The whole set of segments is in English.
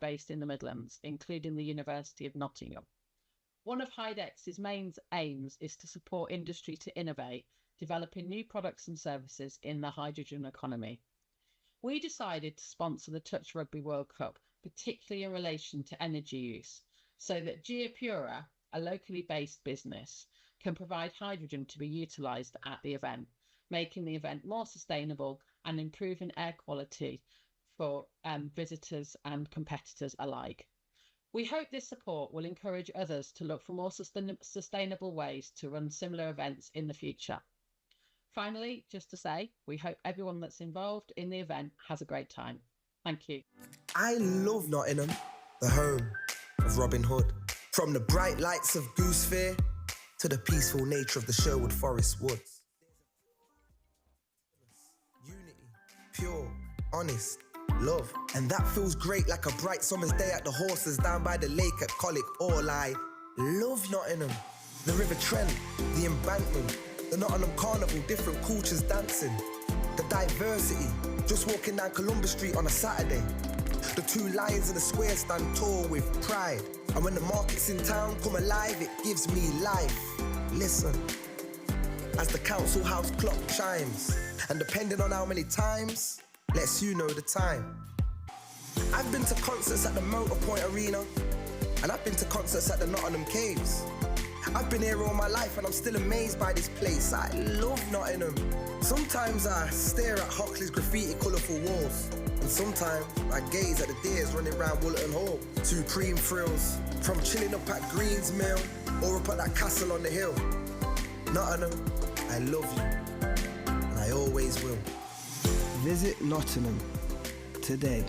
Based in the Midlands, including the University of Nottingham. One of HyDex's main aims is to support industry to innovate, developing new products and services in the hydrogen economy. We decided to sponsor the Touch Rugby World Cup, particularly in relation to energy use, so that GeoPura, a locally based business, can provide hydrogen to be utilised at the event, making the event more sustainable and improving air quality for visitors and competitors alike. We hope this support will encourage others to look for more sustainable ways to run similar events in the future. Finally, just to say, we hope everyone that's involved in the event has a great time. Thank you. I love Nottingham, the home of Robin Hood. From the bright lights of Goose Fair to the peaceful nature of the Sherwood Forest woods. Unity, pure, honest, love, and that feels great like a bright summer's day at the horses down by the lake at Colic. All I love Nottingham, the River Trent, the embankment, the Nottingham Carnival, different cultures dancing, the diversity, just walking down Columbus Street on a Saturday, the two lions in the square stand tall with pride, and when the markets in town come alive, it gives me life. Listen, as the council house clock chimes, and depending on how many times, lets you know the time. I've been to concerts at the Motorpoint Arena, and I've been to concerts at the Nottingham Caves. I've been here all my life and I'm still amazed by this place. I love Nottingham. Sometimes I stare at Hockley's graffiti colourful walls, and sometimes I gaze at the deers running around Woollerton Hall. Supreme thrills, from chilling up at Green's Mill or up at that castle on the hill. Nottingham, I love you, and I always will. Visit Nottingham today.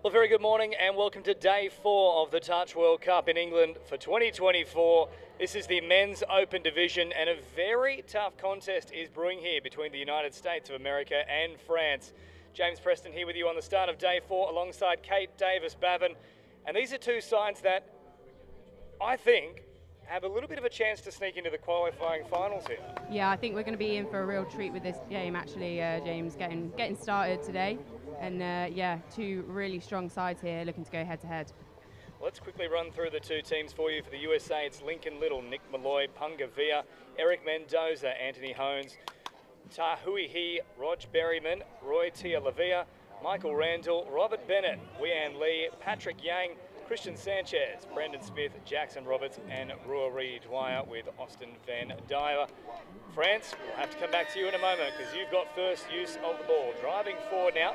Well, very good morning and welcome to day 4 of the Touch World Cup in England for 2024. This is the Men's Open Division and a very tough contest is brewing here between the United States of America and France. James Preston here with you on the start of day 4 alongside Kate Davis-Bavin. And these are two sides that I think have a little bit of a chance to sneak into the qualifying finals here. Yeah, I think we're going to be in for a real treat with this game actually, James, getting started today. And yeah, two really strong sides here looking to go head-to-head. Let's quickly run through the two teams for you. For the USA, it's Lincoln Little, Nick Malloy, Punga Via, Eric Mendoza, Anthony Hones, Tahui He, Rog Berryman, Roy Tia-Lavia, Michael Randall, Robert Bennett, Wian Lee, Patrick Yang, Christian Sanchez, Brendan Smith, Jackson Roberts, and Rory Dwyer with Austin Van Dyer. France, we'll have to come back to you in a moment because you've got first use of the ball. Driving forward now.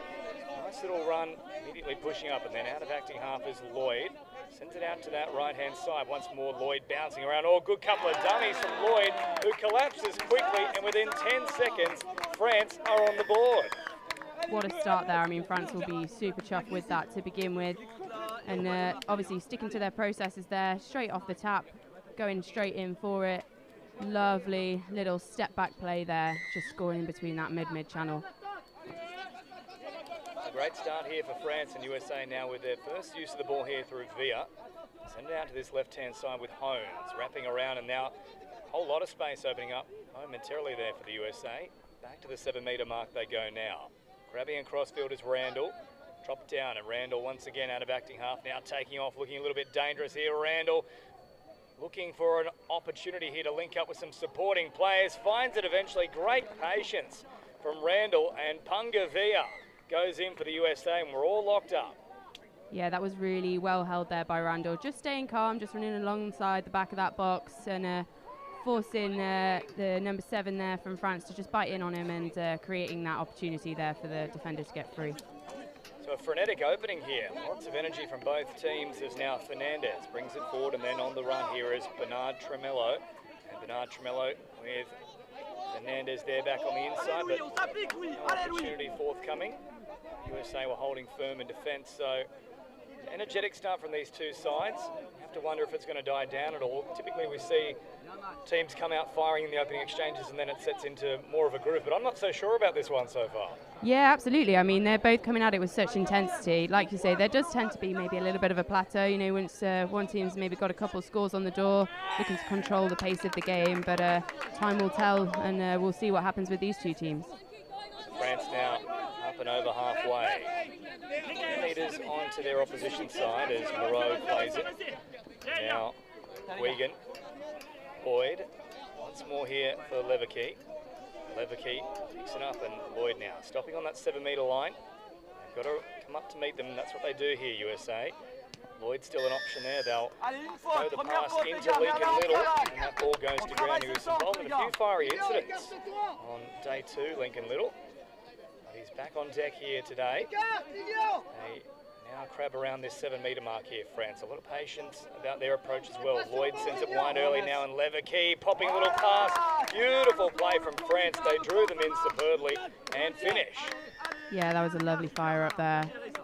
Nice little run, immediately pushing up, and then out of acting half is Lloyd. Sends it out to that right-hand side. Once more, Lloyd bouncing around. Oh, good couple of dummies from Lloyd, who collapses quickly, and within 10 seconds, France are on the board. What a start there. I mean, France will be super chuffed with that to begin with. And obviously sticking to their processes there, straight off the tap, going straight in for it. Lovely little step-back play there, just scoring in between that mid channel. A great start here for France and USA now with their first use of the ball here through Via. Send it out to this left-hand side with Hones, wrapping around, and now a whole lot of space opening up momentarily there for the USA. Back to the 7-metre mark they go now. Grabbing across field is Randall. Drop it down, and Randall once again out of acting half now, taking off, looking a little bit dangerous here. Randall looking for an opportunity here to link up with some supporting players. Finds it eventually. Great patience from Randall, and Punga Via goes in for the USA, and we're all locked up. Yeah, that was really well held there by Randall. Just staying calm, just running alongside the back of that box and forcing the number 7 there from France to just bite in on him and creating that opportunity there for the defender to get free. So a frenetic opening here. Lots of energy from both teams as now Fernandez brings it forward, and then on the run here is Bernard Tremello. And Bernard Tremello with Fernandez there back on the inside, but no opportunity forthcoming. USA were holding firm in defence, so energetic start from these two sides. You have to wonder if it's going to die down at all. Typically we see teams come out firing in the opening exchanges and then it sets into more of a groove, but I'm not so sure about this one so far. Yeah, absolutely. I mean, they're both coming at it with such intensity. Like you say, there does tend to be maybe a little bit of a plateau, you know, once one team's maybe got a couple of scores on the door, looking to control the pace of the game, but time will tell, and we'll see what happens with these two teams. France now up and over halfway. Meters onto their opposition side as Moreau plays it. Now Wigan, Boyd, once more here for Leverkey. Leverkey picks it up, and Lloyd now stopping on that 7-metre line. They've got to come up to meet them. That's what they do here, USA. Lloyd's still an option there. They'll throw the pass into Lincoln Little, and that ball goes to ground. He was involved in a few fiery incidents on day 2, Lincoln Little. But he's back on deck here today. They now crab around this 7-metre mark here, France. A lot of patience about their approach as well. Lloyd sends it wide early now, and Leverkey popping a little pass. Beautiful play from France. They drew them in superbly and finish. Yeah, that was a lovely fire up there.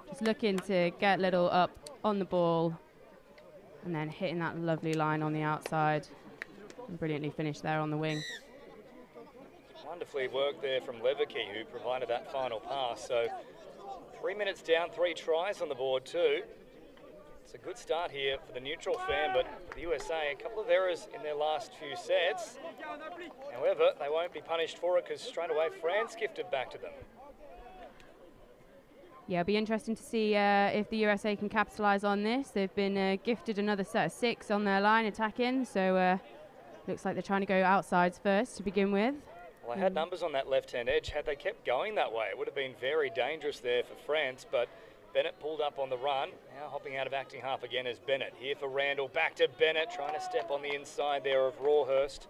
Just looking to get Little up on the ball and then hitting that lovely line on the outside. And brilliantly finished there on the wing. Wonderfully worked there from Leverkey, who provided that final pass. So 3 minutes down, 3 tries on the board too. It's a good start here for the neutral fan, but for the USA, a couple of errors in their last few sets. However, they won't be punished for it because straight away France gifted back to them. Yeah, it'll be interesting to see if the USA can capitalise on this. They've been gifted another set of 6 on their line attacking, so looks like they're trying to go outsides first to begin with. Well, they had numbers on that left-hand edge. Had they kept going that way, it would have been very dangerous there for France, but Bennett pulled up on the run. Now hopping out of acting half again is Bennett. Here for Randall, back to Bennett, trying to step on the inside there of Rawhurst.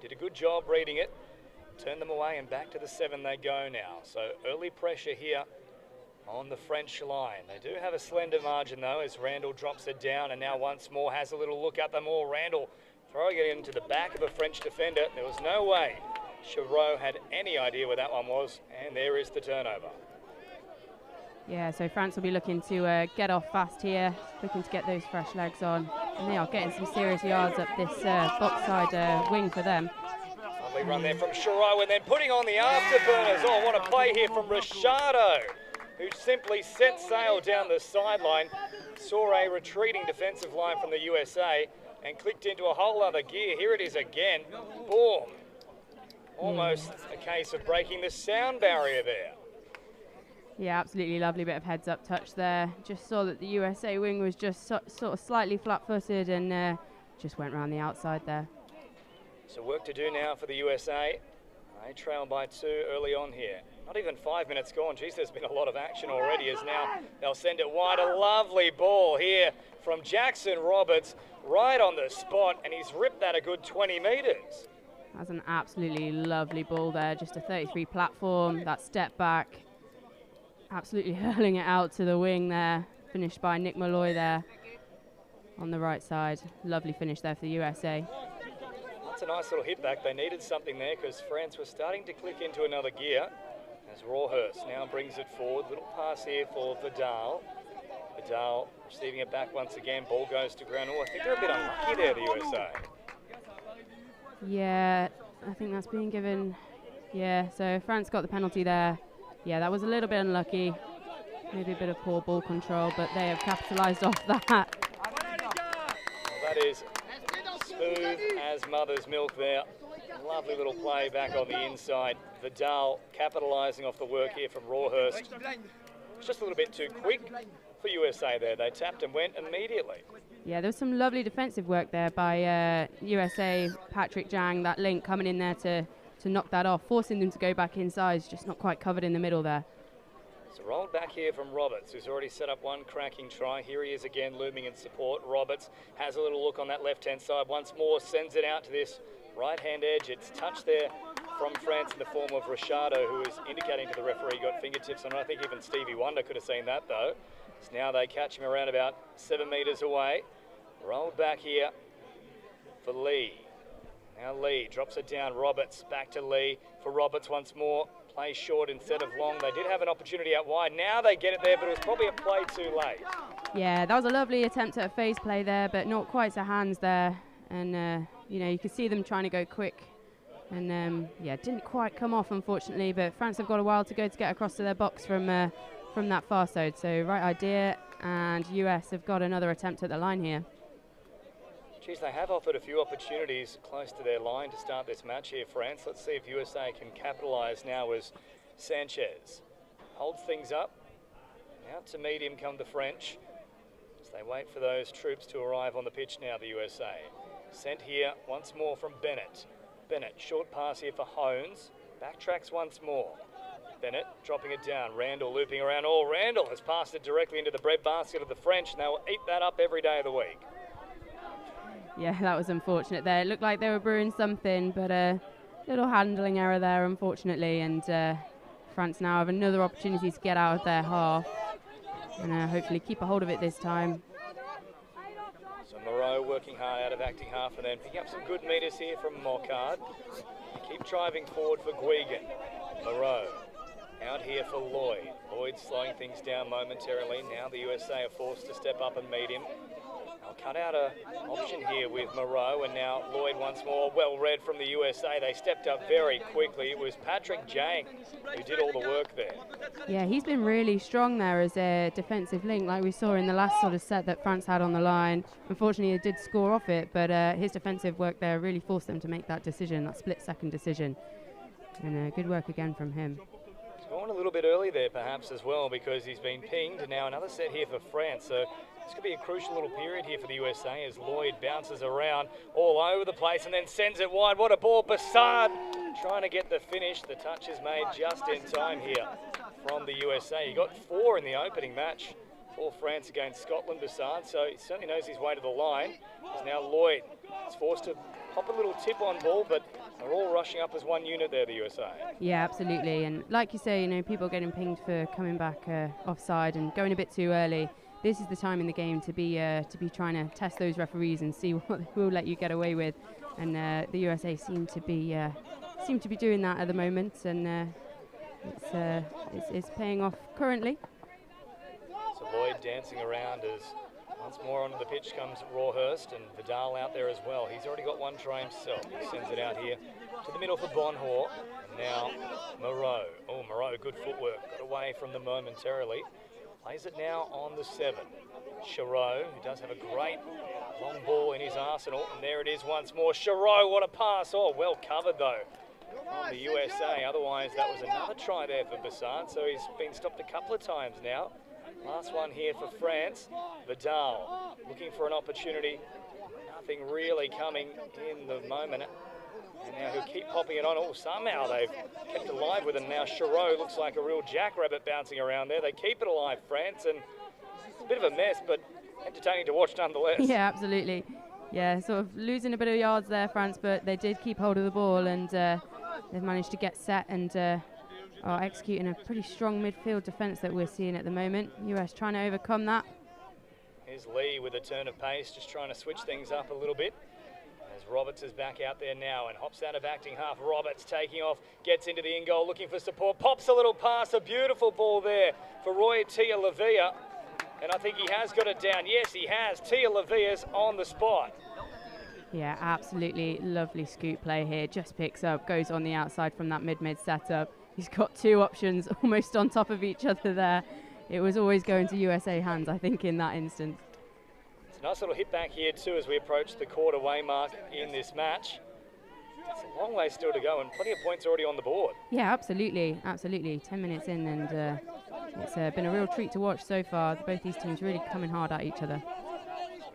Did a good job reading it. Turned them away, and back to the 7 they go now. So early pressure here on the French line. They do have a slender margin though, as Randall drops it down and now once more has a little look at them all. Randall throwing it into the back of a French defender. There was no way Chevreau had any idea where that one was, and there is the turnover. Yeah, so France will be looking to get off fast here, looking to get those fresh legs on, and they are getting some serious yards up this box side wing for them. Lovely run there from Chevreau, and then putting on the afterburners. Oh, what a play here from Ricciardo, who simply set sail down the sideline, saw a retreating defensive line from the USA, and clicked into a whole other gear. Here it is again. Boom. Almost a case of breaking the sound barrier there. Yeah, absolutely lovely bit of heads-up touch there. Just saw that the USA wing was just sort of slightly flat-footed and just went round the outside there. So work to do now for the USA. They trail by 2 early on here. Not even 5 minutes gone. Geez, there's been a lot of action already, as now they'll send it wide. A lovely ball here from Jackson Roberts, right on the spot, and he's ripped that a good 20 metres. That's an absolutely lovely ball there. Just a 33 platform, that step back. Absolutely hurling it out to the wing there. Finished by Nick Malloy there on the right side. Lovely finish there for the USA. That's a nice little hit back. They needed something there because France was starting to click into another gear. As Rawhurst now brings it forward. Little pass here for Vidal. Vidal receiving it back once again. Ball goes to ground. Oh, I think they're a bit unlucky there, the USA. Yeah, I think that's being given. Yeah, so France got the penalty there. Yeah, that was a little bit unlucky. Maybe a bit of poor ball control, but they have capitalised off that. Well, that is smooth as mother's milk there. Lovely little play back on the inside. Vidal capitalising off the work here from Rawhurst. It's just a little bit too quick for USA there. They tapped and went immediately. Yeah, there was some lovely defensive work there by USA, Patrick Jang, that link coming in there to knock that off, forcing them to go back inside, just not quite covered in the middle there. So rolled back here from Roberts, who's already set up one cracking try. Here he is again, looming in support. Roberts has a little look on that left-hand side. Once more, sends it out to this right-hand edge. It's touched there from France in the form of Ricciardo, who is indicating to the referee got fingertips on it. I think even Stevie Wonder could have seen that, though. So now they catch him around about 7 metres away. Rolled back here for Lee. Now Lee drops it down. Roberts back to Lee for Roberts once more. Play short instead of long. They did have an opportunity out wide. Now they get it there, but it was probably a play too late. Yeah, that was a lovely attempt at a phase play there, but not quite to hands there. And, you know, you could see them trying to go quick. And, yeah, didn't quite come off, unfortunately. But France have got a while to go to get across to their box from that far side. So right idea. And US have got another attempt at the line here. Geez, they have offered a few opportunities close to their line to start this match here, France. Let's see if USA can capitalise now as Sanchez holds things up. Now to medium come the French as they wait for those troops to arrive on the pitch now, the USA. Sent here once more from Bennett. Bennett, short pass here for Hones. Backtracks once more. Bennett dropping it down. Randall looping around. Oh, Randall has passed it directly into the breadbasket of the French, and they will eat that up every day of the week. Yeah, that was unfortunate there. It looked like they were brewing something, but a little handling error there, unfortunately. And France now have another opportunity to get out of their half and hopefully keep a hold of it this time. So Moreau working hard out of acting half and then picking up some good metres here from Mockard. Keep driving forward for Guigan. Moreau out here for Lloyd. Lloyd slowing things down momentarily. Now the USA are forced to step up and meet him. They'll cut out an option here with Moreau, and now Lloyd once more. Well read from the USA. They stepped up very quickly. It was Patrick Jang who did all the work there. Yeah, he's been really strong there as a defensive link, like we saw in the last sort of set that France had on the line. Unfortunately, they did score off it, but his defensive work there really forced them to make that decision, that split-second decision. And good work again from him. He's gone a little bit early there perhaps as well, because he's been pinged. And now another set here for France. So this could be a crucial little period here for the USA as Lloyd bounces around all over the place and then sends it wide. What a ball. Bassard trying to get the finish. The touch is made just in time here from the USA. He got 4 in the opening match for France against Scotland, Bassard, so he certainly knows his way to the line. As now Lloyd is forced to pop a little tip on ball, but they're all rushing up as one unit there, the USA. Yeah, absolutely. And like you say, you know, people getting pinged for coming back offside and going a bit too early. This is the time in the game to be trying to test those referees and see what they will let you get away with. And the USA seem to be doing that at the moment, and it's paying off currently. So Lloyd dancing around as once more onto the pitch comes Rawhurst, and Vidal out there as well. He's already got one try himself. He sends it out here to the middle for Bonhor. And now Moreau. Oh, Moreau, good footwork. Got away from them momentarily. Plays it now on the 7. Charot, who does have a great long ball in his arsenal. And there it is once more. Charot, what a pass. Oh, well covered though on the USA. Otherwise, that was another try there for Bassard. So he's been stopped a couple of times now. Last one here for France. Vidal looking for an opportunity. Nothing really coming in the moment. And now he'll keep popping it on. Oh, somehow they've kept alive with it. Now Charot looks like a real jackrabbit bouncing around there. They keep it alive, France, and it's a bit of a mess, but entertaining to watch nonetheless. Yeah, absolutely. Yeah, sort of losing a bit of yards there, France, but they did keep hold of the ball, and they've managed to get set and are executing a pretty strong midfield defence that we're seeing at the moment. US trying to overcome that. Here's Lee with a turn of pace, just trying to switch things up a little bit. As Roberts is back out there now and hops out of acting half. Roberts taking off, gets into the in-goal, looking for support, pops a little pass, a beautiful ball there for Roy Tia-Lavia. And I think he has got it down. Yes, he has. Tia-Lavia's on the spot. Yeah, absolutely lovely scoop play here. Just picks up, goes on the outside from that mid-mid setup. He's got 2 options almost on top of each other there. It was always going to USA hands, I think, in that instance. It's a nice little hit back here too as we approach the quarter-way mark in this match. It's a long way still to go and plenty of points already on the board. Yeah, absolutely, absolutely. 10 minutes in, and it's been a real treat to watch so far. Both these teams really coming hard at each other.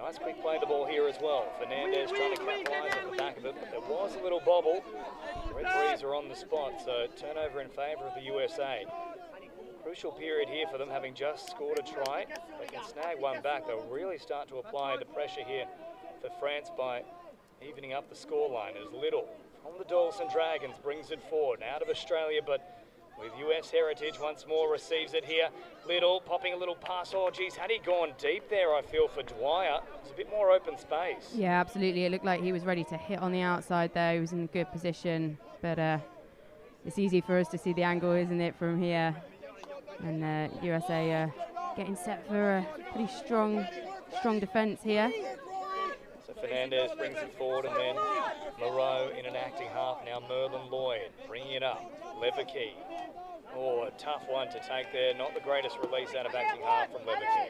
Nice quick play the ball here as well. Fernandez trying to capitalise at the back of it, but there was a little bobble. Referees are on the spot, so turnover in favour of the USA. Crucial period here for them, having just scored a try. If they can snag one back, they'll really start to apply the pressure here for France by evening up the scoreline. As Little from the Dawson Dragons brings it forward, out of Australia, but with US heritage once more, receives it here. Little popping a little pass. Oh, geez, had he gone deep there, I feel, for Dwyer. It's a bit more open space. Yeah, absolutely. It looked like he was ready to hit on the outside there. He was in a good position, but it's easy for us to see the angle, isn't it, from here? And USA getting set for a pretty strong defence here. So Fernandez brings it forward, and then Moreau in an acting half. Now Merlin Lloyd bringing it up. Leverkey. Oh, a tough one to take there. Not the greatest release out of acting half from Leverkey.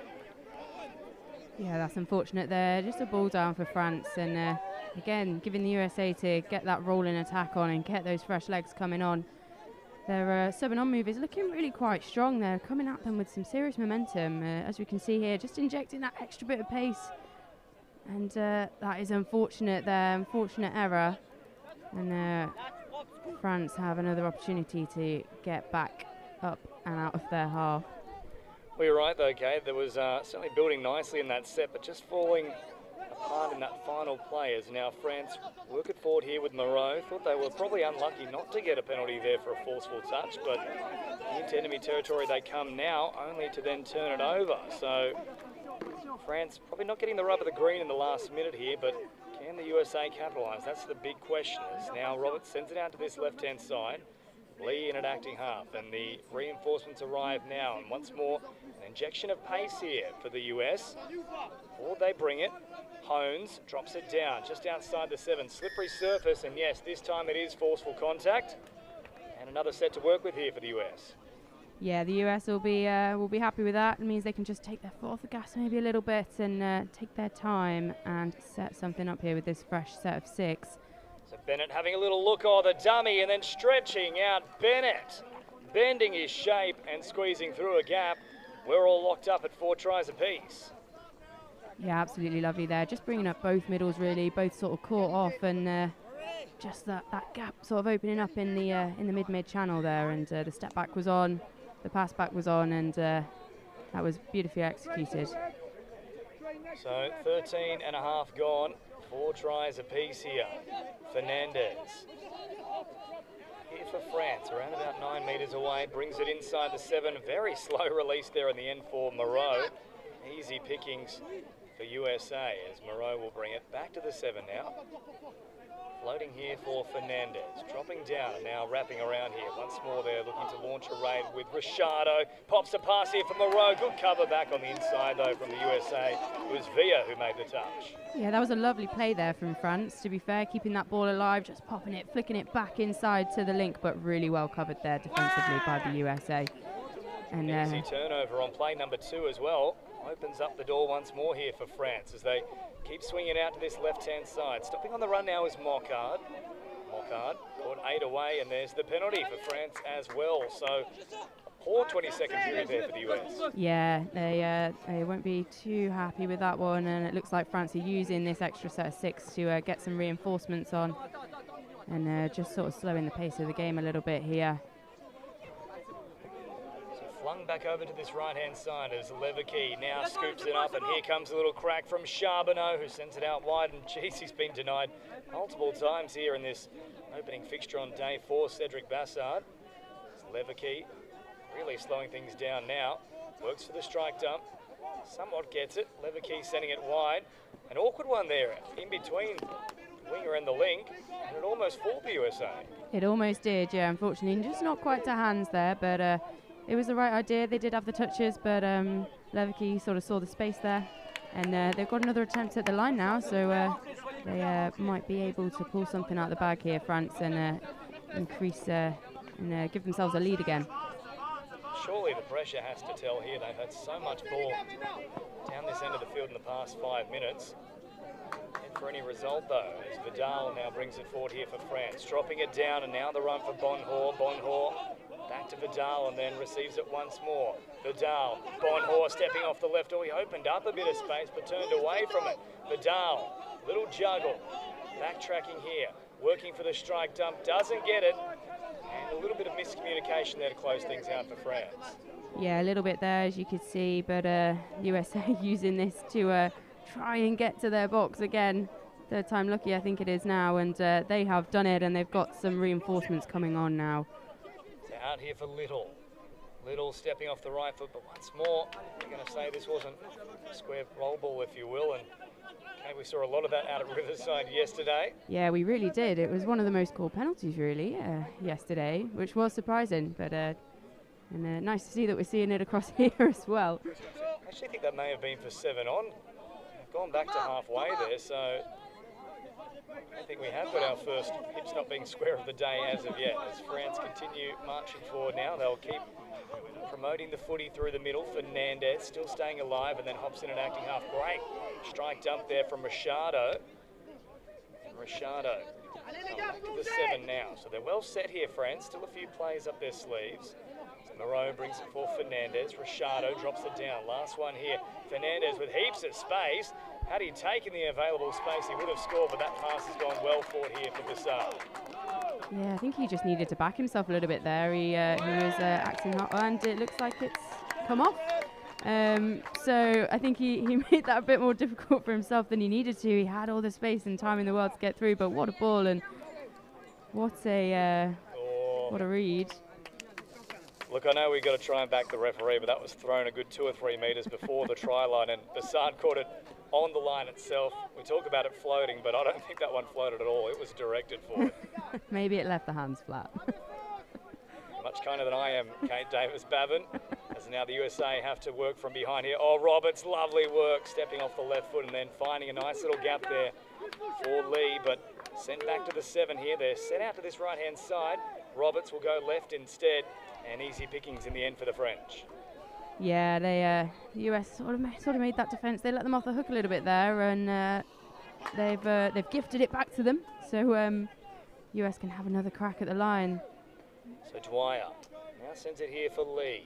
Yeah, that's unfortunate there. Just a ball down for France. And again, giving the USA to get that rolling attack on and get those fresh legs coming on. Their subbing on move is looking really quite strong. They're coming at them with some serious momentum. As we can see here, just injecting that extra bit of pace. And that is unfortunate there, unfortunate error. And France have another opportunity to get back up and out of their half. Well, you're right though, Kate. There was certainly building nicely in that set, but just falling apart in that final play as now France work it forward here with Moreau. Thought they were probably unlucky not to get a penalty there for a forceful touch, but into enemy territory they come now, only to then turn it over. So France probably not getting the rub of the green in the last minute here, but can the USA capitalise? That's the big question. As now Roberts sends it out to this left-hand side. Lee in an acting half, and the reinforcements arrive now. And once more, an injection of pace here for the US. Forward they bring it. Hones drops it down just outside the 7. Slippery surface, and yes, this time it is forceful contact. And another set to work with here for the US. Yeah, the US will be happy with that. It means they can just take their foot off the gas maybe a little bit and take their time and set something up here with this fresh set of 6. So Bennett having a little look, oh, the dummy, and then stretching out Bennett. Bending his shape and squeezing through a gap. We're all locked up at 4 tries apiece. Yeah, absolutely lovely there. Just bringing up both middles really, both sort of caught off, and just that gap sort of opening up in the mid channel there, and the step back was on. The pass back was on, and that was beautifully executed. So 13 and a half gone, 4 tries apiece here. Fernandez. Here for France, around about 9 metres away, brings it inside the 7. Very slow release there in the end for Moreau. Easy pickings for USA as Moreau will bring it back to the 7 now. Floating here for Fernandez, dropping down and now wrapping around here. Once more they're looking to launch a raid with Ricciardo. Pops a pass here for Moreau. Good cover back on the inside though from the USA. It was Villa who made the touch. Yeah, that was a lovely play there from France, to be fair, keeping that ball alive, just popping it, flicking it back inside to the link, but really well covered there defensively by the USA. And easy turnover on play number 2 as well. Opens up the door once more here for France as they keep swinging out to this left-hand side. Stopping on the run now is Mockard. Mockard caught 8 away, and there's the penalty for France as well. So a poor 20-second period there for the US. Yeah, they won't be too happy with that one, and it looks like France are using this extra set of 6 to get some reinforcements on, and just sort of slowing the pace of the game a little bit here. Flung back over to this right-hand side as Leverkey now scoops it up, and here comes a little crack from Charbonneau, who sends it out wide, and geez, he's been denied multiple times here in this opening fixture on day 4. Cedric Bassard. Leverkey really slowing things down now. Works for the strike dump. Somewhat gets it. Leverkey sending it wide. An awkward one there in between the winger and the link, and it almost fooled the USA. It almost did, yeah, unfortunately. Just not quite to hands there, but it was the right idea. They did have the touches, but Leverkey sort of saw the space there. And they've got another attempt at the line now, so they might be able to pull something out of the bag here, France, and increase and give themselves a lead again. Surely the pressure has to tell here. They've had so much ball down this end of the field in the past 5 minutes. And for any result, though, as Vidal now brings it forward here for France. Dropping it down, and now the run for Bonhor. Bonhor Back to Vidal and then receives it once more. Vidal, Bonhor stepping off the left. Oh, he opened up a bit of space but turned away from it. Vidal, little juggle. Backtracking here, working for the strike dump, doesn't get it. And a little bit of miscommunication there to close things out for France. Yeah, a little bit there, as you could see, but USA using this to try and get to their box again. Third time lucky, I think it is now, and they have done it, and they've got some reinforcements coming on now. It's out here for Little. Little stepping off the right foot, but once more, I'm going to say this wasn't a square roll ball, if you will, and we saw a lot of that out at Riverside yesterday. Yeah, we really did. It was one of the most called penalties, really, yesterday, which was surprising, but and nice to see that we're seeing it across here as well. I actually think that may have been for 7 on. We've gone back to halfway there, so I think we have got our first hips not being square of the day as of yet. As France continue marching forward now, they'll keep promoting the footy through the middle. Fernandez still staying alive and then hops in and acting half. Great strike dump there from Ricciardo. Ricciardo back to the 7 now. So they're well set here, France. Still a few plays up their sleeves. Moreau brings it for Fernandez. Ricciardo drops it down. Last one here. Fernandez with heaps of space. Had he taken the available space, he would have scored, but that pass has gone well forward here for Bassard. Yeah, I think he just needed to back himself a little bit there. He was acting hot, and it looks like it's come off. So I think he made that a bit more difficult for himself than he needed to. He had all the space and time in the world to get through, but what a ball, and what a read. Look, I know we've got to try and back the referee, but that was thrown a good 2 or 3 metres before the try line, and Bassard caught it on the line itself. We talk about it floating, but I don't think that one floated at all. It was directed forward. Maybe it left the hands flat. Much kinder than I am, Kate Davis-Babin, as now the USA have to work from behind here. Oh, Roberts, lovely work, stepping off the left foot and then finding a nice little gap there for Lee, but sent back to the 7 here. They're set out to this right-hand side. Roberts will go left instead, and easy pickings in the end for the French. Yeah, the US sort of made that defence. They let them off the hook a little bit there, and they've gifted it back to them. So US can have another crack at the line. So Dwyer now sends it here for Lee.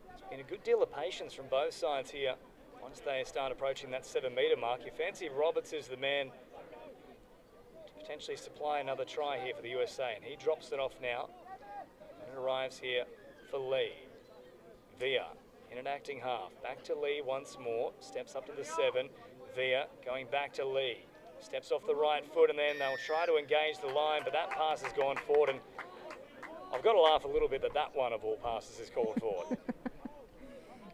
There's been a good deal of patience from both sides here. Once they start approaching that 7-metre mark, you fancy Roberts is the man to potentially supply another try here for the USA, and he drops it off now. And it arrives here for Lee. Villa in an acting half. Back to Lee once more. Steps up to the 7. Villa going back to Lee. Steps off the right foot, and then they'll try to engage the line, but that pass has gone forward, and I've got to laugh a little bit that one of all passes is called forward.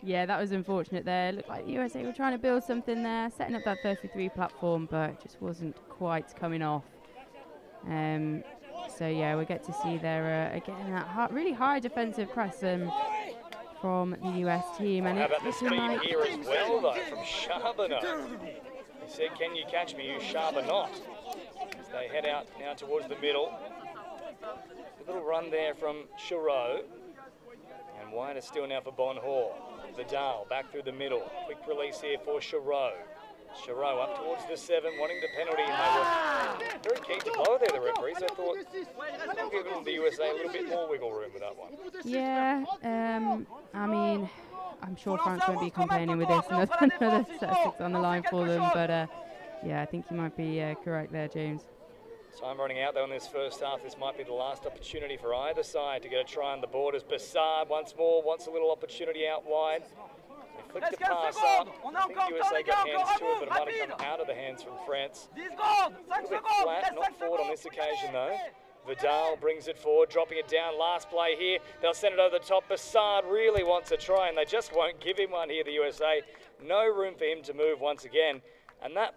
Yeah, that was unfortunate there. It looked like the USA were trying to build something there, setting up that 33 platform, but it just wasn't quite coming off. So yeah, we get to see there again that really high defensive press from the US team. And how about the speed here as well, though, from Charbonneau. He said, "Can you catch me, you Charbonneau?" As they head out now towards the middle. A little run there from Chirot. And wider still now for Bonhor. Vidal back through the middle. Quick release here for Chirot. Chirot up towards the 7, wanting the penalty, and they were very keen to blow there, the referees. I thought they'll give the USA a little bit more wiggle room with that one. Yeah, I mean, I'm sure France won't be complaining with this. Another set of 6 on the line for them, but yeah, I think you might be correct there, James. Time running out though in this first half. This might be the last opportunity for either side to get a try on the board, as Bassard once more wants a little opportunity out wide. They flicked the pass up. I think USA got hands to it, but it might have come out of the hands from France. A little bit flat, not forward on this occasion though. Vidal brings it forward, dropping it down. Last play here. They'll send it over the top. Bassard really wants a try, and they just won't give him one here, the USA. No room for him to move once again. And that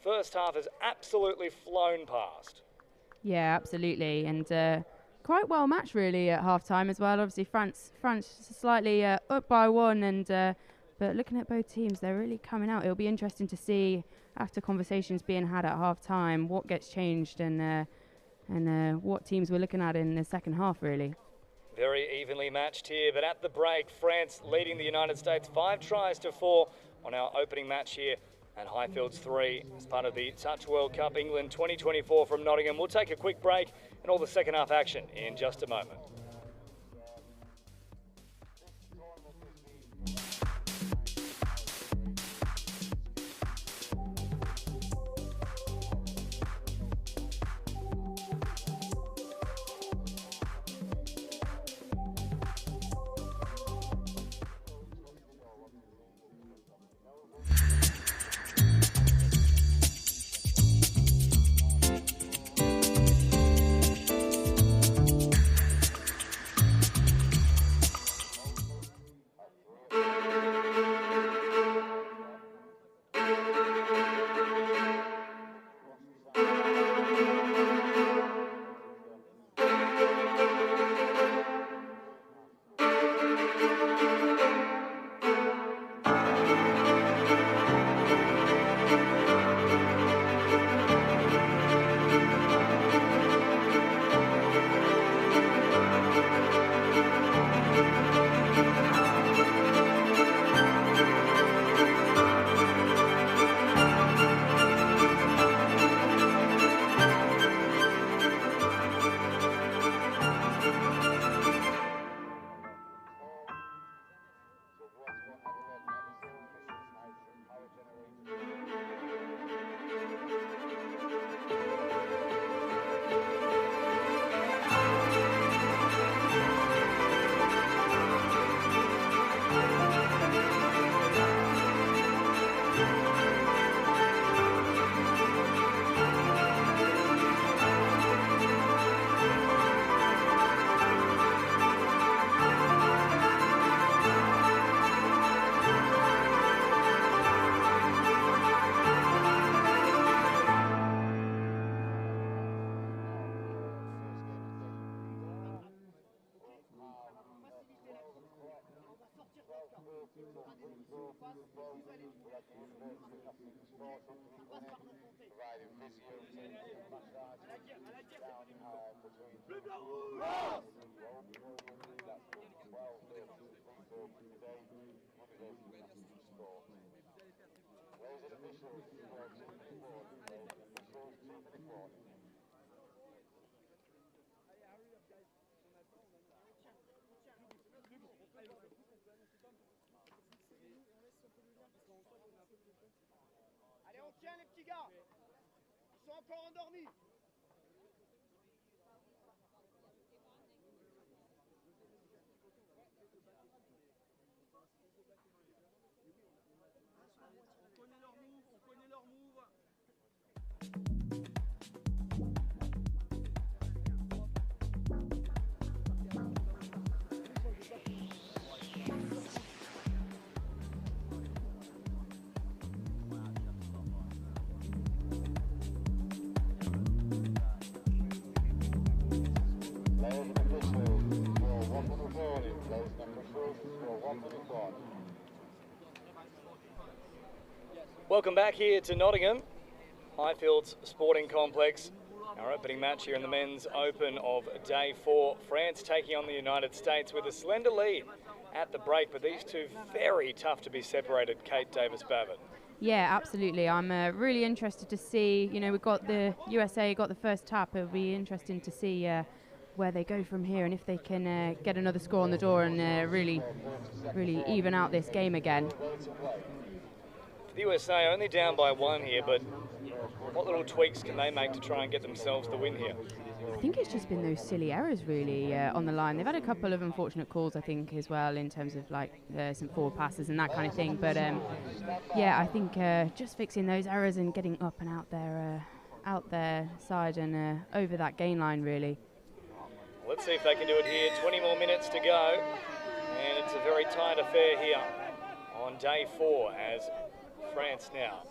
first half has absolutely flown past. Yeah, absolutely. And quite well matched, really, at half-time as well. Obviously, France slightly up by 1, and but looking at both teams, they're really coming out. It'll be interesting to see, after conversations being had at half-time, what gets changed and what teams we're looking at in the second half, really. Very evenly matched here, but at the break, France leading the United States 5 tries to 4 on our opening match here at Highfields 3 as part of the Touch World Cup England 2024 from Nottingham. We'll take a quick break and all the second half action in just a moment. Allez, on tient les petits gars. Ils sont encore endormis. On connaît leur move, on connaît leur move. Welcome back here to Nottingham, Highfields Sporting Complex. Our opening match here in the Men's Open of Day 4. France taking on the United States with a slender lead at the break, but these two very tough to be separated, Kate Davis-Bavin. Yeah, absolutely. I'm really interested to see, you know, we've got the USA got the first tap. It'll be interesting to see where they go from here and if they can get another score on the door and really even out this game again. The USA only down by 1 here, but what little tweaks can they make to try and get themselves the win here? I think it's just been those silly errors really on the line. They've had a couple of unfortunate calls, I think, as well, in terms of like some forward passes and that kind of thing. But yeah, I think just fixing those errors and getting up and out their side and over that gain line really. Let's see if they can do it here. 20 more minutes to go, and it's a very tight affair here on Day 4 as France now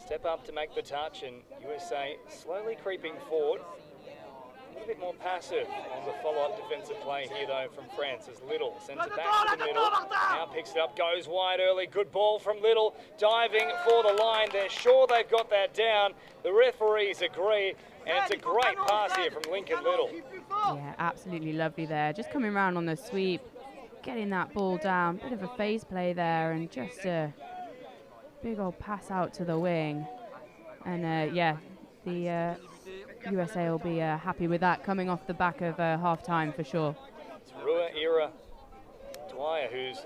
step up to make the touch, and USA slowly creeping forward. A little bit more passive on the follow-up defensive play here though from France as Little sends it back to the middle. Now picks it up, goes wide early. Good ball from Little, diving for the line. They're sure they've got that down. The referees agree, and it's a great pass here from Lincoln Little. Yeah, absolutely lovely there. Just coming around on the sweep, getting that ball down. Bit of a phase play there, and just a big old pass out to the wing. And yeah, the USA will be happy with that coming off the back of half-time for sure. It's Rua Dwyer who's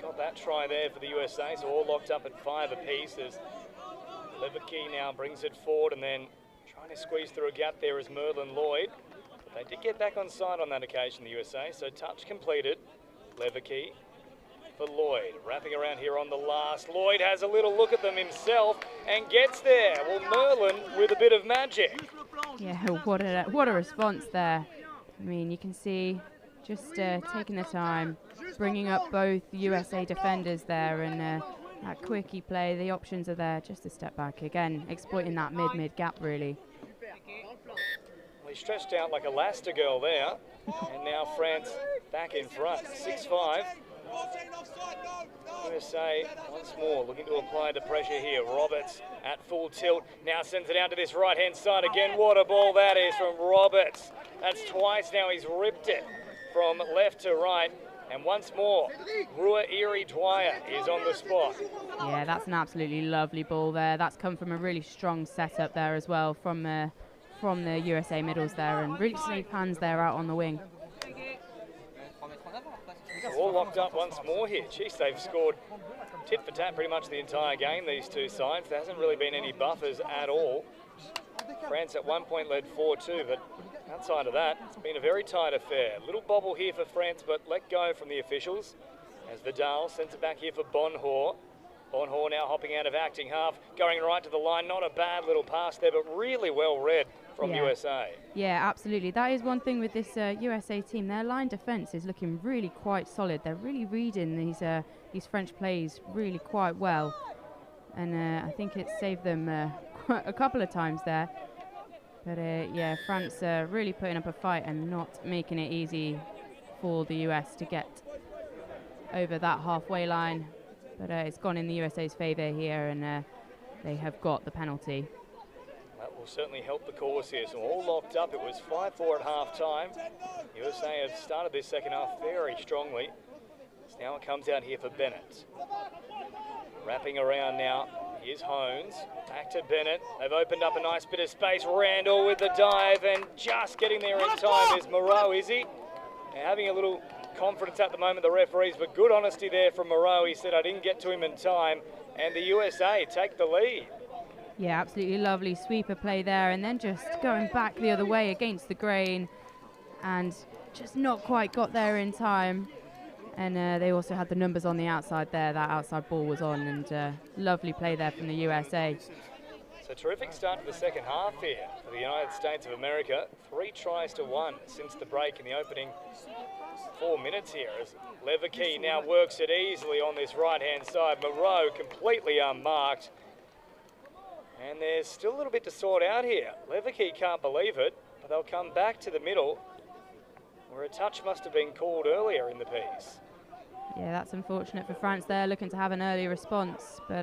got that try there for the USA, so all locked up at 5 apiece as Leverkey now brings it forward and then trying to squeeze through a gap there is Merlin Lloyd. But they did get back on side on that occasion, the USA, so touch completed. Leverkey for Lloyd, wrapping around here on the last. Lloyd has a little look at them himself and gets there. Well, Merlin with a bit of magic. Yeah, what a response there. I mean, you can see just taking the time, bringing up both USA defenders there, and that quickie play, the options are there, just a step back. Again, exploiting that mid gap, really. Well, he stretched out like Elastigirl there, and now France back in front, 6-5. USA once more looking to apply the pressure here. Roberts at full tilt, now sends it out to this right-hand side again. What a ball that is from Roberts. That's twice now he's ripped it from left to right. And once more, Rua Dwyer is on the spot. Yeah, that's an absolutely lovely ball there. That's come from a really strong setup there as well from the USA middles there, and really safe hands there out on the wing. All locked up once more here. Jeez, they've scored tit for tat pretty much the entire game, these two sides. There hasn't really been any buffers at all. France at one point led 4-2, but outside of that, it's been a very tight affair. Little bobble here for France, but let go from the officials as Vidal sends it back here for Bonhor. Bonhor now hopping out of acting half, going right to the line. Not a bad little pass there, but really well read from USA. Yeah, absolutely. That is one thing with this USA team. Their line defence is looking really quite solid. They're really reading these French plays really quite well. And I think it saved them a couple of times there. But yeah, France really putting up a fight and not making it easy for the US to get over that halfway line. But it's gone in the USA's favour here, and they have got the penalty. That will certainly help the cause here. So all locked up. It was 5-4 at half time. USA have started this second half very strongly. So now it comes out here for Bennett. Wrapping around now. Here's Hones. Back to Bennett. They've opened up a nice bit of space. Randall with the dive and just getting there in time is Moreau, is he? And having a little confidence at the moment, the referees, but good honesty there from Moreau. He said, I didn't get to him in time. And the USA take the lead. Yeah, absolutely lovely sweeper play there, and then just going back the other way against the grain and just not quite got there in time. And they also had the numbers on the outside there. That outside ball was on, and lovely play there from the USA. So terrific start to the second half here for the United States of America. 3 tries to 1 since the break in the opening 4 minutes here, as Leverkey now works it easily on this right-hand side. Moreau completely unmarked. And there's still a little bit to sort out here. Leverkey can't believe it, but they'll come back to the middle, where a touch must have been called earlier in the piece. Yeah, that's unfortunate for France. They're looking to have an early response, but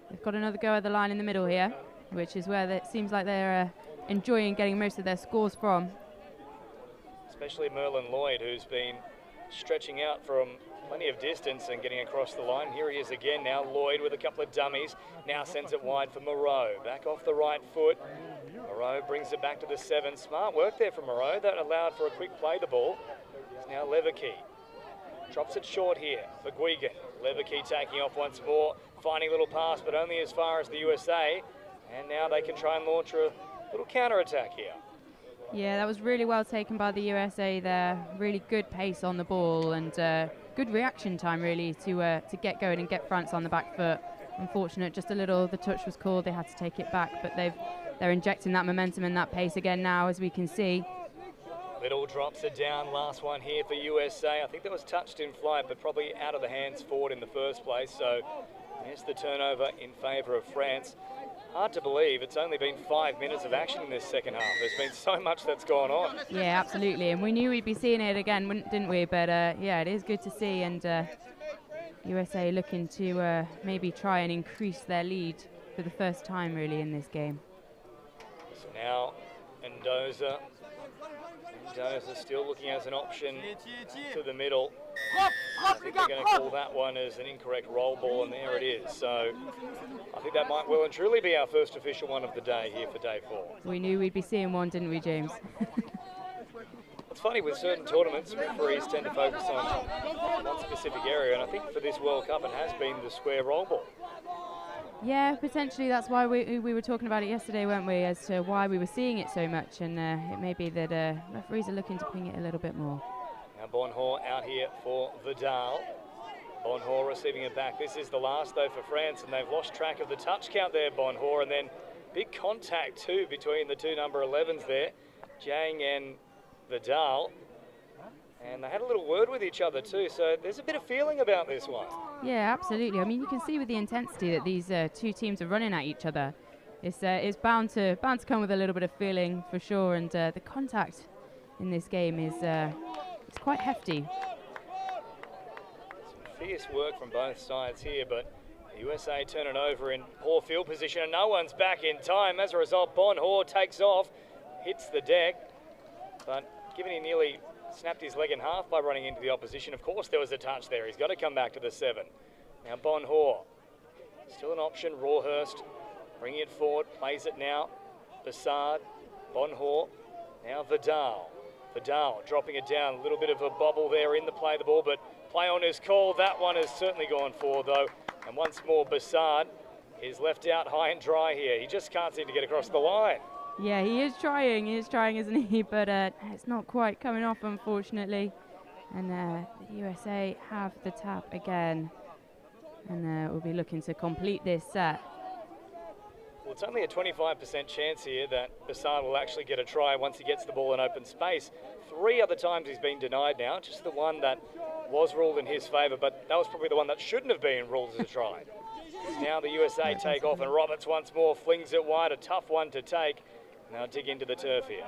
they've got another go at the line in the middle here, which is where it seems like they're enjoying getting most of their scores from. Especially Merlin Lloyd, who's been stretching out from plenty of distance and getting across the line. Here he is again now. Lloyd with a couple of dummies. Now sends it wide for Moreau. Back off the right foot. Moreau brings it back to the 7. Smart work there from Moreau. That allowed for a quick play the ball. It's now Leverkey. Drops it short here for Guigan. Leverkey taking off once more. Finding a little pass, but only as far as the USA. And now they can try and launch a little counter-attack here. Yeah, that was really well taken by the USA there. Really good pace on the ball and good reaction time really to get going and get France on the back foot. Unfortunate, just a little, the touch was called, they had to take it back, but they're injecting that momentum and that pace again now, as we can see. Little drops it down, last one here for USA. I think that was touched in flight, but probably out of the hands forward in the first place. So there's the turnover in favour of France. Hard to believe it's only been 5 minutes of action in this second half. There's been so much that's gone on. Yeah, absolutely, and we knew we'd be seeing it again, didn't we? But yeah, it is good to see, and USA looking to maybe try and increase their lead for the first time really in this game. So now Mendoza still looking as an option to the middle. I think they're going to call that one as an incorrect roll ball, and there it is. So I think that might well and truly be our first official one of the day here for day 4. We knew we'd be seeing one, didn't we, James? It's funny, with certain tournaments, referees tend to focus on one specific area, and I think for this World Cup it has been the square roll ball. Yeah, potentially that's why we were talking about it yesterday, weren't we, as to why we were seeing it so much, and it may be that referees are looking to ping it a little bit more. Now Bonhor out here for Vidal. Bonhor receiving it back. This is the last though for France, and they've lost track of the touch count there, Bonhor, and then big contact too between the two number 11s there, Jang and Vidal. And they had a little word with each other too, so there's a bit of feeling about this one. Yeah, absolutely. I mean, you can see with the intensity that these two teams are running at each other. It's bound to come with a little bit of feeling for sure, and the contact in this game is it's quite hefty. Some fierce work from both sides here, but the USA turn it over in poor field position, and no one's back in time. As a result, Bonhor takes off, hits the deck, but given he nearly snapped his leg in half by running into the opposition, of course there was a touch there. He's got to come back to the 7. Now Bonhor, still an option. Rawhurst bringing it forward, plays it now. Bassard, Bonhor, now Vidal. Vidal dropping it down, a little bit of a bobble there in the play of the ball, but play on is called. That one has certainly gone forward though. And once more Bassard is left out high and dry here. He just can't seem to get across the line. Yeah, he is trying, isn't he? But it's not quite coming off, unfortunately. And the USA have the tap again. And we'll be looking to complete this set. Well, it's only a 25% chance here that Bassard will actually get a try once he gets the ball in open space. 3 other times he's been denied now, just the one that was ruled in his favour, but that was probably the one that shouldn't have been ruled as a try. Now the USA take off, and Roberts once more flings it wide, a tough one to take. Now dig into the turf here.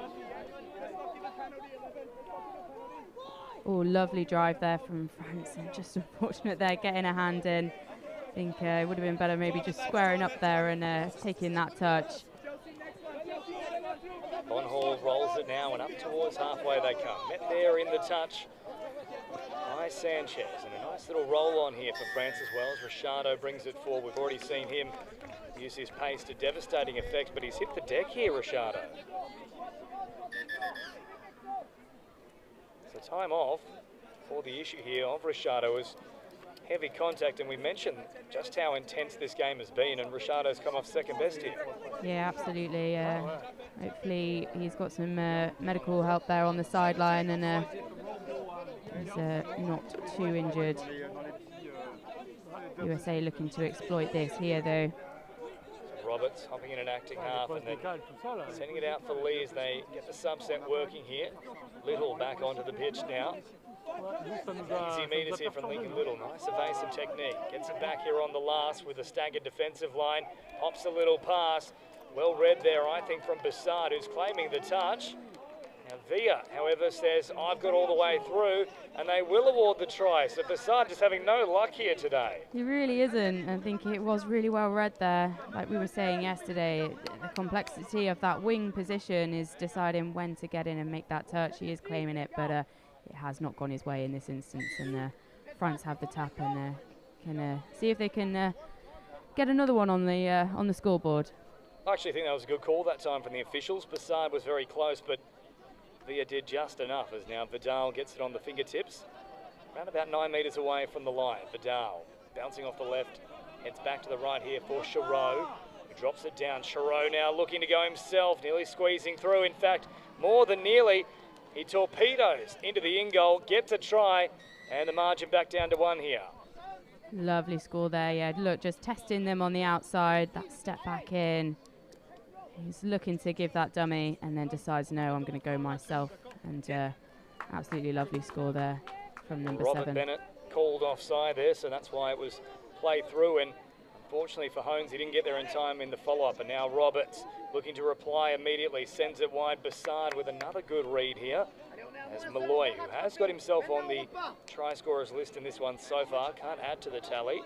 Oh, lovely drive there from France, and just unfortunate they're getting a hand in. think it would have been better maybe just squaring up there and taking that touch. Bonhall rolls it now and up towards halfway they come. Met there in the touch by Sanchez, and a nice little roll on here for France as well as Ricciardo brings it forward. We've already seen him use his pace to devastating effect, but he's hit the deck here, Ricciardo. So time off for the issue here of Ricciardo is heavy contact, and we mentioned just how intense this game has been, and Ricciardo's come off second best here. Yeah, absolutely. Hopefully he's got some medical help there on the sideline, and he's not too injured. USA looking to exploit this here, though. Roberts hopping in an acting half and then sending it out for Lee as they get the subset working here. Little back onto the pitch now. Easy meters here from Lincoln Little. Nice evasive technique. Gets it back here on the last with a staggered defensive line. Pops a little pass. Well read there, I think, from Bassard, who's claiming the touch. Now Villa, however, says, I've got all the way through, and they will award the try. So Bassard just having no luck here today. He really isn't. I think it was really well read there. Like we were saying yesterday, the complexity of that wing position is deciding when to get in and make that touch. He is claiming it, but it has not gone his way in this instance. And France have the tap and can see if they can get another one on the scoreboard. I actually think that was a good call that time from the officials. Bassard was very close, but Villa did just enough as now Vidal gets it on the fingertips. Around about 9 metres away from the line. Vidal bouncing off the left, heads back to the right here for Charot, who drops it down. Charot now looking to go himself, nearly squeezing through. In fact, more than nearly. He torpedoes into the in goal, gets a try, and the margin back down to 1 here. Lovely score there, yeah. Look, just testing them on the outside, that step back in. He's looking to give that dummy and then decides, no, I'm going to go myself. And absolutely lovely score there from number 7. Robert Bennett called offside there, so that's why it was played through. And unfortunately for Hones, he didn't get there in time in the follow-up. And now Roberts looking to reply immediately, sends it wide. Bassard with another good read here. As Malloy, who has got himself on the try scorers list in this one so far, can't add to the tally.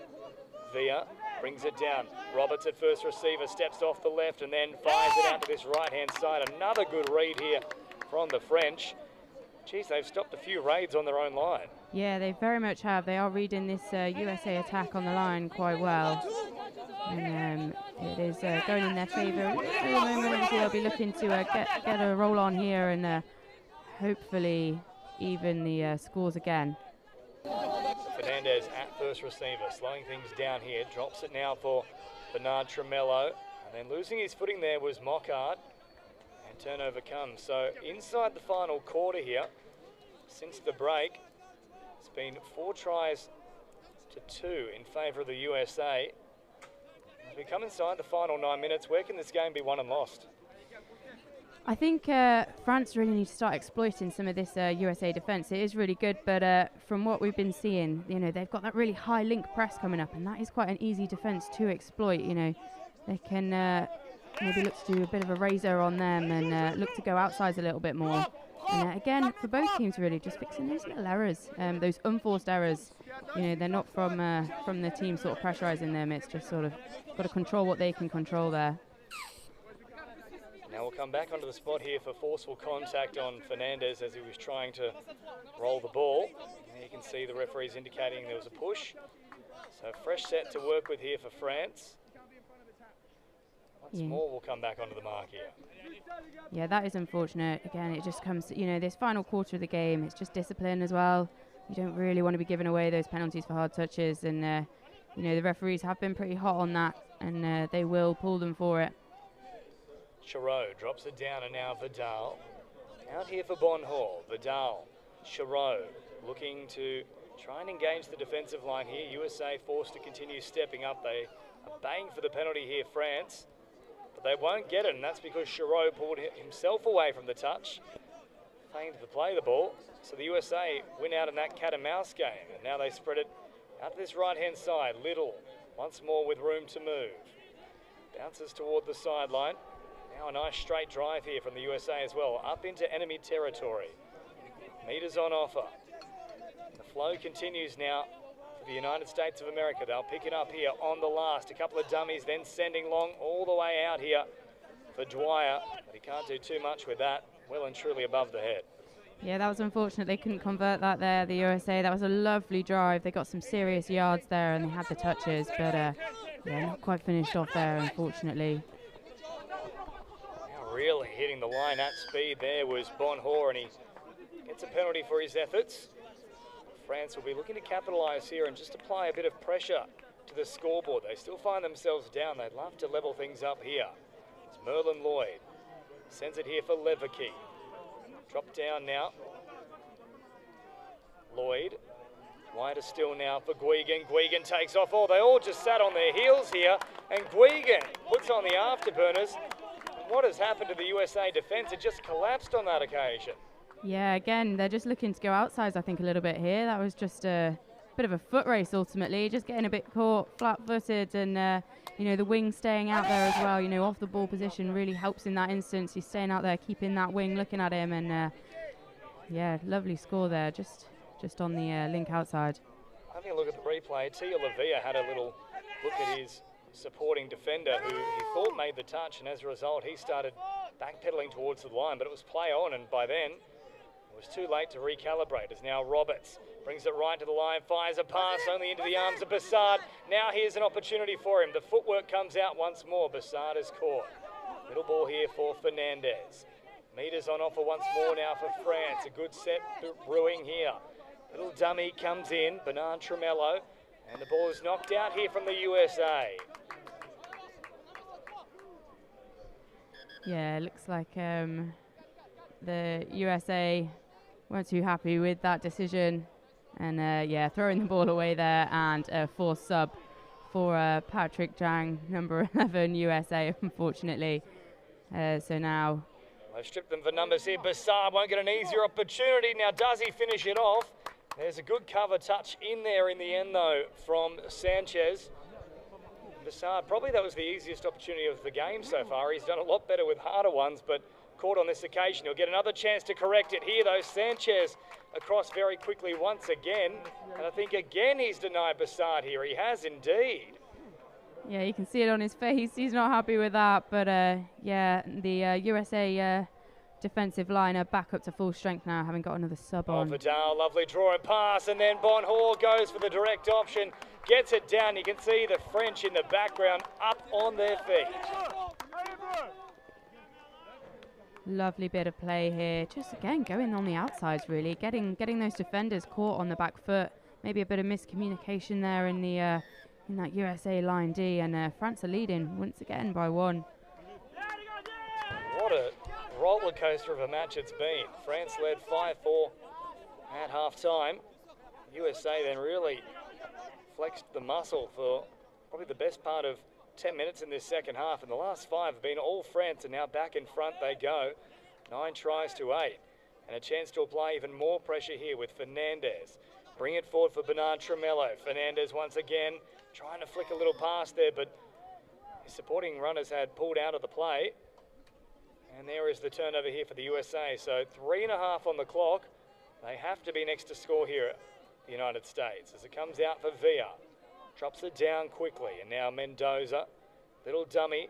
Villa brings it down. Roberts at first receiver, steps off the left and then fires it out to this right-hand side. Another good read here from the French. Geez, they've stopped a few raids on their own line. Yeah, they very much have. They are reading this USA attack on the line quite well. And it is going in their favour. At the moment, obviously, they'll be looking to get a roll on here and hopefully even the scores again. Fernandez at first receiver, slowing things down here. Drops it now for Bernard Tremello. And then losing his footing there was Mockart. And turnover comes. So inside the final quarter here, since the break, it's been 4 tries to 2 in favour of the USA. As we come inside the final 9 minutes, where can this game be won and lost? I think France really need to start exploiting some of this USA defence. It is really good, but from what we've been seeing, you know, they've got that really high link press coming up, and that is quite an easy defence to exploit. You know, they can maybe look to do a bit of a razor on them and look to go outside a little bit more. And again, for both teams, really just fixing those little errors, those unforced errors. You know, they're not from the team sort of pressurising them. It's just sort of got to control what they can control there. Now we'll come back onto the spot here for forceful contact on Fernandez as he was trying to roll the ball. And you can see the referees indicating there was a push. So fresh set to work with here for France. Once more we'll come back onto the mark here. Yeah, that is unfortunate. Again, it just comes to, you know, this final quarter of the game, it's just discipline as well. You don't really want to be giving away those penalties for hard touches. And, you know, the referees have been pretty hot on that, and they will pull them for it. Charot drops it down, and now Vidal. Out here for Bonhall. Vidal, Charot looking to try and engage the defensive line here. USA forced to continue stepping up. They are baying for the penalty here, France. But they won't get it, and that's because Charot pulled himself away from the touch. Feigned to play the ball. So the USA win out in that cat and mouse game. And now they spread it out to this right-hand side. Little, once more with room to move. Bounces toward the sideline. Now a nice straight drive here from the USA as well, up into enemy territory. Meters on offer. The flow continues now for the United States of America. They'll pick it up here on the last. A couple of dummies then sending long all the way out here for Dwyer, but he can't do too much with that. Well and truly above the head. Yeah, that was unfortunate. They couldn't convert that there, the USA. That was a lovely drive. They got some serious yards there and they had the touches, but yeah, not quite finished off there, unfortunately. Now really hitting the line at speed there was Bonhor, and he gets a penalty for his efforts. France will be looking to capitalise here and just apply a bit of pressure to the scoreboard. They still find themselves down. They'd love to level things up here. It's Merlin Lloyd. Sends it here for Leverkey. Drop down now. Lloyd. Wider still now for Guigan. Guigan takes off. Oh, they all just sat on their heels here. And Guigan puts on the afterburners. What has happened to the USA defence? It just collapsed on that occasion. Yeah, again, they're just looking to go outside, I think, a little bit here. That was just a bit of a foot race, ultimately. Just getting a bit caught, flat-footed, and, you know, the wing staying out there as well. You know, off the ball position really helps in that instance. He's staying out there, keeping that wing, looking at him, and, yeah, lovely score there, just on the link outside. Having a look at the replay, Tia Lavia had a little look at his supporting defender who he thought made the touch, and as a result, he started backpedaling towards the line, but it was play on, and by then, it was too late to recalibrate. As now Roberts brings it right to the line, fires a pass only into the arms of Bassard. Now here's an opportunity for him. The footwork comes out once more. Bassard is caught. Little ball here for Fernandez. Meters on offer once more now for France. A good set brewing here. Little dummy comes in, Bernard Tremello, and the ball is knocked out here from the USA. Yeah, it looks like the USA weren't too happy with that decision, and yeah, throwing the ball away there, and a forced sub for Patrick Jang, number 11 USA, unfortunately. So now They've stripped them for numbers here. Bassard won't get an easier opportunity. Now does he finish it off? There's a good cover touch in there in the end though from Sanchez. Bassard, probably that was the easiest opportunity of the game so far. He's done a lot better with harder ones, but caught on this occasion. He'll get another chance to correct it here though. Sanchez across very quickly once again. And I think again he's denied Bassard here. He has indeed. Yeah, you can see it on his face. He's not happy with that. But yeah, the USA defensive line are back up to full strength now, having got another sub on. Vidal, lovely draw and pass, and then Bonhor goes for the direct option, gets it down. You can see the French in the background up on their feet. Lovely bit of play here. Just again going on the outsides, really, getting those defenders caught on the back foot. Maybe a bit of miscommunication there in the in that USA line D, and France are leading once again by 1. What a roller coaster of a match it's been. France led 5-4 at half time. USA then really flexed the muscle for probably the best part of 10 minutes in this second half, and the last 5 have been all France, and now back in front they go. 9 tries to 8, and a chance to apply even more pressure here with Fernandez. Bring it forward for Bernard Tremello. Fernandez once again trying to flick a little past there, but his supporting runners had pulled out of the play. And there is the turnover here for the USA. So 3.5 on the clock. They have to be next to score here at the United States as it comes out for Villa. Drops it down quickly, and now Mendoza, little dummy.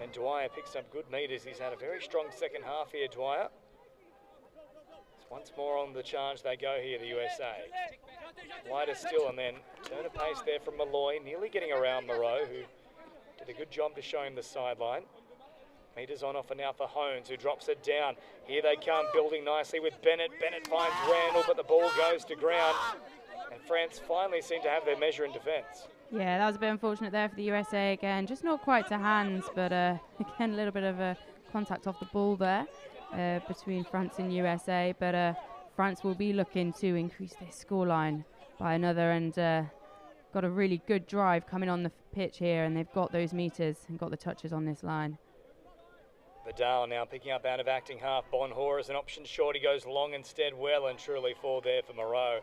And Dwyer picks up good meters. He's had a very strong second half here, Dwyer. Once more on the charge they go here, the USA. Wider still, and then turn of pace there from Malloy, nearly getting around Moreau, who did a good job to show him the sideline. Meters on offer now for Hones, who drops it down. Here they come, building nicely with Bennett. Bennett finds Randall, but the ball goes to ground. And France finally seem to have their measure in defence. Yeah, that was a bit unfortunate there for the USA again. Just not quite to hands, but again, a little bit of a contact off the ball there. Between France and USA, but France will be looking to increase their scoreline by another, and got a really good drive coming on the pitch here, and they've got those meters and got the touches on this line. Vidal now picking up out of acting half. Bonhor is an option short. He goes long instead. Well and truly for there for Moreau.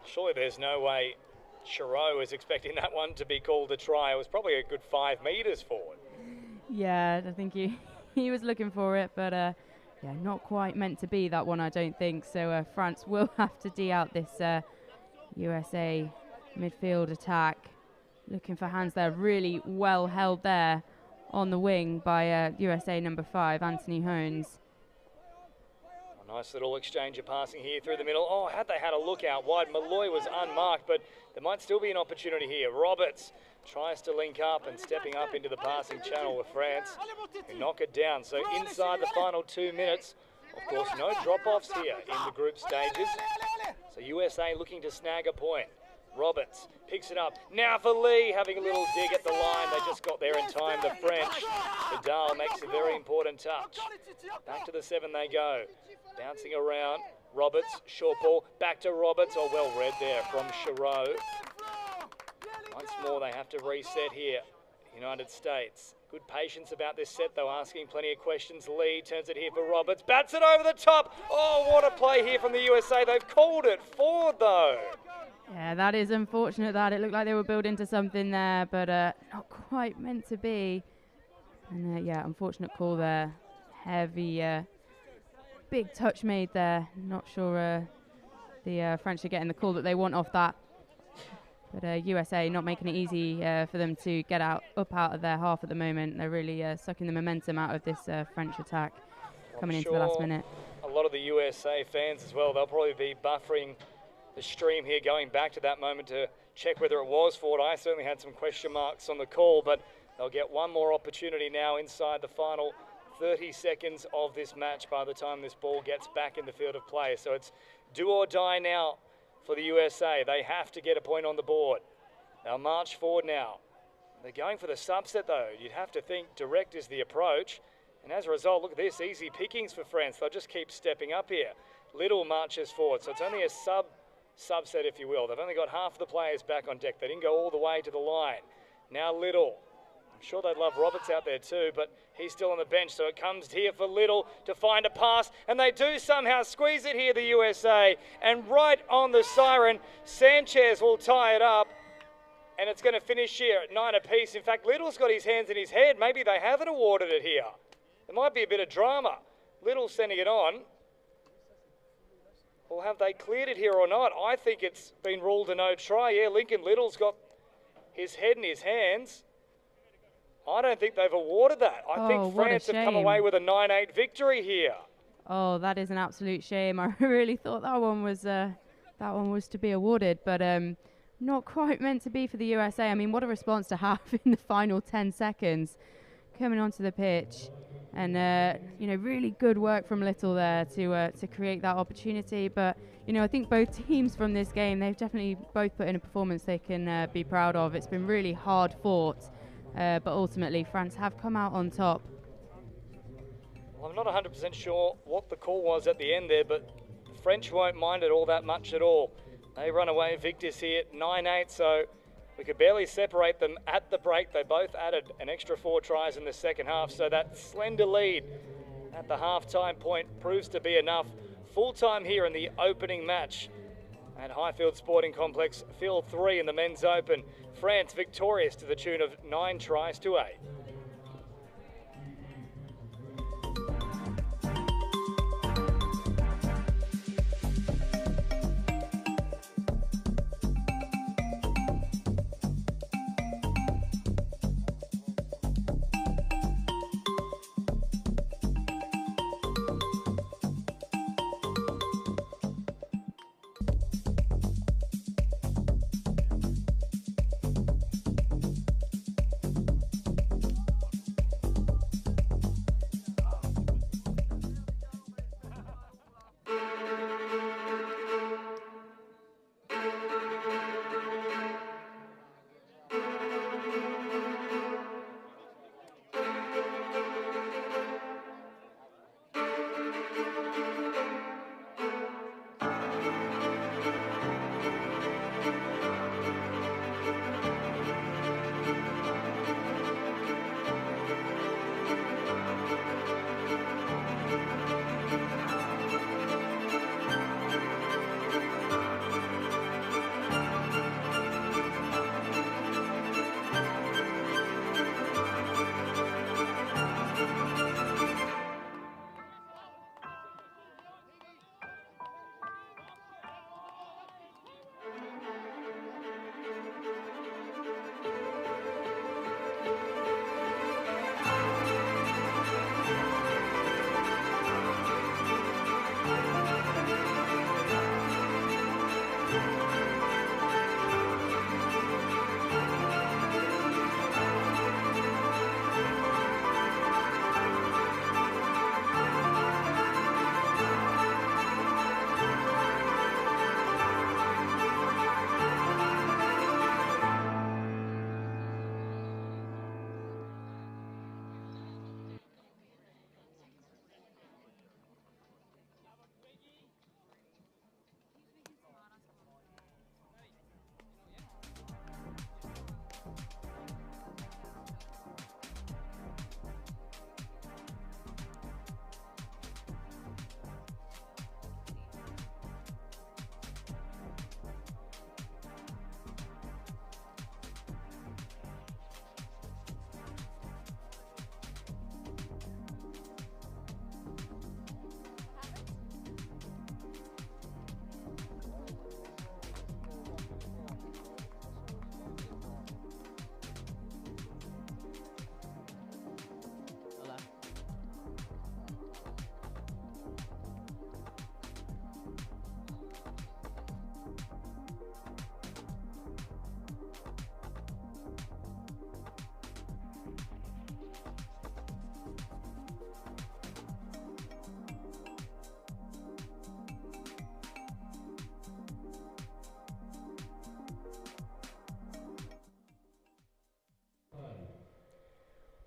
Surely there's no way Chirot is expecting that one to be called a try. It was probably a good 5 meters forward. Yeah, I think he was looking for it, but yeah, not quite meant to be that one, I don't think. So France will have to D out this USA midfield attack. Looking for hands there, really well held there on the wing by USA number 5, Anthony Hones. A nice little exchange of passing here through the middle. Oh, had they had a look out wide, Malloy was unmarked, but there might still be an opportunity here. Roberts tries to link up and stepping up into the passing channel with France, who knock it down. So inside the final 2 minutes, of course, no drop-offs here in the group stages. So USA looking to snag a point. Roberts picks it up. Now for Lee, having a little dig at the line. They just got there in time, the French. Vidal makes a very important touch. Back to the 7 they go. Bouncing around. Roberts, short ball. Back to Roberts. Oh, well read there from Chirot. Once more, they have to reset here. United States. Good patience about this set, though, asking plenty of questions. Lee turns it here for Roberts. Bats it over the top. Oh, what a play here from the USA. They've called it forward, though. Yeah, that is unfortunate that. It looked like they were building to something there, but not quite meant to be. And yeah, unfortunate call there. Heavy, big touch made there. Not sure the French are getting the call that they want off that. But USA not making it easy for them to get up out of their half at the moment. They're really sucking the momentum out of this French attack coming into the last minute. A lot of the USA fans as well, they'll probably be buffering the stream here, going back to that moment to check whether it was forward. I certainly had some question marks on the call, but they'll get one more opportunity now inside the final 30 seconds of this match by the time this ball gets back in the field of play. So it's do or die now for the USA. They have to get a point on the board. They'll march forward now. They're going for the subset, though. You'd have to think direct is the approach. And as a result, look at this, easy pickings for France. They'll just keep stepping up here. Little marches forward, so it's only a subset, if you will. They've only got half the players back on deck. They didn't go all the way to the line. Now Little. I'm sure they'd love Roberts out there too, but he's still on the bench, so it comes here for Little to find a pass, and they do somehow squeeze it here, the USA, and right on the siren, Sanchez will tie it up, and it's going to finish here at 9 apiece. In fact, Little's got his hands in his head. Maybe they haven't awarded it here. There might be a bit of drama. Little sending it on. Well, have they cleared it here or not? I think it's been ruled a no try. Yeah, Lincoln Little's got his head in his hands. I don't think they've awarded that. I think France have come away with a 9-8 victory here. Oh, that is an absolute shame. I really thought that one was to be awarded, but not quite meant to be for the USA. I mean, what a response to have in the final 10 seconds coming onto the pitch. And, really good work from Little there to create that opportunity. But, I think both teams from this game, they've definitely both put in a performance they can be proud of. It's been really hard fought, but ultimately France have come out on top. Well, I'm not 100% sure what the call was at the end there, but the French won't mind it all that much at all. They run away victors here, 9-8, so we could barely separate them at the break. They both added an extra 4 tries in the second half, so that slender lead at the half-time point proves to be enough. Full time here in the opening match at Highfield Sporting Complex, Field 3 in the Men's Open. France victorious to the tune of 9 tries to 8.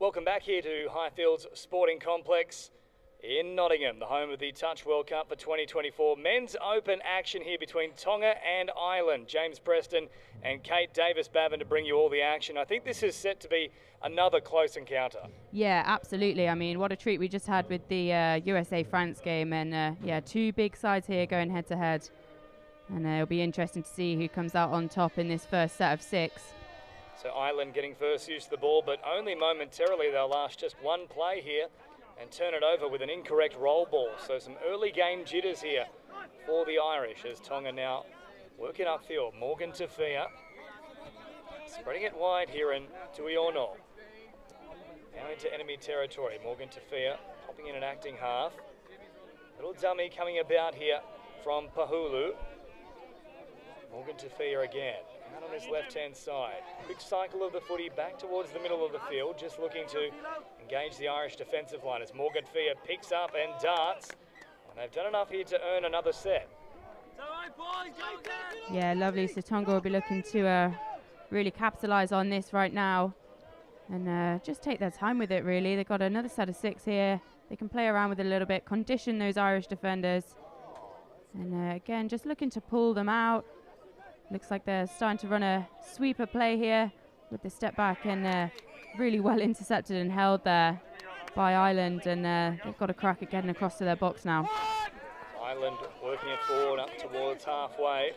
welcome back here to Highfields Sporting Complex in Nottingham, the home of the Touch World Cup for 2024. Men's Open action here between Tonga and Ireland. James Preston and Kate Davis-Bavin to bring you all the action. I think this is set to be another close encounter. Yeah, absolutely. I mean, what a treat we just had with the USA-France game. And yeah, two big sides here going head-to-head. And it'll be interesting to see who comes out on top in this first set of 6. So Ireland getting first use of the ball, but only momentarily. They'll last just one play here and turn it over with an incorrect roll ball. So some early game jitters here for the Irish as Tonga now working upfield. Morgan Tafia spreading it wide here in Tuiono. Now into enemy territory. Morgan Tafia popping in an acting half. Little dummy coming about here from Pahulu. Morgan Tafia again, out on his left-hand side. Quick cycle of the footy back towards the middle of the field, just looking to engage the Irish defensive line as Morgan Tafia picks up and darts. And they've done enough here to earn another set. Yeah, lovely. So Tonga will be looking to really capitalise on this right now and just take their time with it, really. They've got another set of 6 here. They can play around with it a little bit, condition those Irish defenders. And again, just looking to pull them out. Looks like they're starting to run a sweeper play here with the step back and really well intercepted and held there by Ireland. And they've got a crack at getting across to their box now. Ireland working it forward up towards halfway.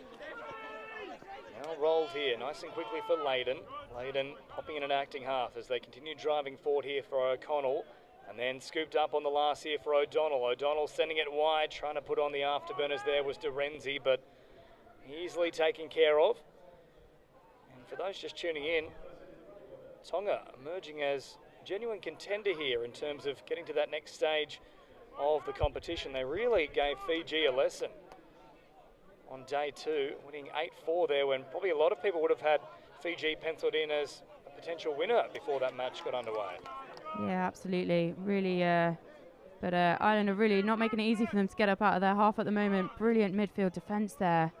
Now rolled here, nice and quickly for Layden. Layden popping in an acting half as they continue driving forward here for O'Connell. And then scooped up on the last here for O'Donnell. O'Donnell sending it wide, trying to put on the afterburners there was Dorenzi, but easily taken care of. And for those just tuning in, Tonga emerging as genuine contender here in terms of getting to that next stage of the competition. They really gave Fiji a lesson on day 2, winning 8-4 there when probably a lot of people would have had Fiji penciled in as a potential winner before that match got underway. Yeah, absolutely. Really, but Ireland are really not making it easy for them to get up out of their half at the moment. Brilliant midfield defence there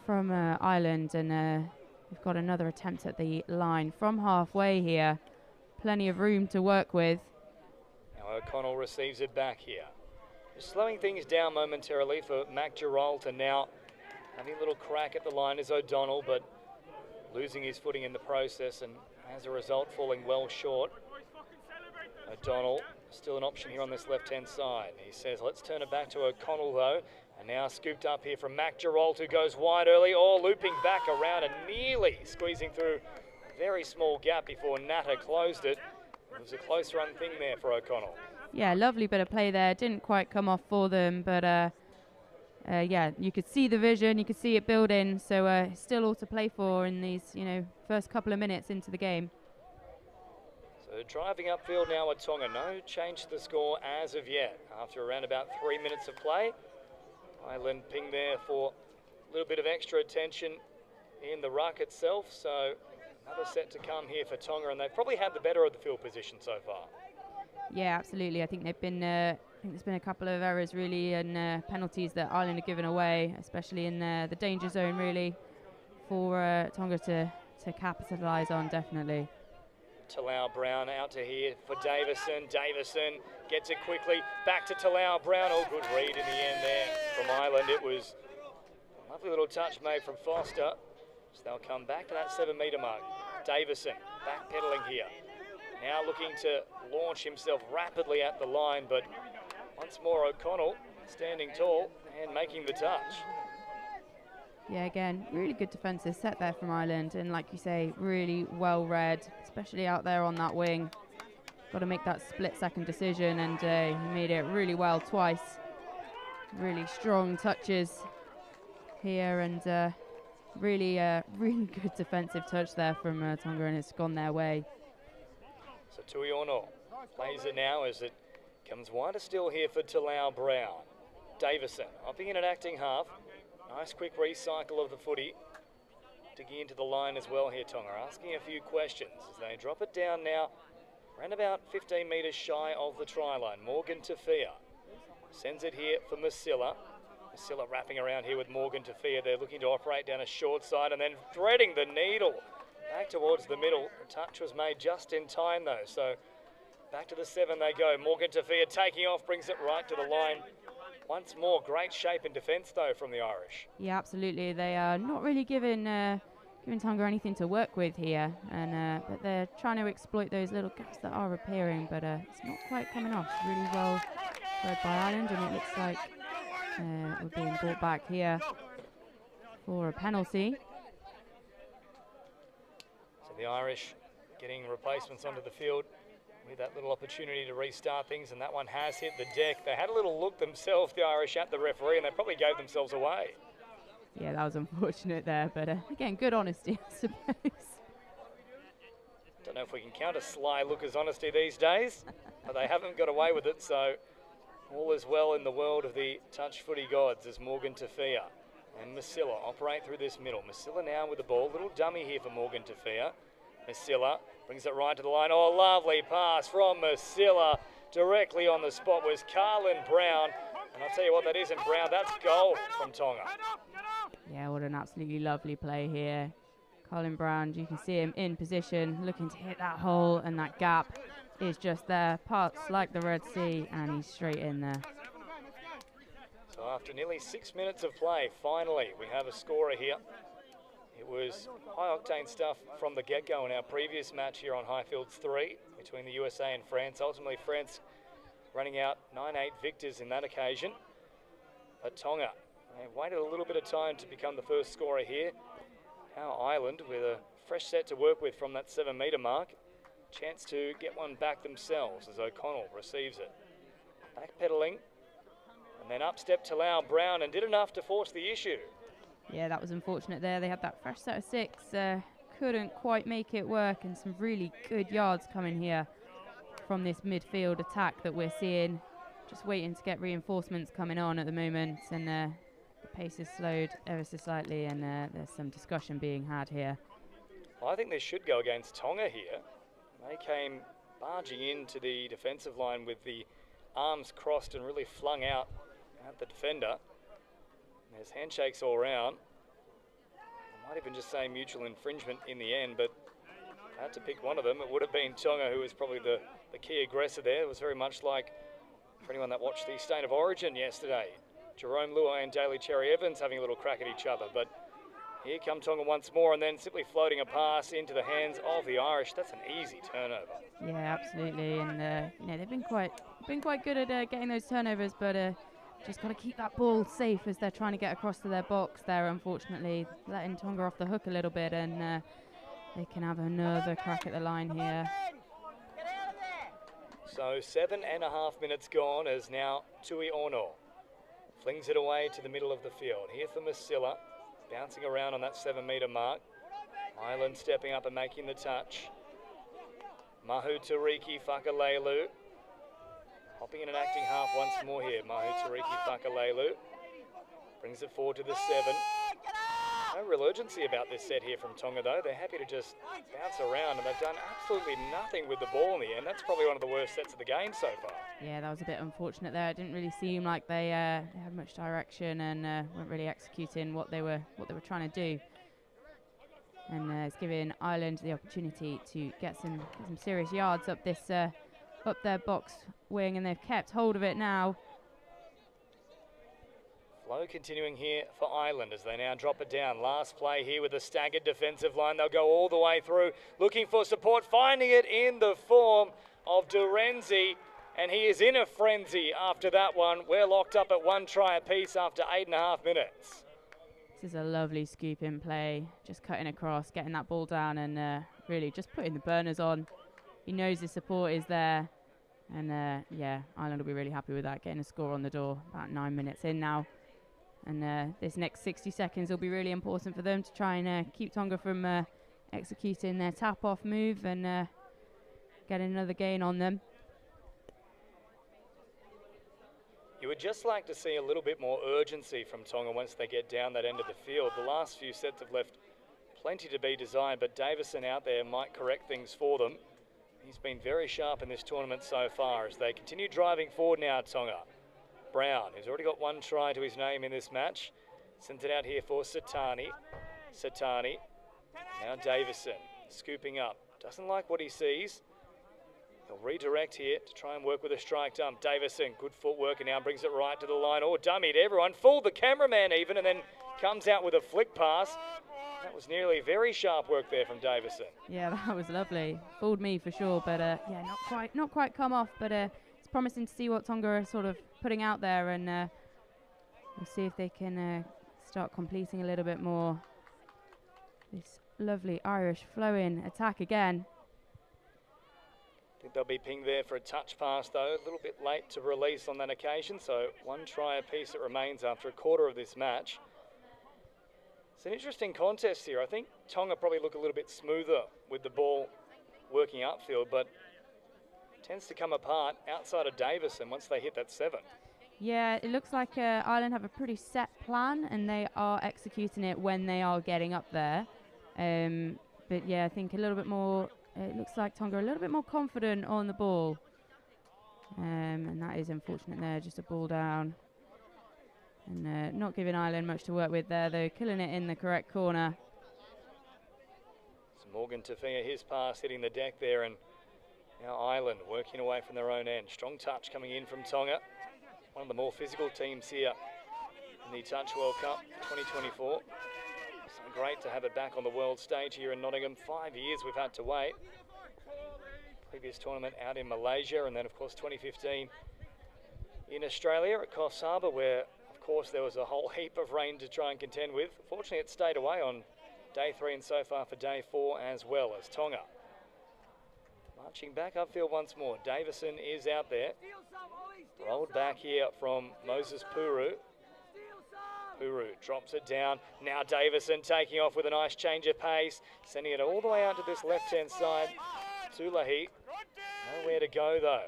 from Ireland, and we've got another attempt at the line from halfway here. Plenty of room to work with. Now O'Connell receives it back here. Just slowing things down momentarily for Mac Gerald, and now having a little crack at the line is O'Donnell, but losing his footing in the process, and as a result falling well short. O'Donnell still an option here on this left-hand side. He says, let's turn it back to O'Connell though. And now scooped up here from Mac Gerald, who goes wide early, looping back around and nearly squeezing through a very small gap before Natta closed it. It was a close run thing there for O'Connell. Yeah, lovely bit of play there. Didn't quite come off for them, but yeah, you could see the vision, you could see it building. So still all to play for in these, first couple of minutes into the game. So driving upfield now at Tonga. No change to the score as of yet. After around about 3 minutes of play, Ireland ping there for a little bit of extra attention in the ruck itself. So another set to come here for Tonga, and they've probably had the better of the field position so far. Yeah, absolutely. I think they've been. I think there's been a couple of errors really and penalties that Ireland have given away, especially in the danger zone really, for Tonga to capitalise on definitely. Talau Brown out to here for Davison. Davison gets it quickly back to Talau Brown. Good read in the end there from Ireland. It was a lovely little touch made from Foster. So they'll come back to that 7 metre mark. Davison backpedaling here. Now looking to launch himself rapidly at the line, but once more O'Connell standing tall and making the touch. Yeah, again, really good defensive set there from Ireland, and like you say, really well read, especially out there on that wing. Got to make that split-second decision, and he made it really well twice. Really strong touches here, and really good defensive touch there from Tonga, and it's gone their way. So Tuiono plays it now as it comes wider still here for Talau Brown. Davison upping in an acting half. Nice quick recycle of the footy. Digging into the line as well here, Tonga. Asking a few questions as they drop it down now. Around about 15 metres shy of the try line. Morgan Tafia sends it here for Masilla. Masilla wrapping around here with Morgan Tafia. They're looking to operate down a short side and then threading the needle back towards the middle. The touch was made just in time though, so Back to the 7 they go. Morgan Tafia taking off, brings it right to the line. Once more, great shape and defence though from the Irish. Yeah, absolutely. They are not really giving Tonga anything to work with here, and but they're trying to exploit those little gaps that are appearing, but it's not quite coming off. Really well read by Ireland, and it looks like we're being brought back here for a penalty. So the Irish getting replacements onto the field with that little opportunity to restart things, and that one has hit the deck. They had a little look themselves, the Irish, at the referee, and they probably gave themselves away. Yeah, that was unfortunate there, but again, good honesty, I suppose. Don't know if we can count a sly look as honesty these days, but they haven't got away with it, so all is well in the world of the touch footy gods as Morgan Tafia and Masilla operate through this middle. Masilla now with the ball, little dummy here for Morgan Tafia. Masilla brings it right to the line. Oh, lovely pass from Masilla. Directly on the spot was Carlin Brown. And I'll tell you what, that isn't Brown, that's goal from Tonga. Yeah, what an absolutely lovely play here. Colin Brown, you can see him in position, looking to hit that hole, and that gap is just there. Parts like the Red Sea, and he's straight in there. So after nearly 6 minutes of play, finally we have a scorer here. It was high-octane stuff from the get-go in our previous match here on Highfields 3 between the USA and France. Ultimately, France running out 9-8 victors in that occasion. But Tonga, they waited a little bit of time to become the first scorer here. Now Ireland, with a fresh set to work with from that 7-metre mark, chance to get one back themselves as O'Connell receives it. Backpedaling, and then up step Talau Brown, and did enough to force the issue. Yeah, that was unfortunate there. They had that fresh set of 6, couldn't quite make it work, and some really good yards coming here from this midfield attack that we're seeing. Just waiting to get reinforcements coming on at the moment, and the pace is slowed ever so slightly, and there's some discussion being had here. I think this should go against Tonga here. They came barging into the defensive line with the arms crossed and really flung out at the defender. There's handshakes all around. I might even just say mutual infringement in the end, but I had to pick one of them. It would have been Tonga, who was probably the key aggressor there. It was very much like, for anyone that watched the State of Origin yesterday, Jerome Luai and Daly Cherry Evans having a little crack at each other. But here come Tonga once more, and then simply floating a pass into the hands of the Irish. That's an easy turnover. Yeah, absolutely, and you know, they've been quite good at getting those turnovers, but just got to keep that ball safe as they're trying to get across to their box there. Unfortunately, letting Tonga off the hook a little bit, and they can have another crack at the line here. So 7.5 minutes gone as now Tui Ono flings it away to the middle of the field. Here for Masilla, bouncing around on that 7-metre mark. Ireland stepping up and making the touch. Mahu Tariki Fakalelu hopping in and acting half once more here. Mahu Tariki Fakalelu brings it forward to the 7. No real urgency about this set here from Tonga though. They're happy to just bounce around, and they've done absolutely nothing with the ball in the end. That's probably one of the worst sets of the game so far. Yeah, that was a bit unfortunate there. It didn't really seem like they had much direction, and weren't really executing what they were trying to do. And it's giving Ireland the opportunity to get some serious yards up this up their box wing, and they've kept hold of it now. Flow continuing here for Ireland as they now drop it down. Last play here with a staggered defensive line. They'll go all the way through, looking for support, finding it in the form of Durenzi, and he is in a frenzy after that one. We're locked up at 1 try apiece after 8.5 minutes. This is a lovely scoop in play, just cutting across, getting that ball down, and really just putting the burners on. He knows the support is there, and yeah, Ireland will be really happy with that, getting a score on the door about 9 minutes in now. And this next 60 seconds will be really important for them to try and keep Tonga from executing their tap-off move and getting another gain on them. You would just like to see a little bit more urgency from Tonga once they get down that end of the field. The last few sets have left plenty to be desired, but Davison out there might correct things for them. He's been very sharp in this tournament so far as they continue driving forward now, Tonga. Brown, who's already got 1 try to his name in this match, sends it out here for Satani. Now Davison, scooping up. Doesn't like what he sees. He'll redirect here to try and work with a strike dump. Davison, good footwork, and now brings it right to the line. Oh, dummied everyone. Fooled the cameraman even, and then comes out with a flick pass. That was nearly very sharp work there from Davison. Yeah, that was lovely. Fooled me for sure, but yeah, not quite come off. But it's promising to see what Tonga are sort of putting out there, and we'll see if they can start completing a little bit more. This lovely Irish flow-in attack again. I think they'll be pinged there for a touch pass though, a little bit late to release on that occasion, so one try apiece it remains after a quarter of this match. It's an interesting contest here. I think Tonga probably look a little bit smoother with the ball working upfield, but tends to come apart outside of Davison once they hit that 7. Yeah, it looks like Ireland have a pretty set plan, and they are executing it when they are getting up there. But yeah, I think a little bit more. It looks like Tonga are a little bit more confident on the ball. And that is unfortunate there, just a ball down. And not giving Ireland much to work with there, though, killing it in the correct corner. So Morgan Tafia, his pass hitting the deck there, and now Ireland working away from their own end. Strong touch coming in from Tonga. One of the more physical teams here in the Touch World Cup 2024. So great to have it back on the world stage here in Nottingham. 5 years we've had to wait. Previous tournament out in Malaysia, and then of course 2015 in Australia at Coffs Harbour, where of course there was a whole heap of rain to try and contend with. Fortunately it stayed away on day 3 and so far for day 4 as well, as Tonga marching back upfield once more. Davison is out there. Rolled back here from Moses Puru. Puru drops it down. Now Davison taking off with a nice change of pace, sending it all the way out to this left-hand side. Tulahi, nowhere to go though.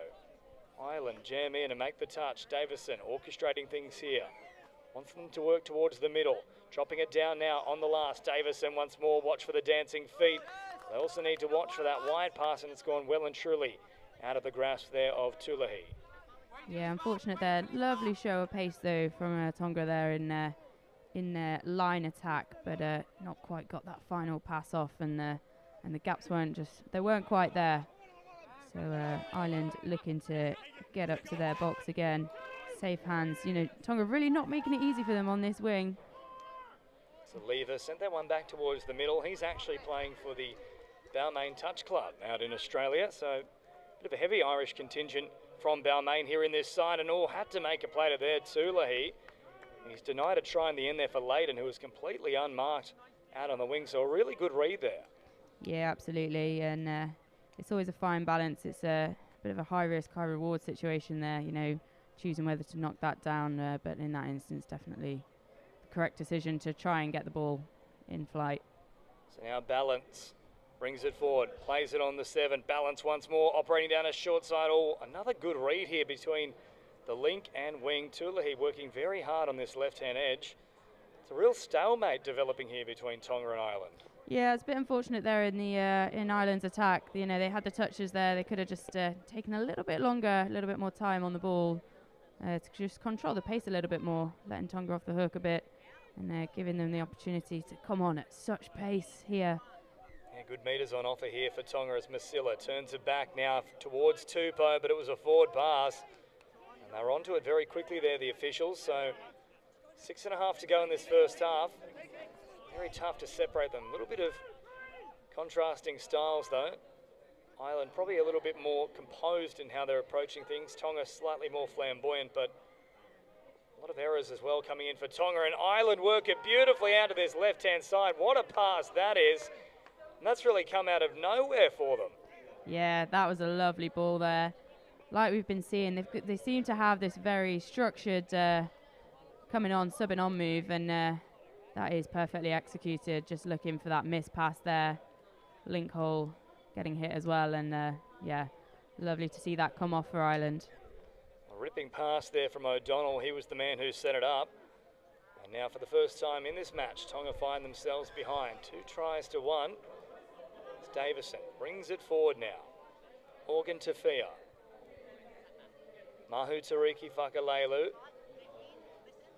Ireland jam in and make the touch. Davison orchestrating things here. Wants them to work towards the middle. Dropping it down now on the last. Davison once more, watch for the dancing feet. They also need to watch for that wide pass, and it's gone well and truly out of the grasp there of Tulahi. Yeah, unfortunate there. Lovely show of pace though from Tonga there in their line attack, but not quite got that final pass off, and the gaps weren't quite there. So Ireland looking to get up to their box again. Safe hands. You know, Tonga really not making it easy for them on this wing. So Lever sent that one back towards the middle. He's actually playing for the Balmain Touch Club out in Australia, so a bit of a heavy Irish contingent from Balmain here in this side, and had to make a play to there. Tulahi, he's denied a try in the end there for Layden, who was completely unmarked out on the wing, so a really good read there. Yeah, absolutely, and it's always a fine balance. It's a bit of a high risk, high reward situation there, you know, choosing whether to knock that down, but in that instance, definitely the correct decision to try and get the ball in flight. So now Balance brings it forward, plays it on the 7. Balance once more, operating down a short side. Another good read here between the link and wing. Tulahi working very hard on this left-hand edge. It's a real stalemate developing here between Tonga and Ireland. Yeah, it's a bit unfortunate there in the in Ireland's attack. You know, they had the touches there. They could have just taken a little bit longer, a little bit more time on the ball to just control the pace a little bit more, letting Tonga off the hook a bit, and giving them the opportunity to come on at such pace here. Yeah, good metres on offer here for Tonga as Masilla turns it back now towards Tupou, but it was a forward pass. And they're onto it very quickly there, the officials. So 6.5 to go in this first half. Very tough to separate them. A little bit of contrasting styles though. Ireland probably a little bit more composed in how they're approaching things. Tonga slightly more flamboyant, but a lot of errors as well coming in for Tonga. And Ireland work it beautifully out to this left-hand side. What a pass that is. And that's really come out of nowhere for them. Yeah, that was a lovely ball there. Like we've been seeing, they seem to have this very structured coming on, subbing on move, and that is perfectly executed. Just looking for that miss pass there. Link hole getting hit as well, and yeah, lovely to see that come off for Ireland. A ripping pass there from O'Donnell. He was the man who set it up. And now for the first time in this match, Tonga find themselves behind. 2 tries to 1. It's Davison brings it forward now. Morgan Tafia. Mahu Tariki Whakalelu.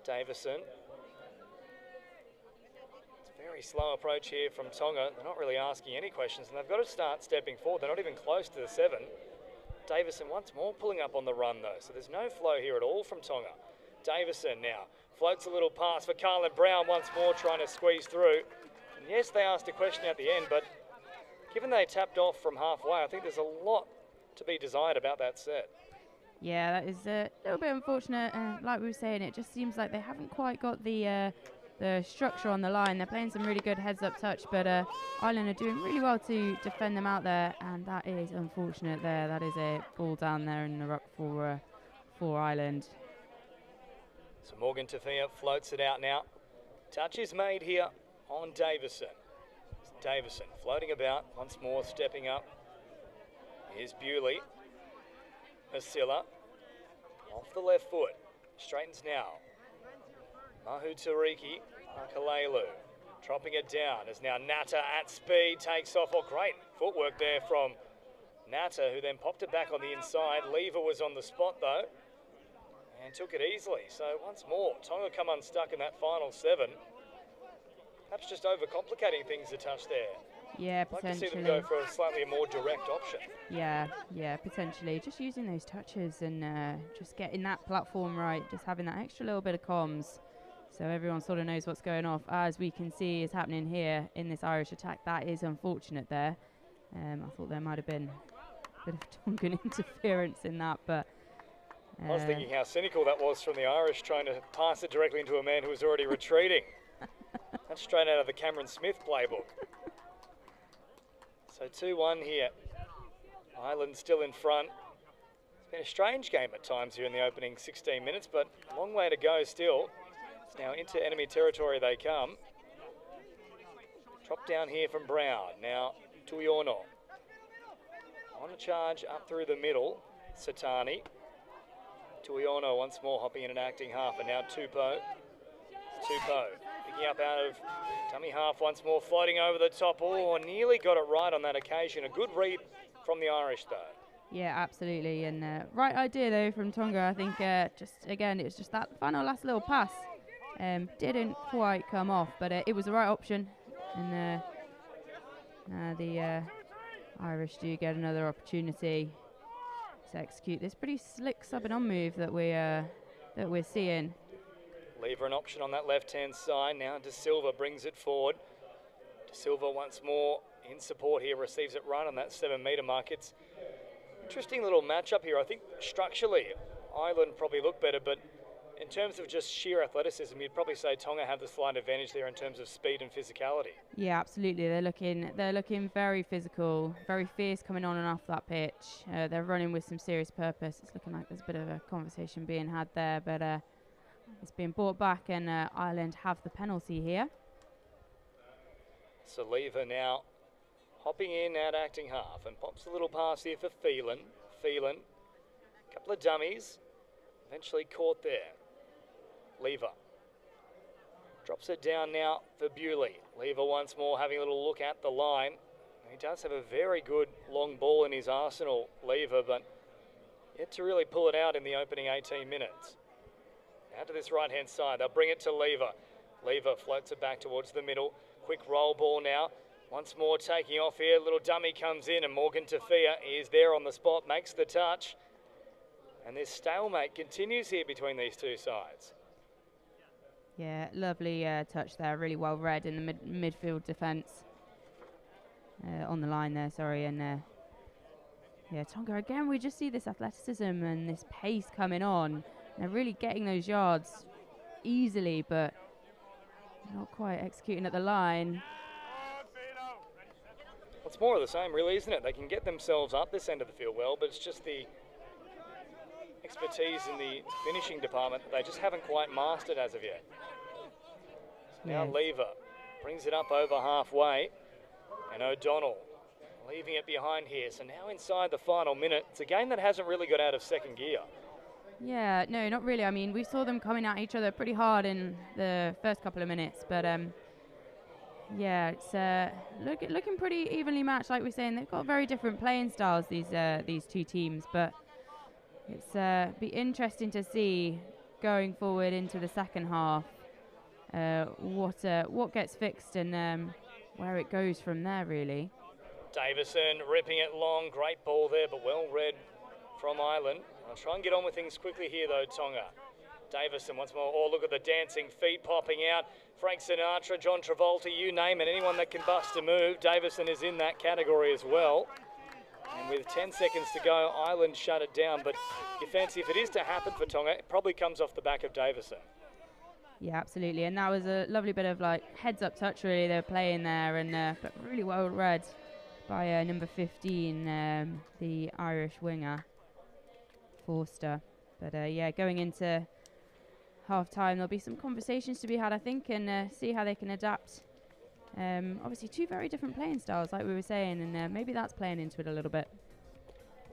Davison. It's a very slow approach here from Tonga. They're not really asking any questions, and they've got to start stepping forward. They're not even close to the 7. Davison once more pulling up on the run though, so there's no flow here at all from Tonga. Davison now floats a little pass for Carlin Brown once more, trying to squeeze through. And yes, they asked a question at the end, but given they tapped off from halfway, I think there's a lot to be desired about that set. Yeah, that is a little bit unfortunate. Like we were saying, it just seems like they haven't quite got the structure on the line. They're playing some really good heads-up touch, but Ireland are doing really well to defend them out there, and that is unfortunate there. That is a ball down there in the ruck for Ireland. So Morgan Tafia floats it out now. Touch is made here on Davison. Davison floating about, once more stepping up. Here's Bewley. Asila off the left foot. Straightens now. Mahu Tariki. Makalelu dropping it down as now Natta at speed takes off. Oh, great footwork there from Natta, who then popped it back on the inside. Lever was on the spot though and took it easily. So once more, Tonga come unstuck in that final 7. Perhaps just overcomplicating things a touch there. Yeah, I'd like potentially. to see them go for a slightly more direct option. Yeah, potentially. Just using those touches and just getting that platform right, just having that extra little bit of comms so everyone sort of knows what's going off. As we can see is happening here in this Irish attack, that is unfortunate there. I thought there might have been a bit of Tongan interference in that, but... I was thinking how cynical that was from the Irish, trying to pass it directly into a man who was already retreating. That's straight out of the Cameron Smith playbook. So 2-1 here. Ireland still in front. It's been a strange game at times here in the opening 16 minutes, but a long way to go still. It's now into enemy territory they come. Drop down here from Brown. Now Tuiono. On a charge up through the middle. Satani. Tuiono once more hopping in and acting half, and now Tupou. Tupou picking up out of dummy half once more, floating over the top. Oh, nearly got it right on that occasion. A good read from the Irish though. Yeah, absolutely, and right idea though from Tonga. I think just again it was just that final last little pass didn't quite come off, but it was the right option, and the Irish do get another opportunity to execute this pretty slick subbing on move that we're seeing. Lever an option on that left-hand side. Now De Silva brings it forward. De Silva once more in support here, receives it right on that 7-metre mark. It's interesting little matchup here. I think structurally Ireland probably look better, but in terms of just sheer athleticism, you'd probably say Tonga have the slight advantage there in terms of speed and physicality. Yeah, absolutely. They're looking very physical, very fierce coming on and off that pitch. They're running with some serious purpose. It's looking like there's a bit of a conversation being had there, but it's been brought back, and Ireland have the penalty here. Saliva now hopping in at acting half and pops a little pass here for Phelan. Phelan, couple of dummies, eventually caught there. Lever drops it down now for Bewley. Lever once more having a little look at the line. He does have a very good long ball in his arsenal, Lever, but yet to really pull it out in the opening 18 minutes. Now to this right-hand side, they'll bring it to Lever. Lever floats it back towards the middle. Quick roll ball now. Once more taking off here. Little dummy comes in, and Morgan Tafia is there on the spot, makes the touch. And this stalemate continues here between these two sides. Yeah, lovely touch there. Really well read in the midfield defence. On the line there, sorry. And yeah, Tonga again, we just see this athleticism and this pace coming on. They're really getting those yards easily, but not quite executing at the line. It's more of the same, really, isn't it? They can get themselves up this end of the field well, but it's just the expertise in the finishing department that they just haven't quite mastered as of yet. So now Lever brings it up over halfway, and O'Donnell leaving it behind here. So now inside the final minute, it's a game that hasn't really got out of second gear. Yeah, no, not really. I mean, we saw them coming at each other pretty hard in the first couple of minutes, but yeah, it's looking pretty evenly matched. Like we're saying, they've got very different playing styles, these two teams, but it's be interesting to see going forward into the second half what gets fixed and where it goes from there, really. Davison ripping it long, great ball there, but well read from Ireland. I'll try and get on with things quickly here though, Tonga. Davison once more. Oh, look at the dancing feet popping out. Frank Sinatra, John Travolta, you name it. Anyone that can bust a move, Davison is in that category as well. And with 10 seconds to go, Ireland shut it down. But you fancy if it is to happen for Tonga, it probably comes off the back of Davison. Yeah, absolutely. And that was a lovely bit of like heads-up touch, really. They were playing there, and but really well read by number 15, the Irish winger, Forster. But yeah, going into half-time, there'll be some conversations to be had, I think, and see how they can adapt. Obviously, two very different playing styles, like we were saying, and maybe that's playing into it a little bit.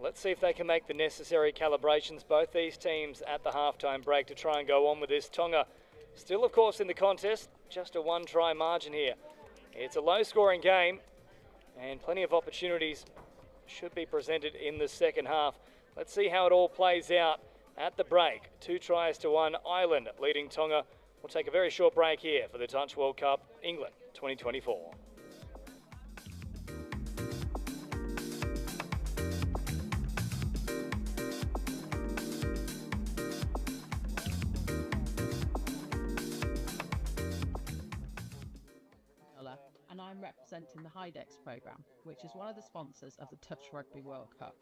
Let's see if they can make the necessary calibrations, both these teams at the half-time break, to try and go on with this. Tonga still, of course, in the contest, just a one-try margin here. It's a low-scoring game, and plenty of opportunities should be presented in the second half. Let's see how it all plays out at the break. 2-1, Ireland leading Tonga. We'll take a very short break here for the Touch World Cup, England 2024. And I'm representing the HYDEX programme, which is one of the sponsors of the Touch Rugby World Cup.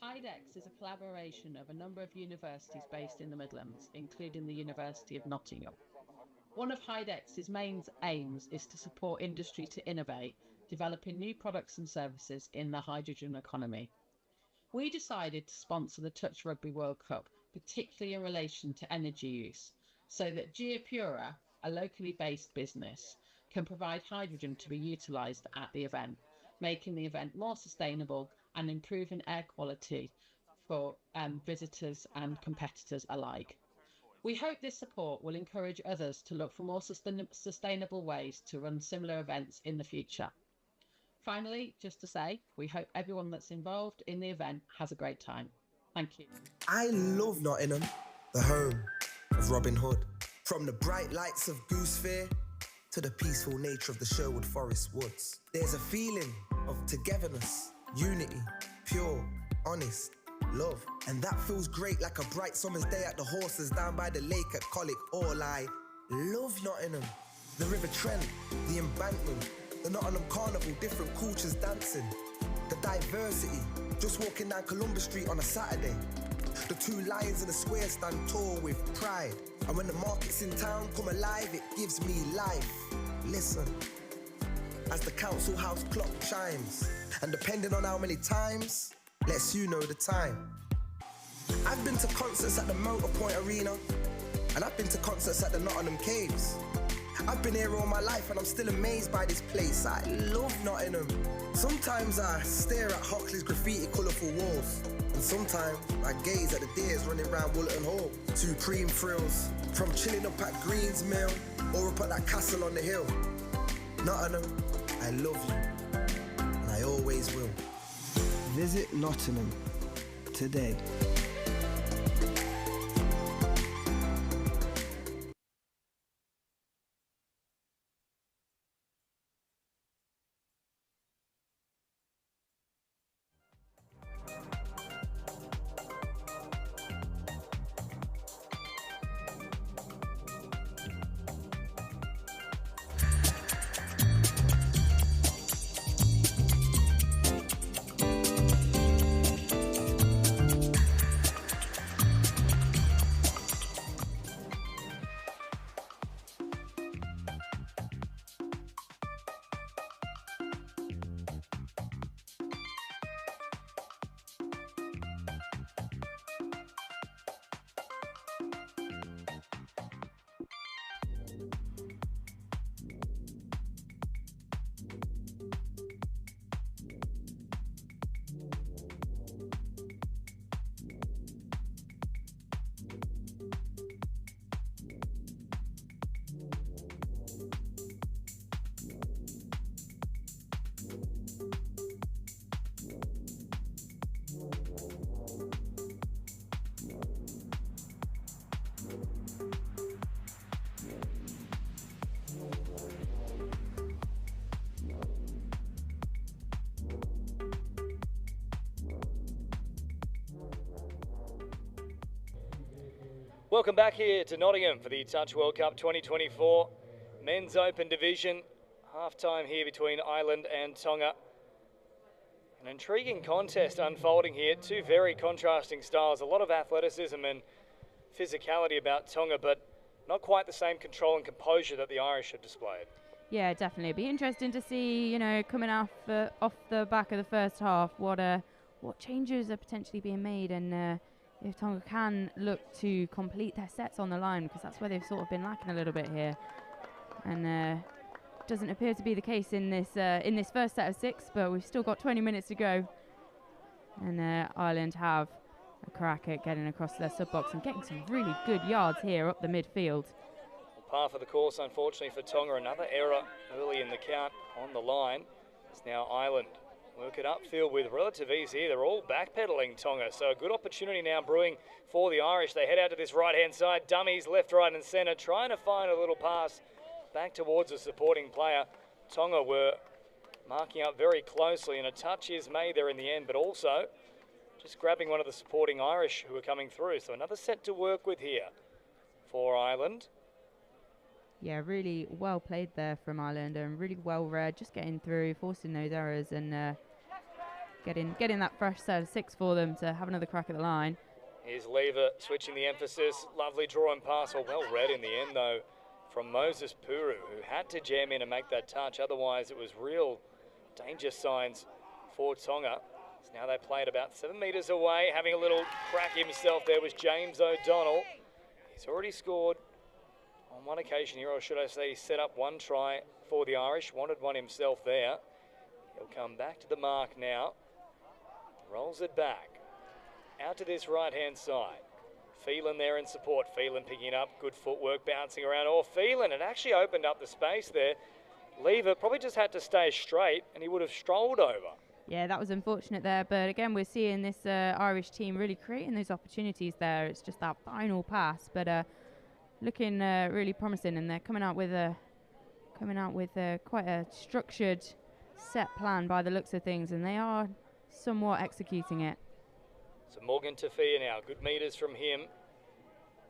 HYDEX is a collaboration of a number of universities based in the Midlands, including the University of Nottingham. One of HYDEX's main aims is to support industry to innovate, developing new products and services in the hydrogen economy. We decided to sponsor the Touch Rugby World Cup, particularly in relation to energy use, so that Geopura, a locally based business, can provide hydrogen to be utilised at the event, making the event more sustainable and improving air quality for visitors and competitors alike. We hope this support will encourage others to look for more sustainable ways to run similar events in the future. Finally, just to say, we hope everyone that's involved in the event has a great time. Thank you. I love Nottingham, the home of Robin Hood. From the bright lights of Goose Fair to the peaceful nature of the Sherwood Forest woods. There's a feeling of togetherness, unity, pure, honest, love. And that feels great like a bright summer's day at the horses down by the lake at Colic. All I love Nottingham. The River Trent, the embankment, the Nottingham Carnival, different cultures dancing. The diversity, just walking down Columbus Street on a Saturday. The two lions in the square stand tall with pride. And when the markets in town come alive, it gives me life. Listen, as the council house clock chimes, and depending on how many times, lets you know the time. I've been to concerts at the Motorpoint Arena, and I've been to concerts at the Nottingham Caves. I've been here all my life and I'm still amazed by this place. I love Nottingham. Sometimes I stare at Hockley's graffiti colourful walls, and sometimes I gaze at the deers running around Woollerton Hall. Supreme thrills, from chilling up at Green's Mill or up at that castle on the hill. Nottingham, I love you, and I always will. Visit Nottingham today. Welcome back here to Nottingham for the Touch World Cup 2024 Men's Open Division. Half-time here between Ireland and Tonga. An intriguing contest unfolding here. Two very contrasting styles. A lot of athleticism and physicality about Tonga, but not quite the same control and composure that the Irish have displayed. Yeah, definitely. It'd be interesting to see, coming off the back of the first half, what changes are potentially being made, and if Tonga can look to complete their sets on the line, because that's where they've sort of been lacking a little bit here. And doesn't appear to be the case in this first set of 6, but we've still got 20 minutes to go. And Ireland have a crack at getting across their sub-box and getting some really good yards here up the midfield. Par for the course, unfortunately, for Tonga. Another error early in the count on the line. It's now Ireland. Work it upfield with relative ease here. They're all backpedaling, Tonga. So a good opportunity now brewing for the Irish. They head out to this right-hand side. Dummies left, right and centre. Trying to find a little pass back towards a supporting player. Tonga were marking up very closely, and a touch is made there in the end, but also just grabbing one of the supporting Irish who are coming through. So another set to work with here for Ireland. Yeah, really well played there from Ireland, and really well read, just getting through, forcing those errors, and getting that fresh set of 6 for them to have another crack at the line. Here's Lever switching the emphasis. Lovely draw and pass, well read in the end though from Moses Puru, who had to jam in and make that touch. Otherwise it was real danger signs for Tonga. So now they play it about 7 metres away. Having a little crack himself there was James O'Donnell. He's already scored on one occasion here, or should I say set up one try for the Irish. Wanted one himself there. He'll come back to the mark now. Rolls it back. Out to this right-hand side. Phelan there in support. Phelan picking it up. Good footwork, bouncing around. Phelan, it actually opened up the space there. Lever probably just had to stay straight, and he would have strolled over. Yeah, that was unfortunate there, but again, we're seeing this Irish team really creating those opportunities there. It's just that final pass, but looking really promising, and they're coming out with quite a structured set plan by the looks of things, and they are somewhat executing it. So Morgan Tafia now, good metres from him.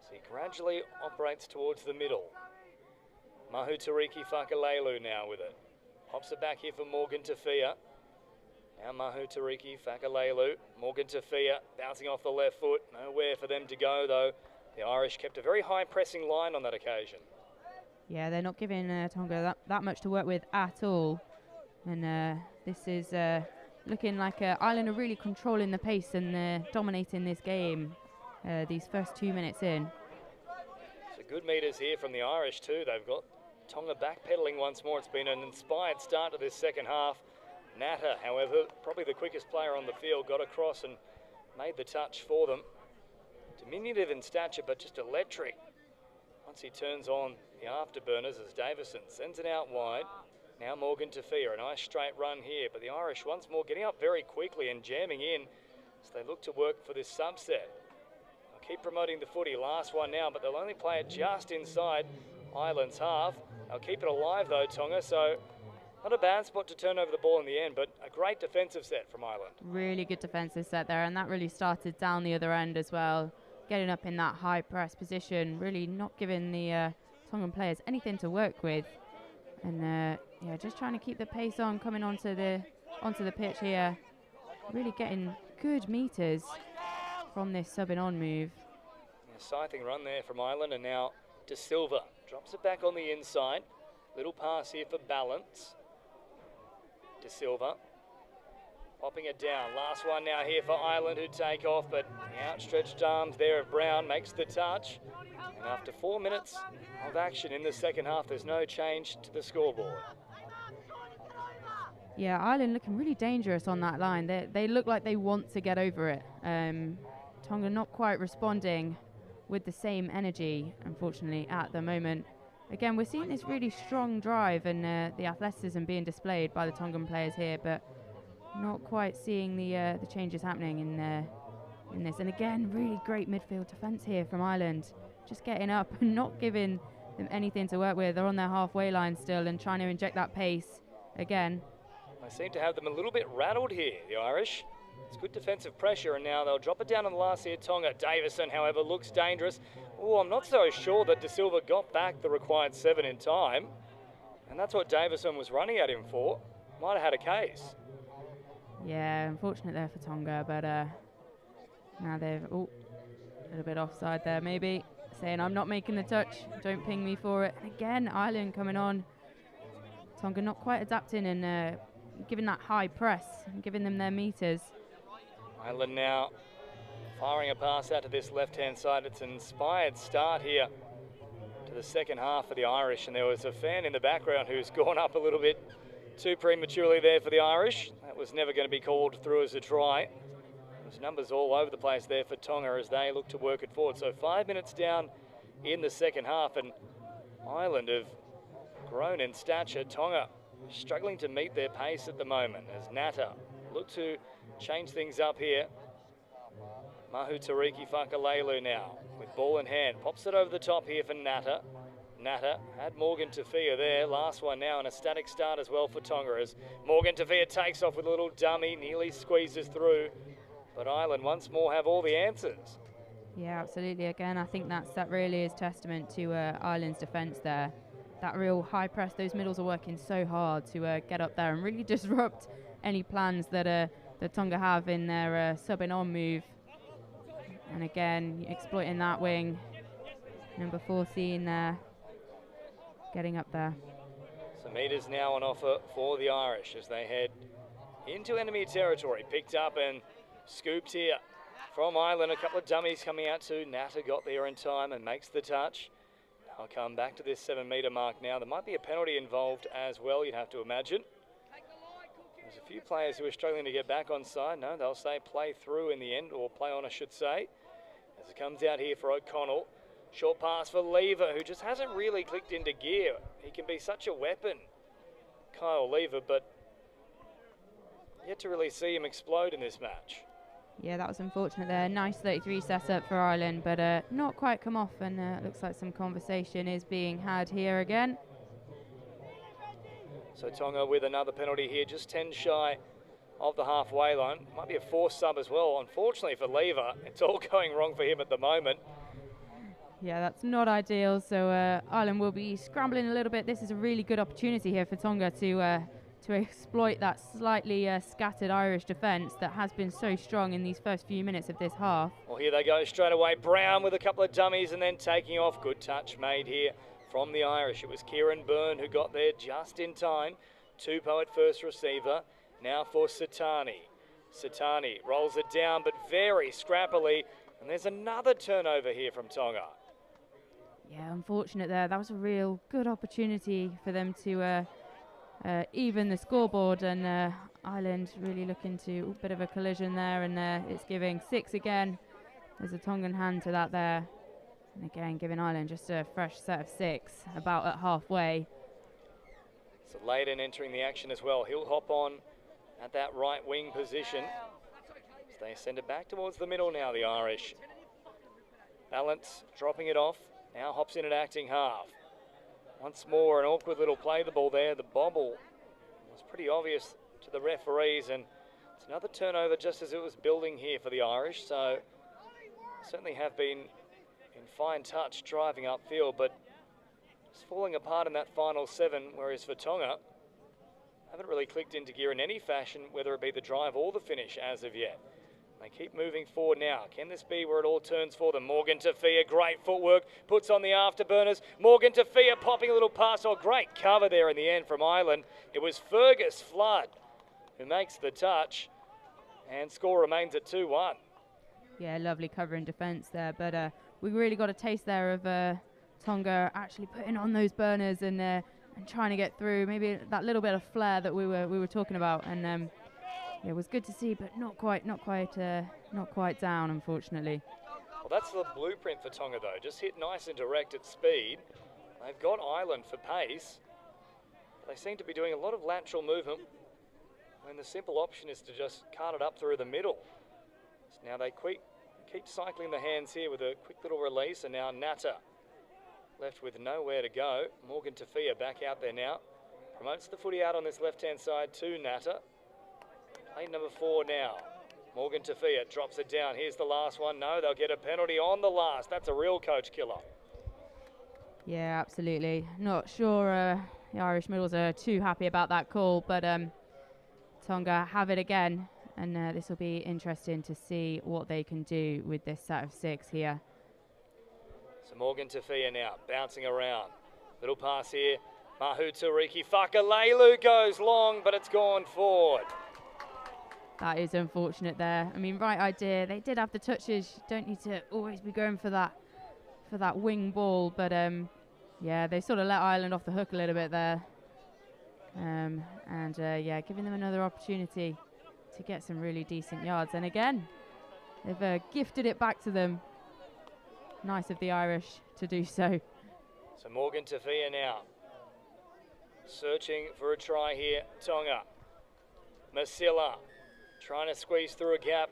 So he gradually operates towards the middle. Mahu Tariki Fakalelu now with it. Pops it back here for Morgan Tafia. Now Mahu Tariki Fakalelu. Morgan Tafia bouncing off the left foot. Nowhere for them to go though. The Irish kept a very high pressing line on that occasion. Yeah, they're not giving Tonga that much to work with at all. And this is looking like Ireland are really controlling the pace and dominating this game these first 2 minutes in. So good metres here from the Irish too. They've got Tonga backpedaling once more. It's been an inspired start to this second half. Natta, however, probably the quickest player on the field, got across and made the touch for them. Diminutive in stature, but just electric. Once he turns on the afterburners as Davison sends it out wide. Now Morgan Tafia, a nice straight run here, but the Irish once more getting up very quickly and jamming in as they look to work for this subset. They'll keep promoting the footy. Last one now, but they'll only play it just inside Ireland's half. They'll keep it alive though, Tonga, so not a bad spot to turn over the ball in the end, but a great defensive set from Ireland. Really good defensive set there, and that really started down the other end as well. Getting up in that high press position, really not giving the Tongan players anything to work with. And yeah, just trying to keep the pace on, coming onto the pitch here. Really getting good meters from this subbing on move. A scything run there from Ireland, and now De Silva drops it back on the inside. Little pass here for balance. De Silva popping it down. Last one now here for Ireland, who take off, but the outstretched arms there of Brown makes the touch. And after 4 minutes of action in the second half, there's no change to the scoreboard. Yeah, Ireland looking really dangerous on that line. They look like they want to get over it. Tonga not quite responding with the same energy, unfortunately, at the moment. Again, we're seeing this really strong drive and the athleticism being displayed by the Tongan players here, but not quite seeing the changes happening in this. And again, really great midfield defence here from Ireland. Just getting up and not giving them anything to work with. They're on their halfway line still and trying to inject that pace again. They seem to have them a little bit rattled here, the Irish. It's good defensive pressure, and now they'll drop it down on the last here. Tonga. Davison, however, looks dangerous. Oh, I'm not so sure that De Silva got back the required 7 in time, and that's what Davison was running at him for. Might have had a case. Yeah, unfortunate there for Tonga, but now they've, a little bit offside there maybe, saying I'm not making the touch, don't ping me for it. And again, Ireland coming on. Tonga not quite adapting and giving that high press, and giving them their meters. Ireland now firing a pass out to this left-hand side. It's an inspired start here to the second half for the Irish, and there was a fan in the background who's gone up a little bit too prematurely there for the Irish. That was never going to be called through as a try. There's numbers all over the place there for Tonga as they look to work it forward. So 5 minutes down in the second half, and Ireland have grown in stature. Tonga struggling to meet their pace at the moment as Natta look to change things up here. Mahu Tariki Fakalelu now with ball in hand. Pops it over the top here for Natta. Natta had Morgan Tafia there. Last one now, and a static start as well for Tonga as Morgan Tafia takes off with a little dummy, nearly squeezes through. But Ireland once more have all the answers. Yeah, absolutely. Again, I think that really is testament to Ireland's defence there. That real high press, those middles are working so hard to get up there and really disrupt any plans that Tonga have in their subbing on move. And again, exploiting that wing. Number 14 there, getting up there. Some meters now on offer for the Irish as they head into enemy territory. Picked up and scooped here from Ireland. A couple of dummies coming out too. Natta got there in time and makes the touch. I'll come back to this 7 metre mark now. There might be a penalty involved as well, you'd have to imagine. There's a few players who are struggling to get back on side. No, they'll say play through in the end, or play on I should say. As it comes out here for O'Connell. Short pass for Lever, who just hasn't really clicked into gear. He can be such a weapon, Kyle Lever, but yet to really see him explode in this match. Yeah, that was unfortunate there. Nice 33 setup for Ireland, but not quite come off, and looks like some conversation is being had here again. So Tonga with another penalty here, just 10 shy of the halfway line. Might be a forced sub as well. Unfortunately for Lever, it's all going wrong for him at the moment. Yeah, that's not ideal, so Ireland will be scrambling a little bit. This is a really good opportunity here for Tonga to exploit that slightly scattered Irish defence that has been so strong in these first few minutes of this half. Well, here they go straight away. Brown with a couple of dummies and then taking off. Good touch made here from the Irish. It was Kieran Byrne who got there just in time. Tupou at first receiver. Now for Satani. Satani rolls it down, but very scrappily. And there's another turnover here from Tonga. Yeah, unfortunate there. That was a real good opportunity for them to even the scoreboard, and Ireland really looking to a bit of a collision there, and it's giving 6 again. There's a Tongan hand to that there, and again giving Ireland just a fresh set of 6 about at halfway. So Layden entering the action as well. He'll hop on at that right wing position. So they send it back towards the middle now, the Irish. Balance, dropping it off. Now hops in at acting half. Once more, an awkward little play the ball there. The bobble was pretty obvious to the referees, and it's another turnover just as it was building here for the Irish. So certainly have been in fine touch driving upfield, but it's falling apart in that final 7, whereas for Tonga, haven't really clicked into gear in any fashion, whether it be the drive or the finish as of yet. They keep moving forward now. Can this be where it all turns for them? Morgan Tafia, great footwork, puts on the afterburners. Morgan Tafia popping a little pass. Oh, great cover there in the end from Ireland. It was Fergus Flood who makes the touch, and score remains at 2-1. Yeah, lovely cover and defence there, but we really got a taste there of Tonga actually putting on those burners and trying to get through. Maybe that little bit of flair that we were talking about, and it was good to see, but not quite down, unfortunately. Well, that's the blueprint for Tonga, though. Just hit nice and direct at speed. They've got Ireland for pace. They seem to be doing a lot of lateral movement when the simple option is to just cut it up through the middle. So now they keep cycling the hands here with a quick little release, and now Natta left with nowhere to go. Morgan Tafia back out there now. Promotes the footy out on this left-hand side to Natta. Play number 4 now. Morgan Tafia drops it down. Here's the last one. No, they'll get a penalty on the last. That's a real coach killer. Yeah, absolutely. Not sure the Irish Middles are too happy about that call, but Tonga have it again, and this will be interesting to see what they can do with this set of 6 here. So Morgan Tafia now bouncing around. Little pass here. Mahu Tariki Fakalelu goes long, but it's gone forward. That is unfortunate there. I mean, right idea. They did have the touches. You don't need to always be going for that wing ball, but yeah, they sort of let Ireland off the hook a little bit there. Yeah, giving them another opportunity to get some really decent yards. And again, they've gifted it back to them. Nice of the Irish to do so. So Morgan Tafia now searching for a try here. Tonga. Masila trying to squeeze through a gap.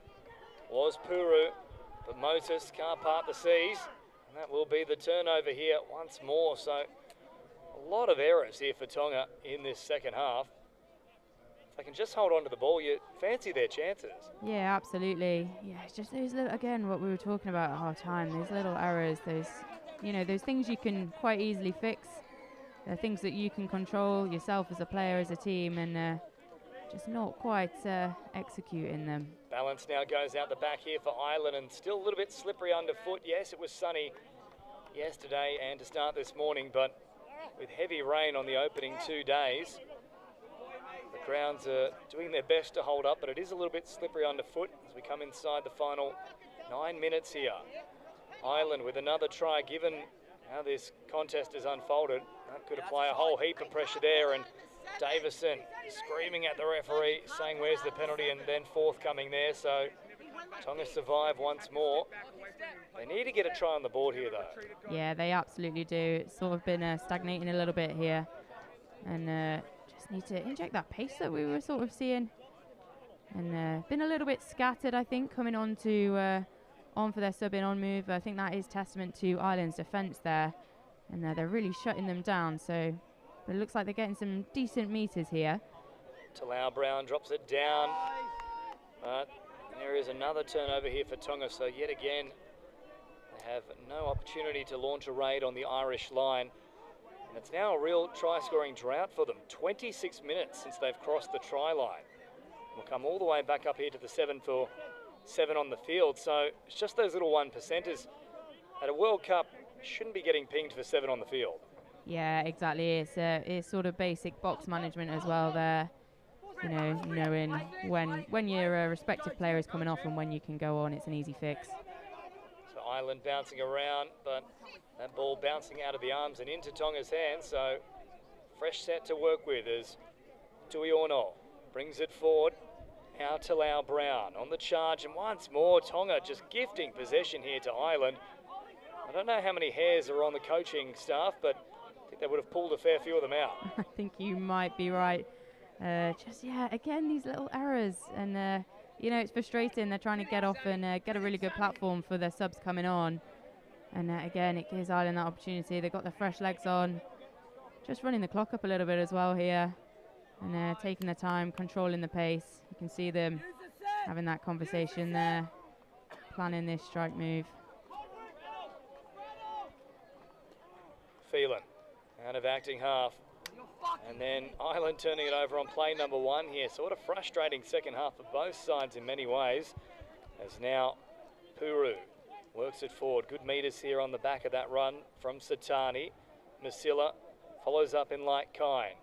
Was Puru, but Moses can't part the seas. And that will be the turnover here once more. So a lot of errors here for Tonga in this second half. If they can just hold on to the ball, you fancy their chances. Yeah, absolutely. Yeah, it's just those little, again, what we were talking about at half time, those little errors, those, you know, those things you can quite easily fix. They're things that you can control yourself as a player, as a team, and just not quite executing them. Balance now goes out the back here for Ireland, and still a little bit slippery underfoot. Yes, it was sunny yesterday and to start this morning, but with heavy rain on the opening 2 days, the grounds are doing their best to hold up, but it is a little bit slippery underfoot as we come inside the final 9 minutes here. Ireland with another try, given how this contest has unfolded. That could apply a whole heap of pressure there, and Davison screaming at the referee, saying where's the penalty, and then forthcoming there. So Tonga survive once more. They need to get a try on the board here, though. Yeah, they absolutely do. It's sort of been stagnating a little bit here, and just need to inject that pace that we were sort of seeing. And been a little bit scattered, I think, coming on to on for their sub-in on move. I think that is testament to Ireland's defence there, and they're really shutting them down. So it looks like they're getting some decent meters here. Talau Brown drops it down. But there is another turnover here for Tonga. So yet again, they have no opportunity to launch a raid on the Irish line. And it's now a real try-scoring drought for them. 26 minutes since they've crossed the try line. We'll come all the way back up here to the 7 for 7 on the field. So it's just those little 1%ers at a World Cup shouldn't be getting pinged for 7 on the field. Yeah, exactly. It's sort of basic box management as well there. You know, knowing when your respective player is coming off and when you can go on, it's an easy fix. So Ireland bouncing around, but that ball bouncing out of the arms and into Tonga's hands. So fresh set to work with as Tui Ono brings it forward. Now to Lau Brown on the charge, and once more Tonga just gifting possession here to Ireland. I don't know how many hairs are on the coaching staff, but I think they would have pulled a fair few of them out. I think you might be right. Yeah, again, these little errors, and you know, it's frustrating. They're trying to get off and get a really good platform for their subs coming on, and again, it gives Ireland that opportunity. They've got their fresh legs on, just running the clock up a little bit as well here, and taking their time, controlling the pace. You can see them having that conversation there, planning this strike move. Phelan out of acting half. And then Ireland turning it over on play number 1 here. Sort of frustrating second half for both sides in many ways. As now Puru works it forward. Good meters here on the back of that run from Satani. Masila follows up in like kind.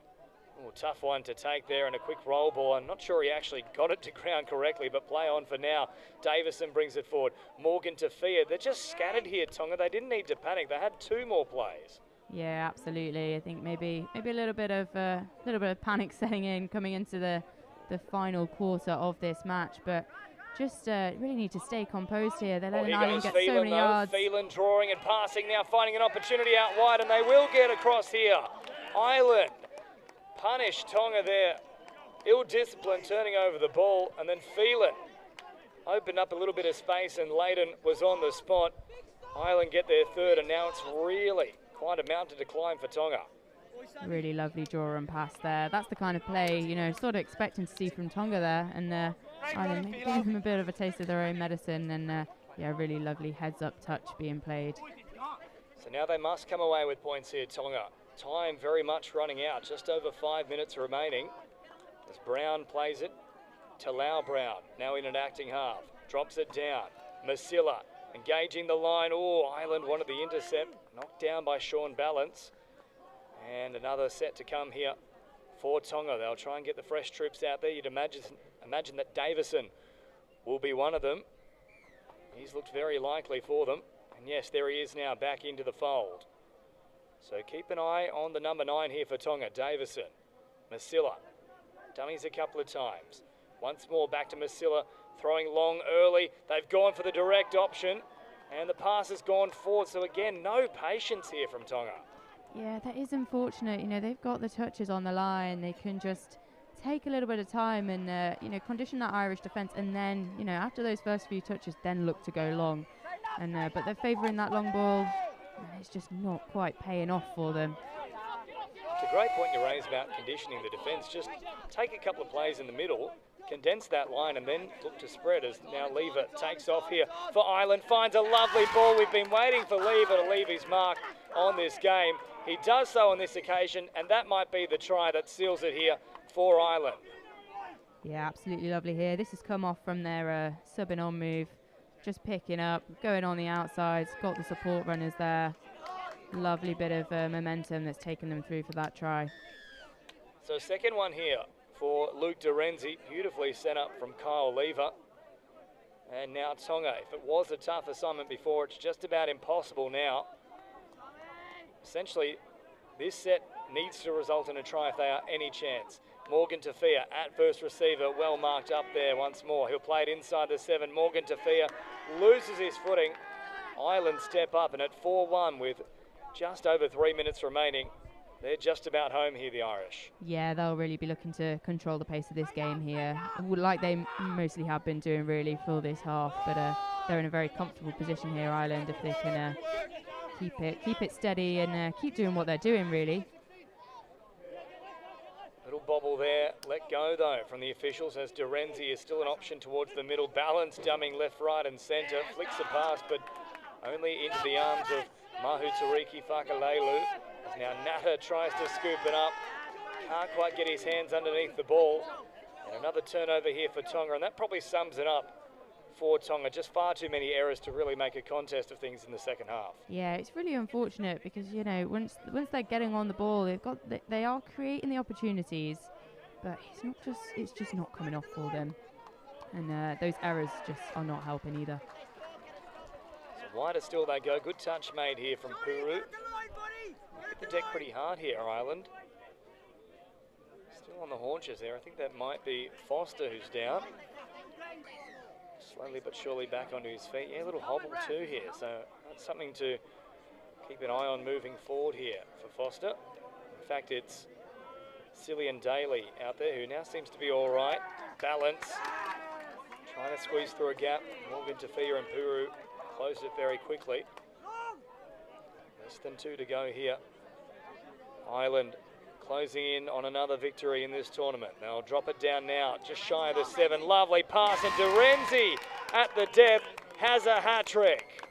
Ooh, tough one to take there, and a quick roll ball. I'm not sure he actually got it to ground correctly, but play on for now. Davison brings it forward. Morgan Tafia. They're just scattered here, Tonga. They didn't need to panic. They had 2 more plays. Yeah, absolutely. I think maybe a little bit of panic setting in coming into the final quarter of this match, but just really need to stay composed here. They're letting Ireland get so many yards. Phelan drawing and passing now, finding an opportunity out wide, and they will get across here. Ireland punish Tonga there. Ill-discipline turning over the ball, and then Phelan opened up a little bit of space, and Layden was on the spot. Ireland get their third, and now it's really quite a mountain to climb for Tonga. Really lovely draw and pass there. That's the kind of play, you know, sort of expecting to see from Tonga there. And Ireland maybe giving them a bit of a taste of their own medicine, and yeah, really lovely heads-up touch being played. So now they must come away with points here, Tonga. Time very much running out, just over 5 minutes remaining. As Brown plays it to Lau Brown, now in an acting half. Drops it down. Masilla engaging the line. Oh, Ireland wanted the intercept. Knocked down by Sean Balance. And another set to come here for Tonga. They'll try and get the fresh troops out there. You'd imagine that Davison will be one of them. He's looked very likely for them. And yes, there he is now back into the fold. So keep an eye on the number 9 here for Tonga, Davison. Masilla, dummies a couple of times. Once more back to Masilla, throwing long early. They've gone for the direct option, and the pass has gone forward. So again, no patience here from Tonga. Yeah, that is unfortunate. You know, they've got the touches on the line. They can just take a little bit of time and, you know, condition that Irish defence, and then, you know, after those first few touches, then look to go long. And but they're favouring that long ball. It's just not quite paying off for them. It's a great point you raise about conditioning the defence. Just take a couple of plays in the middle, condense that line, and then look to spread as now Lever takes off here for Ireland. Finds a lovely ball. We've been waiting for Lever to leave his mark on this game. He does so on this occasion, and that might be the try that seals it here for Ireland. Yeah, absolutely lovely here. This has come off from their subbing on move. Just picking up, going on the outsides, got the support runners there. Lovely bit of momentum that's taken them through for that try. So second one here for Luke Dorenzi, beautifully set up from Kyle Lever. And now Tonga, if it was a tough assignment before, it's just about impossible now. Essentially, this set needs to result in a try if they are any chance. Morgan Tafia at first receiver, well marked up there once more. He'll play it inside the 7. Morgan Tafia loses his footing. Ireland step up, and at 4-1 with just over 3 minutes remaining, they're just about home here, the Irish. Yeah, they'll really be looking to control the pace of this game here, like they mostly have been doing really for this half. But they're in a very comfortable position here, Ireland, if they can keep it steady and keep doing what they're doing, really. Little bobble there, let go though from the officials as Dorenzi is still an option towards the middle. Balance, dumbing left, right and centre. Flicks a pass, but only into the arms of Mahu Tariki Whakalelu. As now Natta tries to scoop it up. Can't quite get his hands underneath the ball. And another turnover here for Tonga, and that probably sums it up for Tonga. Just far too many errors to really make a contest of things in the second half. Yeah, it's really unfortunate because, you know, once they're getting on the ball, they are creating the opportunities, but it's just not coming off for them, and those errors just are not helping either. So wider still they go. Good touch made here from Puru. Hit the deck pretty hard here, Ireland. Still on the haunches there. I think that might be Foster who's down. Slowly but surely back onto his feet. Yeah, a little hobble too here, so that's something to keep an eye on moving forward here for Foster. In fact, it's Cillian Daly out there who now seems to be all right. Balance, trying to squeeze through a gap. Morgan Tafia and Puru closed it very quickly. Less than 2 to go here. Ireland closing in on another victory in this tournament. They'll drop it down now, just shy of the 7. Lovely pass, and Dorenzi at the depth has a hat-trick.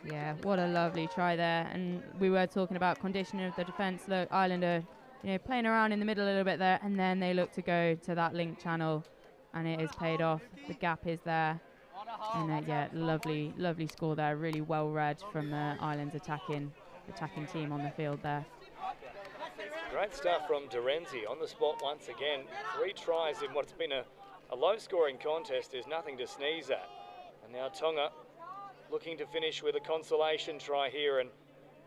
Yeah, what a lovely try there. And we were talking about conditioning of the defence. Look, Ireland are, you know, playing around in the middle a little bit there, and then they look to go to that link channel, and it is paid off. The gap is there. And yeah, lovely score there. Really well read from Ireland's attacking team on the field there. Great stuff from Dorenzi on the spot once again. 3 tries in what's been a low-scoring contest is nothing to sneeze at. And now Tonga looking to finish with a consolation try here and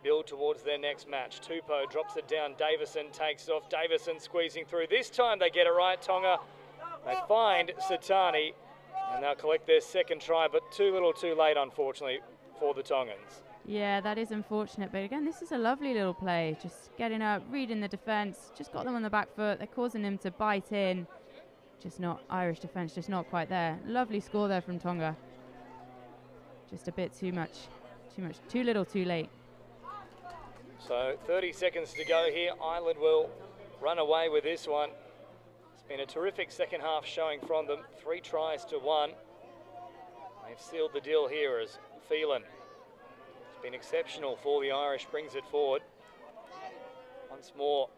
build towards their next match. Tupou drops it down. Davison takes off. Davison squeezing through. This time they get it right, Tonga. They find Satani, and they'll collect their second try, but too little too late, unfortunately, for the Tongans. Yeah, that is unfortunate. But again, this is a lovely little play. Just getting up, reading the defence. Just got them on the back foot. They're causing them to bite in. Just not Irish defence, just not quite there. Lovely score there from Tonga. Just a bit too much. Too little, too late. So 30 seconds to go here. Ireland will run away with this one. Been a terrific second half showing from them. 3 tries to 1. They've sealed the deal here as Phelan has been exceptional for the Irish, brings it forward. Once more,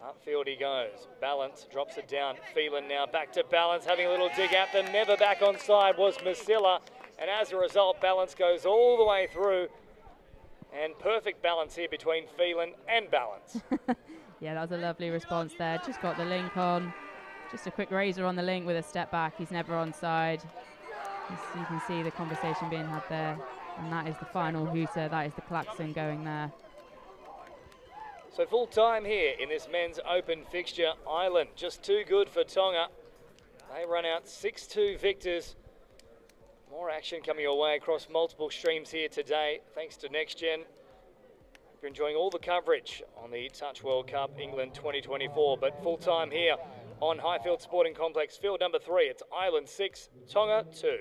upfield he goes. Balance, drops it down. Phelan now back to Balance, having a little dig at them. Never back on side was Masilla. And as a result, Balance goes all the way through. And perfect balance here between Phelan and Balance. Yeah, that was a lovely response there. Just got the link on. Just a quick razor on the link with a step back. He's never on side. You can see the conversation being had there. And that is the final hooter. That is the klaxon going there. So full time here in this men's open fixture. Ireland just too good for Tonga. They run out 6-2 victors. More action coming your way across multiple streams here today, thanks to NextGen. You're enjoying all the coverage on the Touch World Cup England 2024, but full time here on Highfield Sporting Complex, field number 3. It's Ireland 6, Tonga 2.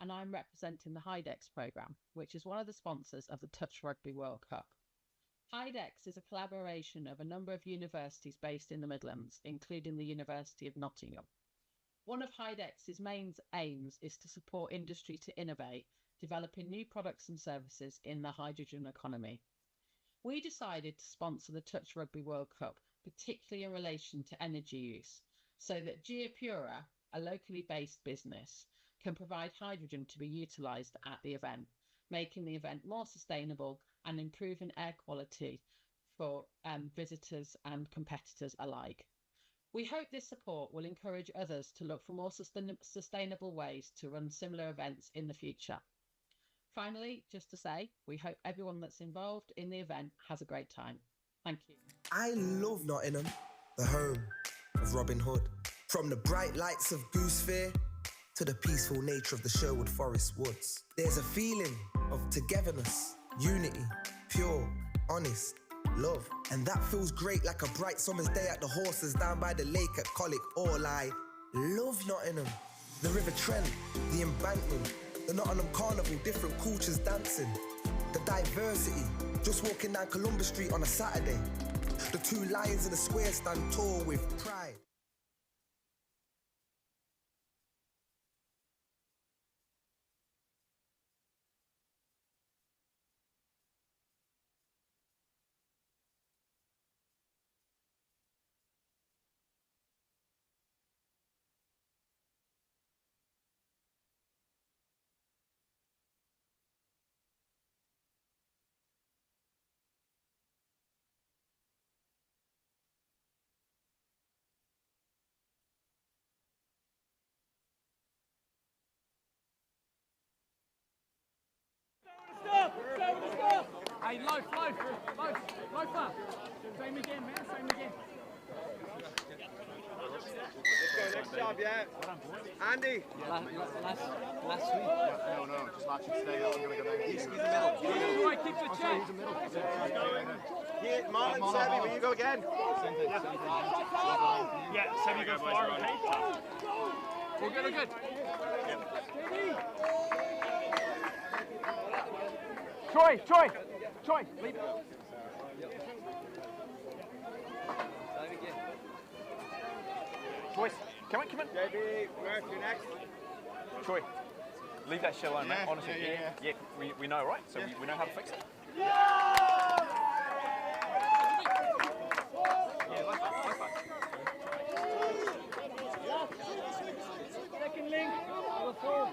And I'm representing the HIDEX programme, which is one of the sponsors of the Touch Rugby World Cup. HIDEX is a collaboration of a number of universities based in the Midlands, including the University of Nottingham. One of HIDEX's main aims is to support industry to innovate, developing new products and services in the hydrogen economy. We decided to sponsor the Touch Rugby World Cup, particularly in relation to energy use, so that Geopura, a locally based business, can provide hydrogen to be utilised at the event, making the event more sustainable and improving air quality for visitors and competitors alike. We hope this support will encourage others to look for more sustainable ways to run similar events in the future. Finally, just to say, we hope everyone that's involved in the event has a great time. Thank you. I love Nottingham, the home of Robin Hood. From the bright lights of Goose Fair to the peaceful nature of the Sherwood Forest woods. There's a feeling of togetherness Unity, pure, honest, love. And that feels great like a bright summer's day at the horses down by the lake at Colic. All I love Nottingham. The River Trent, the embankment, the Nottingham Carnival, different cultures dancing. The diversity, just walking down Columbus Street on a Saturday. The two lions in the square stand tall with pride. Hey, loaf. Same again, man, same again. Let's go, next job, yeah. Andy. Last week. No, just watch him stay out. I'm going to go down. He's in the middle. Right, keep the check. Yeah, Marlon, Sebby, will you go again? Yeah, Sebby go far, okay? We're good. Troy, leave it. Boys, come on. JB, Murph, you're next. Troy, leave that shell alone, mate. Honestly, Yeah. we know, right? So we know how to fix it. Second link, number 4.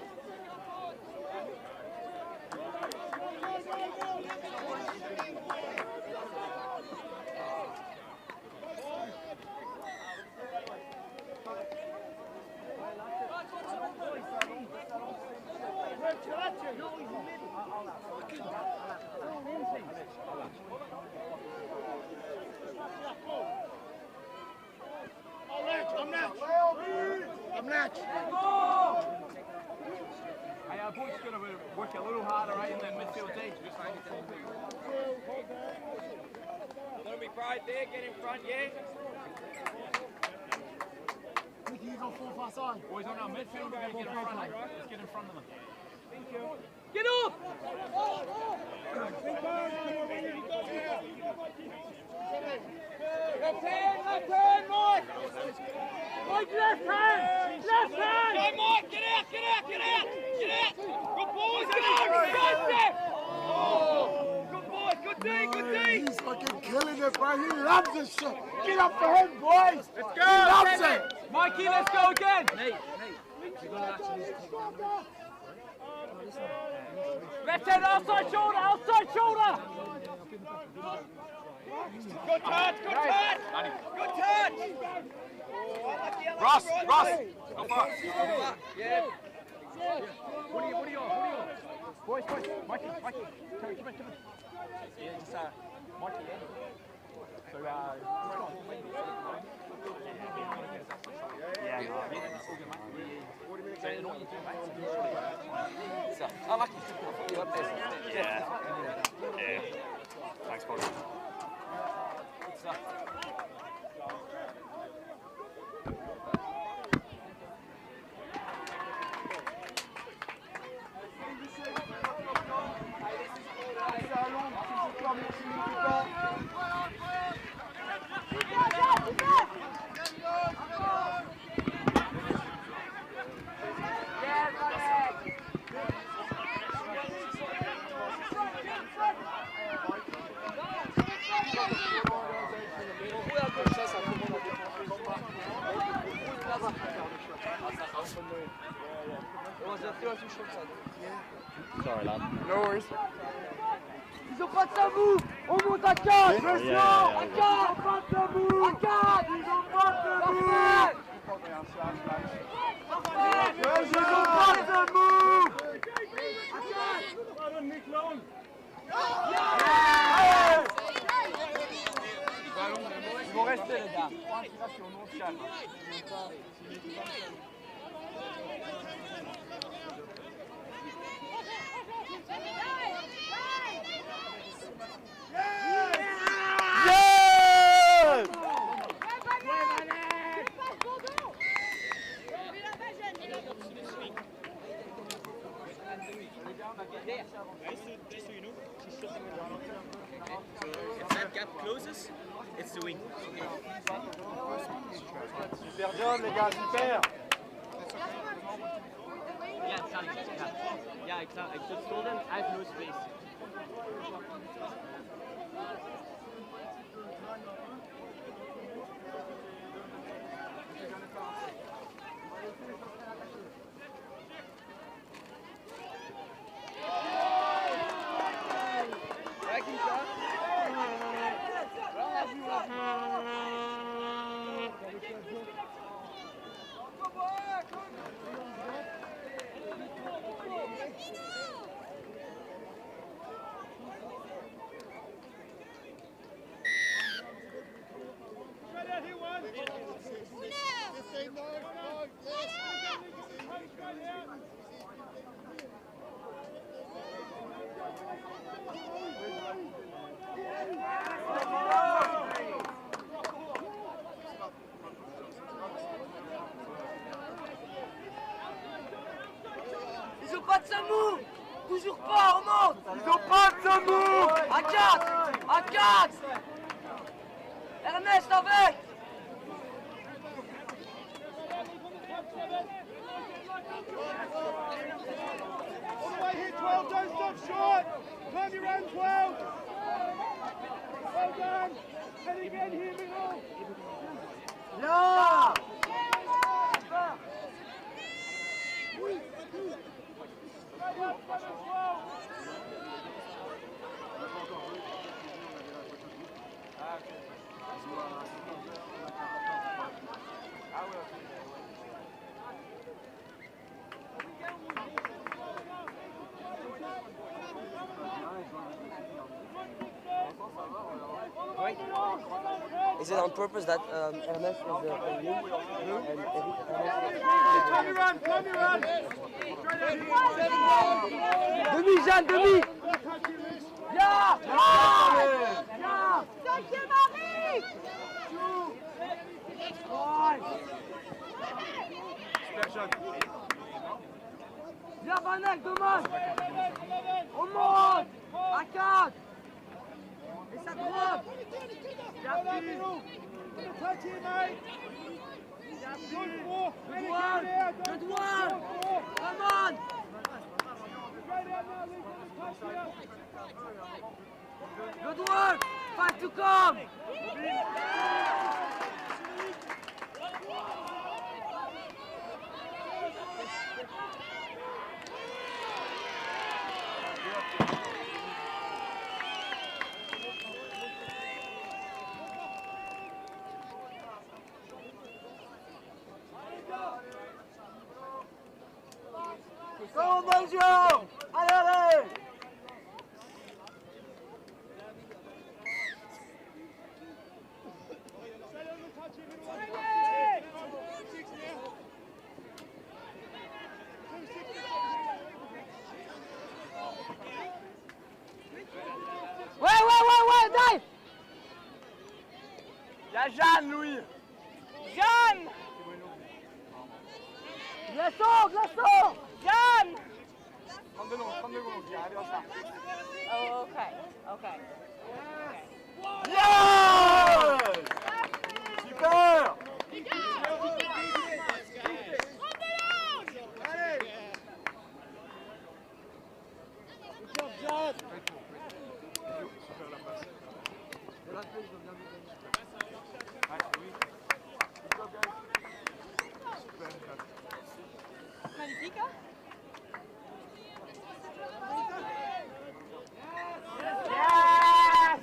I'm next. Hey, our boys got to work a little harder, right, in that midfield D. Don't be pride there, get in front, yeah? Boys on our midfield, we're going to get in front, eh? Let's get in front of them. Get up! Left hand, Mike! Mike, left hand! Go, Mike, get out! Good boys, good boys, good D! He's fucking killing it, bro. He loves this shit. Get up for him, boys. Let's go. He loves it. Mikey, let's go again! Left hand, outside shoulder! Good touch! Ross! Go far! Yeah. What are you on? Boys, Mikey, come in. Yeah, just, Mikey, yeah. So, I like you up there. Yeah. Thanks, buddy. Good stuff. Sorry, lad. No worries. Ils ont pas de tabou. On monte à 4. Pression. À 4. Pas de tabou. À 4. Ils ont pas de tabou. Parfait. Ils ont pas de tabou. À 4. Ils vont rester, les gars. On se calme. there. Just so you know, she's sitting with Ronald. Okay. So if that gap closes, it's the wing. Okay. Super job, les gars, super. Yeah, sorry. Yeah, exactly. I just told him I have no space. Ils ont pas de samou. Toujours pas, on monte. Ils ont pas de samou. À 4. À 4. Ernest avec. All the way here, 12, don't stop short. Turn your own 12. Well done. And again here, middle. Là. Is it on purpose that Ernest is a wing and Turn your run, turn your run. Demi, Jeanne, demi. Viens. Viens. Cinquième arrive. Viens, Vanek, demande. On monte. À 4. Et ça droite. Touch here, mate. Good walk. Good one. Good one. Come on. Good work. 5 to come. Go, Bonjour. Allez, allez. Ouais, dive. Y'a Jeanne, Louis. Jeanne. Glaçon. Jeanne. 32 secondes, allez, on start. Oh, okay. Yes! Super! Magnifique. Yes!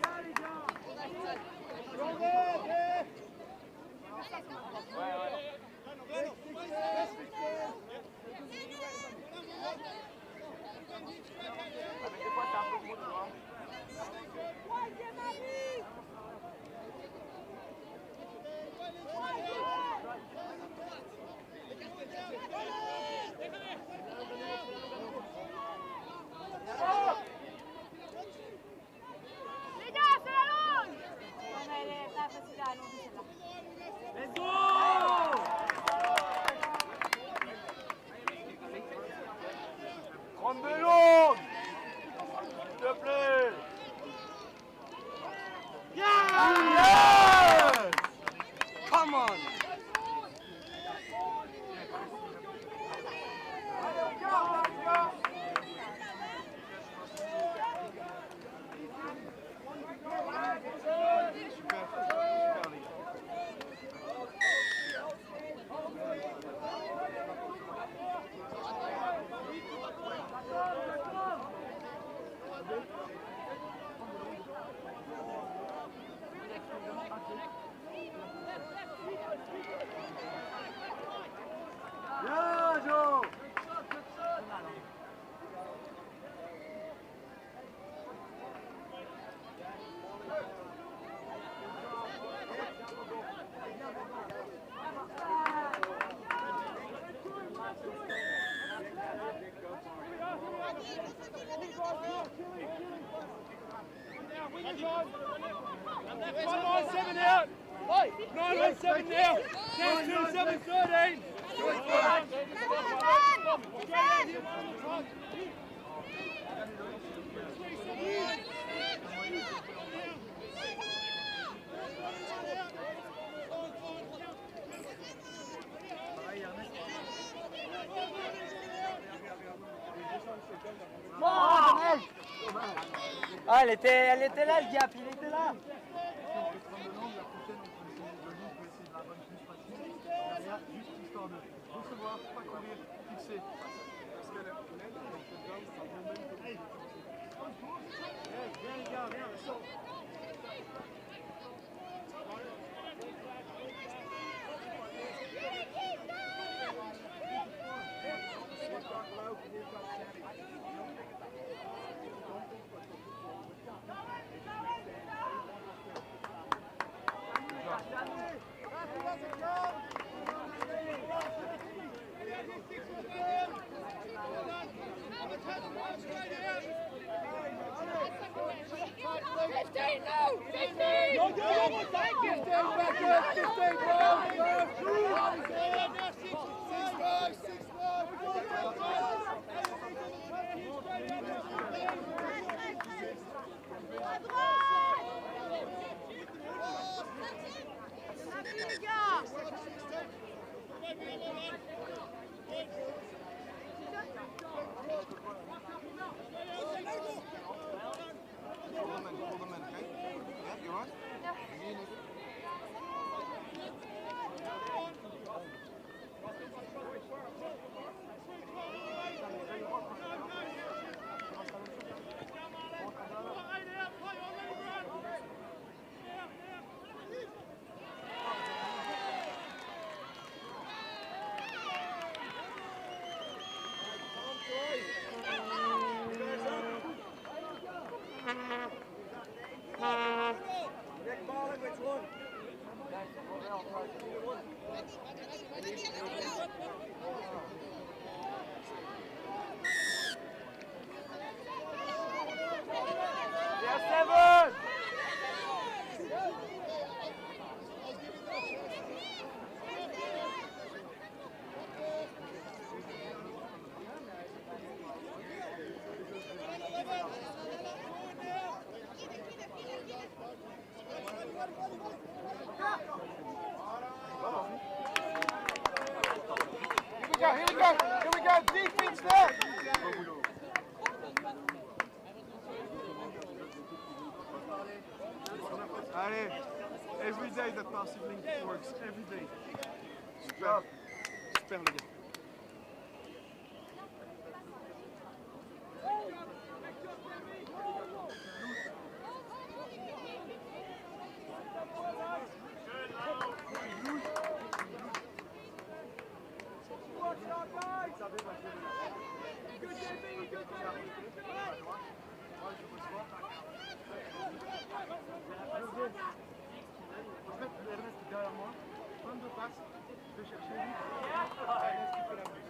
9-7 out. 9-7 now. Down 2-7-13. Ah, elle était là, le gap, il était là. Juste histoire de recevoir, pas courir, fixer. Parce que viens les gars, viens, Here we go, defense there! Allez, every day that passive link works, every day. Super, super les gars. Ernest derrière moi, fin de passe, je vais chercher lui. Ernest qui fait la bouche.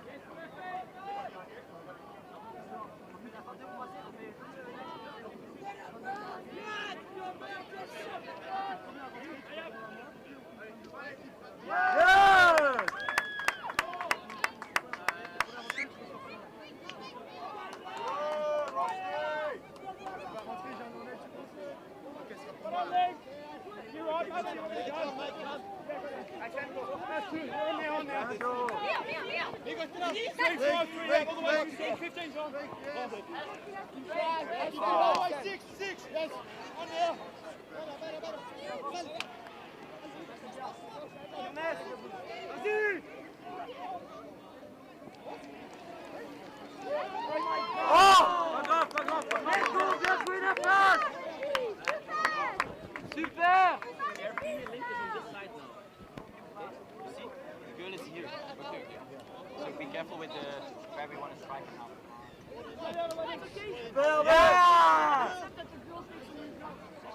Super! So be careful with where we want to strike now. Yeah!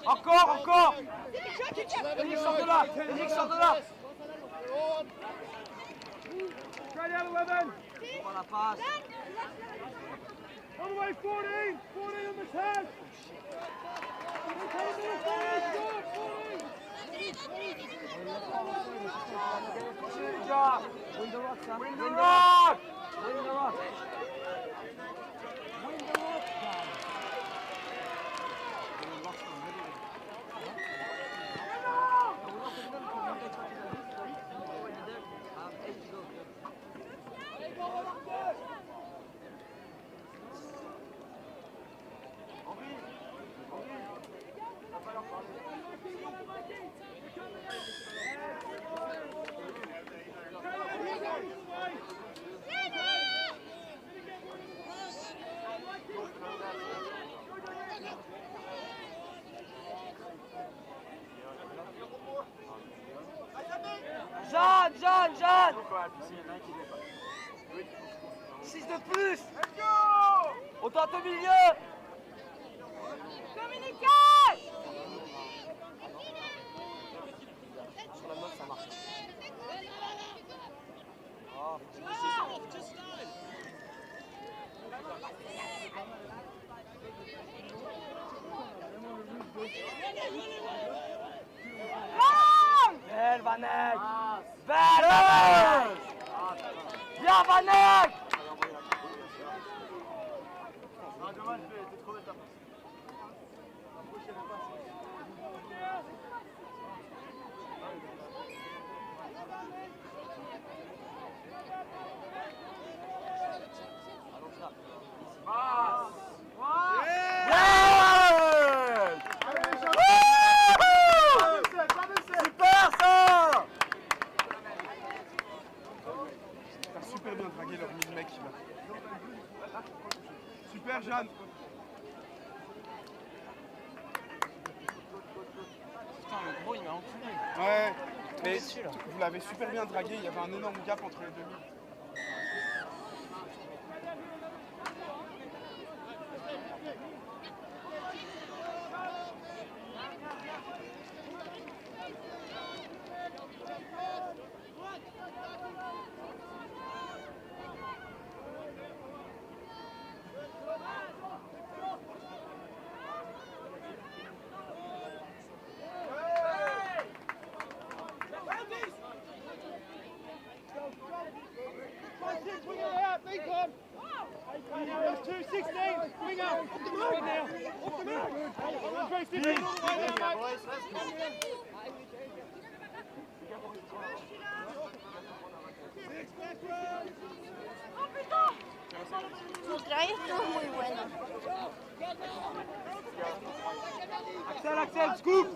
Encore, encore! Félix sort de là! Félix sort de là! Daniel 11. On la passe. All the way 14. 14 on the 10. Win the rock, Sam. Win the rock. Win the rock. Win the rock, Sam. Jeanne 6 de plus. On tente au milieu. Communiquez! Sur la note, ça marche. Belle Vanek. Belle Vanek. Bien Vanek. Super ça. T'as super bien dragué leur mid-mec là. Super Jeanne. Putain, le gros il m'a enculé. Ouais, mais vous l'avez super bien dragué, il y avait un énorme gap entre les deux. Sus trajes estuvo muy bueno. Axel, scoop.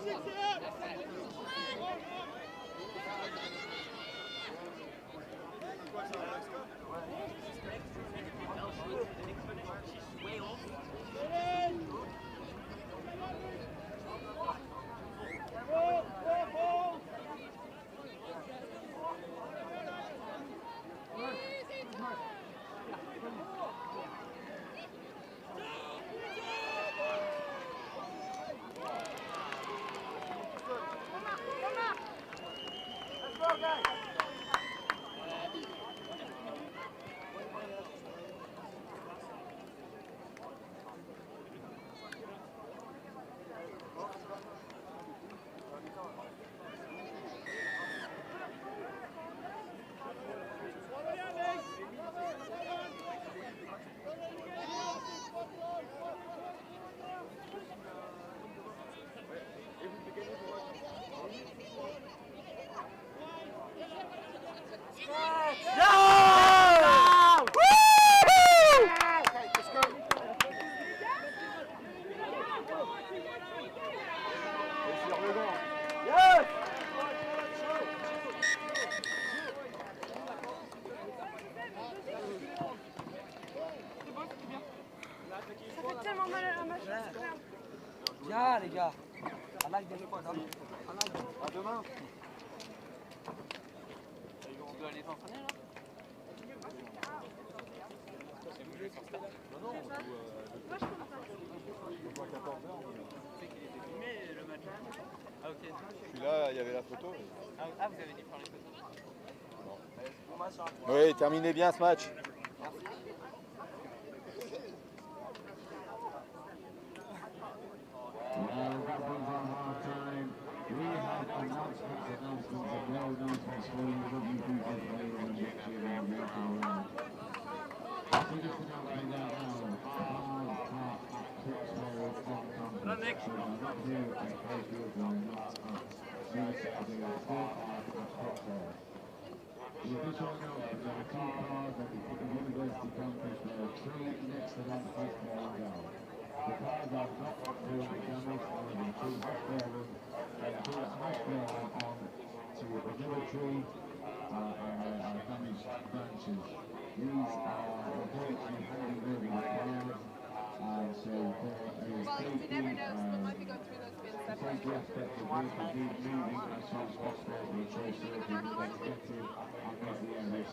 Bien les gars. I like the spot. À demain. Tu dois aller t'entraîner là? Non, on joue à 14h. Tu sais qu'il était filmé le match. Ah ok. Puis là, il y avait la photo. Ah, vous avez dit faire les photos? Non. Oui, terminez bien ce match. Run, Nick. The official announcement there are 2 cars at the University campus. There are 3 NextGenXV going down. The cars are not fully damaged, only 2 have fallen, and 2 that have fallen on to another tree, and there are damaged branches. These are unfortunately hanging over the cars, and so for a safety aspect of vehicles moving as soon as possible, we'll try to get it and make the areas.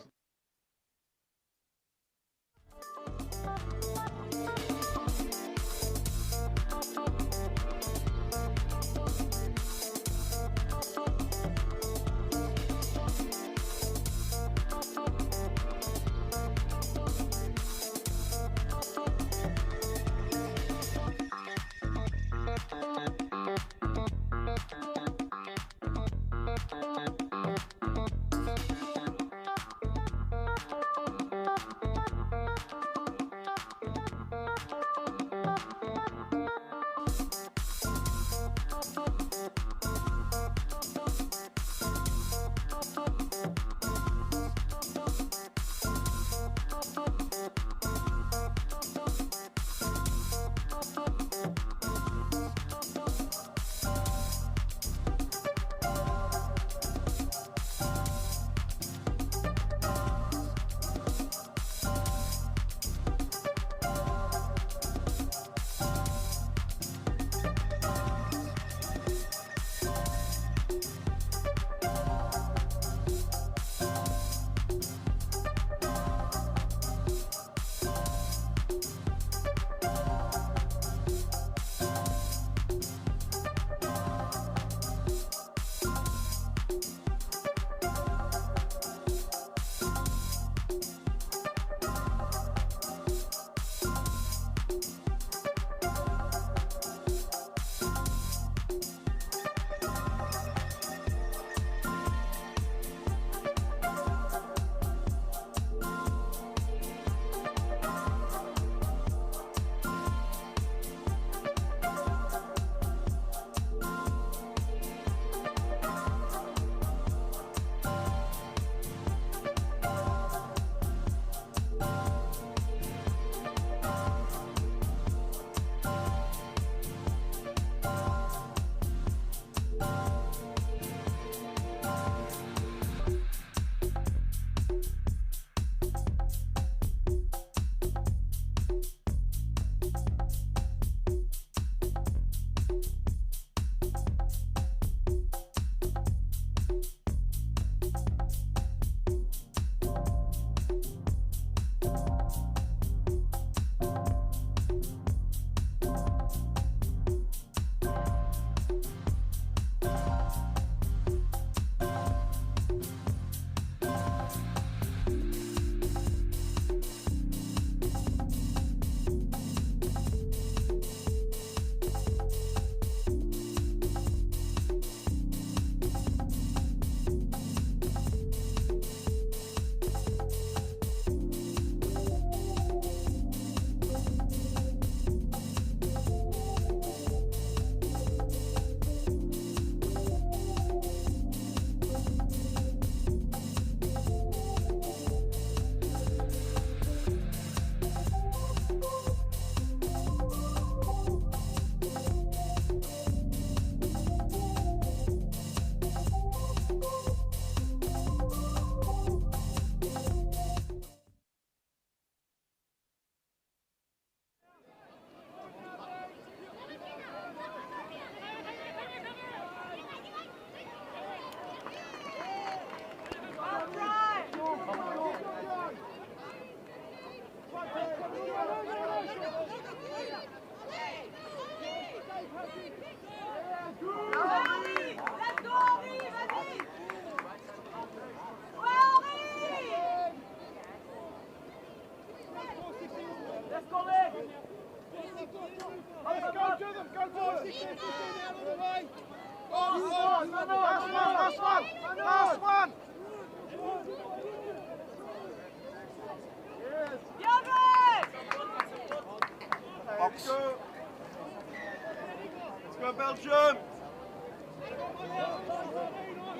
Belgium.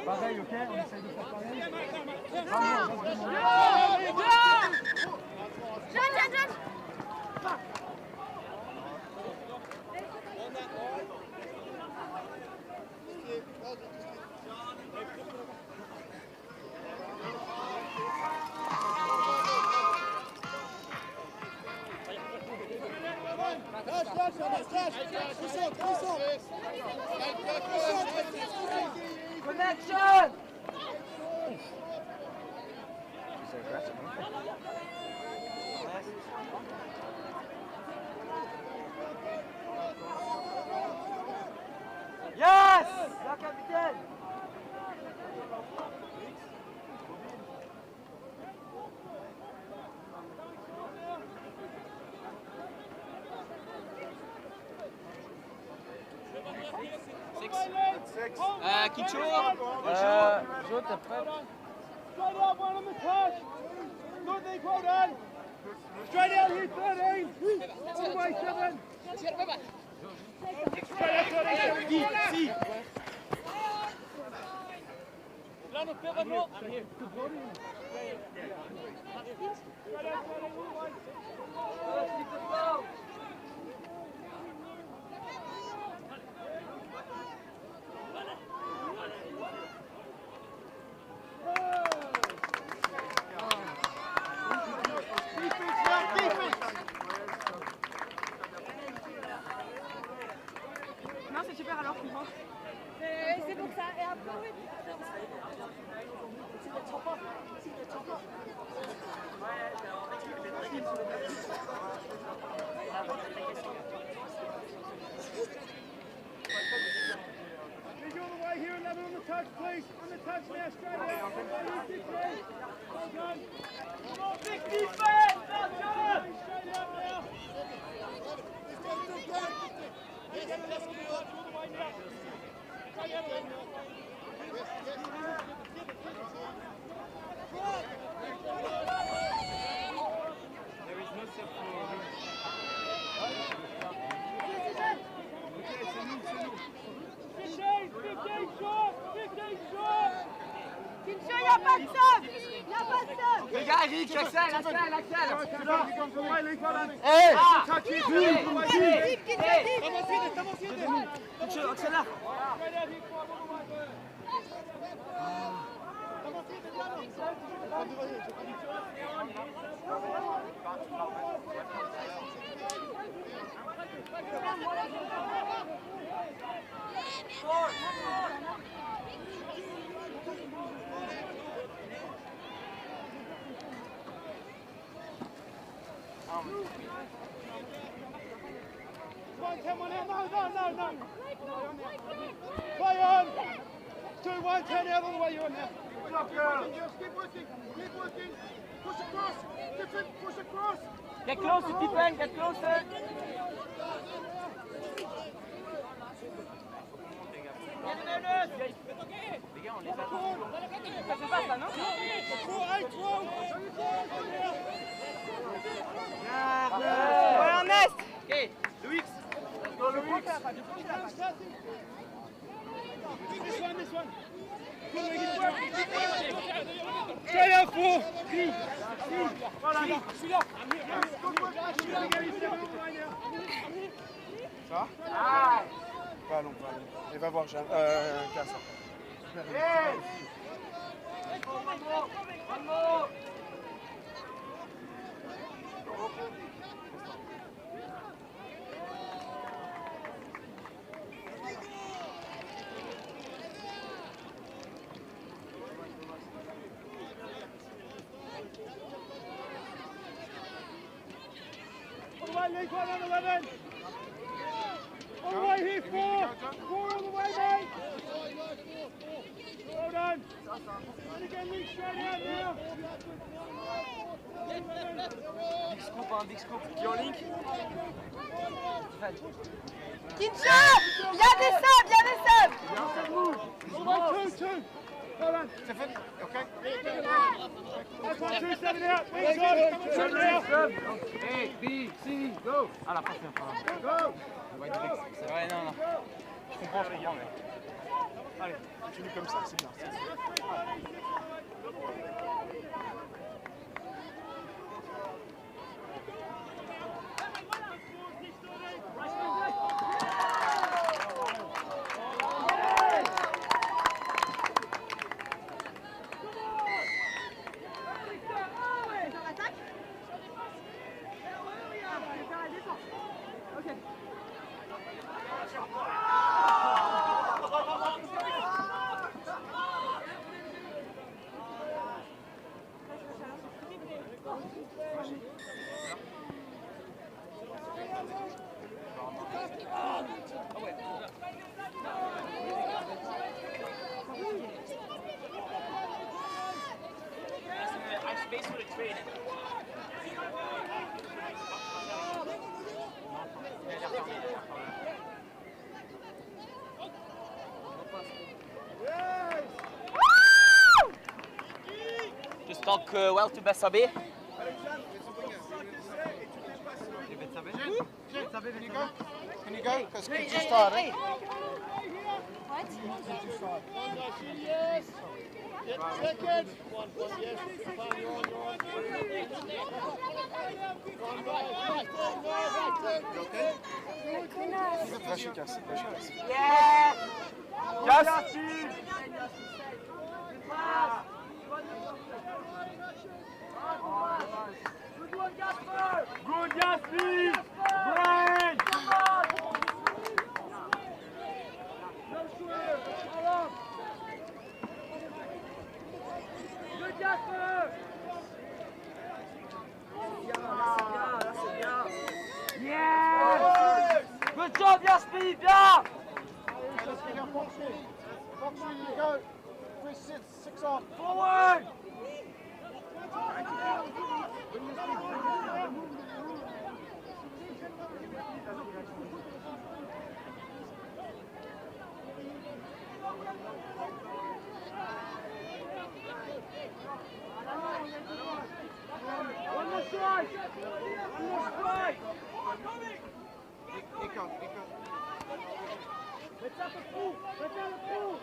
Pareil, ok, on essaye de faire pareil. Connection! Yes! La capitaine! Kincho. Jo, t'es prêt? Straight out, one on the touch. Good, Nick, well done. Straight out here, 13. All the way, 7. Straight out, 13. Si. Là, nous fait vraiment. Straight out, 13. Non, c'est super alors, je comprends. C'est pour ça. Et après, oui. Big all the way here, 11 on the touch, please. On the touch now, straight out. Well done. Come on, big defense! That's it! Straight out now. There is no set for him. Kincho, y'a pas de sub! Y'a pas de sub! Les gars, Eric, accèle! Kincho, accélère! No. Play on. 2-1, turn out all the way you're on now. Keep working. Push across. Different, push across. Get closer, Tiffen, get closer! Les gars, on les a tous. Ça se passe là, non? 3-8-12. Ouais, en est! Ok, Louis. Let's go, Louis! This one. Straight out 4. Ça va? Pas long. Et va voir, j'ai un casse. All the way, Lee, right on 11. All the way here, 4. 4 all the way, mate. Well done. And again, Lee, straight out now. Big scoop, qui en link? Kincho! Y'a des subs! All the way, 2. Well done. Okay. That's 1, 2, 7 out. Wings on. 7 out. A, B, C, go! Ah, la passe, Go. ouais, non. Je comprends, mais... Allez, continue comme ça, c'est bien. Space for the training. Just talk well to Bessabe. Can you go? Because kids just started. What? Yes. Yeah, second. One, yes. Fine, you're on. You okay? Très efficace. Yeah! Yes! Good one, Jasper! Good, Jasper! Brain! No swear! Hold on! Good, Jasper! Yeah! Good job, Jasper! Bien! Let's get up, Foxy. Foxy, you go. Chris, six on. Forward! One more strike! One more strike! Let's have a pool! Let's have a pool!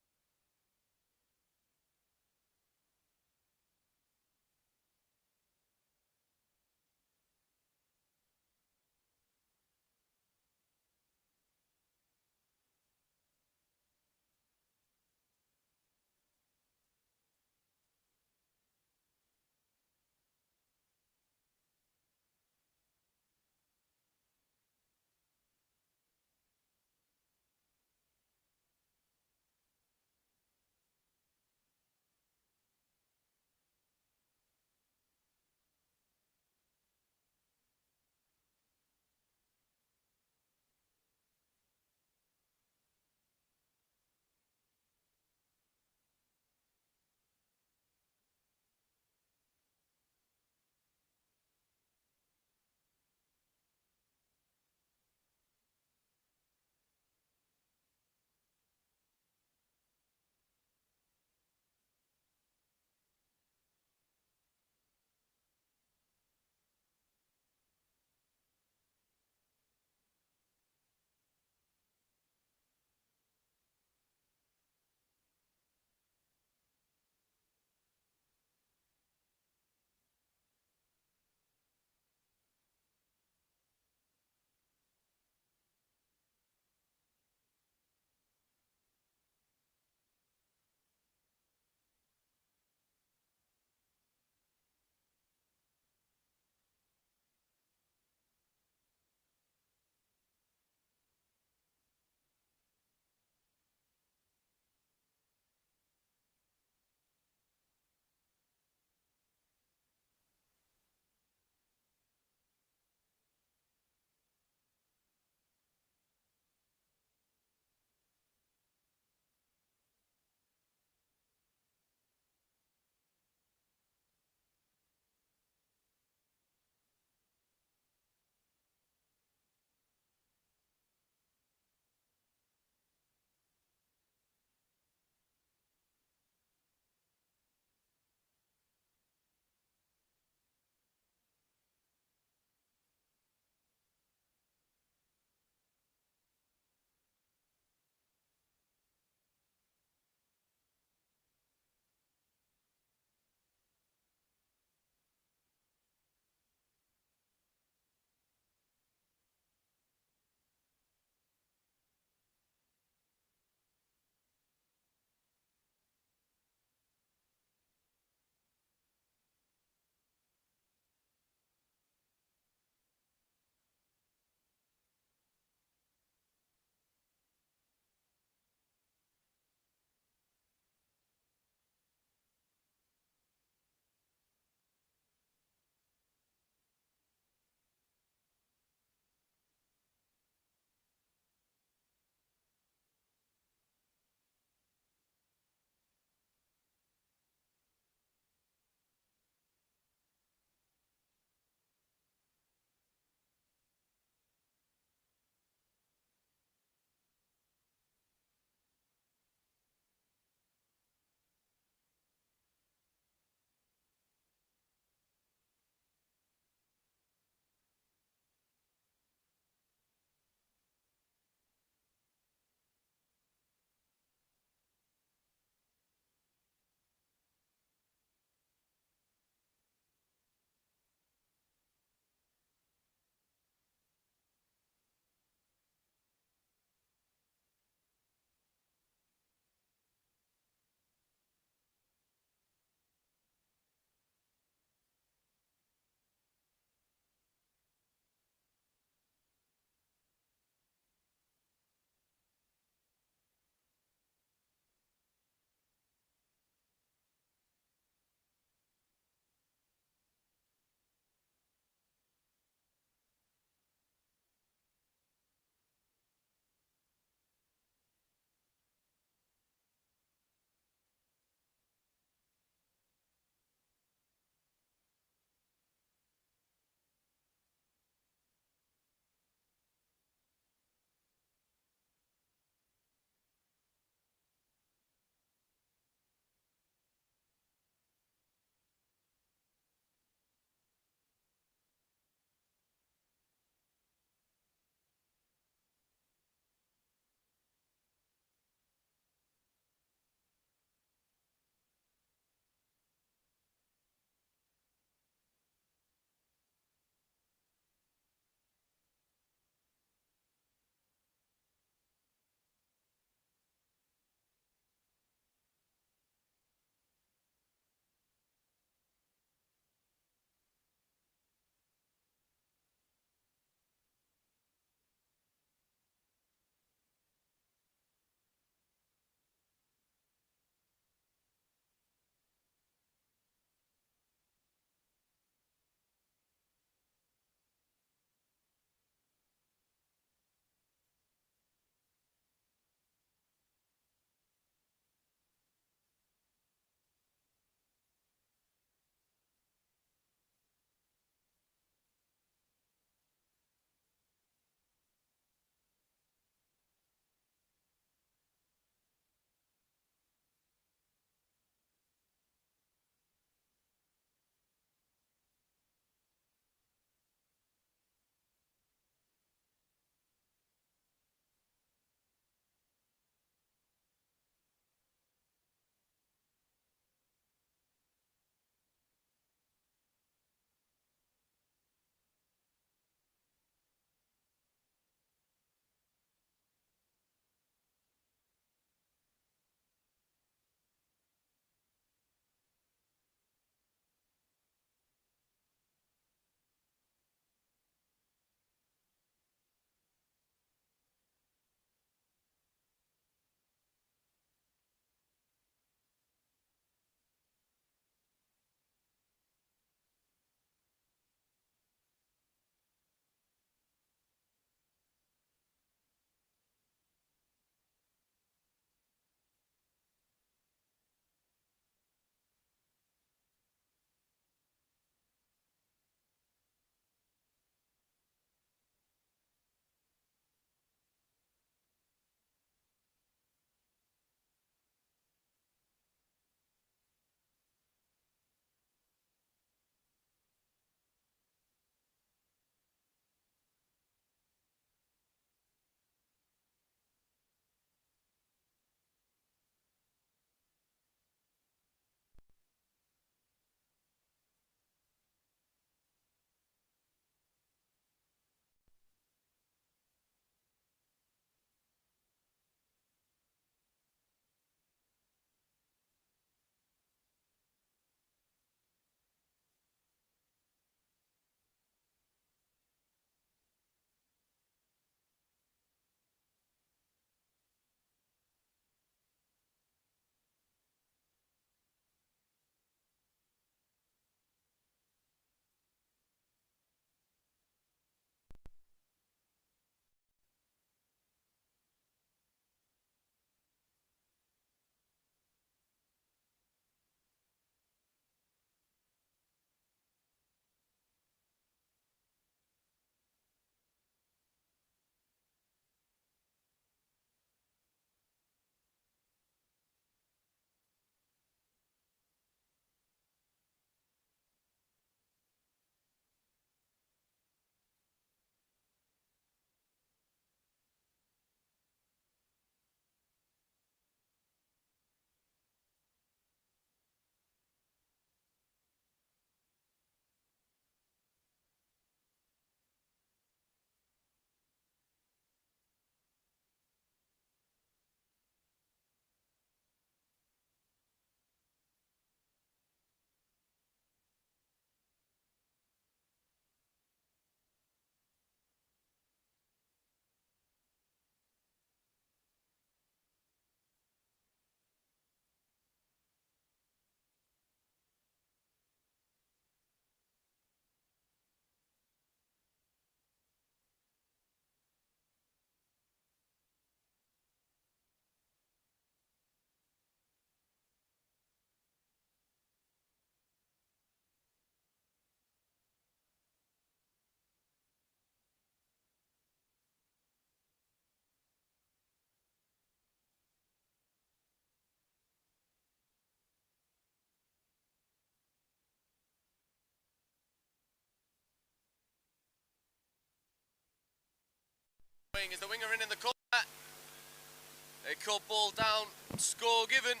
Is the winger in the corner? A cut ball down, score given.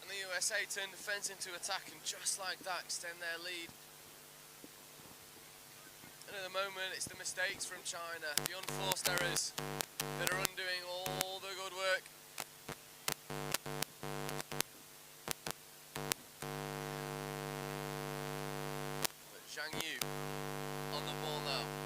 And the USA turn defence into attack and just like that extend their lead. And at the moment it's the mistakes from China, the unforced errors that are undoing all the good work. But Zhang Yu on the ball now.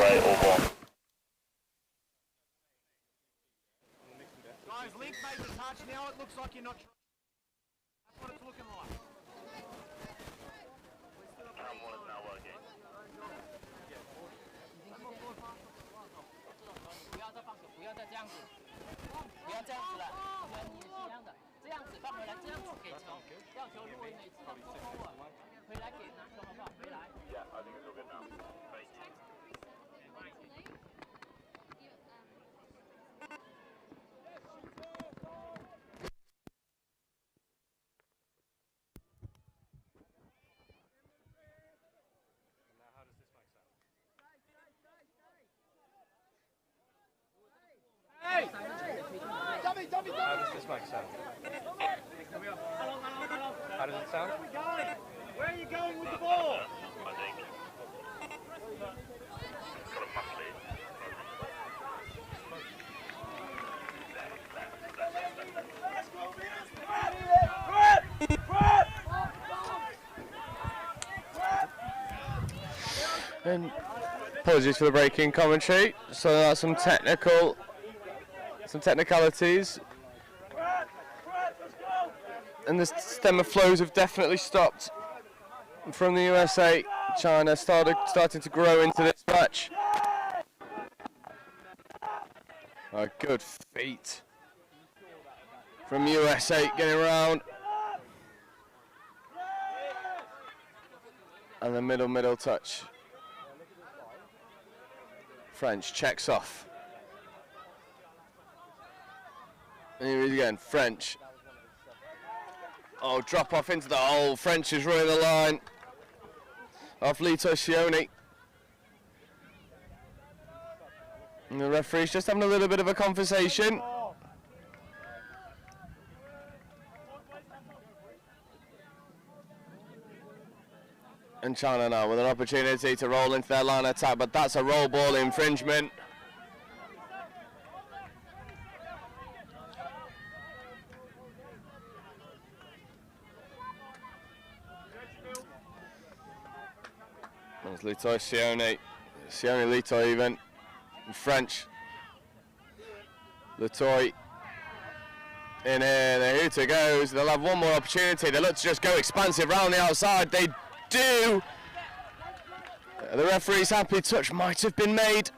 away or one. Guys, Link made the touch. Now it looks like you're not. That's what it's looking like. Cam 1 is now working. 不要再放手，不要再这样子，不要这样子了，原理是一样的，这样子放回来，这样子给球，要球如果每次都扣扣了，回来给拿球好不好？回来。Yeah, I think it's all good now. Thank you. Hey! Dummy, dummy, dummy! How does this make sense? How does it sound? Where are you going with the ball? I think. Got a much lead. And apologies for the breaking commentary. So that's some technicalities. And the stem of flows have definitely stopped from the USA. China starting to grow into this match. A good feat from USA getting around. And the middle touch. French checks off. And here he is again, French. Oh, drop off into the hole. French is running the line off Lito Sione. And the referee's just having a little bit of a conversation. And China now with an opportunity to roll into their line attack, but that's a roll ball infringement. There's Lito Sione Lito even, in French. Latoy in here, the hooter goes, they'll have one more opportunity, they look to just go expansive round the outside, they do. The referee's happy, touch might have been made.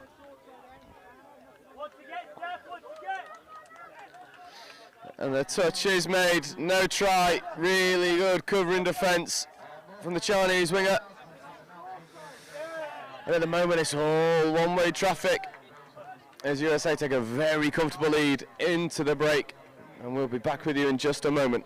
And the touch is made, no try, really good covering defence from the Chinese winger. And at the moment it's all one-way traffic as USA take a very comfortable lead into the break. And we'll be back with you in just a moment.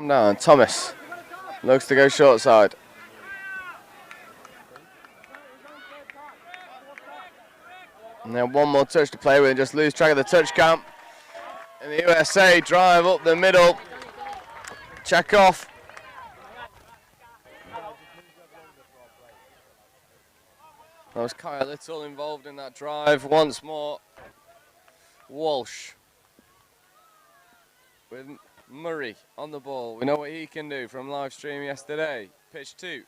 Come down, Thomas. Looks to go short side. And then one more touch to play with and just lose track of the touch count. And the USA drive up the middle. Check off. That was Kyle Little involved in that drive once more. Walsh with Murray on the ball. We know what he can do from live stream yesterday. Pitch 2.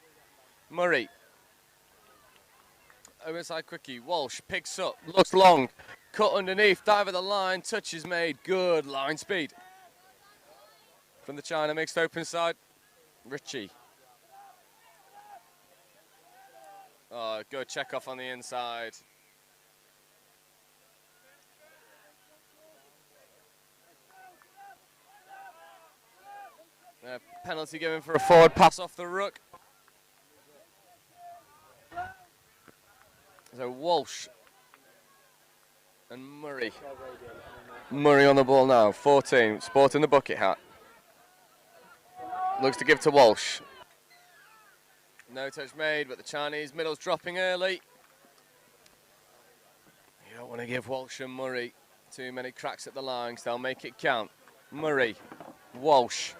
Murray. Overside quickie. Walsh picks up, looks long. Cut underneath, dive at the line. Touch is made. Good line speed. From the China mixed open side. Ritchie. Oh, good check off on the inside. Penalty given for a forward pass off the ruck. So Walsh and Murray. Murray on the ball now, 14, sporting the bucket hat. Looks to give to Walsh. No touch made, but the Chinese middle's dropping early. You don't want to give Walsh and Murray too many cracks at the line, so they'll make it count. Murray, Walsh.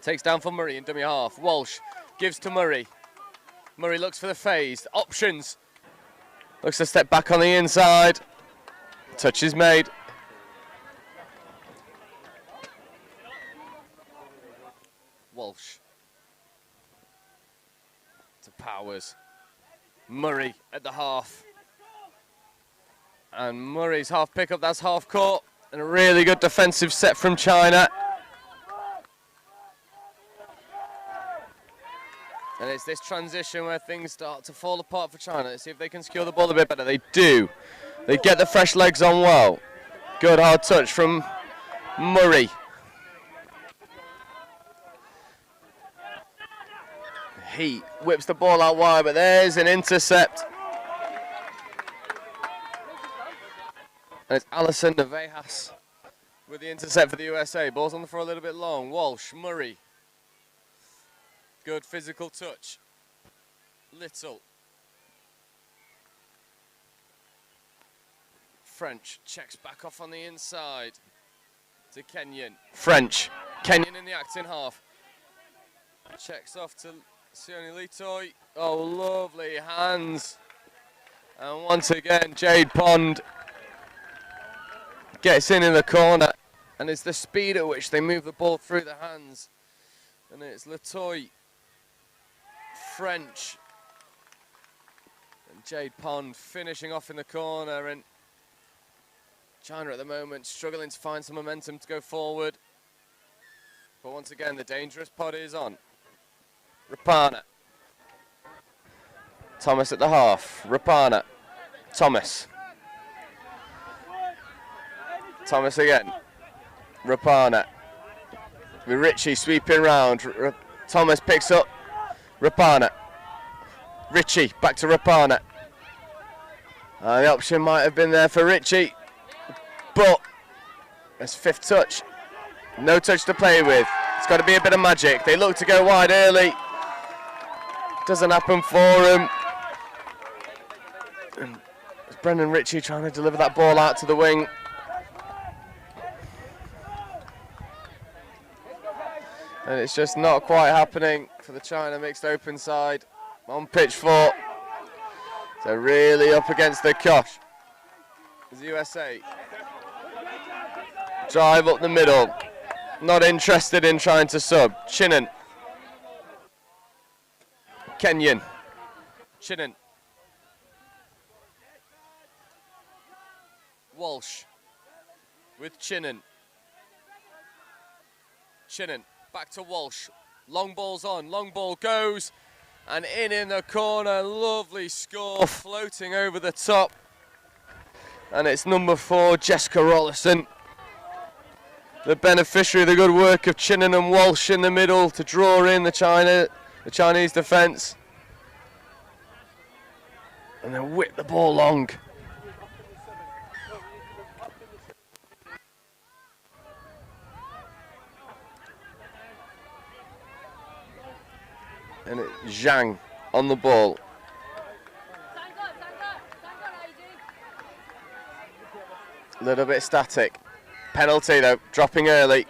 Takes down for Murray in dummy half. Walsh gives to Murray. Murray looks for the phase. Options. Looks to step back on the inside. Touch is made. Walsh. To Powers. Murray at the half. And Murray's half pickup, that's half court. And a really good defensive set from China. And it's this transition where things start to fall apart for China. Let's see if they can secure the ball a bit better. They do. They get the fresh legs on well. Good hard touch from Murray. He whips the ball out wide, but there's an intercept. And it's Alison Nevejas with the intercept for the USA. Ball's on the floor a little bit long. Walsh, Murray. Good physical touch. Little. French checks back off on the inside to Kenyon. French. Kenyon in the acting half. Checks off to Sione Litoy. Oh, lovely hands. And once again, Jade Pond gets in the corner. And it's the speed at which they move the ball through the hands. And it's Litoy. French and Jade Pond finishing off in the corner, and China at the moment struggling to find some momentum to go forward. But once again, the dangerous pod is on. Rapana. Thomas at the half. Rapana. Thomas. Thomas again. Rapana. With Ritchie sweeping round. Thomas picks up. Rapana. Ritchie, back to Rapana. The option might have been there for Ritchie, but it's fifth touch. No touch to play with. It's got to be a bit of magic. They look to go wide early. Doesn't happen for him. And it's Brendan Ritchie trying to deliver that ball out to the wing. And it's just not quite happening for the China mixed open side on pitch 4. So really up against the cosh. As the USA drive up the middle. Not interested in trying to sub. Chinnan. Kenyon. Chinnan. Walsh with Chinnan. Chinnan. Back to Walsh. Long ball's on. Long ball goes. And in the corner. Lovely score floating over the top. And it's number 4, Jessica Rollison. The beneficiary of the good work of Chinnan and Walsh in the middle to draw in the Chinese defence. And then whip the ball long. And it's Zhang on the ball. A little bit static. Penalty though, dropping early.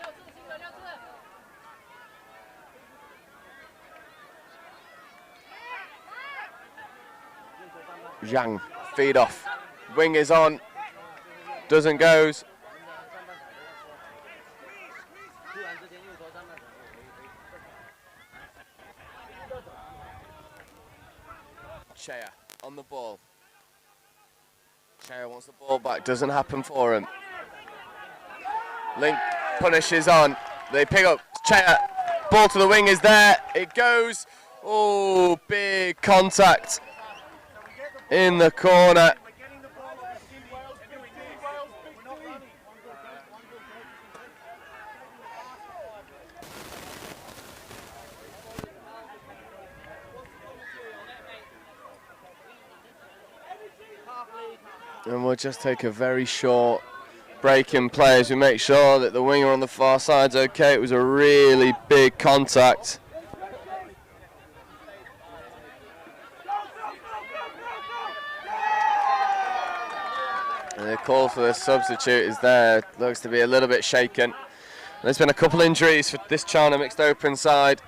Zhang, feed off. Wing is on. Doesn't goes. Chea on the ball. Chea wants the ball back. Doesn't happen for him. Link punishes on. They pick up Chea. Ball to the wing is there. It goes. Oh, big contact in the corner. And we'll just take a very short break in play as we make sure that the winger on the far side's okay. It was a really big contact. And the call for the substitute is there. Looks to be a little bit shaken. There's been a couple injuries for this China Mixed Open side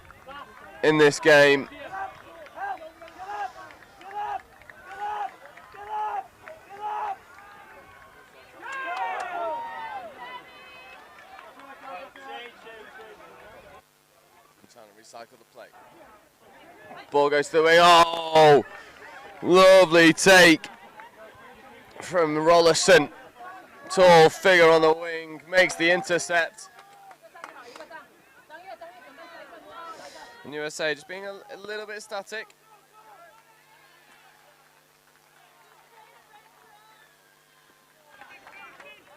in this game. Cycle the play. Ball goes to the wing. Oh, lovely take from Rollerson. Tall figure on the wing, makes the intercept. And USA just being a little bit static.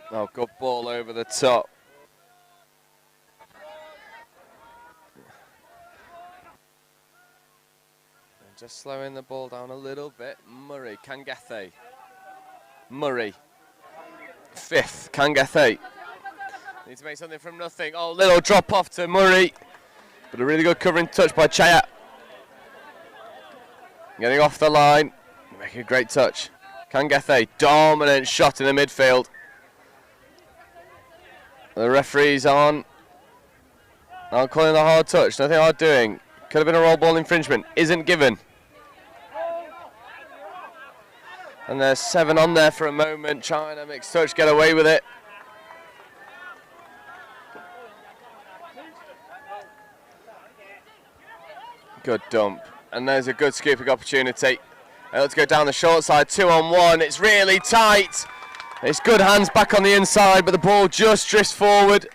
Oh, good ball over the top. Just slowing the ball down a little bit. Murray, Kangathe. Murray. Fifth, Kangathe. Need to make something from nothing. Oh, little drop off to Murray. But a really good covering touch by Chea. Getting off the line. Making a great touch. Kangathe, dominant shot in the midfield. The referee's on. Now calling the hard touch. Nothing hard doing. Could have been a roll ball infringement. Isn't given. And there's 7 on there for a moment. China Mixed Touch get away with it. Good dump. And there's a good scooping opportunity. Let's go down the short side, 2-on-1. It's really tight. It's good hands back on the inside, but the ball just drifts forward.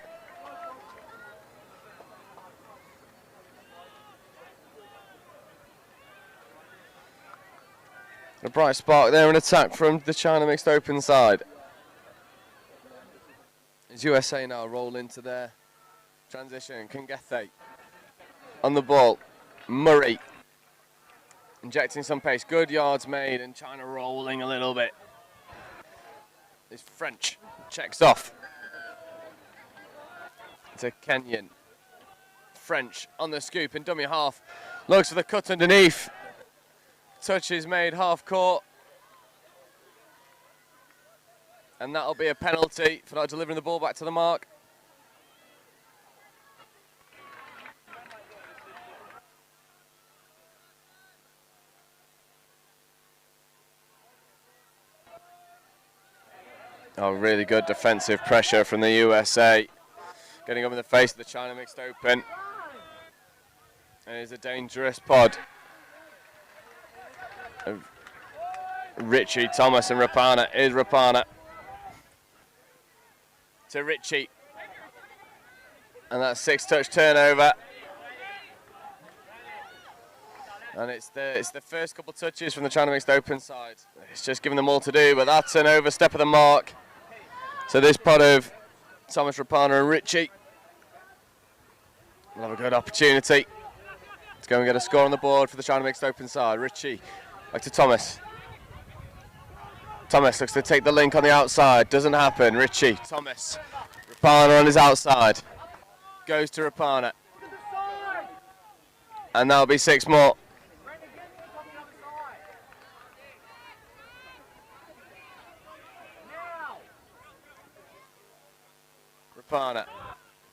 A bright spark there, an attack from the China Mixed Open side. As USA now roll into their transition. Kangathe on the ball. Murray injecting some pace. Good yards made, and China rolling a little bit. It's French. Checks off. To Kenyan. French on the scoop in dummy half. Looks for the cut underneath. Touch is made half court. And that'll be a penalty for not delivering the ball back to the mark. Oh, really good defensive pressure from the USA. Getting up in the face of the China Mixed Open. And it's a dangerous pod. Richie, Thomas and Rapana. Is Rapana to Richie. And that's 6-touch turnover. And it's the first couple touches from the China Mixed Open side. It's just giving them all to do, but that's an overstep of the mark. So this pod of Thomas, Rapana and Richie will have a good opportunity to go and get a score on the board for the China Mixed Open side. Richie, back to Thomas. Thomas looks to take the link on the outside. Doesn't happen. Richie, Thomas. Rapana on his outside. Goes to Rapana. And that'll be 6 more. Rapana.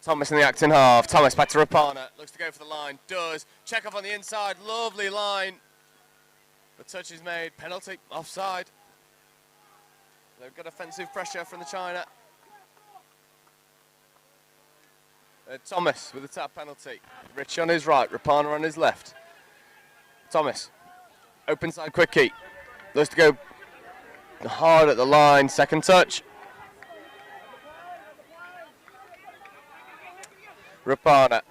Thomas in the acting half. Thomas back to Rapana. Looks to go for the line. Does. Check off on the inside. Lovely line. The touch is made. Penalty. Offside. They've got offensive pressure from the China. Thomas with the tap penalty. Richie on his right. Rapana on his left. Thomas. Open side quickie. Looks to go hard at the line. Second touch. Rapana.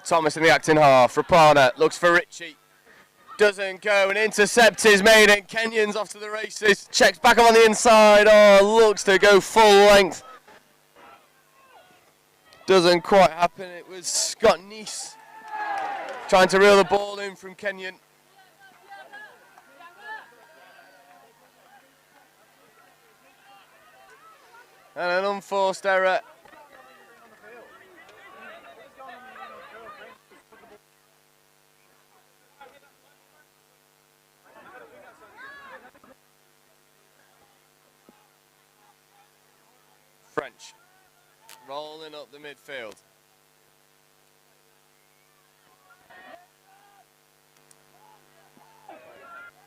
Thomas in the acting half. Rapana looks for Richie. Doesn't go. An intercept is made and Kenyon's off to the races. Checks back up on the inside. Oh, looks to go full length. Doesn't quite happen. It was Scott Neese trying to reel the ball in from Kenyon. And an unforced error. French rolling up the midfield.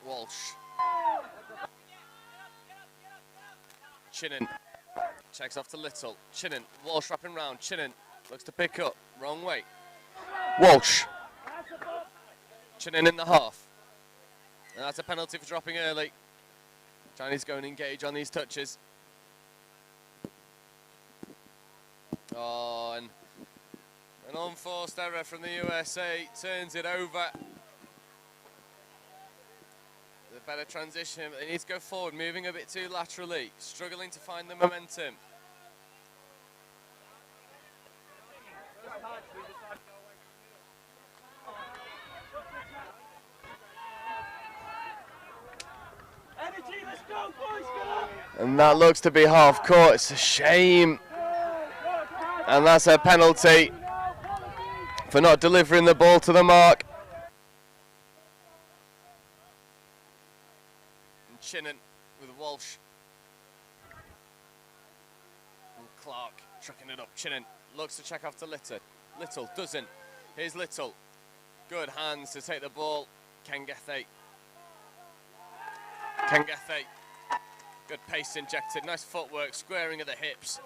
Walsh. Chinnan checks off to Little. Chinnan, Walsh wrapping round. Chinnan looks to pick up. Wrong way. Walsh. Chinnan in the half. And that's a penalty for dropping early. Chinese go and engage on these touches. Oh, and an unforced error from the USA turns it over. The better transition, but they need to go forward, moving a bit too laterally, struggling to find the momentum. And that looks to be half court. It's a shame. And that's a penalty for not delivering the ball to the mark. And Chinnan with Walsh. And Clark trucking it up. Chinnan looks to check off to Little. Little doesn't. Here's Little. Good hands to take the ball. Kangethe. Good pace injected. Nice footwork. Squaring at the hips.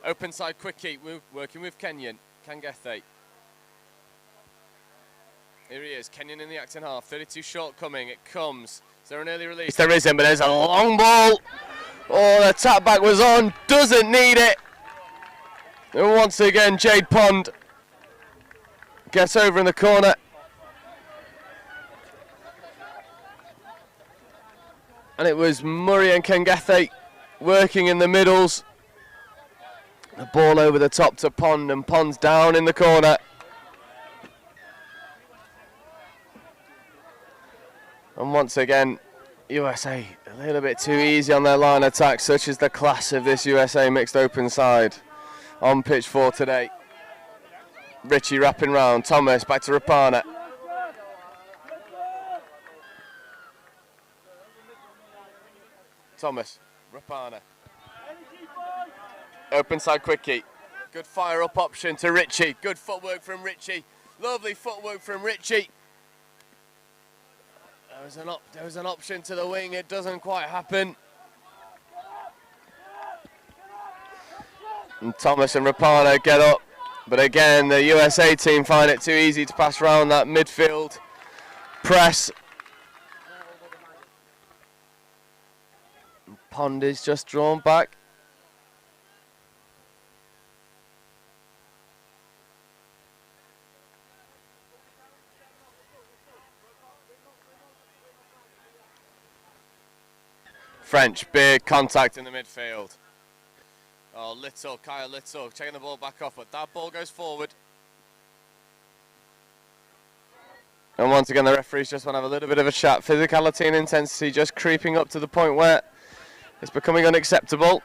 Open side quickie, working with Kenyon. Kangethe. Here he is, Kenyon in the acting half. 32 short coming, it comes. Is there an early release? There isn't, but there's a long ball. Oh, the tap back was on, doesn't need it. And once again, Jade Pond gets over in the corner. And it was Murray and Kangethe working in the middles. The ball over the top to Pond, and Pond's down in the corner. And once again, USA a little bit too easy on their line attack, such is the class of this USA mixed open side on pitch 4 today. Richie wrapping round, Thomas back to Rapana. Thomas, Rapana. Open side quickie. Good fire up option to Richie. Good footwork from Richie. Lovely footwork from Richie. There was an option to the wing. It doesn't quite happen. And Thomas and Rapana get up. But again, the USA team find it too easy to pass around that midfield press. And Pond is just drawn back. French, big contact in the midfield. Oh, Kyle Little, checking the ball back off, but that ball goes forward. And once again, the referees just want to have a little bit of a chat. Physicality and intensity just creeping up to the point where it's becoming unacceptable.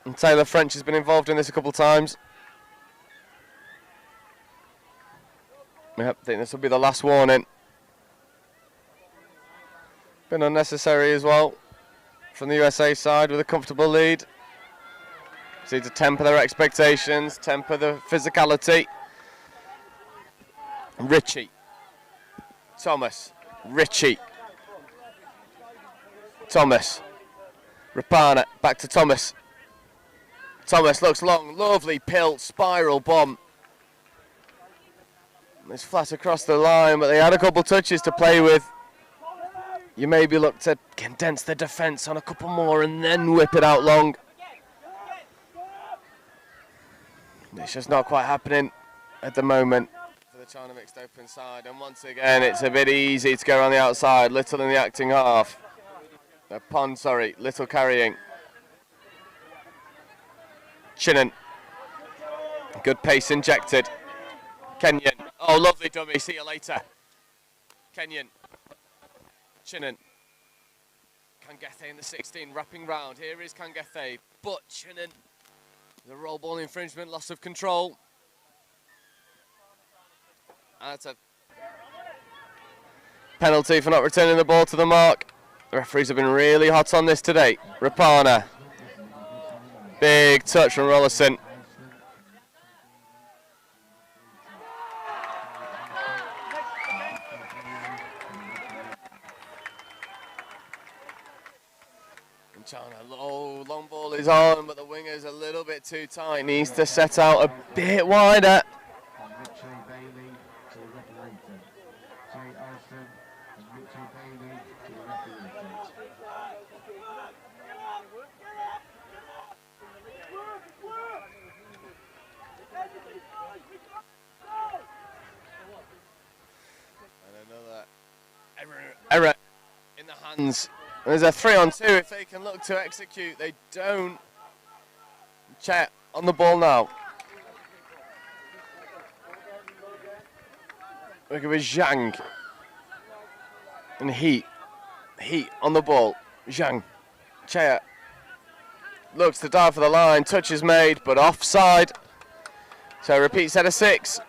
And Taylor French has been involved in this a couple of times. Yep, I think this will be the last warning. Been unnecessary as well from the USA side with a comfortable lead. Just need to temper their expectations, temper the physicality. Ritchie. Thomas. Ritchie. Thomas. Rapana. Back to Thomas. Thomas looks long. Lovely pilt. Spiral bomb. It's flat across the line, but they had a couple touches to play with. You maybe look to condense the defence on a couple more and then whip it out long. It's just not quite happening at the moment for the China mixed open side. And once again, it's a bit easy to go around the outside. Little in the acting half. Pond, sorry, Little carrying. Chinnan. Good pace injected. Kenyon. Oh, lovely dummy. See you later. Kenyon. Chinnan. Kangethe in the 16, wrapping round. Here is Kangethe, but Chinnan. The roll ball infringement, loss of control. That's a penalty for not returning the ball to the mark. The referees have been really hot on this today. Rapana. Big touch from Rollison. China, low, long ball is on, but the winger's a little bit too tight. Needs to set out a bit wider. And another error in the hands. There's a 3-on-2 if they can look to execute. They don't. Chet on the ball now. Look at Zhang. And Heat on the ball. Zhang. Chet looks to dive for the line. Touch is made, but offside. So repeat set of 6.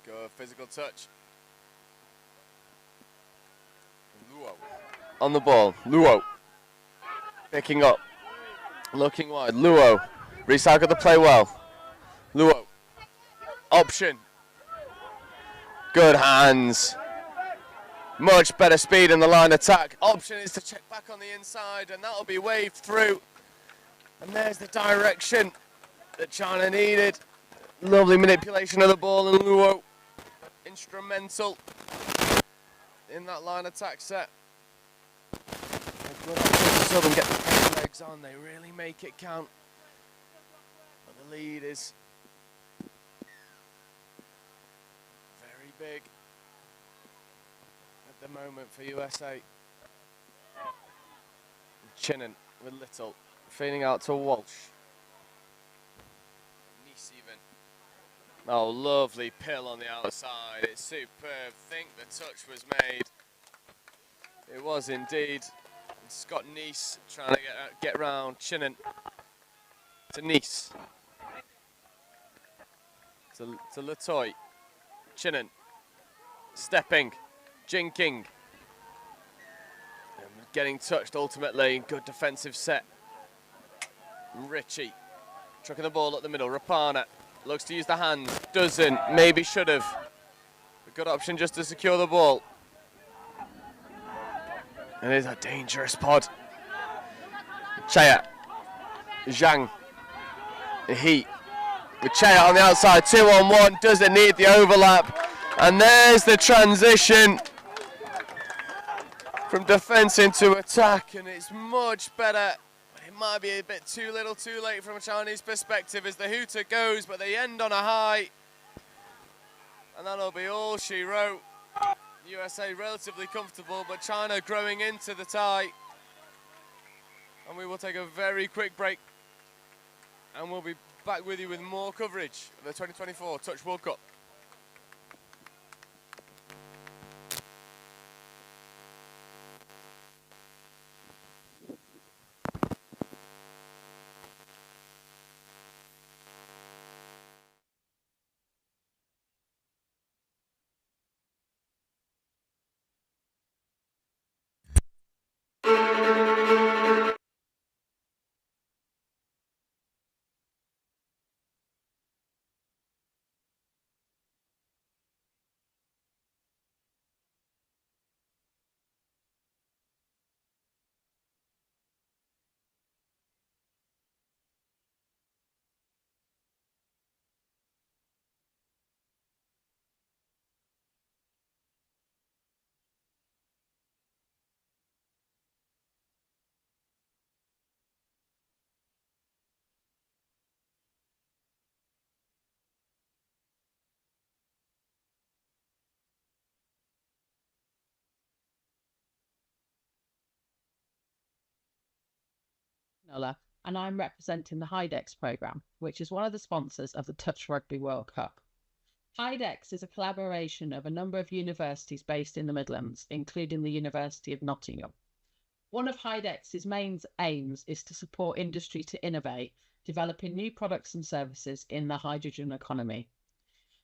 Good physical touch. Luo on the ball. Luo picking up, looking wide. Luo recycled the play well. Luo option. Good hands. Much better speed in the line attack. Option is to check back on the inside, and that'll be waved through. And there's the direction that China needed. Lovely manipulation of the ball, and Luo instrumental in that line attack set. Good so them get the legs on, they really make it count. But the lead is very big at the moment for USA. Chinnan with Little, feeding out to Walsh. Nice even. Oh, lovely pill on the outside. It's superb. Think the touch was made. It was indeed. Scott Nice trying to get round Chinnan to Nice. To Latoy. Chinnan. Stepping. Jinking. And getting touched ultimately. Good defensive set. Ritchie. Trucking the ball up the middle. Rapana. Looks to use the hands. Doesn't. Maybe should have. A good option just to secure the ball. It is a dangerous pod. Chaya. Zhang. Heat. With Chaya on the outside. 2-on-1. Doesn't need the overlap. And there's the transition from defence into attack. And it's much better. But it might be a bit too little too late from a Chinese perspective as the hooter goes. But they end on a high. And that'll be all she wrote. USA relatively comfortable, but China growing into the tie. And we will take a very quick break. And we'll be back with you with more coverage of the 2024 Touch World Cup. And I'm representing the HyDex programme, which is one of the sponsors of the Touch Rugby World Cup. HyDex is a collaboration of a number of universities based in the Midlands, including the University of Nottingham. One of HyDex's main aims is to support industry to innovate, developing new products and services in the hydrogen economy.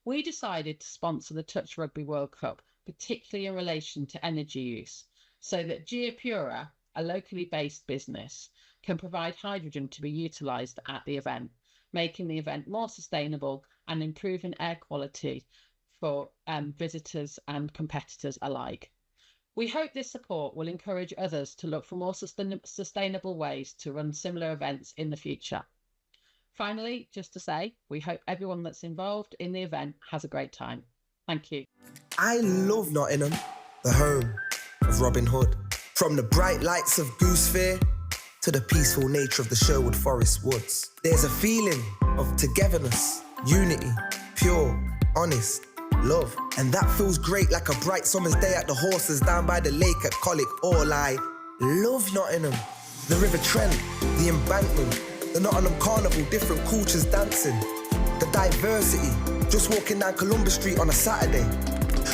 We decided to sponsor the Touch Rugby World Cup, particularly in relation to energy use, so that Geopura, a locally based business, can provide hydrogen to be utilised at the event, making the event more sustainable and improving air quality for visitors and competitors alike. We hope this support will encourage others to look for more sustainable ways to run similar events in the future. Finally, just to say, we hope everyone that's involved in the event has a great time. Thank you. I love Nottingham, the home of Robin Hood. From the bright lights of Goose Fair to the peaceful nature of the Sherwood Forest woods. There's a feeling of togetherness, unity, pure, honest, love. And that feels great like a bright summer's day at the horses down by the lake at Colic. All I love Nottingham. The River Trent, the embankment, the Nottingham Carnival, different cultures dancing. The diversity, just walking down Columbus Street on a Saturday.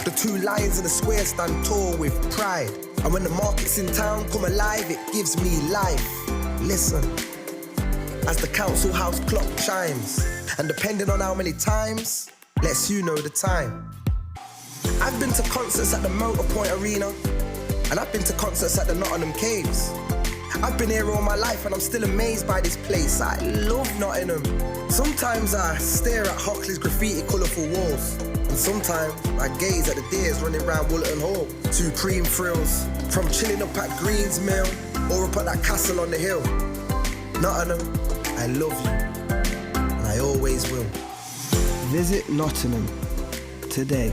The two lions in the square stand tall with pride. And when the markets in town come alive, it gives me life. Listen, as the council house clock chimes, and depending on how many times, lets you know the time. I've been to concerts at the Motorpoint Arena, and I've been to concerts at the Nottingham Caves. I've been here all my life and I'm still amazed by this place. I love Nottingham. Sometimes I stare at Hockley's graffiti colourful walls, and sometimes I gaze at the deers running round Woolton Hall. Supreme thrills, from chilling up at Green's Mill or up at that castle on the hill. Nottingham, I love you, and I always will. Visit Nottingham today.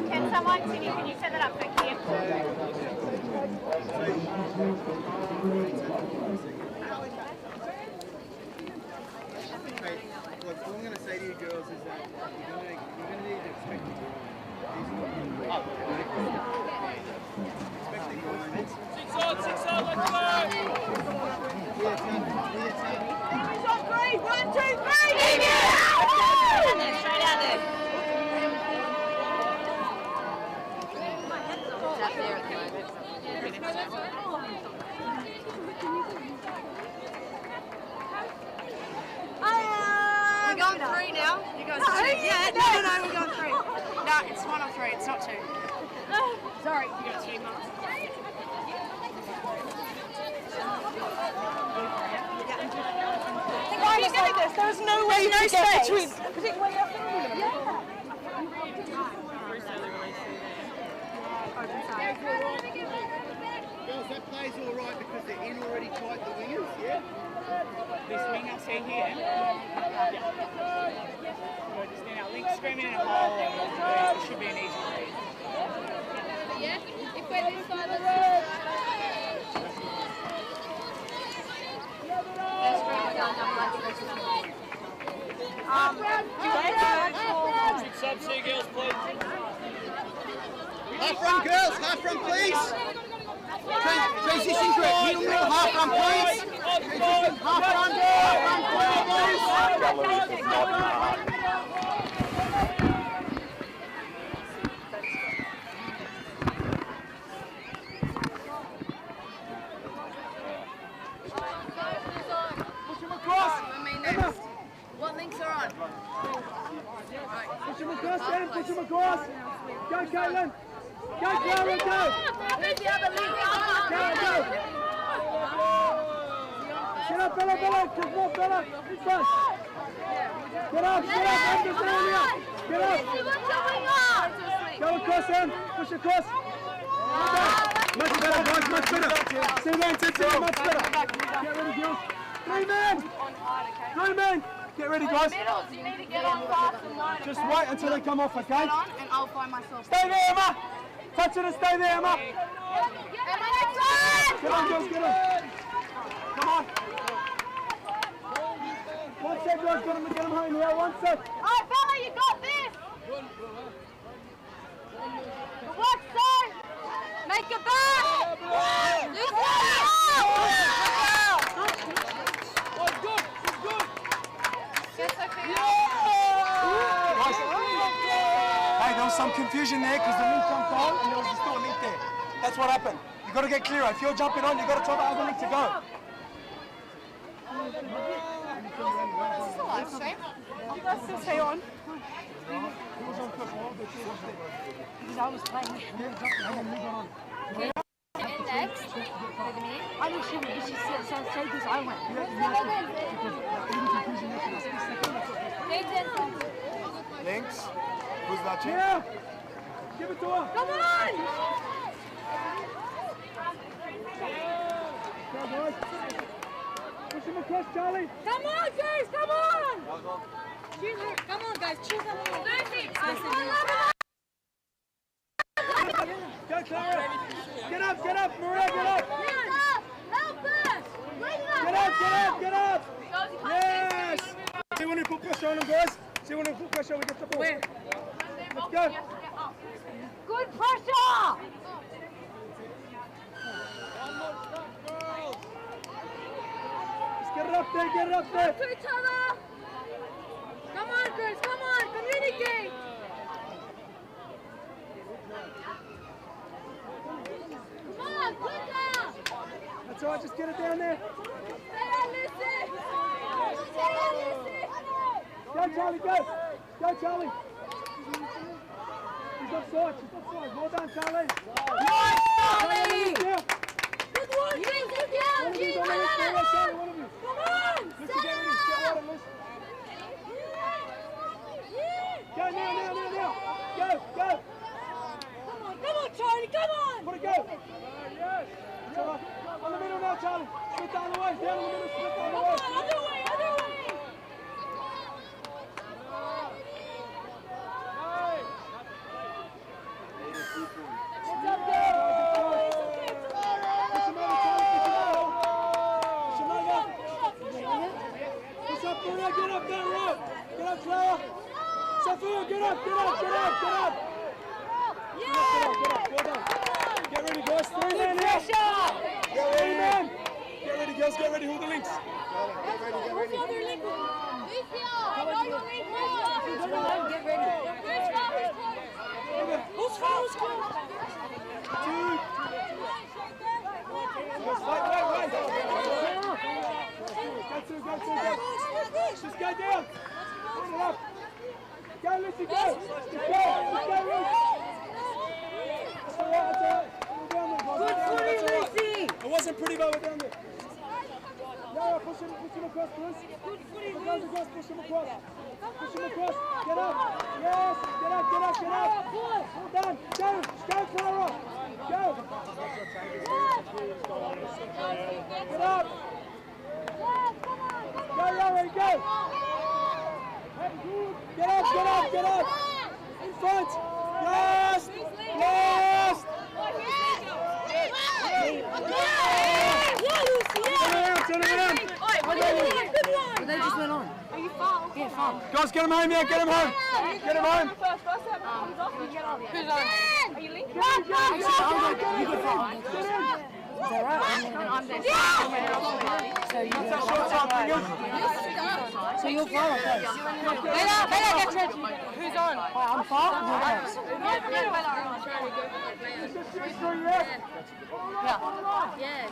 Can someone, can you set that up? Thank you. Look, all I'm going to say to you girls is that you're going to need to expect to go on. Six on, let's go! Baby's on three, 1, 2, 3! Baby! Straight out there. Up there at the moment. We go going 3 now. You guys are 2. Yeah, no, we're going 3. No, it's 1 or 3. It's not 2. Sorry. You got 2 marks. Guys, like this. There's no way you can get between. Particularly up there. Girls, that play's all right because they're in already tight, the wingers, yeah? This winger, see here. Yeah. We're just in our link screaming in a hole. It should be an easy lead. Yeah, if we're this side, let's Sub C girls, please. Half run, girls, half run, please. Transition correct, middle, half run, please. Transition, half run, please. Push him across. What links are on? Push him across, Dan. Push him across. Go, Caitlin. Go, Clara, go. Where's the other link? Clara, go. Get up, Bella, Bella. Just more, Bella. This one. Get up, Andrew's down here. Get up. Go across, Dan. Push across. Much better, guys, much better. See that, much better. Get ready, girls. 3 men. 3 men. Get ready, guys. Middles, you need to get on fast and line. Just wait until they come off, okay? Get on and I'll find myself. Stay there, Emma. Touch it and stay there, Emma. Get on, girls, get on. Come on. 1 sec, guys. Get them home here. 1 sec. Alright, Bella, you got this. Good work, son. Make it back. Loose it Hey, there was some confusion there because the link jumped on and there was still a link there. That's what happened. You got to get clearer. If you're jumping on, you got to tell the other link to go. This is a live stream. You guys still stay on? Because I was playing. Next. I knew she would. She said, so say this, I went. Links. Who's that, Chief? Yeah. Give it to her. Come on! Go, boys. Push him across, Charlie. Come on, guys, come on! Choose her. Come on, guys, choose them. Go, Clara. Get up, Maria, get up. Help us! Get up. Yes. See when we put pressure on them, guys. See when we put pressure, we get the ball. Where? Let's go. Good pressure! Let's get it up there. To each other! Come on, girls, come on, communicate! Come on, quicker! That's all right, just get it down there. Stay on, listen! Stay on, listen! Go, Charlie, go. Go, Charlie. She's offside. Well done, Charlie. Nice, Charlie! Good work! You need to get down, keep on! Come on! Go now. Go. Come on, Charlie, come on! Put it, go. Yes. It's all right. On the middle now, Charlie. Split down the way. Down the middle, split down the way. Come on, other way! What's up, girls? Push up, Maria, get up there, Rob. Get up, Clara. Sophia, get up. Yeah! Well done. Get ready, guys. 3 men here. Get ready, man. Get ready, girls. Get ready. Hold the links. Get ready. Who's the other link? Get ready. Who's first? 2. Wait. Go. Just go down. Bella, down there. Yeah, push him across, Bruce. If it goes across, push him across. Push him across. Get up. Yes, get up. Well done. Go, Clara. Go. Get up. Go, Yari, go. Get up. In front. Last. Turn around. They just went on. Are you fouled? Yeah, fouled. Guys, get him home, yeah, get him home. Get him home. Who's on? Are you linked? You get fouled. Is that right? I'm there. So you're fouled. Bella, get ready. Who's on? I'm fouled. Yes.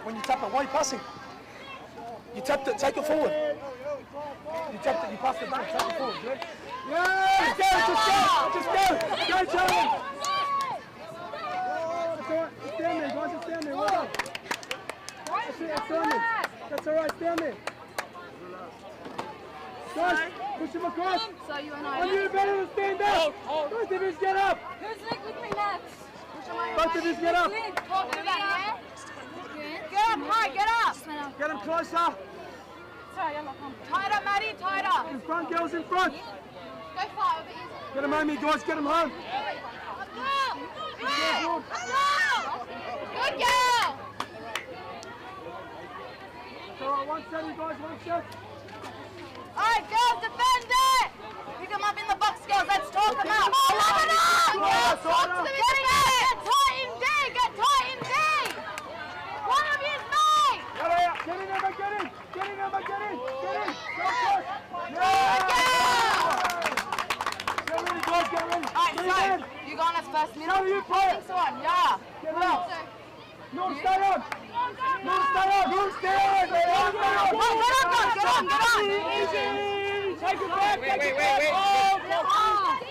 When you tap it, why are you passing? You tapped it, take it forward. You tapped it, you passed it back, take it forward. Yeah, just go, Charlie. It's down there, guys, it's down there. Well done. That's all right, it's down there. Guys, push him across. So you and I. On you, better to stand up. Both of us get up. Who's linked with me next? Both of us get up. Get up, high, get up. Get him closer. Tighter, Maddie, tighter. In front, girls, in front. Go far, over easy. Get him home, you guys, get him home. Good girl. All right, one set, you guys, one set. All right, girls, defend it. Pick them up in the box, girls. Let's talk them out. Get tight in D. Get tight in D. One of you's mate. Get in, Emma, get in. Get in, Emma, get in. Get in. Get ready, guys, get ready. All right, so you go on as first middle. No, you play it. Yeah. Get ready. No, stay on. No, stay on. No, stay on. Get on. Easy. Take it back. Wait.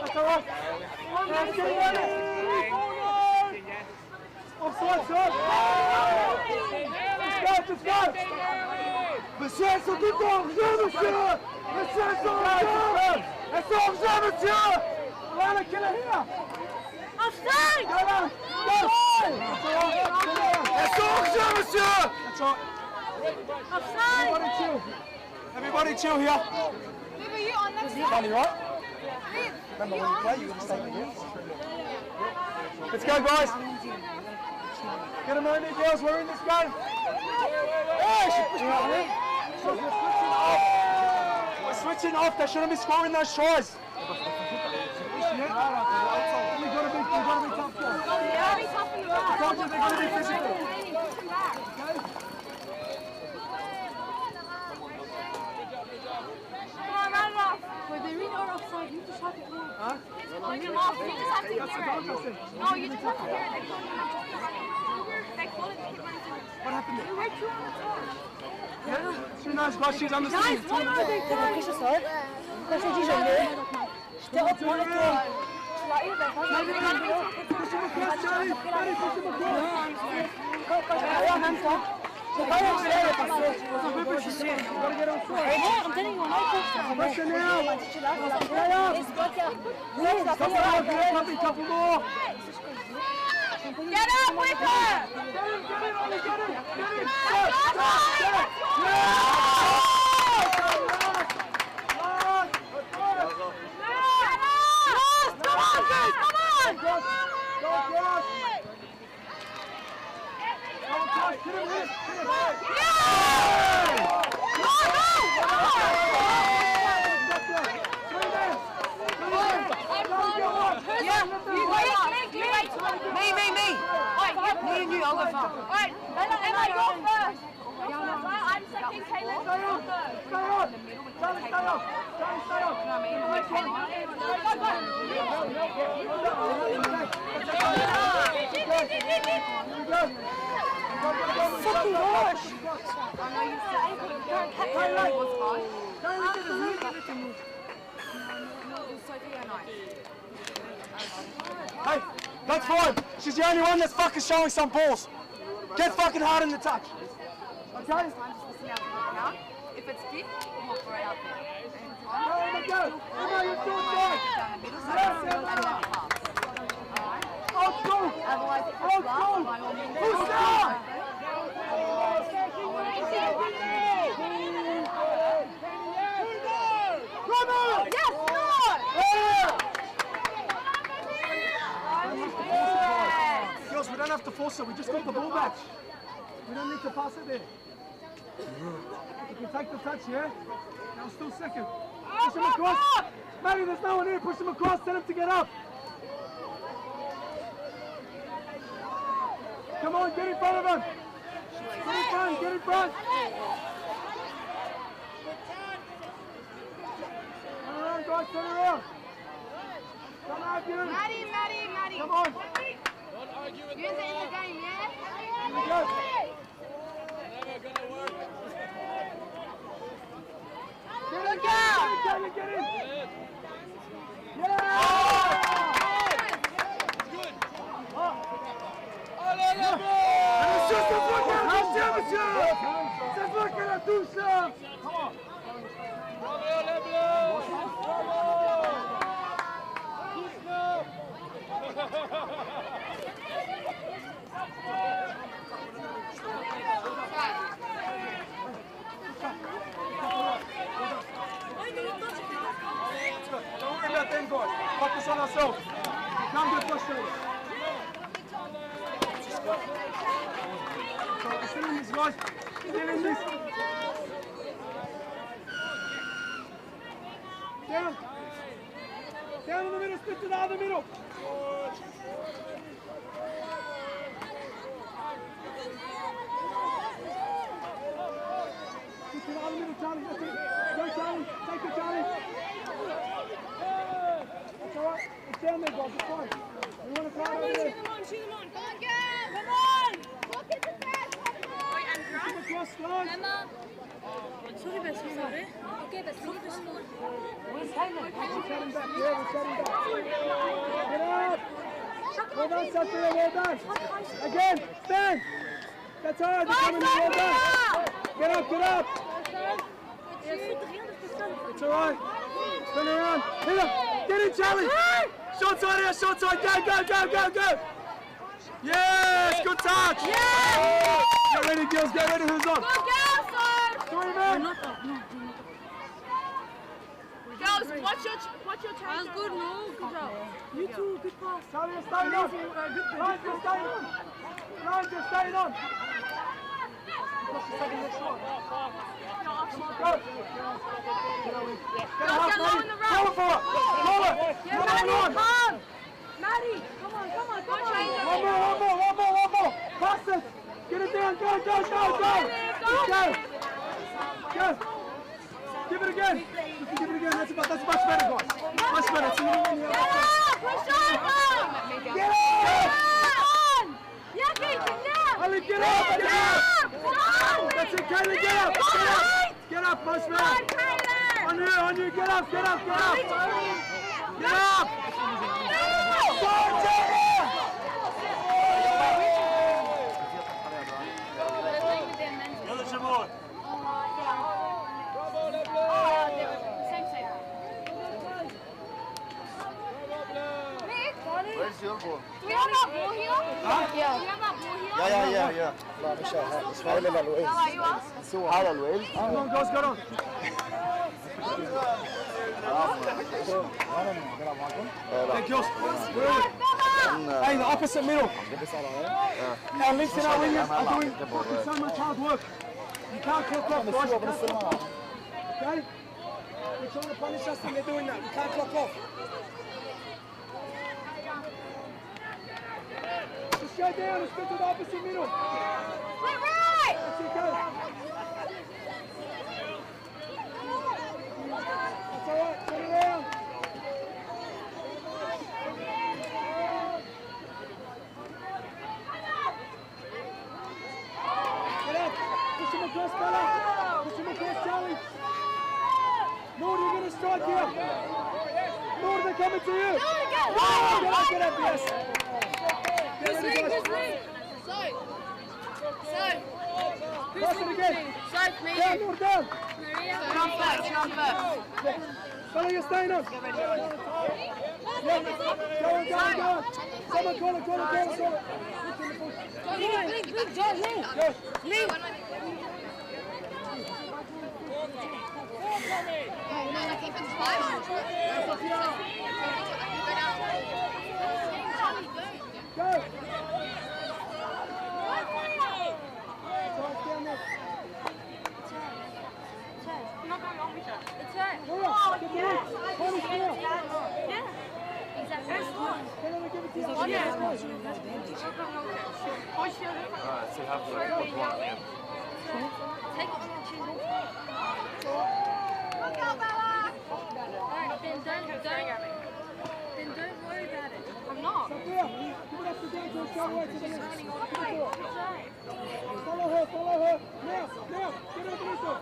That's all right. Let's get ready. Offside, Let's go. Monsieur, elles sont toutes en jeu, monsieur. Monsieur, elles sont en jeu. Elles sont en jeu, monsieur. Voilà, quelle est là? Offside. Go. Elles sont en jeu, monsieur. That's all right. Offside. Everybody chill here. Who are you on next time? Funny, right? Remember when you play, you're going to stay here. Let's go, guys. Get them on in, girls. We're in this game. Hey, we're switching off. They shouldn't be scoring those tries. You've got to be tough, guys. I told you they're going to be physical. Wait, they really are offside. You just have to go. Huh? You just have to hear it. No, you just have to hear it. They call it. What happened there? You were two on the top. Yeah, she knows what she's understanding. Guys, what are they doing? Quand je dis jamais, je te reprends le tour. Quand je parlais en même temps, j'ai pas lancé le passé. I'm telling you, on my coach, Get up with her! Me and you, I'll go far. Alright, Emma, go first. I'm second, Caleb, go first. Fucking gosh! Hey, that's fine. She's the only one that's fucking showing some balls. Get fucking hard in the touch. Okay? If it's deep, we'll throw it out there. Go. Emma, you're too tight. Yes, Emma. Old school. Otherwise, if Old it's rough, school. by all means, Who's down? Come on. Yes, Lord. Girls, we don't have to force it. We just got the ball back. We don't need to pass it there. You can take the touch, yeah? Now still second. Push him across. Matty, there's no one here. Push him across. Tell him to get up. Come on, get in front of him. Get in front, get in front. Turn around, guys, turn around. Come on, get him. Maddie. Come on. Use it in the game, yeah? Here we go. Get in, get in. Yeah! C'est toi qui la touche là! Don't worry about them guys. Focus on ourselves. Can't get frustrated. Still in this, guys. Still in this. Down. Down in the middle. Split to the other middle. Split to the other middle, Charlie. That's it. Go, Charlie. Take it, Charlie. That's all right. It's down there, guys. It's fine. We want to try it over there. Cheer them on. Come on, girl. Come on. Look at the back. Come across, guys. Emma. Sorry, best friend. Okay, best friend. We're chatting back. Yeah, we're chatting back. Get up. Well done, Sophia. Well done. Again, stand. That's all right. They're coming in. Well done. Get up, get up. It's all right. Turn around. Hit him. Get in, Charlie. Short side here, short side. Go, go, go, go, go. Yes, good touch. Yeah. Get ready, girls. Get ready. Who's on? Go, girls, son. 3 men. Girls, watch your time. That's good, no? Good job. You too, good pass. Charlie, you're staying on. Ryan, you're staying on. Ryan, you're staying on. Second next one. Come on, go. Get low in the round. Go for it. Roll it. Yeah, Maddie, come. Maddie, come on. One more. Pass it. Get it down. Go. Go. Give it again. That's much better, guys. Much better. Get up. Push over. Get up. Come on. Yeah, Ali, get up. That's it, Kaylee. Get up. Much better. On you. Get up. Get up. Where's your ball? Do we have that ball here? Huh? Yeah. Do we have that ball here? Yeah. لا مش اسمها لنا الويل. هذا الويل. Come on, guys, get on. Hey, girls. Hey, the opposite middle. Our links and our wingers are doing so much hard work. You can't clock off, guys. Okay? They're trying to punish us and they're doing that. We can't clock off. Just go down and split to the opposite middle. Right! That's it, go. That's all right, turn around. Get up. Push him across, Bella. Push him across, Charlie. inside here. More they're coming to you. Get up, yes. Get ready, guys. Pass it again. Down, more down. Follow your staying up. Go on. Someone call it. Leave. Go. Then don't worry about it. I'm not. Follow her. Now. Get over this one.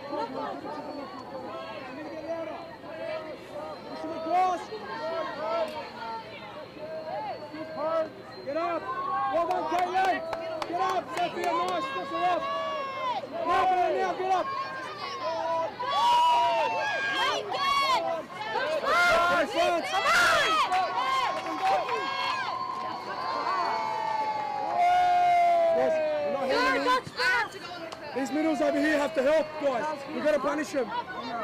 Push him across. Get up. Well done, Caitlin. Get up, Sophia. Nice. Step her up. Now, get up. These middles over here have to help, guys. We've got to punish them.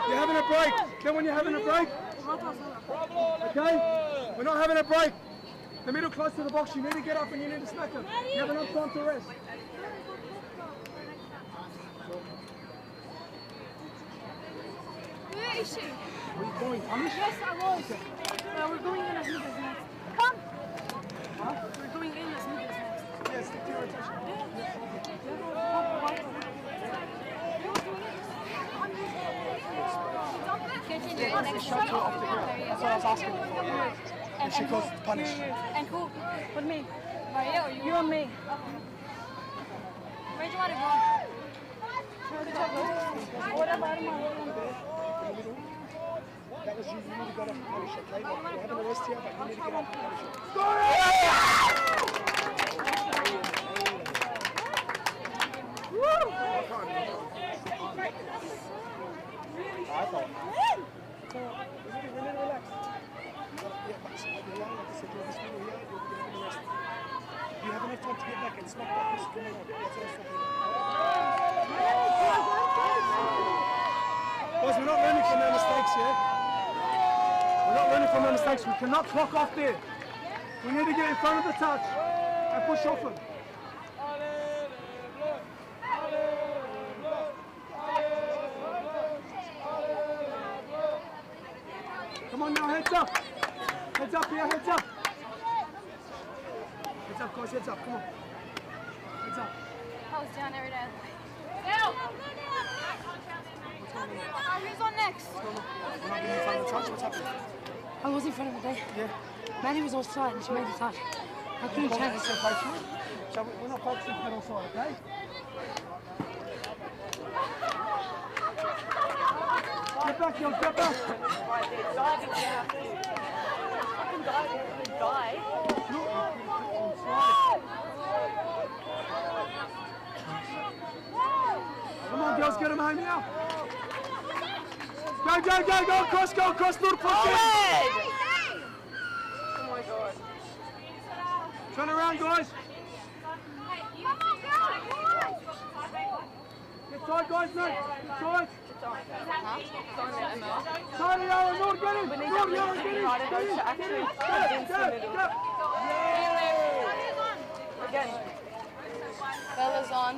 You're having a break. Then when you're having a break, okay? We're not having a break. The middle close to the box, you need to get up and you need to smack them. You have enough time to rest. Where is she? Are you going punish? Yes, I was. We're going in as niggas next. Come! Huh? We're going in as niggas next. Yes, stick to your rotation. Shut her off the ground. That's what I was asking for. And she goes to punish. And who? With me. Maria or you? You and me. Where do you want to go? Whatever. That was you need to get up and punish, okay? Like, we're having a rest here, but you need to get up and punish it. I thought. So, really relax. Yeah, but like I said, you're this middle here, you're having a rest. You have enough time to get back and smack that push coming on. That's what I was talking about. Guys, we're not learning from our mistakes, yeah? We're not learning from our mistakes. We cannot clock off there. We need to get in front of the touch and push off them. Come on now, heads up. Heads up here, heads up. Heads up, guys, heads up, come on. Heads up. I was down every day. Go! Who's on next? We're not getting in front of the touch, what's happening? I was in front of the day. Yeah. Manny was offside and she made the touch. I couldn't chance. So we're not focusing to get offside, okay? Get back, yo, get back! Come on, girls, get him home now. Go, cross, Lord, push in. Oh my God. Turn around, guys. Get tight, guys, mate. Get tight. Tight, Aaron, Lord, get him. Lord, Aaron, get him. Again. Bella's on.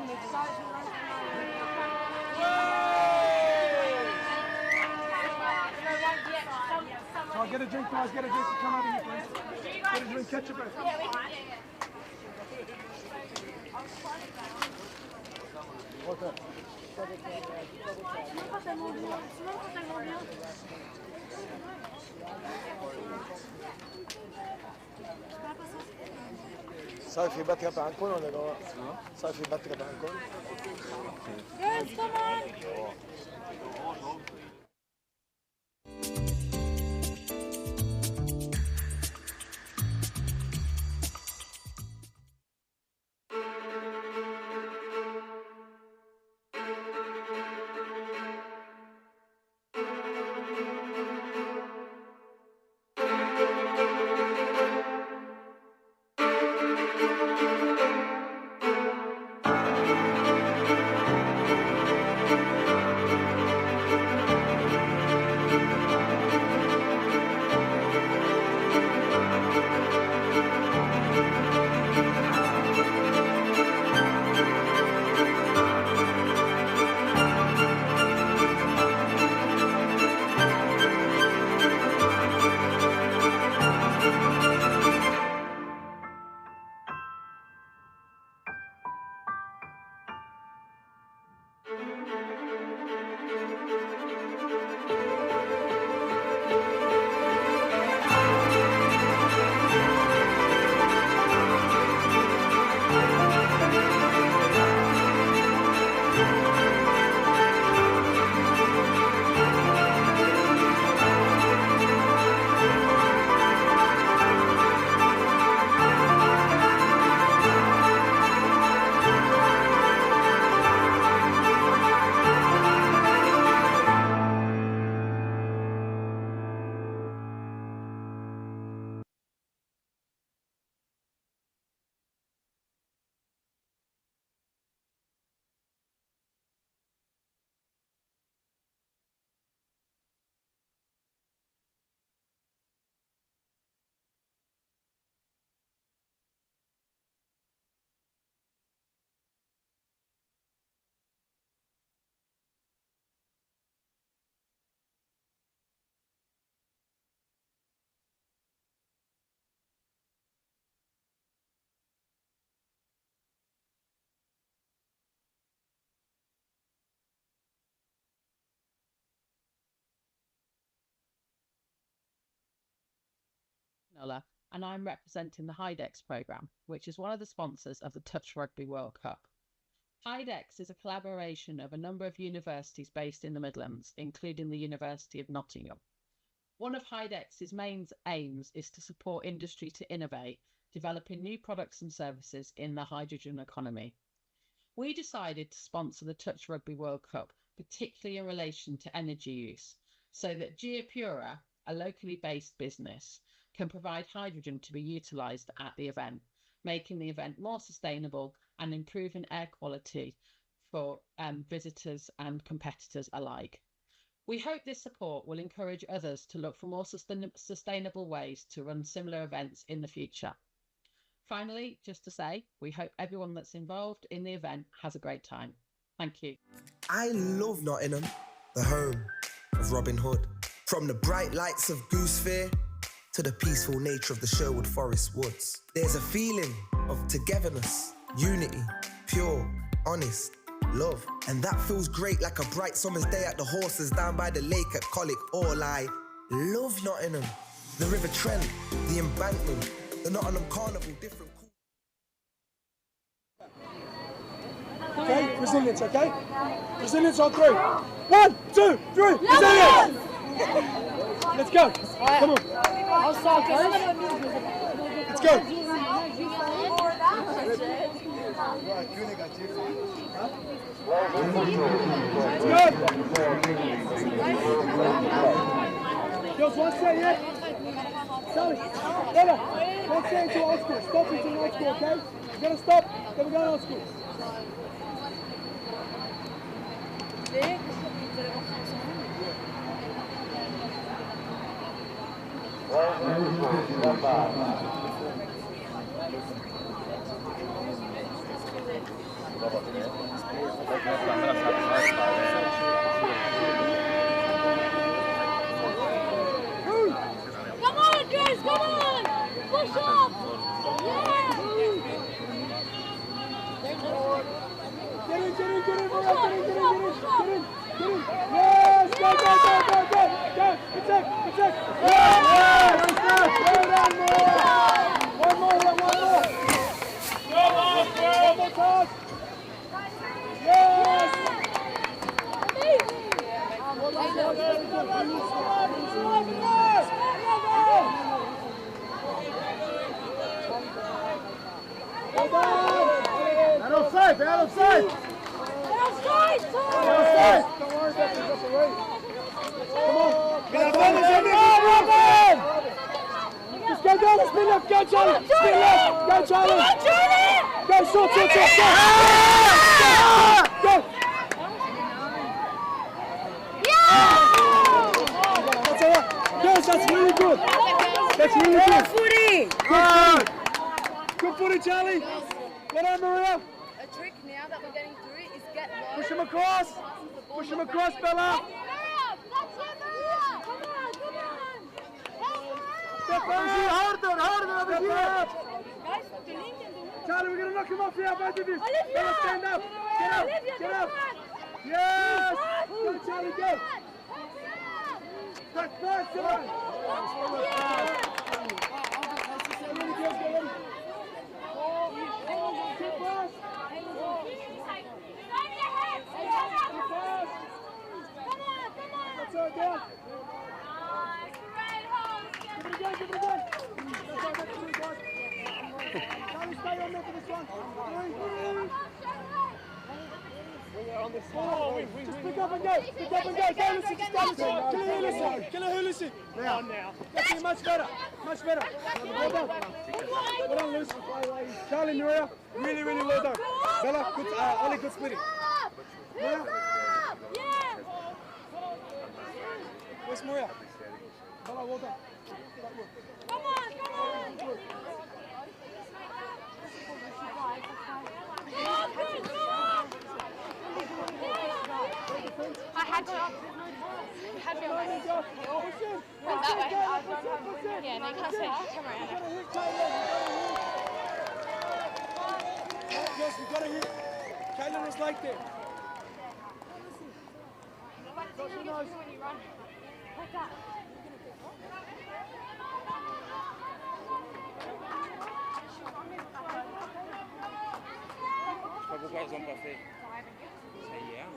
Oh, get a drink, guys, get a drink. Come over here, please. Get a drink, catch your breath. What's that? Sophie, battere per ancora o no? Sophie, battere per ancora? Yes, come on! And I'm representing the HyDex programme, which is one of the sponsors of the Touch Rugby World Cup. HyDex is a collaboration of a number of universities based in the Midlands, including the University of Nottingham. One of HyDex's main aims is to support industry to innovate, developing new products and services in the hydrogen economy. We decided to sponsor the Touch Rugby World Cup, particularly in relation to energy use, so that Geopura, a locally based business, can provide hydrogen to be utilised at the event, making the event more sustainable and improving air quality for visitors and competitors alike. We hope this support will encourage others to look for more sustainable ways to run similar events in the future. Finally, just to say, we hope everyone that's involved in the event has a great time. Thank you. I love Nottingham, the home of Robin Hood. From the bright lights of Goose Fair to the peaceful nature of the Sherwood Forest woods. There's a feeling of togetherness, unity, pure, honest, love. And that feels great like a bright summer's day at the horses down by the lake at Colic. All I love Nottingham. The River Trent, the embankment, the Nottingham Carnival, different... Okay, resilience, okay? Resilience on 3. 1, 2, 3, resilience! Let's go. Come on. I'll start, guys. Let's go. Girls, one set, yeah? Sorry. Ella, one set into old school. Stop into old school, okay? You're going to stop, then we're going old school. Come on, guys, come on! Push up! Yeah! Get in, Maria, get in. Yes, go. Attack. Yes! Well done, Maria. One more. offside! Offside! Don't worry about this, that's away. Come on! Robin! Just go down the spin left, go Charlie! Spin left, go Charlie! Go, short! Go! That's all right. Girls, that's really good. That's really good. Good footy, Charlie. Get on, Maria. A trick now that we're getting through is get low. Push him across. Push him across, Bella. Step up. Harder over here. Charlie, we're going to knock him off here, both of you. Bella, stand up. Get up. Yes. Go, Charlie, go. Back, come on. Down. Give it again. Charlie, stay on there for this one. On this one. Just pick up and go. Kill her, Lucy. Now. That's it, much better. Well done. Well done, Lucy. Charlie, Maria, really well done. Bella, good, Ollie, good splitting. Maria. Where's Maria? Bella, well done. Come on. I had to. Went that way. Yeah, no, you can't see. Come around. Yes, we gotta hit. Kayla was like that. When you run. Like that. Pourquoi ils ont pas fait? Ça y est, hein?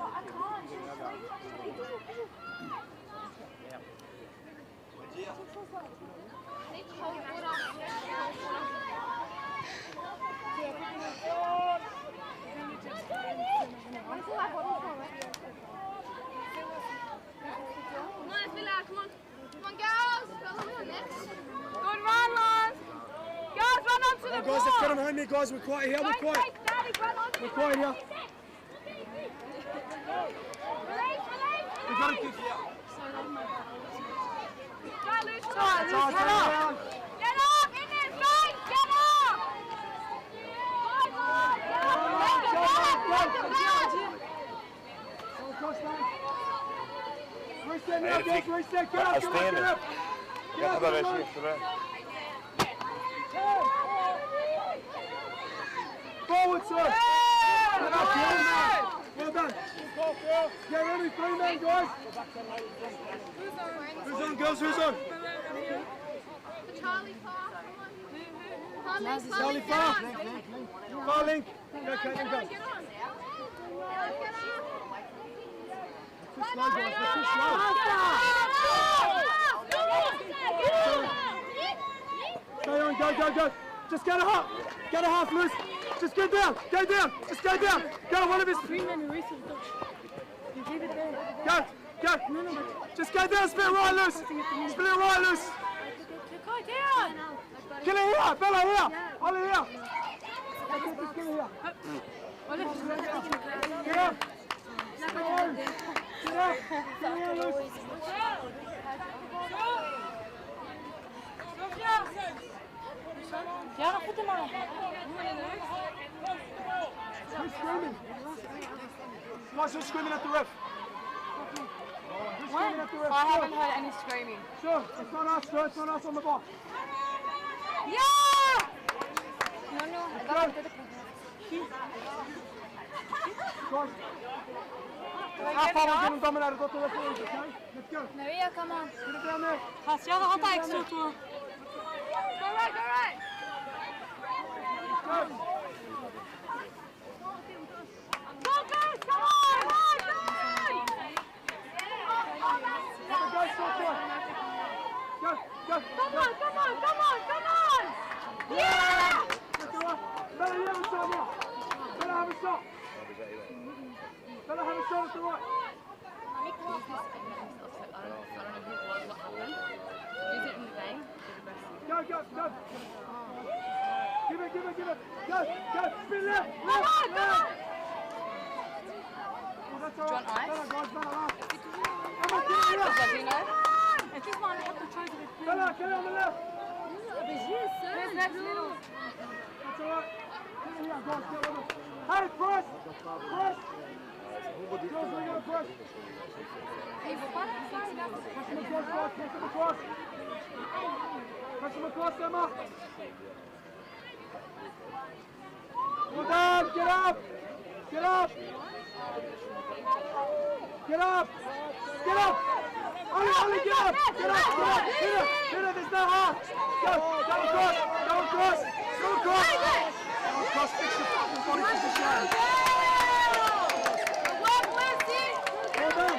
Come on, girls. Good run, lads. Girls, run onto the Guys, ball. let's get them home here, guys. We're quiet here. We're quiet here. We gotta keep. Get up in there, guys. Get up. Reset now, guys. Reset. Get up. Forward, sir. Get up, well done. Get ready, 3 men, guys. Who's on, girls? Who's on? Charlie Far. Charlie Far. Far link. Go, Caitlin, go. Too slow, guys. We're too slow. Stay on, go. Just get a half. Get a half loose. Just go down. Just go down. Go, one of his. You gave it there. Go. Just go down, split it right loose. Go down. Kill it here, Bella here. Ollie here. Get up. Tiens, foutez-moi. Who's screaming? Guys, who's screaming at the ref? Who's screaming at the ref? I haven't heard any screaming. Sure, it's not us, sir. It's not us on the box. Yeah! No, Guys, how far we're getting dominated, got the referees, okay? Let's go. Maria, come on. Put it down there. Hassia, rentre avec sur toi. Go right. Go. Go, guys, come on! Go. Come on! Yeah! Better have a shot now. Bella, have a shot at the right. Go, go, go. Give it, give it, give it. Go, go. Spin left. Left. Left. Oh, that's all right. Bella, guys, Bella, last. Come on, get it up. Bella, get it on the left. Where's next little? That's all right. Get it here, guys, get with us. Hey, press. Press. Girls, we got to press. Press them across, guys. Press them across. Press them across, Emma. Well done. Get up. Get up. Get up. Get up. Ollie, get up. Get up. Get up. Hit her. Hit her. There's no half. Go. Go across. Go across. Go across. Go across. Fix your fucking body position. Well done.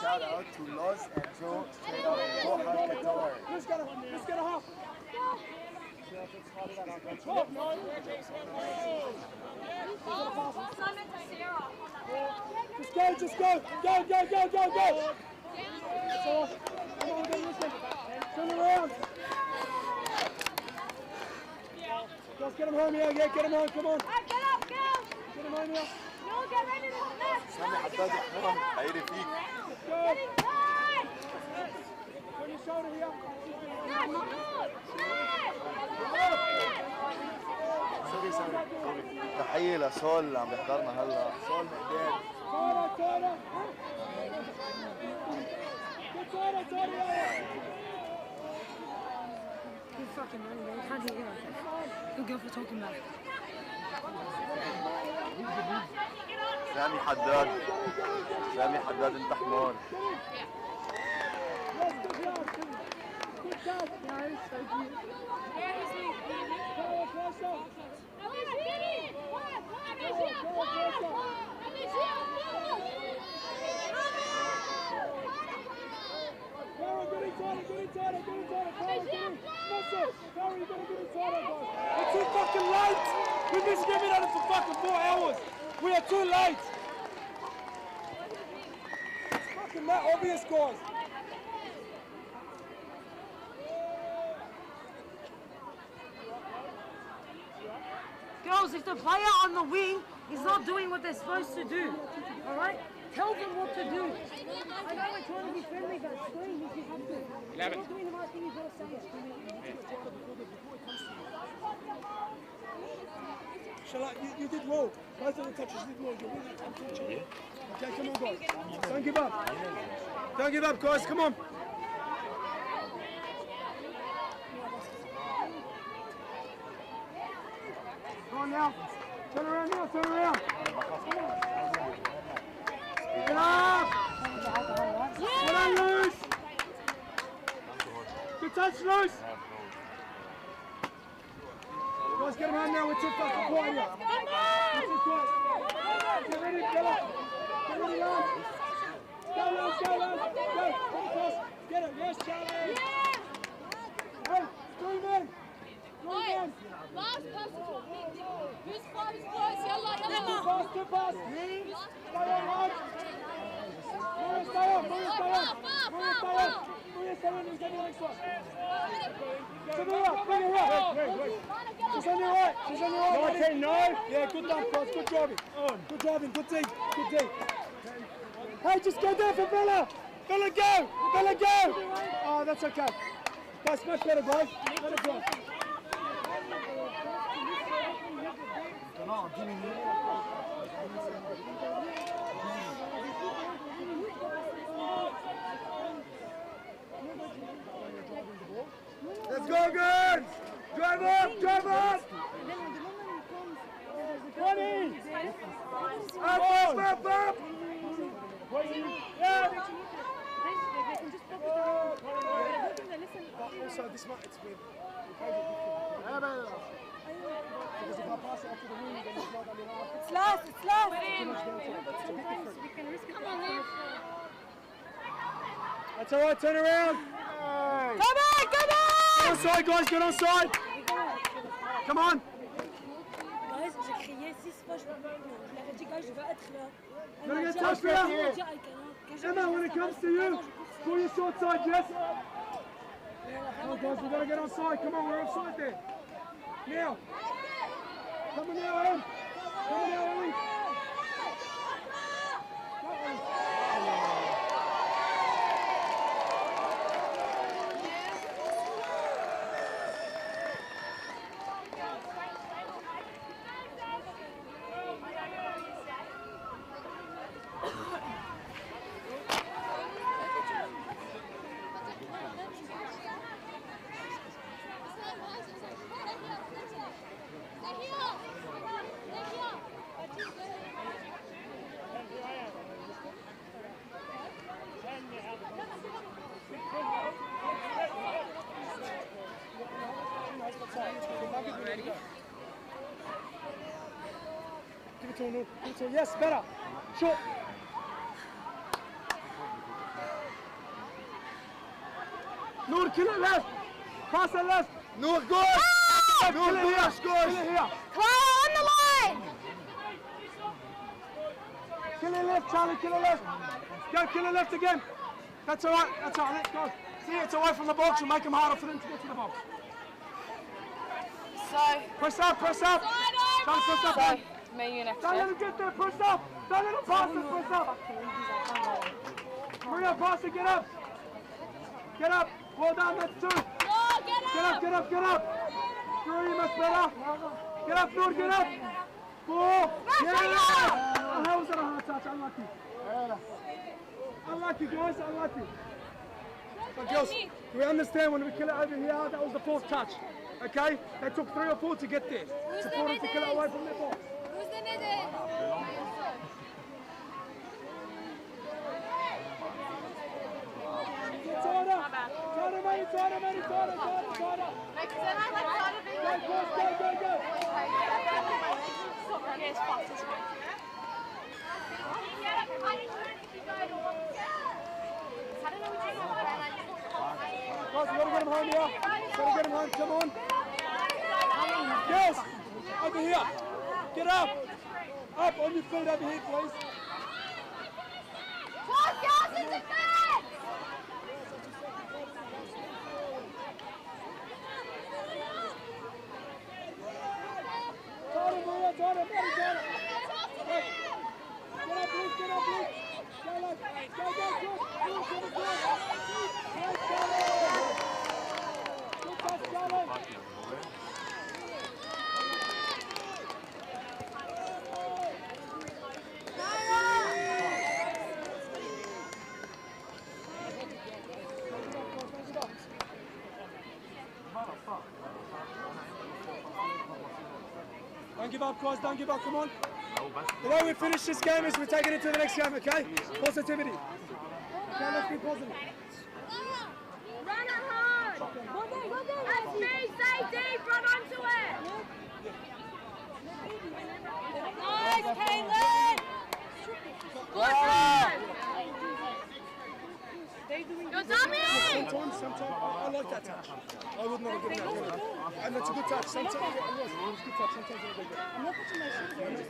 Shout out to Loz and Joe straight up Qatar. Let's get a half. Just go. Go, go, go, go, go. So, come on, get this one. Turn around. Let's get him home here. Yeah, get him home. Come on. Get up, girls. Get him home here. No, get ready to the left. سامي حداد يحمرهم هيري فيك. Go. Turn your shoulder here. تحية لسول اللي عم بيحضرنا هلا. سول مقدام. Tora. Tora, You fucking running, man. You can't do it. Good girl for talking back. سامي حداد. سامي حداد انت حمار. We're too fucking late. We've been screaming at it for fucking 4 hours. We are too late. It's fucking that obvious, guys. Girls, if the player on the wing is not doing what they're supposed to do, all right? Tell them what to do. I know we're trying to be friendly, but scream if you have to. If you're not doing the right thing, you've got to say it. You did well. Both of the touches did well. You're really unfortunate. Okay, come on, guys. Don't give up. Don't give up, guys. Come on. Come on now. Turn around now. Turn around. Get up. Well done, loose. Good touch, loose. Guys, get him on now. We're too fucking quiet here. We're too quiet. Get ready, Bella. Get ready, Lance. Go, Lance. Go, Lance. Go. Come across. Get it. Yes, Charlie. Hey, 3 men. 3 men. Last person to who's five is close. Yalla, yalla. Too fast. Stay on, Lance. Maria, stay on. Maria, stay on. Maria, stay on. Maria, stay on. He's on the next one. To the right. Bring her up. She's on your right. She's on your right. 19, no. Yeah, good done, Cross. Good driving. Good driving. Good deep. Good deep. Hey, just go down for Bella. Bella, go. Bella, go. Oh, that's okay. That's much better, bro. Let it go. Let's go, girls! Drive up! Drive up! 20! Up! Yeah! Also, this might, it's weird. Because if I pass it off to the wing, then it's not going to be enough. It's last, it's last. Too much downside. It's a bit different. We can risk it. Come on, Liv. That's all right, turn around. Come on, come on! Get on side, guys, get on side. Come on. Guys, j'ai crié 6 fois, je l'avais dit, guys, je vais être là. Gotta get touched there. Emma, when it comes to you, pull your short side, Jess. Come on, guys, we gotta get on side. Come on, we're offside there. Now. Come on now, Em. Come on now, Ellie. Give it to her, Noor. Give it to her. Yes, better. Short. Noor, kill it left. Pass it left. Noor, go. Noor, go. Kill it here. Clara on the line! Kill it left, Charlie. Kill it left. Go, kill it left again. That's all right. That's all right. Let's go. See, it's away from the box. You'll make them harder for them to get to the box. So, Press up, press up. Charlie, press up. so, me, you next. Don't let him get there, press up. Don't let him pass it, press up. Maria, pass it, get up. Get up. Well done, that's 2. Get up, get up, get up. 3, much better. Get up, Noor, get up. 4. Yeah. Oh, how was that a hard touch? Unlucky. Unlucky, guys, unlucky. But girls, we understand when we kill it over here, that was the 4th touch. Okay? They took 3 or 4 to get there. It's important to kill it away from their box. Who's the middle? Tighter, mate, tighter, mate, tighter. Go. Guys, we gotta get him home here. Gotta get him home, come on. Girls, over here. Get up. Up on your feet over here, please. Tighter, Maria, tighter. Hey. Get up, Luke, get up, Luke. Go, Luke. Go, Luke, go. Nice, Charlie. Good touch, Charlie. Don't give up, guys, don't give up, come on. The way we finish this game is we're taking it to the next game, okay? Positivity. Okay, let's be positive. Run it hard! That's me, say deep, run onto it! Nice, Caitlin! Good run! You're dummy! Sometimes, I like that touch. I would not have given that. And that's a good touch. Sometimes it was a good touch. Sometimes it was good. I'm not putting my shoulder.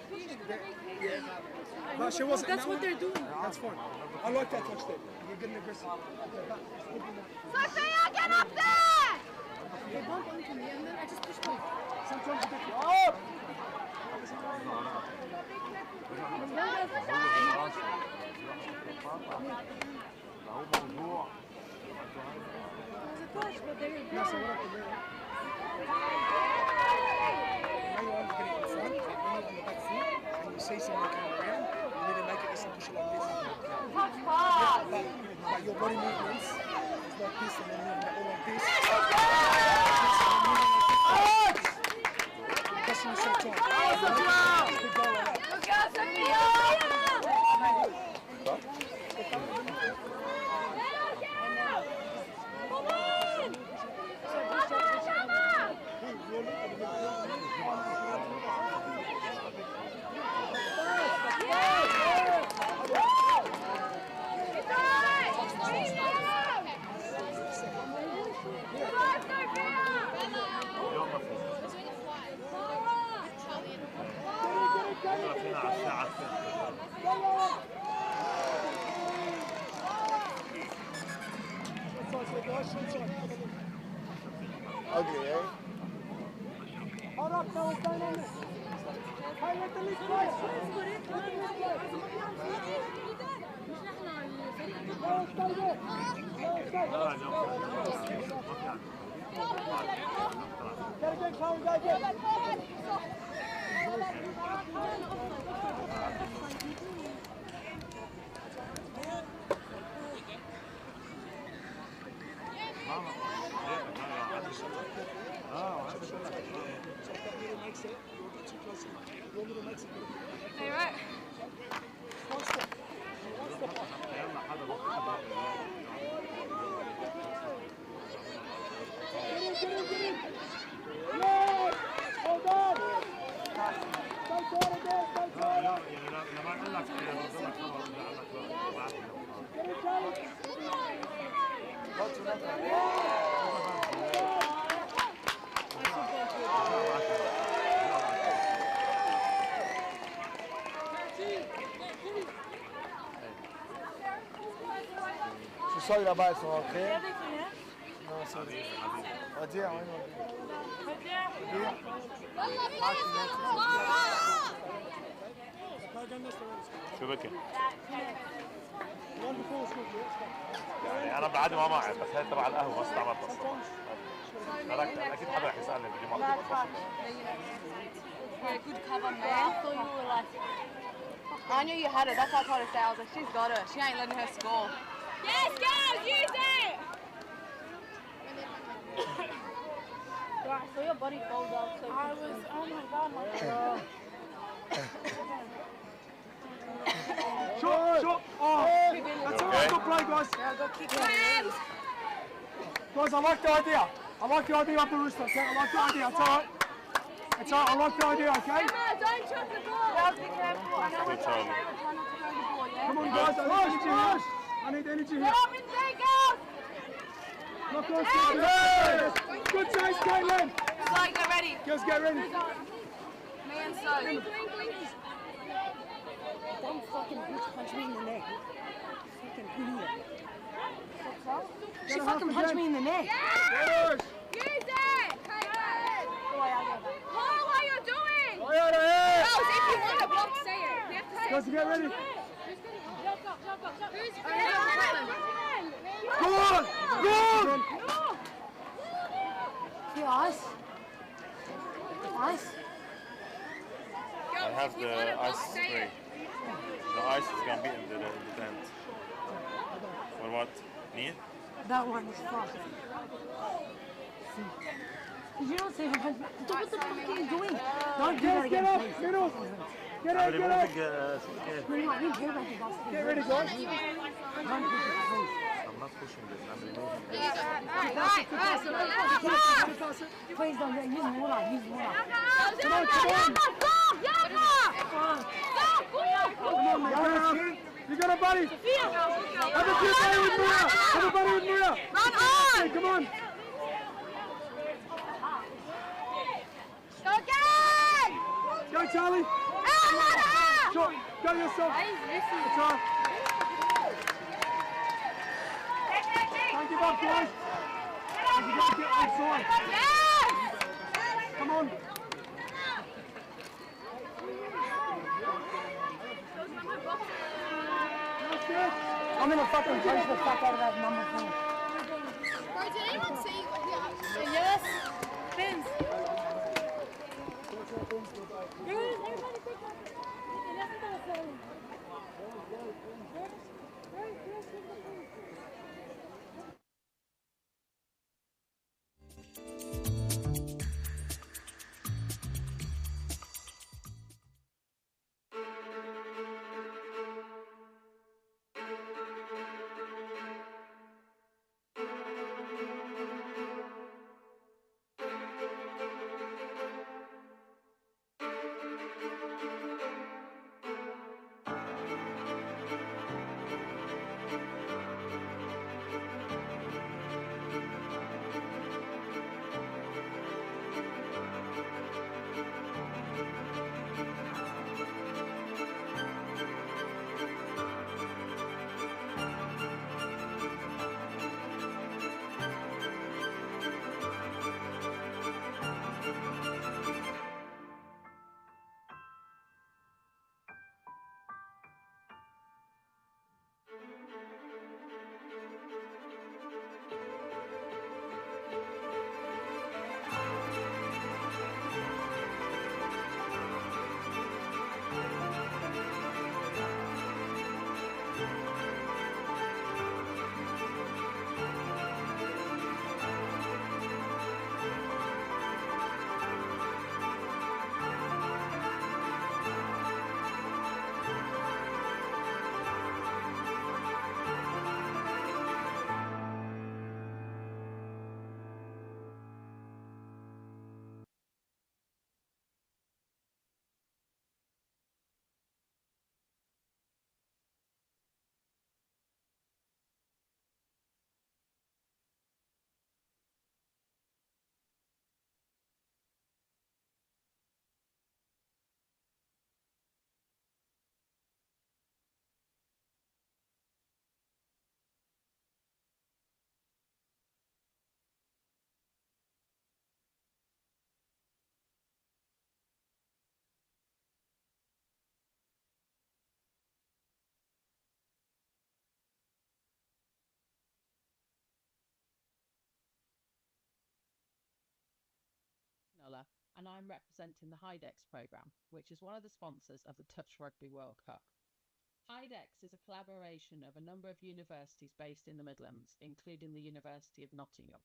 Yeah. But she wasn't. That's what they're doing. That's fine. I like that touch there. You're getting aggressive. Sophia, get up there! They bump onto me and then I just push them. Sometimes you get up. Yes, I want to and you see someone coming around, you need to make it just push it like this. But your body movements is like this and then all like this. Pressing yourself tight. Good goal like that. Look out, Sophia! Ugly, eh? Hold up, fellas, don't on this. Hey, let the lead play. Go, stay there. Go, stay. Go again, Chloe, go again. Hey, right. Tu sens là-bas, elles sont rentrées. Non, c'est on va dire, oui, شو بك؟ يعني انا بعد ما معي بس هي تبع القهوه ما استعملت اصلا. اكيد حدا رح يسالني بدي ما Yeah, good cover, man. I thought you were like. I knew you had it. That's what I tried to say. I was like, she's got it. She ain't letting her score. Yes, girls, use it. Right, so your body folds up. So I was. Oh my god. Shot. Oh, that's all right. Good play, guys. Yeah, go kick hands. Guys, I like the idea. I like the idea of the rooster. Okay, I like the idea. It's all right. It's all right. I like the idea. Okay. Emma, don't chuck the ball. Girls, be careful. I know what's your favourite. Try not to throw the ball, yeah? Come on, guys. I need energy here. I need energy here. Get up and say, girls. Look, guys. Good chase, Caitlin. So, get ready. Girls, get ready. Me and So. Don't fucking bitch punch me in the neck. Fucking idiot. She fucking punched me in the neck. Yes! Use it! Paul, what are you doing? Girls, if you want to block, say it. You have to say Guys, get ready. Who's Good! Good! Yeah, ice. Ice. I have the ice spray. The ice is gonna be in the tent. For what? Me? That one is fucked. Did you not say her punch? What the fuck are you doing? Don't do that again, please. Get up! Get up! Get up! Sweetheart, we care about your basketball. Get ready, guys. Don't push it, please. I'm not pushing this, I'm removing this. Please don't get use water. Use water. Come on, come on! Come on, you got a buddy! Have a few buddy with Maria! Have a buddy with Maria! Run on! Hey, come on! Go again! Go, Charlie! Shot! Go yourself! It's all right. Don't give up, guys! You got to get outside! Yes! Come on! I'm gonna fucking punch the fuck out of that number thing. Bro, did anyone see what he actually Yes! Fins! Muller, and I'm representing the HIDEX programme, which is one of the sponsors of the Touch Rugby World Cup. HIDEX is a collaboration of a number of universities based in the Midlands, including the University of Nottingham.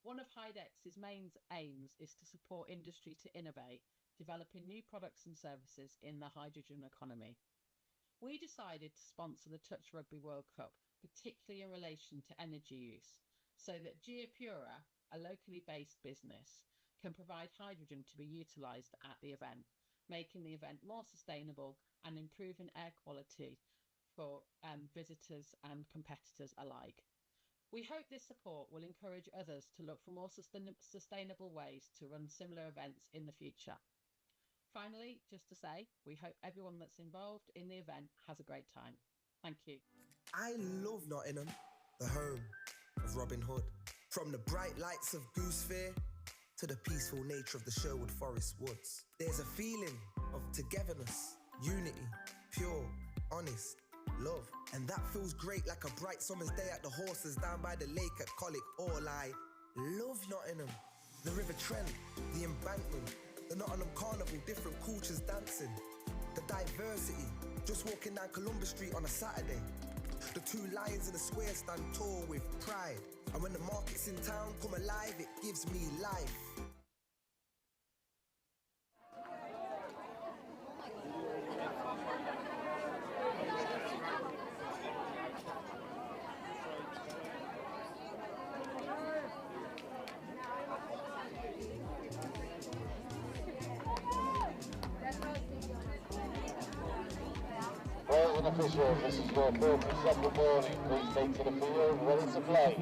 One of HIDEX's main aims is to support industry to innovate, developing new products and services in the hydrogen economy. We decided to sponsor the Touch Rugby World Cup, particularly in relation to energy use, so that Geopura, a locally based business, can provide hydrogen to be utilised at the event, making the event more sustainable and improving air quality for visitors and competitors alike. We hope this support will encourage others to look for more sustainable ways to run similar events in the future. Finally, just to say, we hope everyone that's involved in the event has a great time. Thank you. I love Nottingham, the home of Robin Hood. From the bright lights of Goose Fair to the peaceful nature of the Sherwood Forest woods. There's a feeling of togetherness, unity, pure, honest, love. And that feels great like a bright summer's day at the horses down by the lake at Colic. All I love Nottingham. The River Trent, the embankment, the Nottingham Carnival, different cultures dancing. The diversity, just walking down Columbus Street on a Saturday. The two lions in the square stand tall with pride. And when the markets in town come alive, it gives me life. Players and officials, this is your fourth and second warning. Please take to the field, ready to play.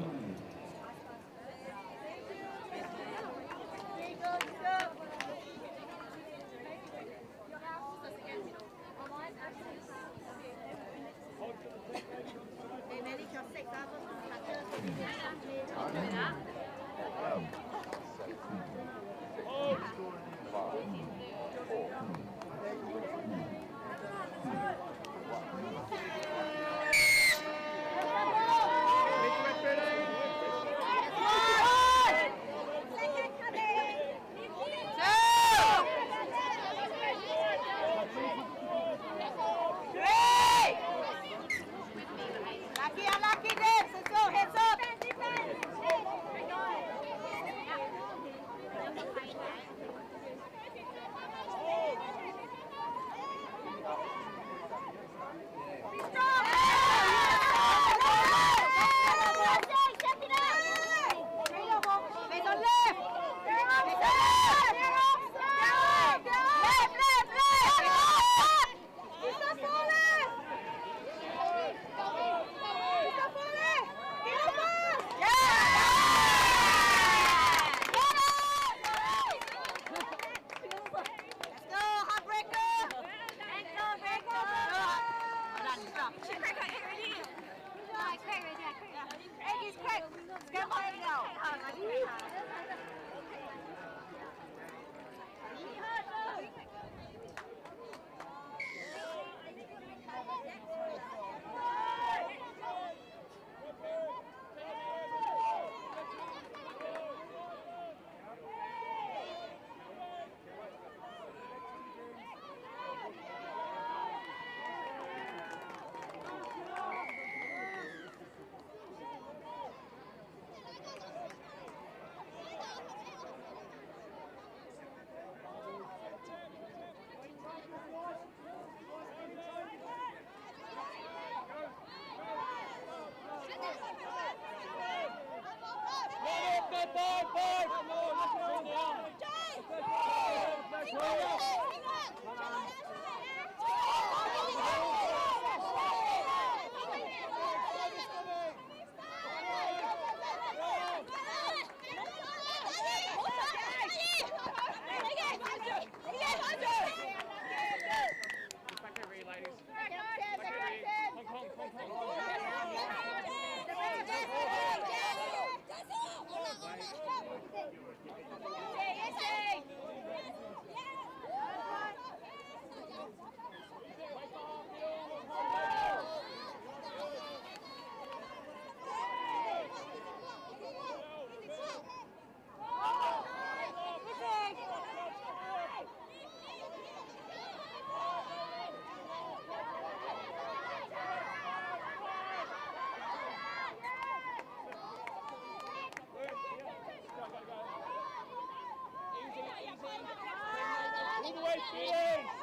Good.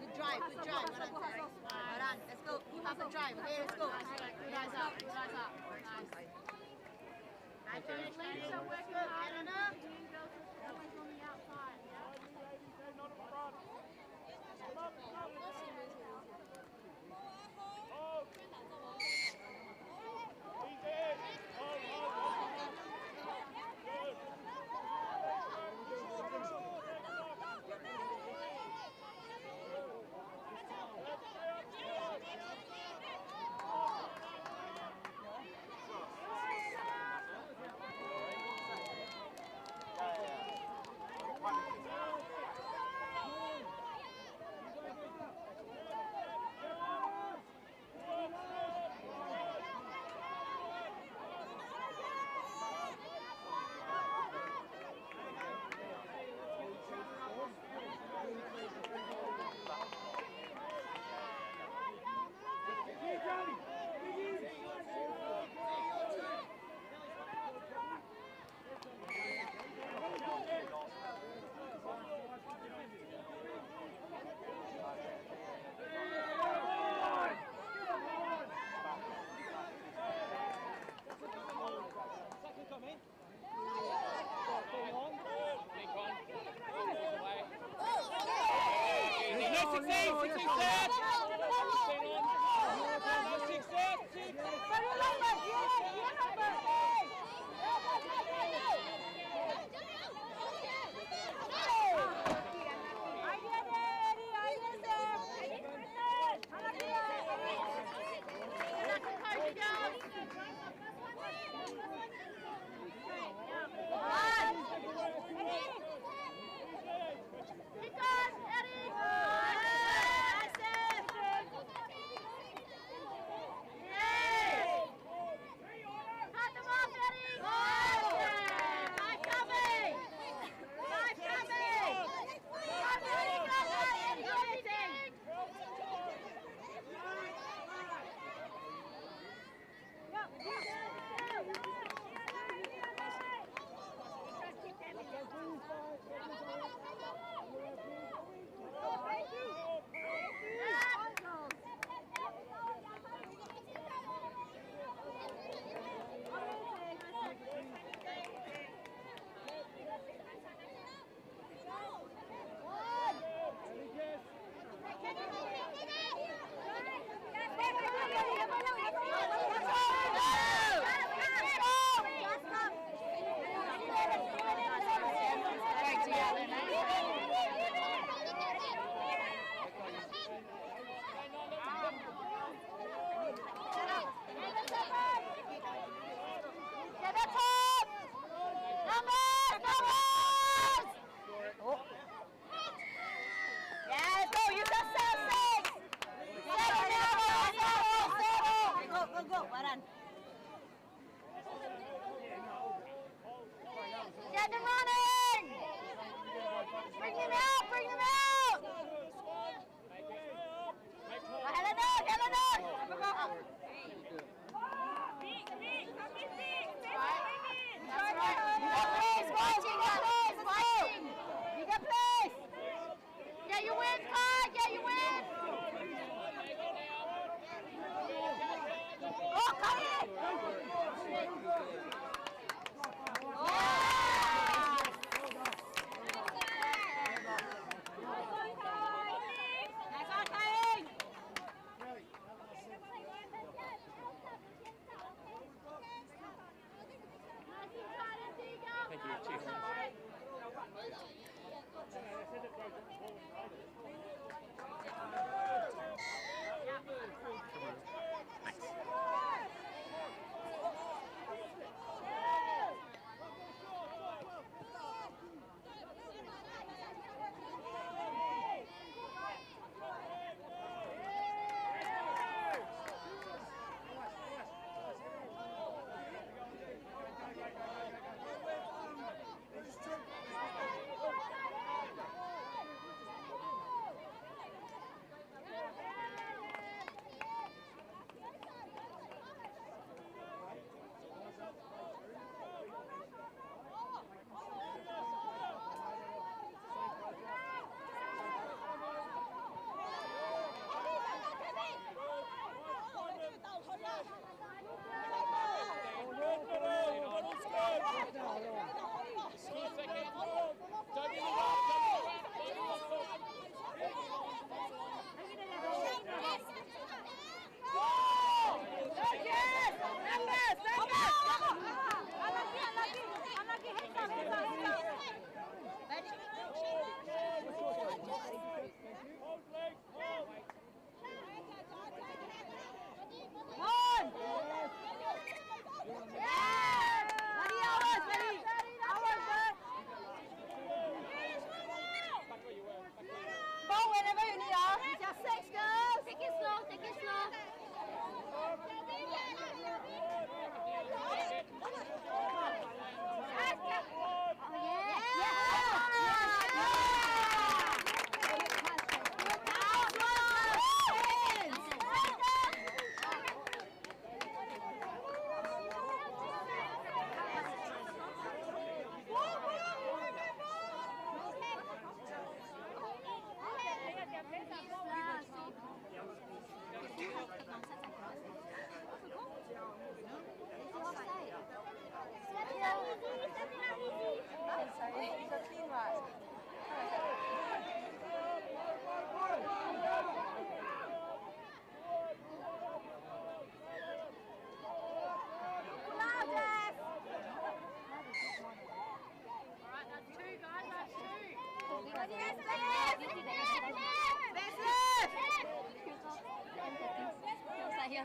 Good drive. Well done. Let's go. Keep up the drive. Okay, let's go. Good eyes up. Nice.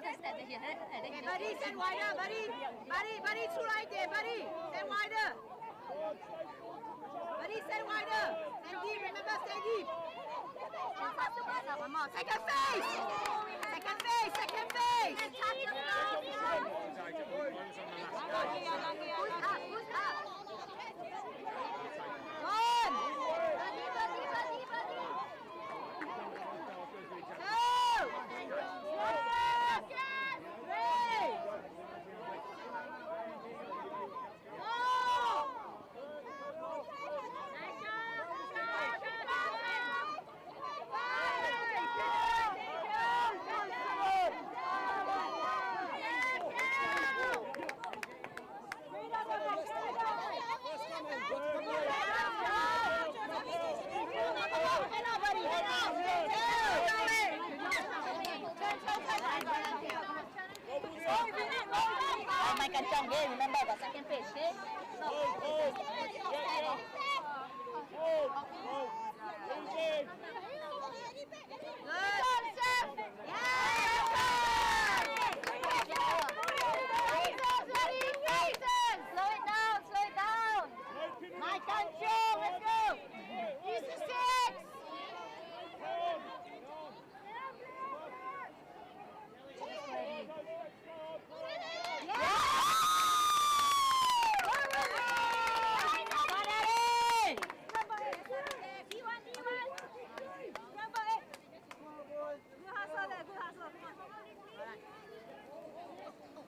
buddy, stand wider, buddy. Buddy, through right there, buddy. Stand wider. Buddy, stand wider. Stand deep, remember, stay deep. One more. Second face. Second face, second face. Push up, push up. One. Mày cần chồng ghê, remember the second page, okay? Slow it down, slow it down. My control, let's go. Use the six.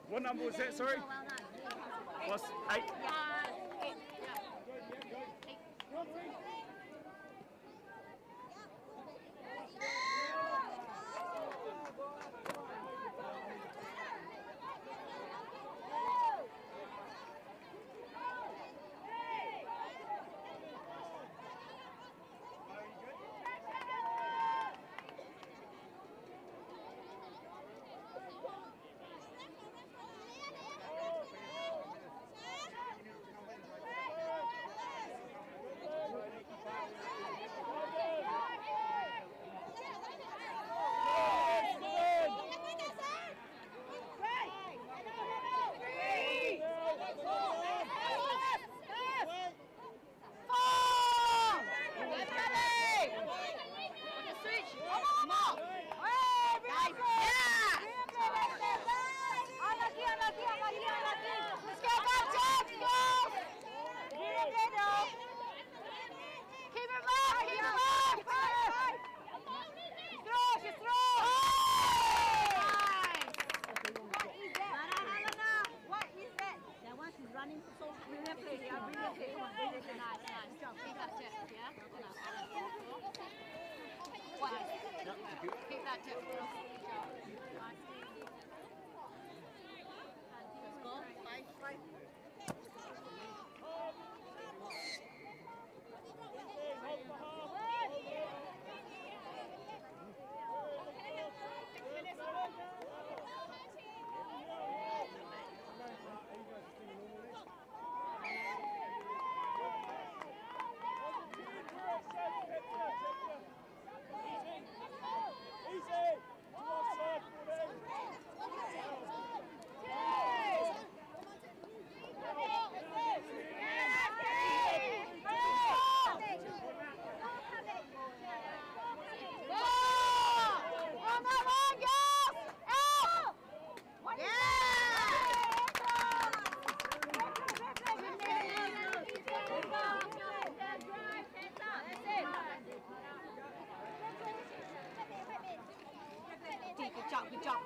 What number was that, sorry? Was 8? Keep that tip. Score 5.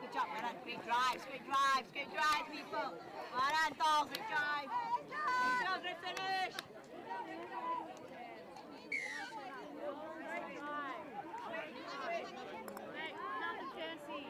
Good job. Well done. Great drive, people. Well done, Dog. Great drive. Great finish. Nothing fancy.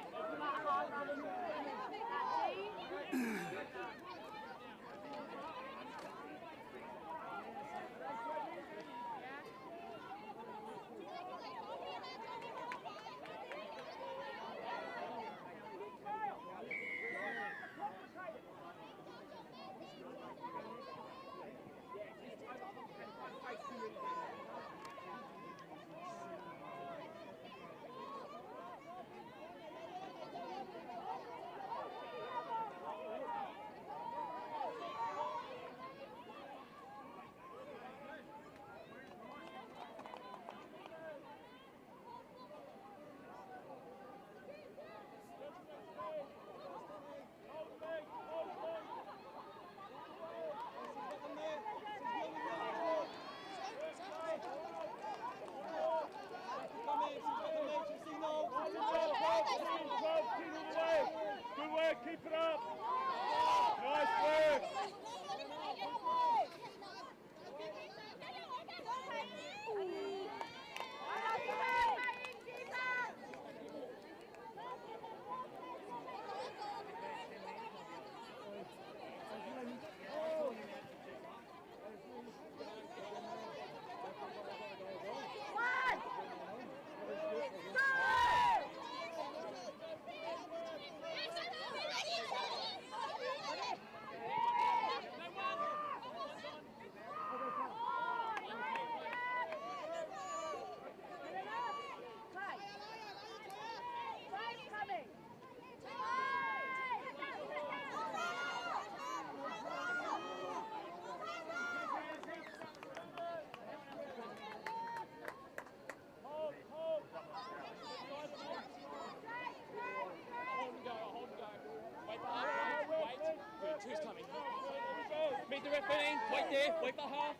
there, Finny. Wait there. Wait for half.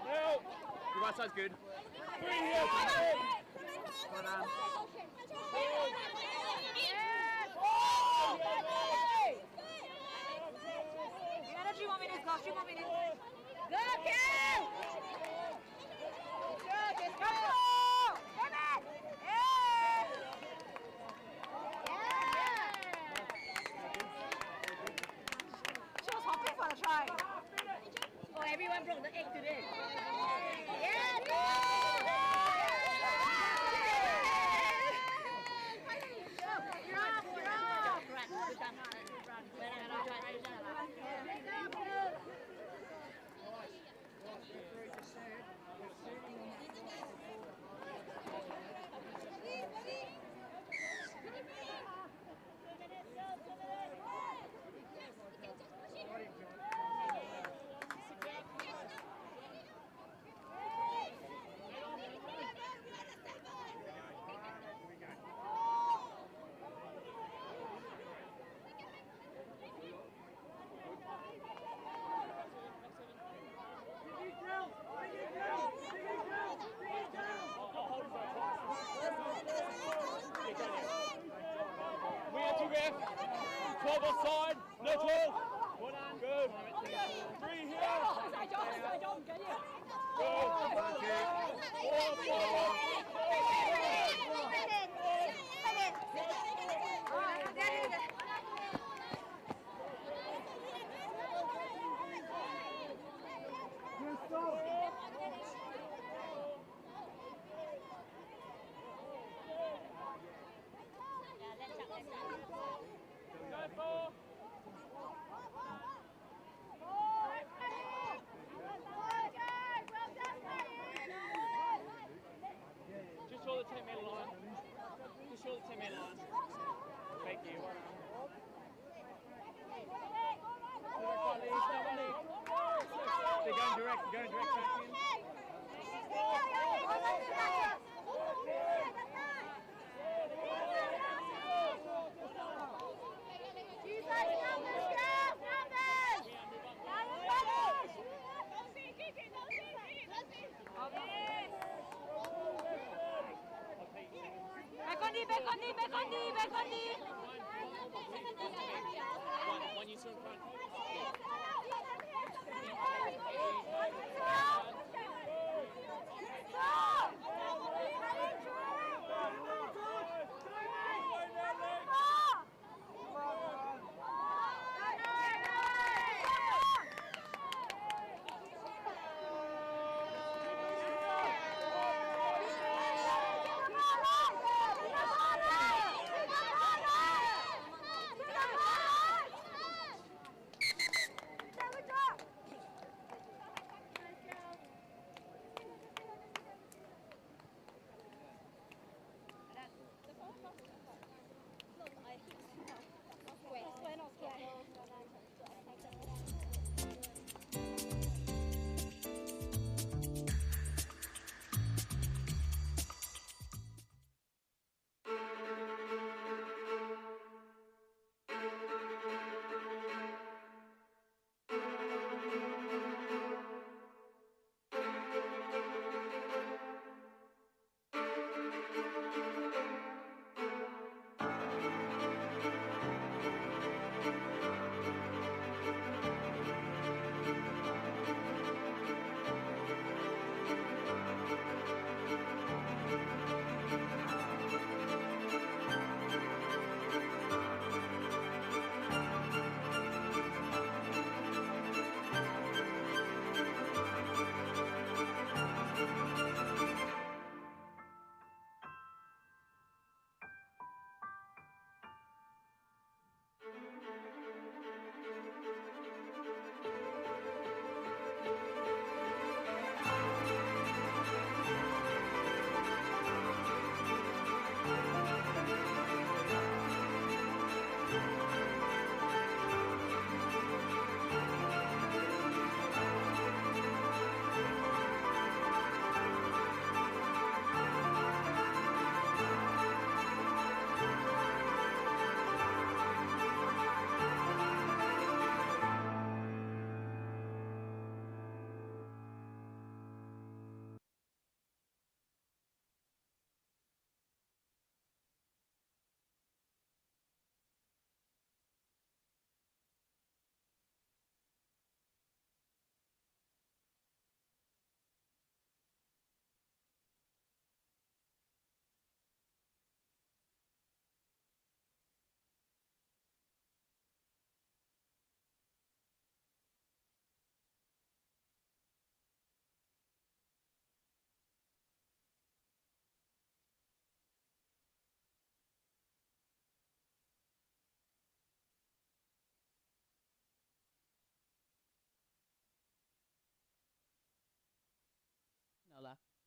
Help. Your right side's good. 3 here. Well done. Gana 3 more minutes, guys. 3 more minutes. Go, Kim! Go, come on! She was hopping for the try. Oh, everyone broke the egg today. Yeah! You're off! We are 2 ref. 12 offside. No 12. Well done. Good. 3 here. Just show the 10-metre line. Just show the 10-metre line. Thank you. They're going direct. Back in. Back on knee. One you saw in front.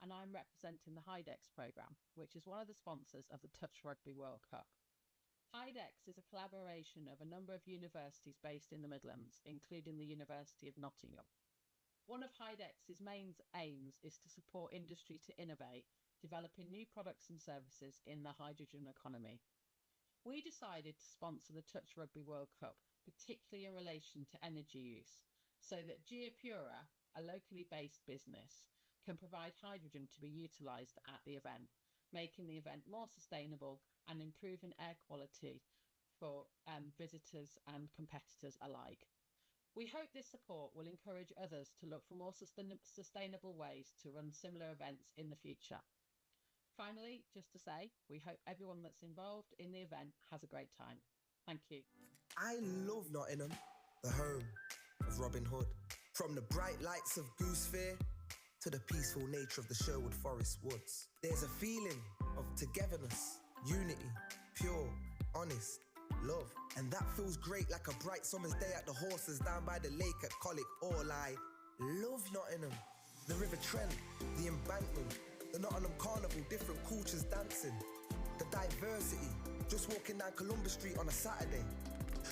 and I'm representing the HIDEX programme, which is one of the sponsors of the Touch Rugby World Cup. HIDEX is a collaboration of a number of universities based in the Midlands, including the University of Nottingham. One of HIDEX's main aims is to support industry to innovate, developing new products and services in the hydrogen economy. We decided to sponsor the Touch Rugby World Cup, particularly in relation to energy use, so that Geopura, a locally based business, can provide hydrogen to be utilised at the event, making the event more sustainable and improving air quality for visitors and competitors alike. We hope this support will encourage others to look for more sustainable ways to run similar events in the future. Finally, just to say, we hope everyone that's involved in the event has a great time. Thank you. I love Nottingham, the home of Robin Hood. From the bright lights of Goose Fair to the peaceful nature of the Sherwood Forest woods. There's a feeling of togetherness, unity, pure, honest, love. And that feels great like a bright summer's day at the horses down by the lake at Colic. All I love Nottingham. The River Trent, the embankment, the Nottingham Carnival, different cultures dancing. The diversity, just walking down Columbus Street on a Saturday.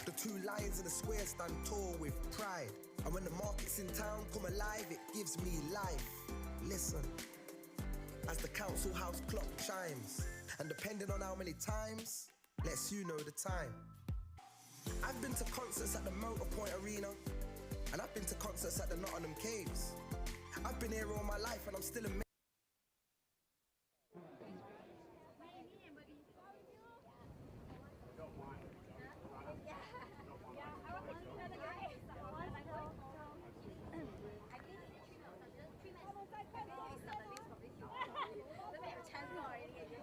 The two lions in the square stand tall with pride. And when the markets in town come alive, it gives me life. Listen, as the council house clock chimes, and depending on how many times, lets you know the time. I've been to concerts at the Motorpoint Arena, and I've been to concerts at the Nottingham Caves. I've been here all my life and I'm still amazed.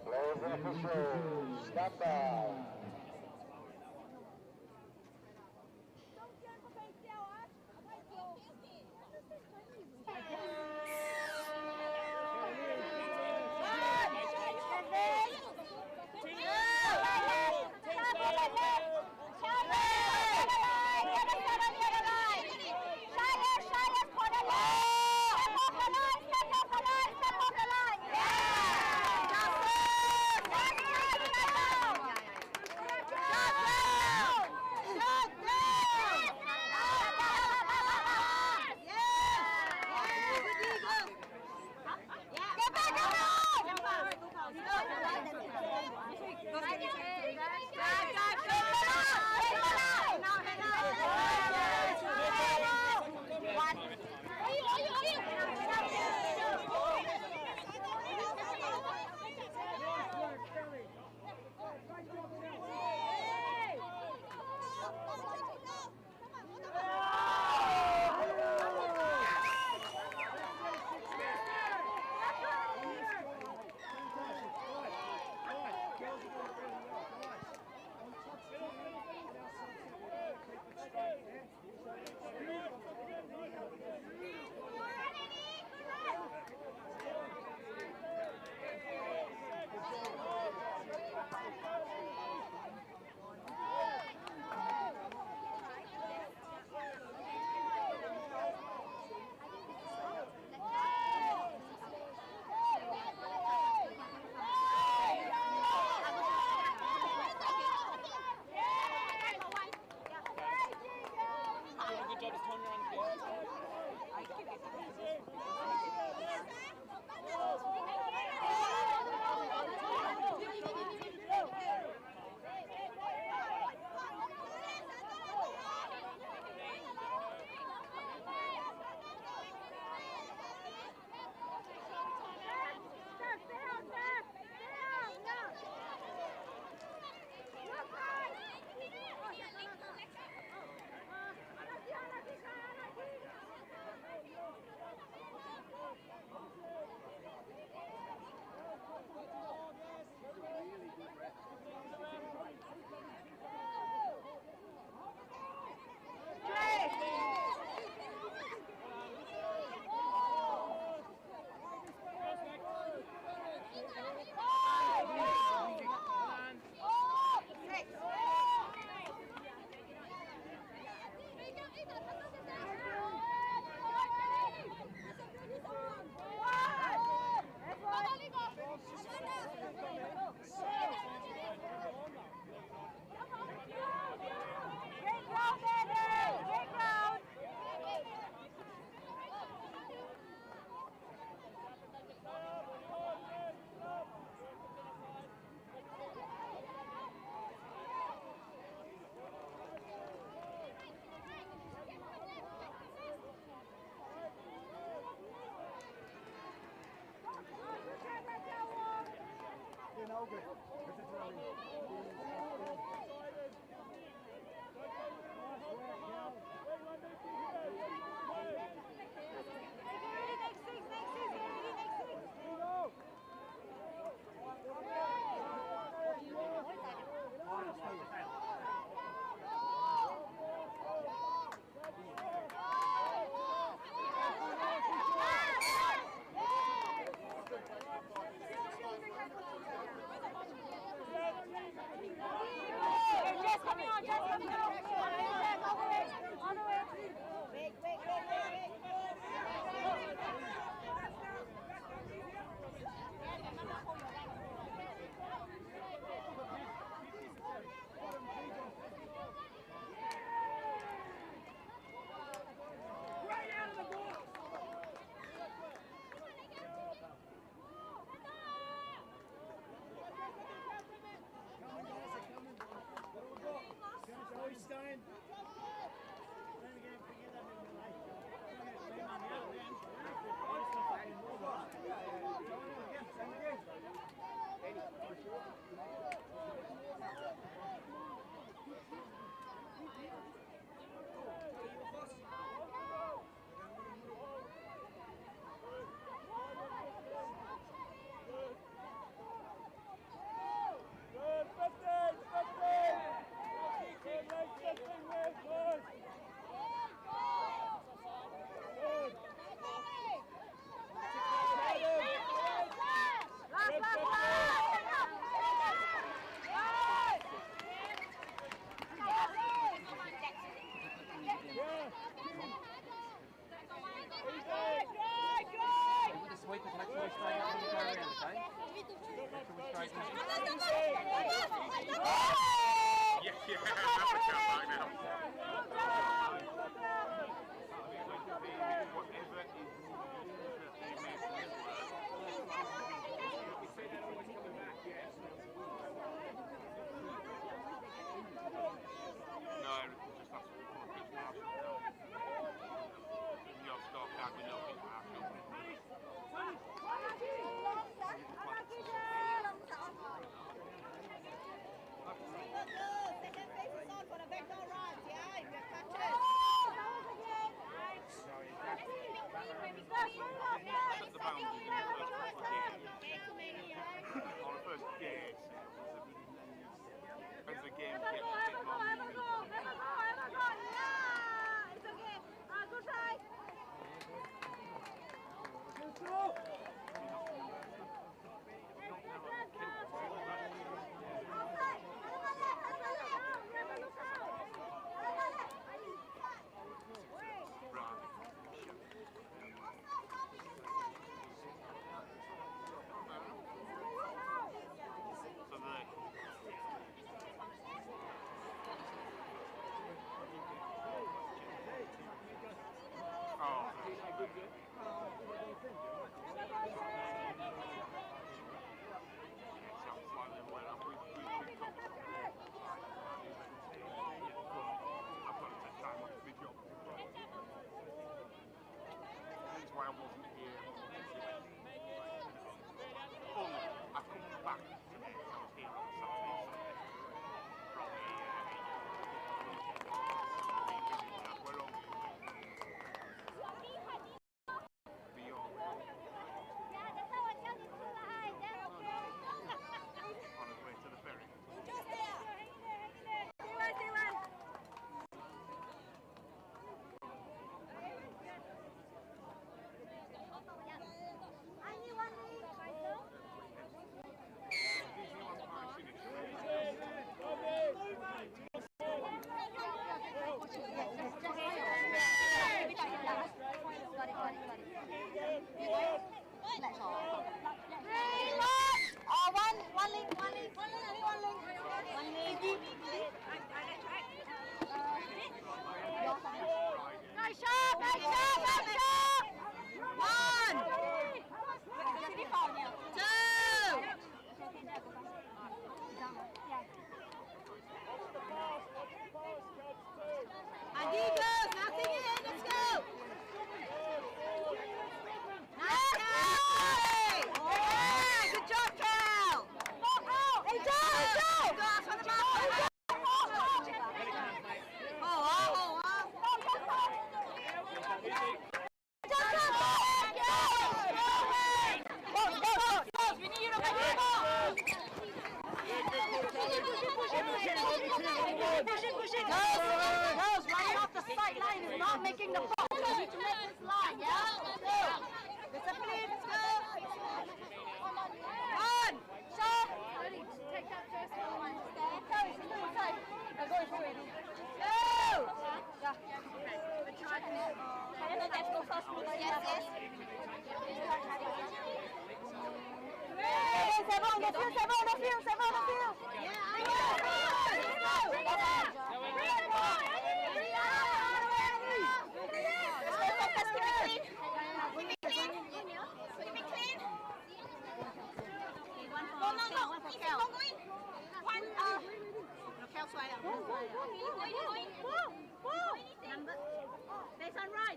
Players and officials, stand by. Girls, running off the sideline is not making the ball. You need to make this line, yeah? Discipline, let's go. One, shot. Ready, take that first one. Go, inside. Go through it. Go! Yeah. We're trying to go first. Yes, yes. C'est bon, on the field. Yeah, I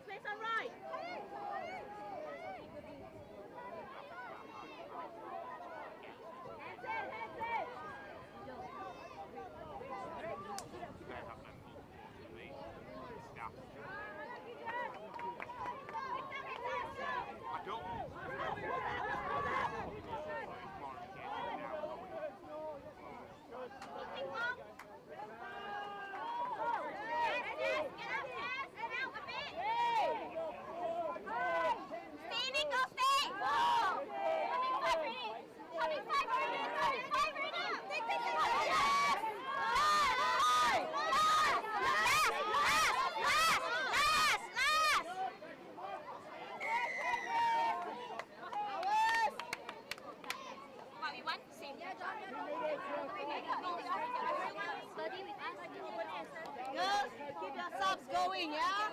Space on right. Girls, keep your subs going, yeah?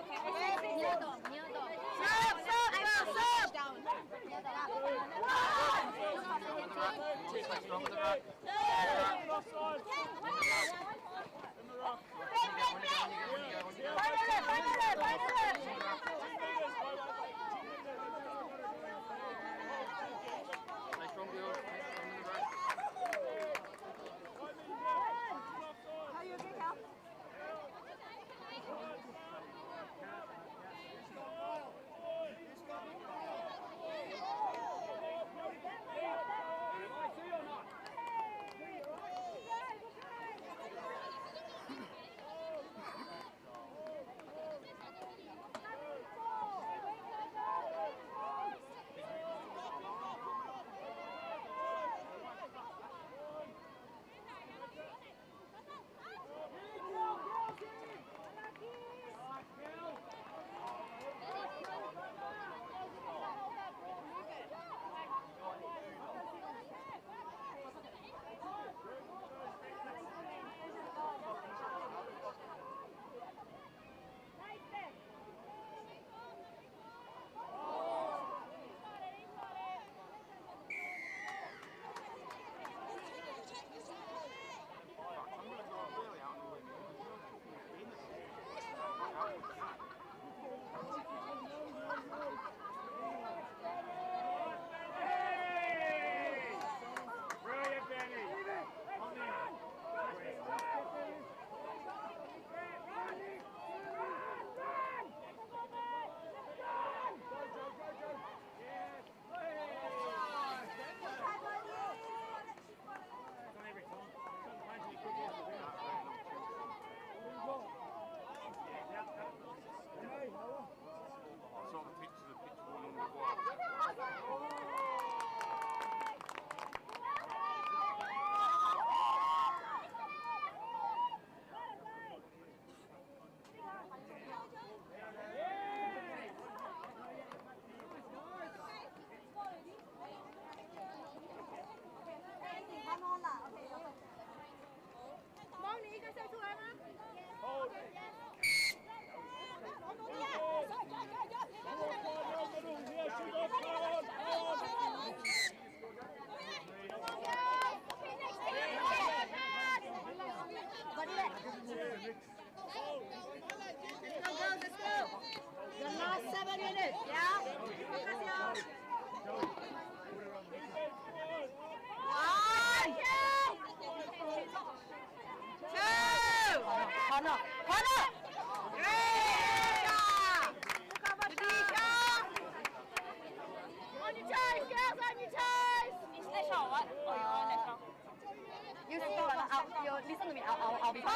to me. I'll be fine.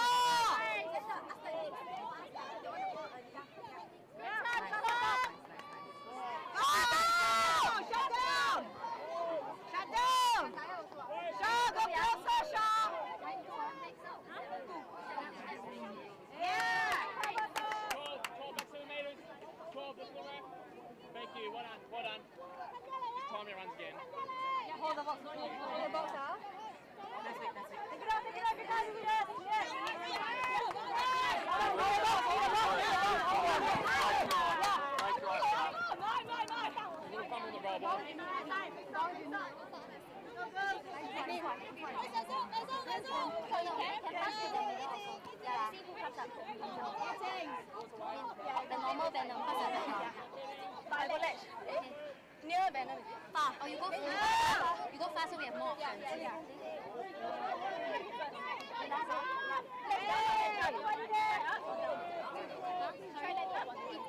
Shut down! Shut down! Shaw, go closer, Shaw! Yeah! 12 back 7 metres. 12, let's go around. Thank you, well done, well done. Just time your runs again. Hold the box, hold the box, huh? That's it. Take it out, The normal venom. Near venom. Oh, you go fast. You go fast so we have more options. It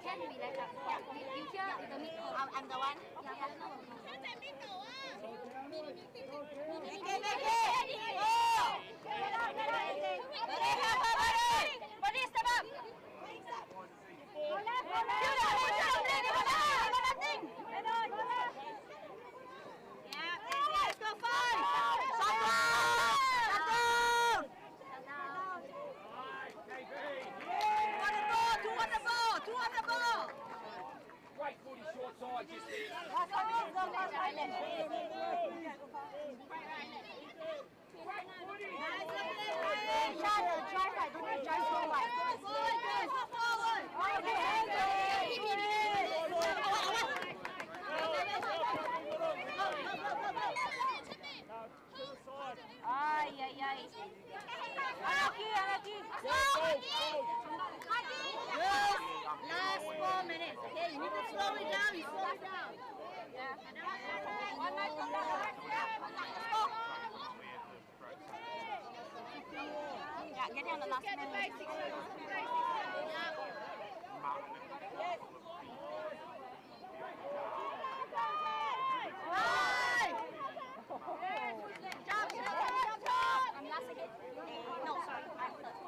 can be like that. You hear the meat. I'm the one. Buddy, step up. Let's go five. Shut down. Two on the ball. Great footy, short side, just there. Last 4 minutes. Okay, you need to slow it down. You slow it down. Yeah, get on the last minute. I'm last again. No, sorry. I'm first.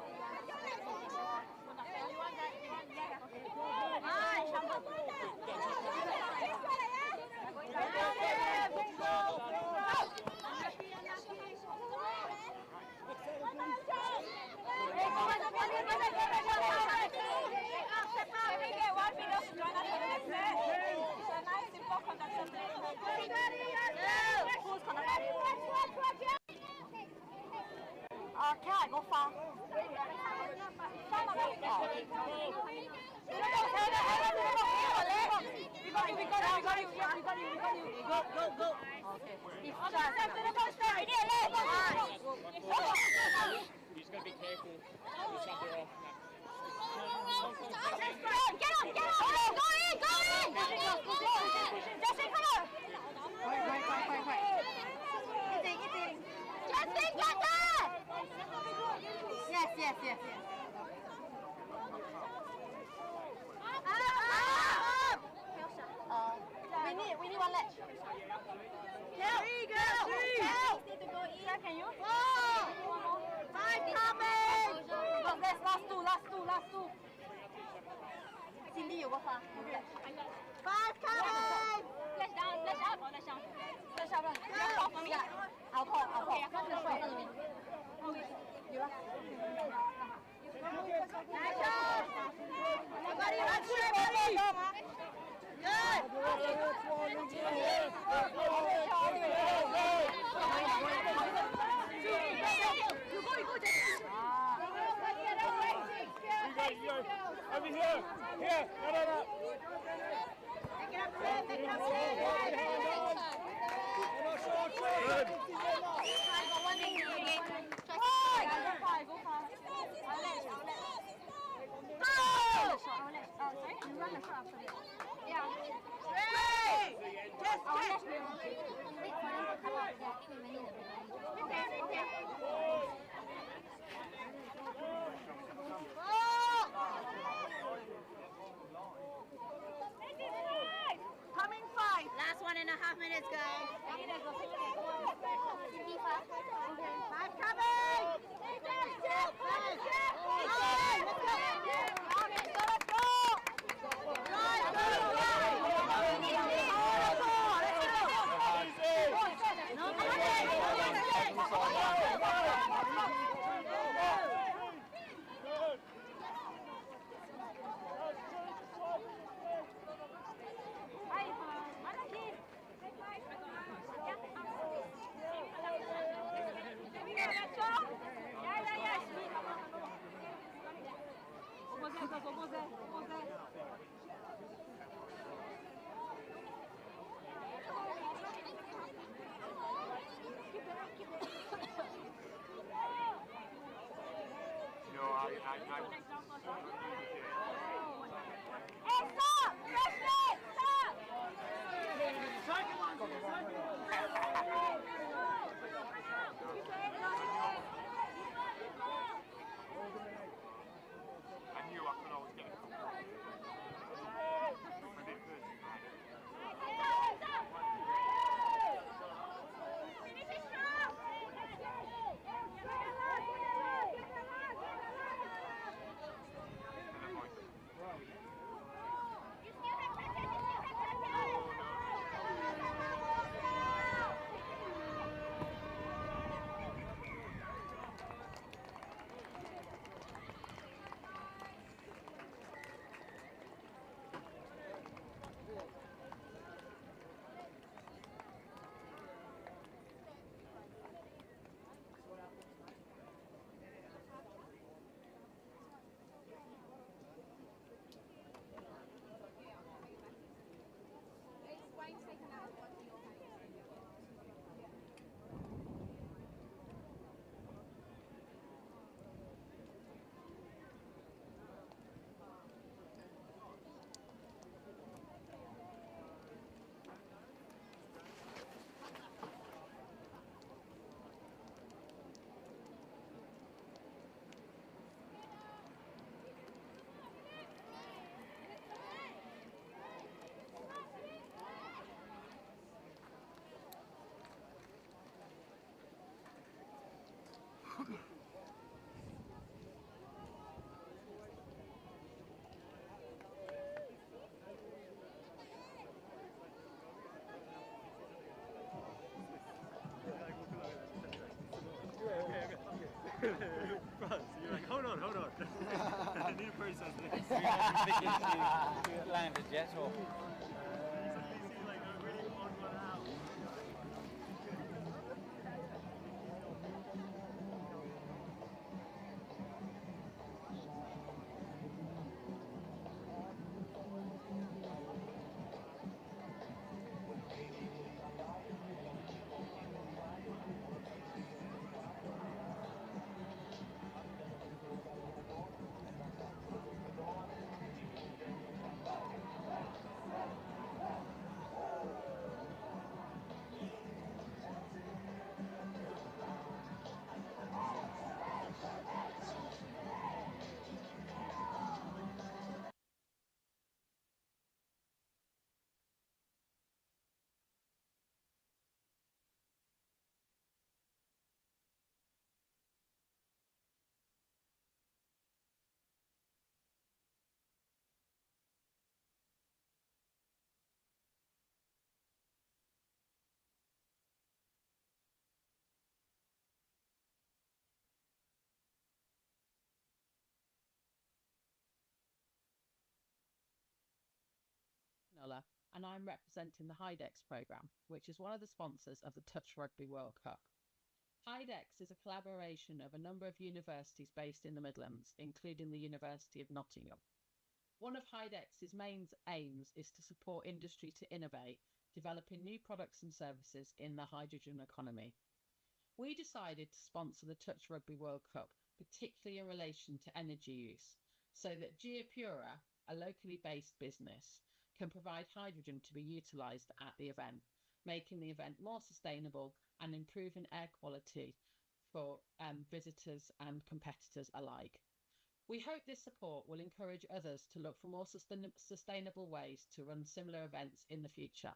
Can I go far? Go. You just got to be careful. You'll shut her off. Get on! Go in! Justin, come on! Eating. Justin, get there! Yes. We need one ledge. Go! Can you? 5 coming! There's last two. Cindy, you go far. 5 coming! Flash up. You call for me. I'll call. You are. Nice shot! Everybody, let's shoot, buddy! Good! Over here. No. Take it up. Good. Go far. Sorry? You run the shot after this. Yeah. Test. Wait for them to come out. Yeah, I think we need it. Okay. Coming 5. Last 1.5 minutes, guys. 5 coming. I knew I could always get it. You're like, hold on. I need to process this. We haven't thinking you landed yet, or? And I'm representing the HIDEX programme, which is one of the sponsors of the Touch Rugby World Cup. HIDEX is a collaboration of a number of universities based in the Midlands, including the University of Nottingham. One of HIDEX's main aims is to support industry to innovate, developing new products and services in the hydrogen economy. We decided to sponsor the Touch Rugby World Cup, particularly in relation to energy use, so that Geopura, a locally based business, can provide hydrogen to be utilised at the event, making the event more sustainable and improving air quality for visitors and competitors alike. We hope this support will encourage others to look for more sustainable ways to run similar events in the future.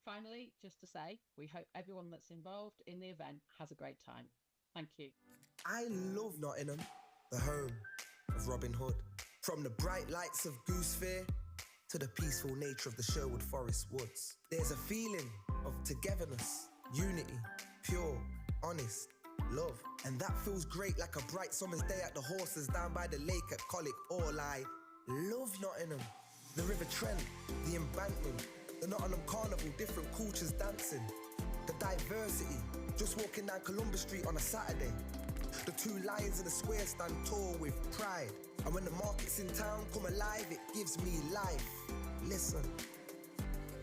Finally, just to say, we hope everyone that's involved in the event has a great time. Thank you. I love Nottingham, the home of Robin Hood. From the bright lights of Goose Fair to the peaceful nature of the Sherwood Forest woods. There's a feeling of togetherness, unity, pure, honest, love. And that feels great like a bright summer's day at the horses down by the lake at Colic. All I love Nottingham. The River Trent, the embankment, the Nottingham Carnival, different cultures dancing. The diversity, just walking down Columbus Street on a Saturday. The two lions in the square stand tall with pride. And when the markets in town come alive, it gives me life. Listen,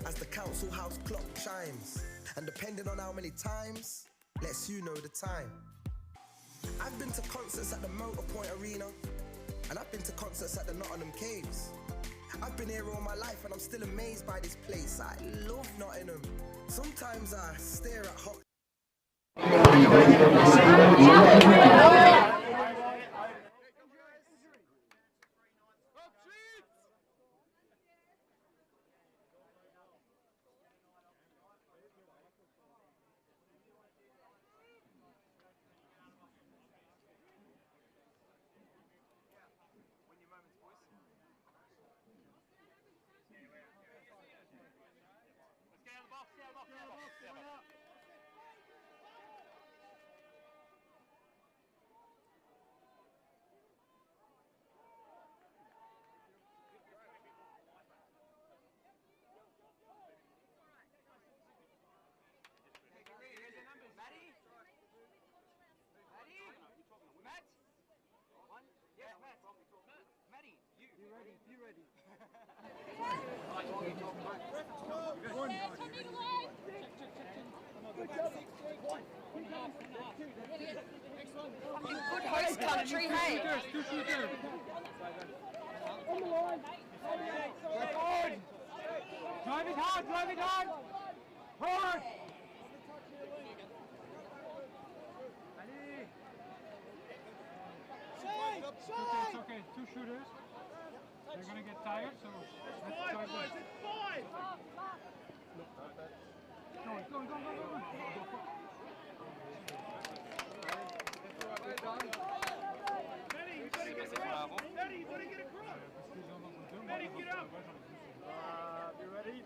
as the council house clock chimes, and depending on how many times, lets you know the time. I've been to concerts at the Motorpoint Arena, and I've been to concerts at the Nottingham Caves. I've been here all my life and I'm still amazed by this place. I love Nottingham. Sometimes I stare at hot... Good host country, hey? On the line. Drive it hard, drive it hard. Hard. It's okay, two shooters. They're gonna get tired, so let's try this. Go. Maddie, you gotta get across. Maddie, get up. You ready?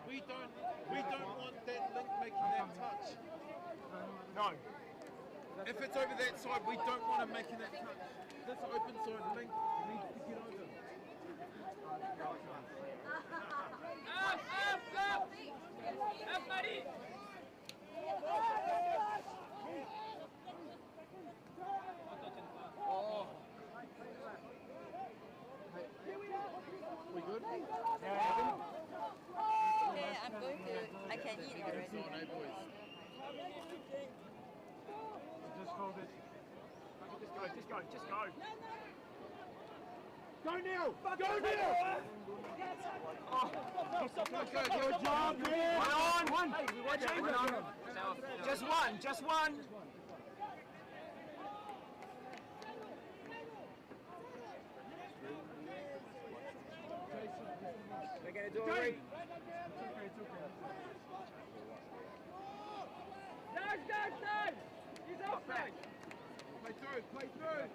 We don't want that link making that touch. No. If it's over that side, we don't want him making that touch. This open side link needs to get over. Up, Maddie. Oh. We good? Yeah, I'm going to. I can eat already. Just hold it. Just go. Go Neil! Go Neil! Oh. Good job, man! One! Just one! They're gonna do it. It's okay. Dad! He's outside! Play through!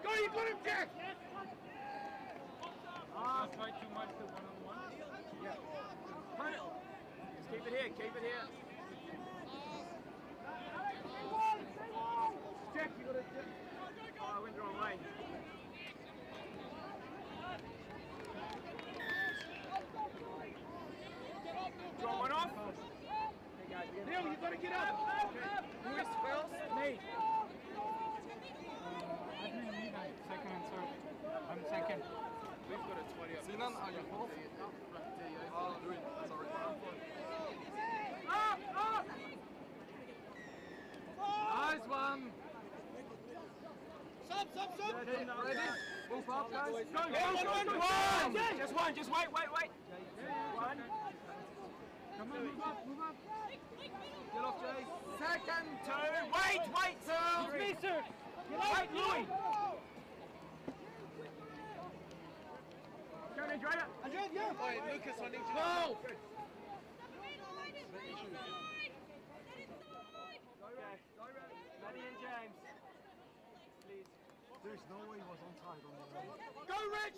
Go, you got him, Jack! Try too much to one-on-one. Yeah. Just keep it here. Jack, you gotta... Oh, I went the wrong way. Draw one off. Neil, you gotta get up. Who is first? Me. I didn't need that second and third. I'm second. We've got a 20 up. Sinan, are you fourth? Oh, sorry. Up! Nice one. Stop! Ready? Move up, guys. Go. Just wait. One. Come on, move up. Get off, Jay. Second, two. Wait, sir. It's me, sir. Wait, Louis. Go, Andrea. Yeah. Wait, Lucas, I need you to go. Maddie and James. Please. There's no way he was on time on the line. Go, Rich!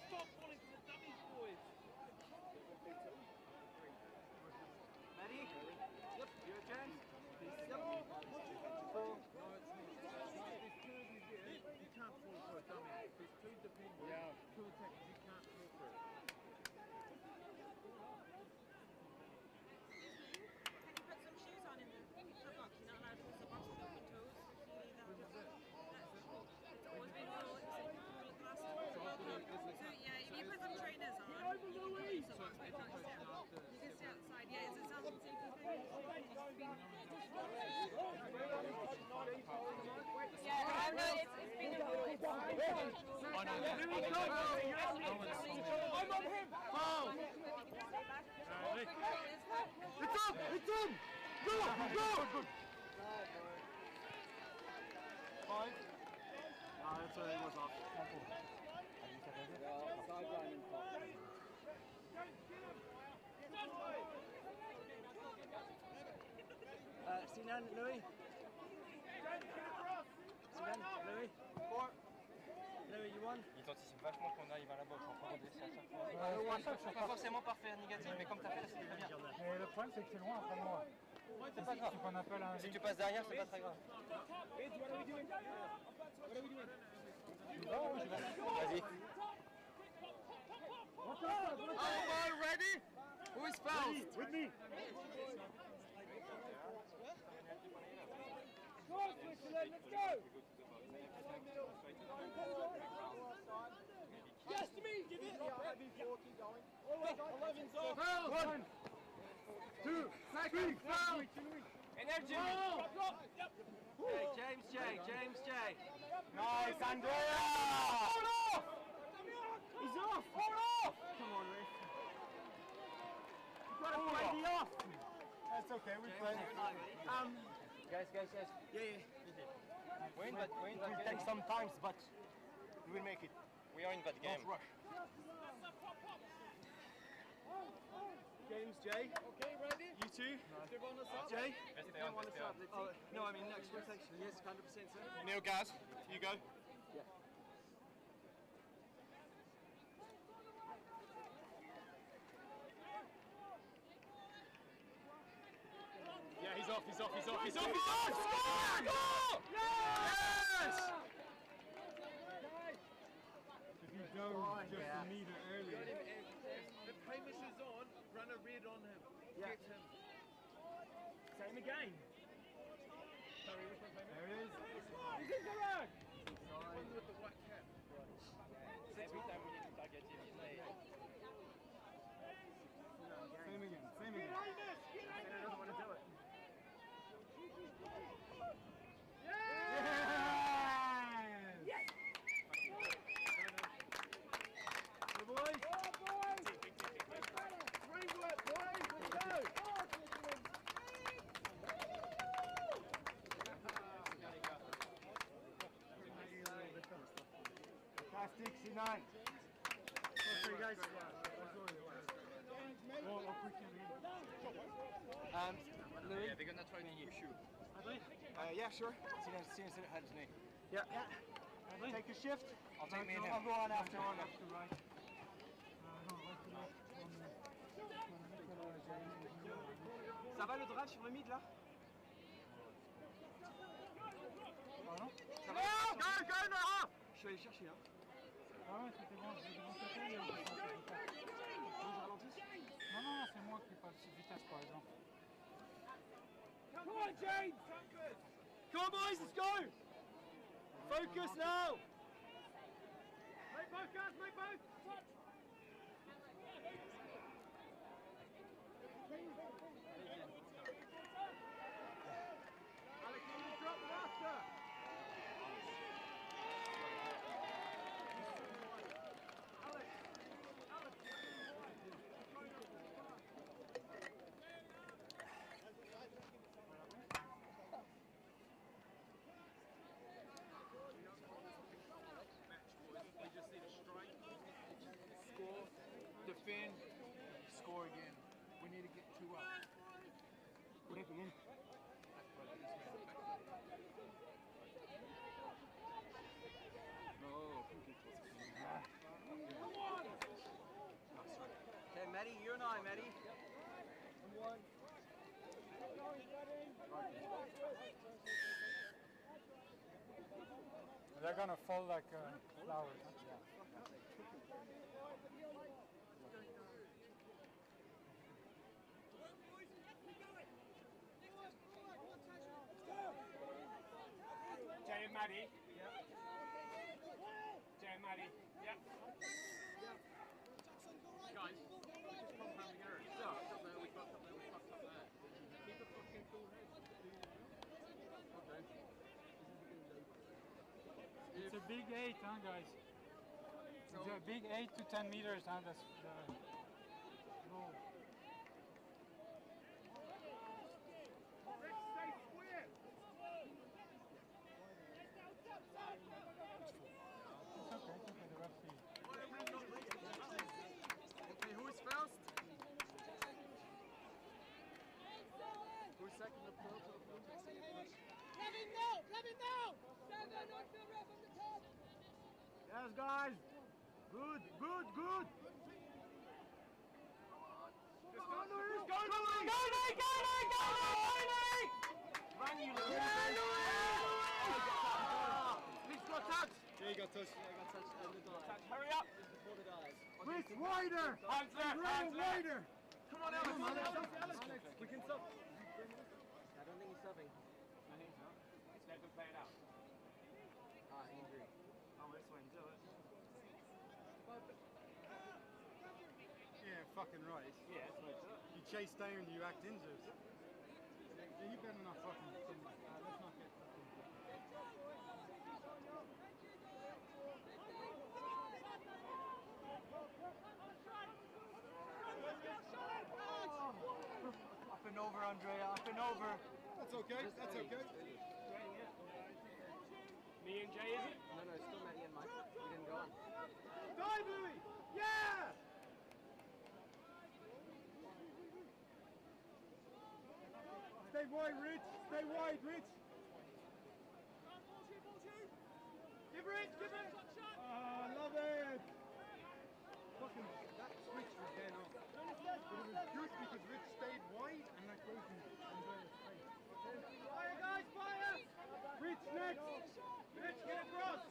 Stop falling for the dummies, boys. Maddie? Yep. You again? Yep. Four. No, it's me. You can't fall for a dummy. There's two dependent. Yeah. Two attackers. You can't fall for it. I'm on him! Foul! It's up! It's up! Go! Go! Five? That's where he was off. Sinan, Louis. Sinan, Louis. Four. Louis, you won. Ils anticipent vachement qu'on arrive à la boxe, on peut redresser à chaque fois. Pas forcément par faire négatif, mais comme tu as fait là, c'est très bien. Mais le problème, c'est que c'est loin après moi. C'est pas grave. Si tu passes derrière, c'est pas très grave. Vas-y. Oh, ready? Who is fast? With me. Go, Switzerland, let's go! Yes, to me, give it! Always 11's off. 1, 2, 3, energy! Hey, James J. Nice, Andrea! Hold off! He's off! Hold off! Come on, Rick. You've got to play the off! That's okay, we play. Guys. Yeah. We're in that It will game. take some time, but we will make it. We are in that game. Don't rush. James J. Okay, ready? You two. Everyone us up. Jay. Stay on. Oh, no, I mean next rotation. Yes, 100%, sir. Neil, Gaz, you go. Yeah, he's off! Score! Yes! If you go just a meter earlier. If Hamish is on, run a red on him. Get him. Same again. There it is. He's in the rug! One with the white cap. Every time we need to target him, he's late. Same again. Get Hamish! Get He doesn't want to do it. Yes! Yes! Good boys. Framework, boys! Let's go! Fantastic, C9. What's you guys? Louis? Yeah, they're gonna try to push you. Yeah, sure. Sinan had his name. Yeah. Take a shift. I'll take me and I'll him. go on after right. Ça va le drive sur le mid là? Pardon? Ça va? Go, Noah! Je suis allé chercher hein. Ah ouais, c'était bon, j'ai de mon côté. Je ralentis? Non, c'est moi qui passe vitesse par exemple. Come on, James! Come on, boys, let's go! Focus now! Make both, guys, make both! Touch! Alex, you drop the after! We just need a strike, score, defend, score again. We need to get 2 up. Whatever, man. Okay, Maddie, you and I, Maddie. They're gonna fall like flowers. Huh? Jay and Maddie. Jay and Maddie. Yep. Guys, just compounding errors. Yeah, up there, we fucked up there, we fucked up there. Keep a fucking cool head. Okay. It's a big 8, huh, guys? It's a big 8 to 10 meters, huh? That's the goal. The ref sees. Okay, who is first? Who's second? The pro to the blue. Grab him now! Grab him now! Stand there, not the ref on the top! Yes, guys. Good, good, good. Go, Louis! Go, Louis! Go, Louis! Go, Louis! Go, Louis! Run, you Louis! Yeah, Rich got touch. Yeah, you got touch. Touch, hurry up! Before the guys. Rich, wider. Hands left, hands left. Wider. Come on, Alex. We can stop. I don't think he's subbing. I think so. Let's let them play it out. Injury. Oh, this way, do it. Yeah, fucking right. Yeah, that's way to do it. You chase down, you act injured. Yeah, you better not fucking. Let's not get fucking. Up and over, Andrea. Up and over. That's okay. That's okay. Me and Jay, is it? No, it's still Matty and Mike. We didn't go on. Dive, Louis. Yeah. Stay wide, Rich. Stay wide, Rich. Give Rich, give it. Oh, love it. Fucking that switch was then off. But it was good because Rich stayed wide and that goes in Andrea's face. Fire, guys, fire. Rich, next. Rich, get across.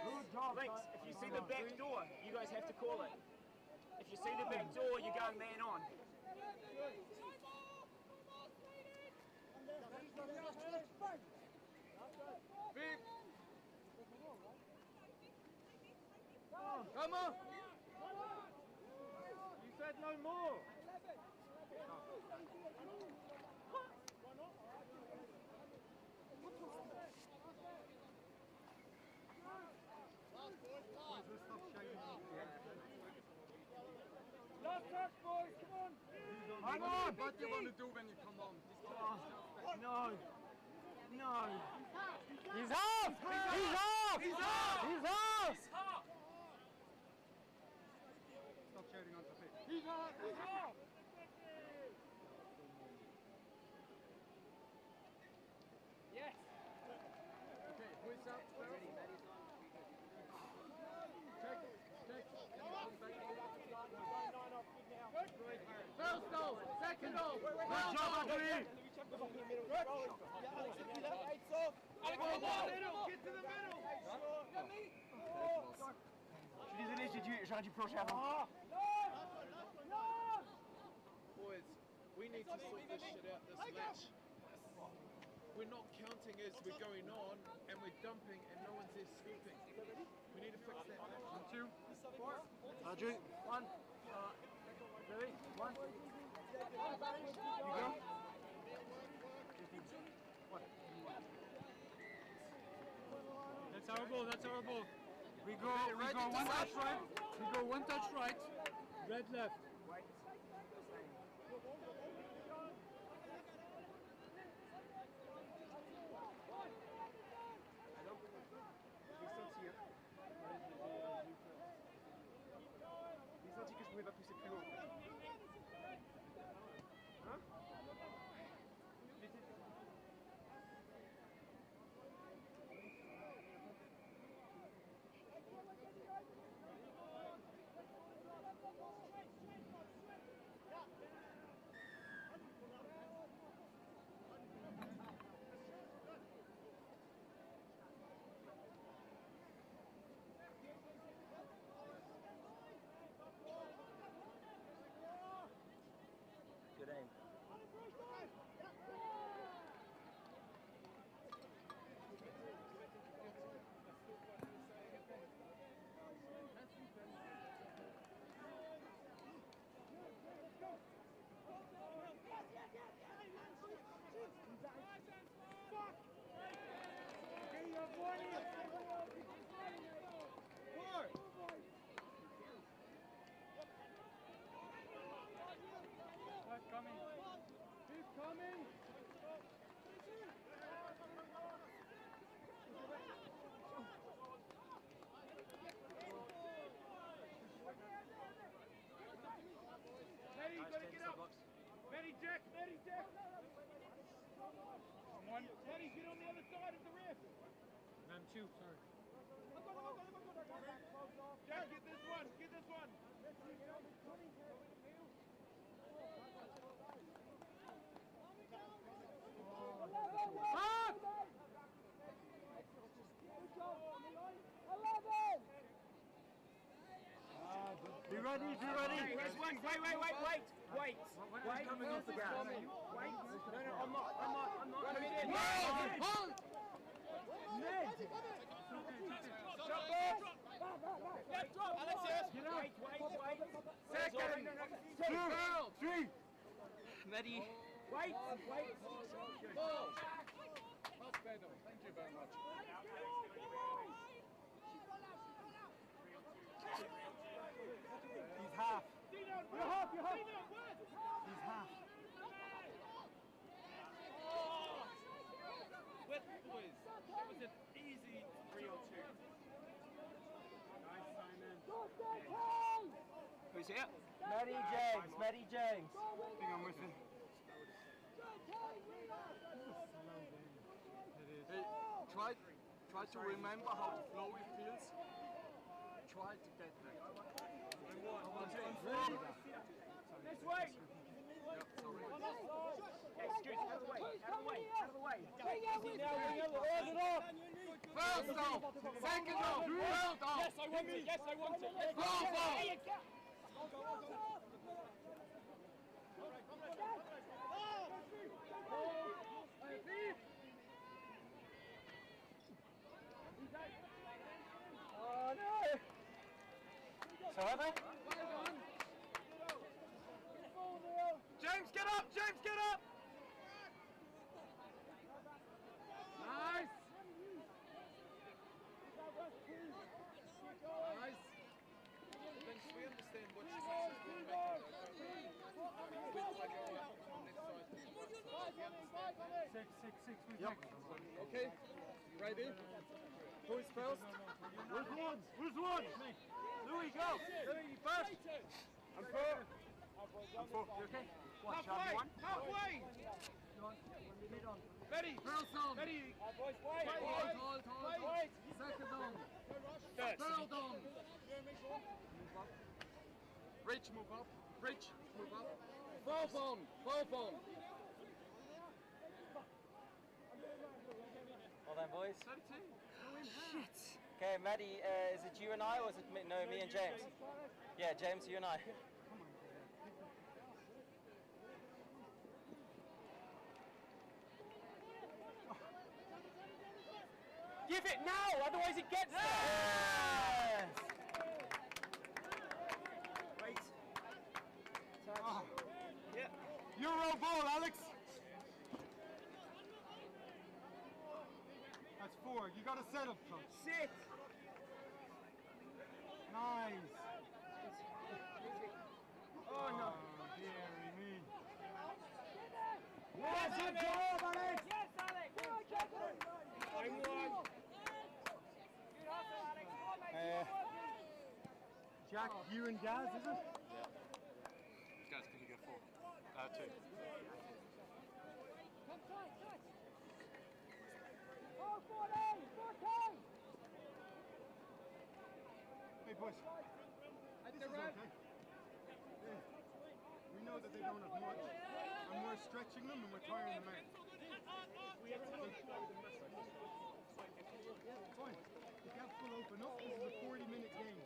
Good job. Links, if you see the back door, you guys have to call it. If you see the back door, you're going man on. Big. Come on. You said no more. Last touch, boys. Come on. Hang on! What do you want to do when you come on? No. No. He's off! He's off! He's off! He's off! Stop shouting on the pitch. He's off. He's off. Yes. Okay, who is up? Ready, Matty's on. Check. First goal, second goal. Good job, Andrea. Get to the middle. Je suis désolé, j'aurais dû plonger avant. Boys, we need to sort this shit out this match. We're not counting as we're going on and we're dumping and no one's there scooping. We need to fix that. 1, 2. Andrew. 1. Louis. 1. You go. That's our ball, that's our ball. We go one touch right. We go one touch right. Red left. J'ai senti que je pouvais pas pousser plus haut. Hein? two, sorry. Jack, get this one, get this one. Be ready, be ready. Wait. Wait. Coming off the gas. Wait. No, I'm not. Hold! Ned! Left drop, Alexis. Wait. Second! Two! Three! Ready. Wait. Ball! Much better, thank you very much. He's half. You're half. He's half. Well, boys, that was an easy 3 or 2. Nice, Simon. Who's here? Maddie James. I think I'm with him. Hey, try to remember how the flow feels. Try to get that. This way. Excuse, out of the way. First off, second off, third off. Yes, I want it. Fourth off. Oh no! So have I? James, get up! Nice. Vince, we understand what your success will make with like on this side. Six. Yep. Okay. Ready? Who is first? Who's one? Louis, go! Louis, first! I'm four. You okay? What, Halfway! Ready! First on. Ready! Hold. Second on. Third on. Rich, move up. Fourth on. Well done, boys. 32. Shit. Okay, Maddie, is it you and I, or is it me? No, me and James? Yeah, James, you and I. Give it now, otherwise it gets there. Yes! Wait. Oh. Yeah. Euro ball, Alex. That's four. You got to settle, coach. Sit. Nice. Oh no. Dearie me. Yes, good job, Alex. Yes, Alex! I'm one. Jack, you and Gaz, is it? Guys, can you go 4? 2. Hey, boys. This is okay. We know that they don't have much, and we're stretching them and we're tiring them out. Fine. The gaps will open up. This is a 40-minute game.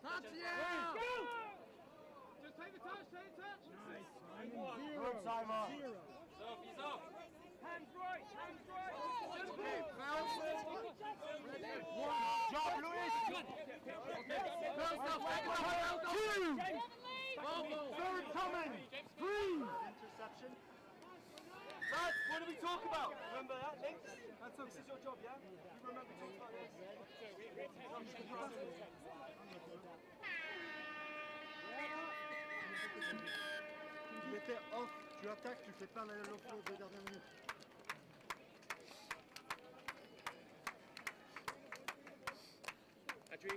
Touch, yeah! Just take the touch, Nice. Good, Simon. Zero. He's off. Hands right. Okay, foul. Job, Luis. First off, two. Third coming. Three. Interception. Lads, what do we talk about? Remember that, Link? That's okay. This is your job, yeah? You remember to talk about this? Tu étais off, tu attaques, tu fais pas l'offload des dernières minutes. Adri.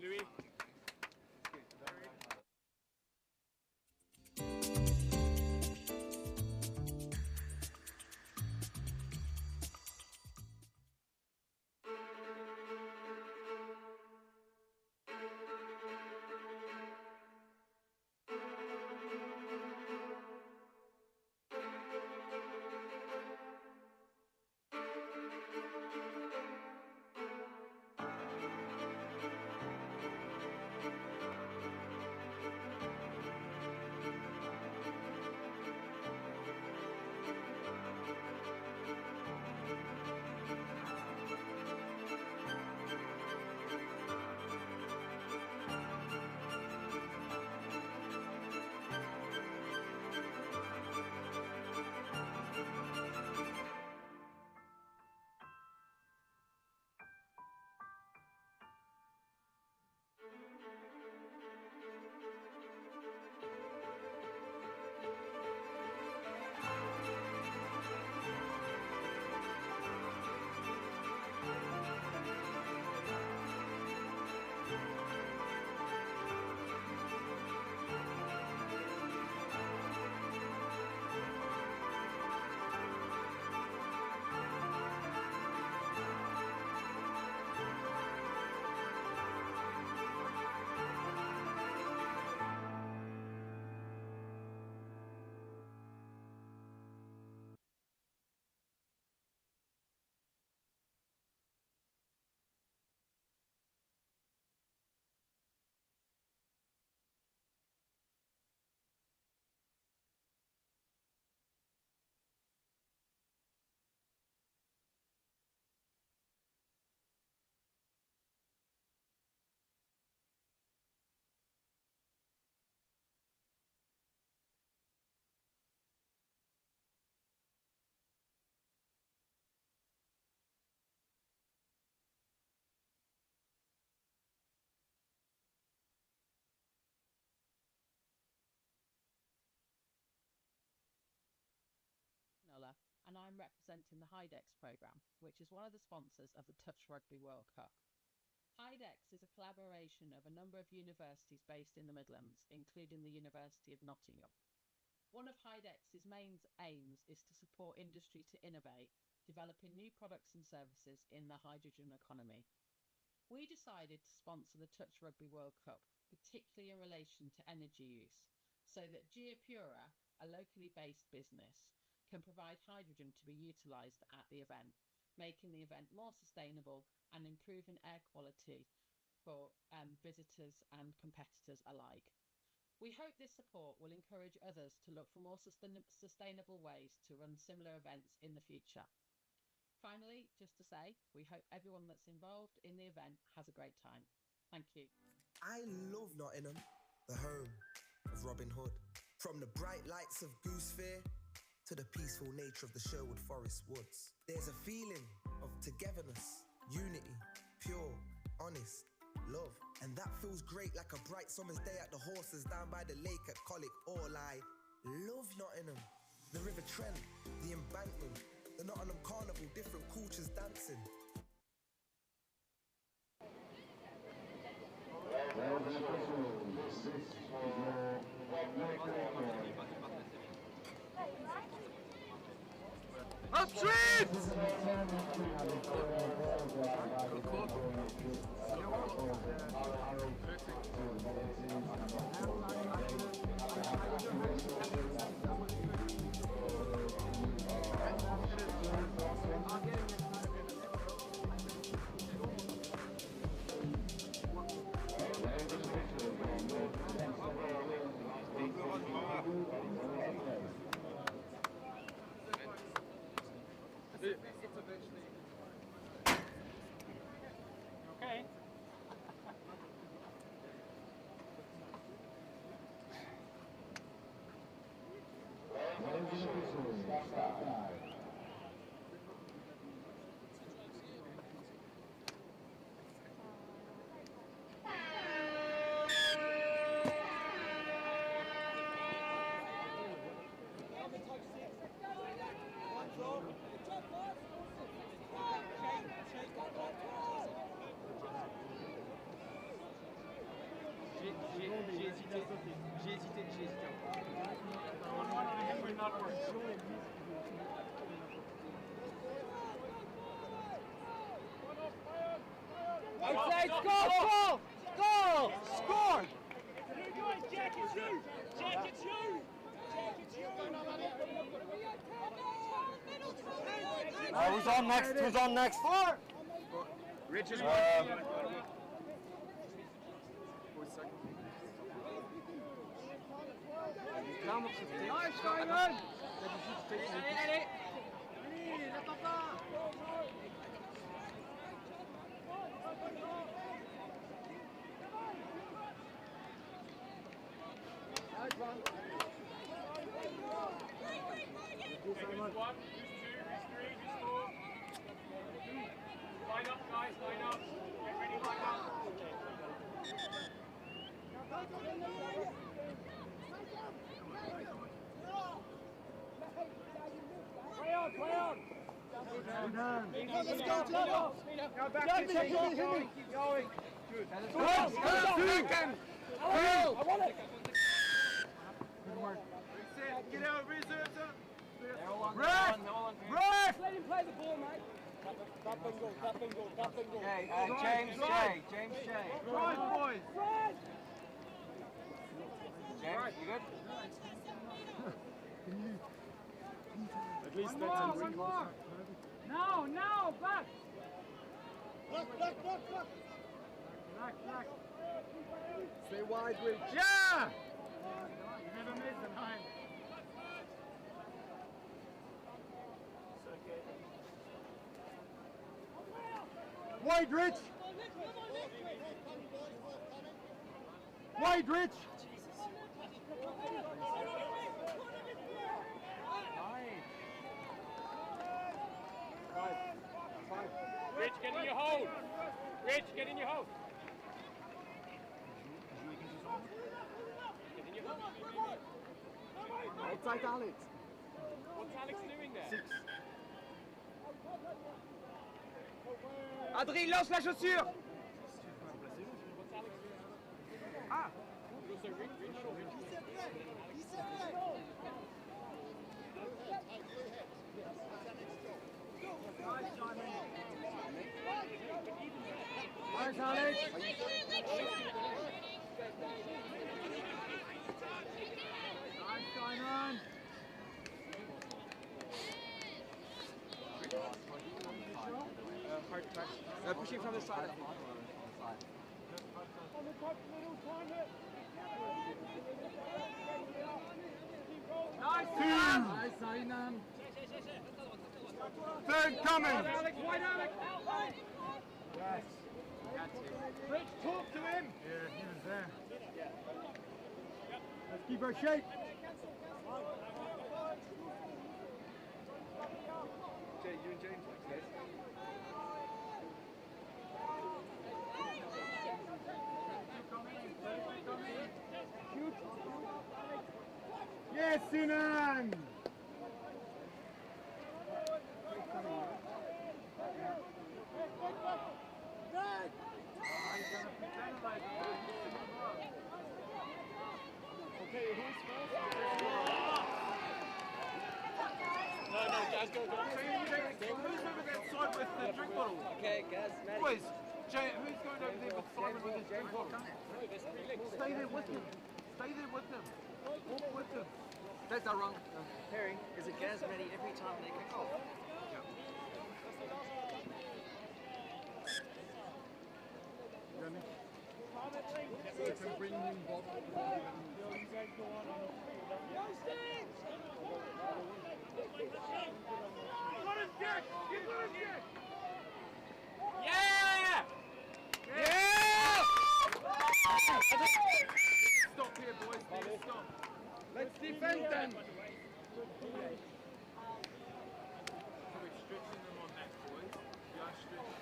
Louis. and I'm representing the HIDEX programme, which is one of the sponsors of the Touch Rugby World Cup. HIDEX is a collaboration of a number of universities based in the Midlands, including the University of Nottingham. One of HIDEX's main aims is to support industry to innovate, developing new products and services in the hydrogen economy. We decided to sponsor the Touch Rugby World Cup, particularly in relation to energy use, so that Geopura, a locally based business, can provide hydrogen to be utilised at the event, making the event more sustainable and improving air quality for visitors and competitors alike. We hope this support will encourage others to look for more sustainable ways to run similar events in the future. Finally, just to say, we hope everyone that's involved in the event has a great time. Thank you. I love Nottingham, the home of Robin Hood. From the bright lights of Goosefair to the peaceful nature of the Sherwood Forest woods. There's a feeling of togetherness, unity, pure, honest, love. And that feels great like a bright summer's day at the horses down by the lake at Colwick. All I love Nottingham. The River Trent, the embankment, the Nottingham Carnival, different cultures dancing. Up trees! Okay. J'ai hésité. Outside, score! Score! Score! Jack, it's you! Jack, it's you! Jack, it's you! Who's on next? Who's on next? Rich is Nice, Simon! Allez, n'attends pas! Nice one. Who's one? Who's two? Who's three? Who's four? Line up, guys, line up. Get ready, line up. Play on! Let's go, Go back, keep going. Good. I want it. Get out, reserves up. Ref! Let him play the ball, mate. Tap and go. Okay, James Shea. Drive, boys. James, you good? At least One more. Now, back. Back. Stay wide, Rich. Yeah! You never miss them, Hein. Wide, Rich. Wide, Rich. Rich, get in your hold. Rich, get in your hold. Get in your hold. Outside Alex. What's Alex doing there? 6. Adrien, lance la chaussure. Ah. Nice, Alex. Nice, Simon. Hard touch. Pushing from the side. On the top middle, time it. Nice, Sinan. Nice, Sinan. Third coming. Alex, wide Alex. Yes. Rich, talk to him. Yeah, he was there. Let's keep our shape. Jay, you and James, okay? Yes, Sinan. Okay, who's first? No, Gaz, go. Who's over that side with the drink bottle? Okay, Gaz, Maddie. Boys, Jay, who's going over there with Simon with his drink bottle? Stay there with him. Stay there with him. Walk with him. That's not wrong. Perry, is it Gaz, Maddie every time they kick off? You can bring him both. Yeah! Yeah! Stop here, boys. Please stop. Let's defend them. So we're stretching them on that, boys. We are stretching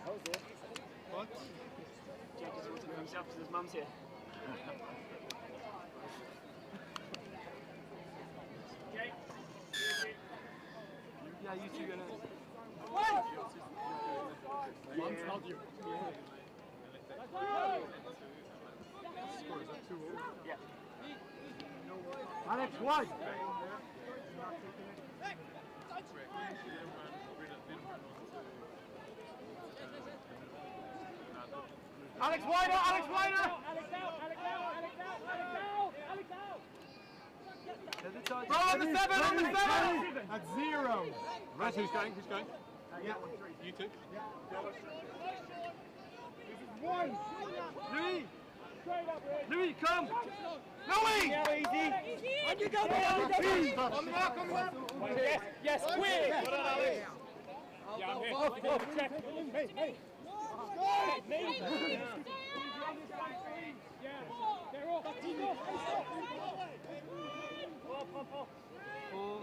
them. What? Jake is looking for himself because his mum's here. Jake. Yeah, you two gonna. What? One's not you. Score, is that 2-0? Yeah. Alex, wide. Alex wider, Alex wider! Alex out, Alex out, Alex out, Alex out, Alex out! Bro, on the 7, on the 7! At 0. Right, who's going? Yeah. You two? One. Louis! Louis, come! Louis! Easy. On you go, on the mark, on the mark! Yes, quick! Yeah, I'm here. Hey, hey. Me? They're off. 4,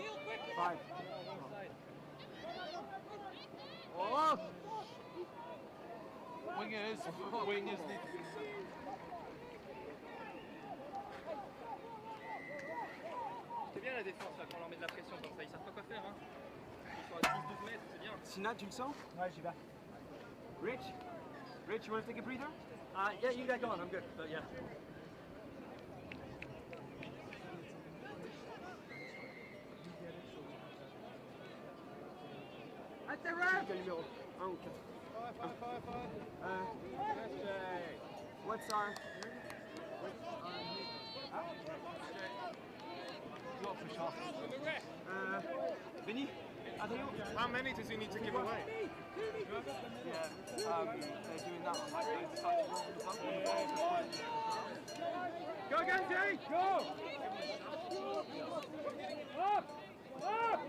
5. Oh! Wingers need to be. C'est bien la défense là, quand on leur met de la pression comme ça, ils savent pas quoi faire. Hein. Ils sont à 10-12 mètres, c'est bien. Sina, tu le sens? Ouais, j'y vais. Rich? Rich, you want to take a breather? Yeah, you get going, I'm good, but yeah. At the ramp! Oh, okay. What's our... Vinny? How many does he need to give away? Yeah, they're doing that one. Go again, Jay! Go! Up! Up!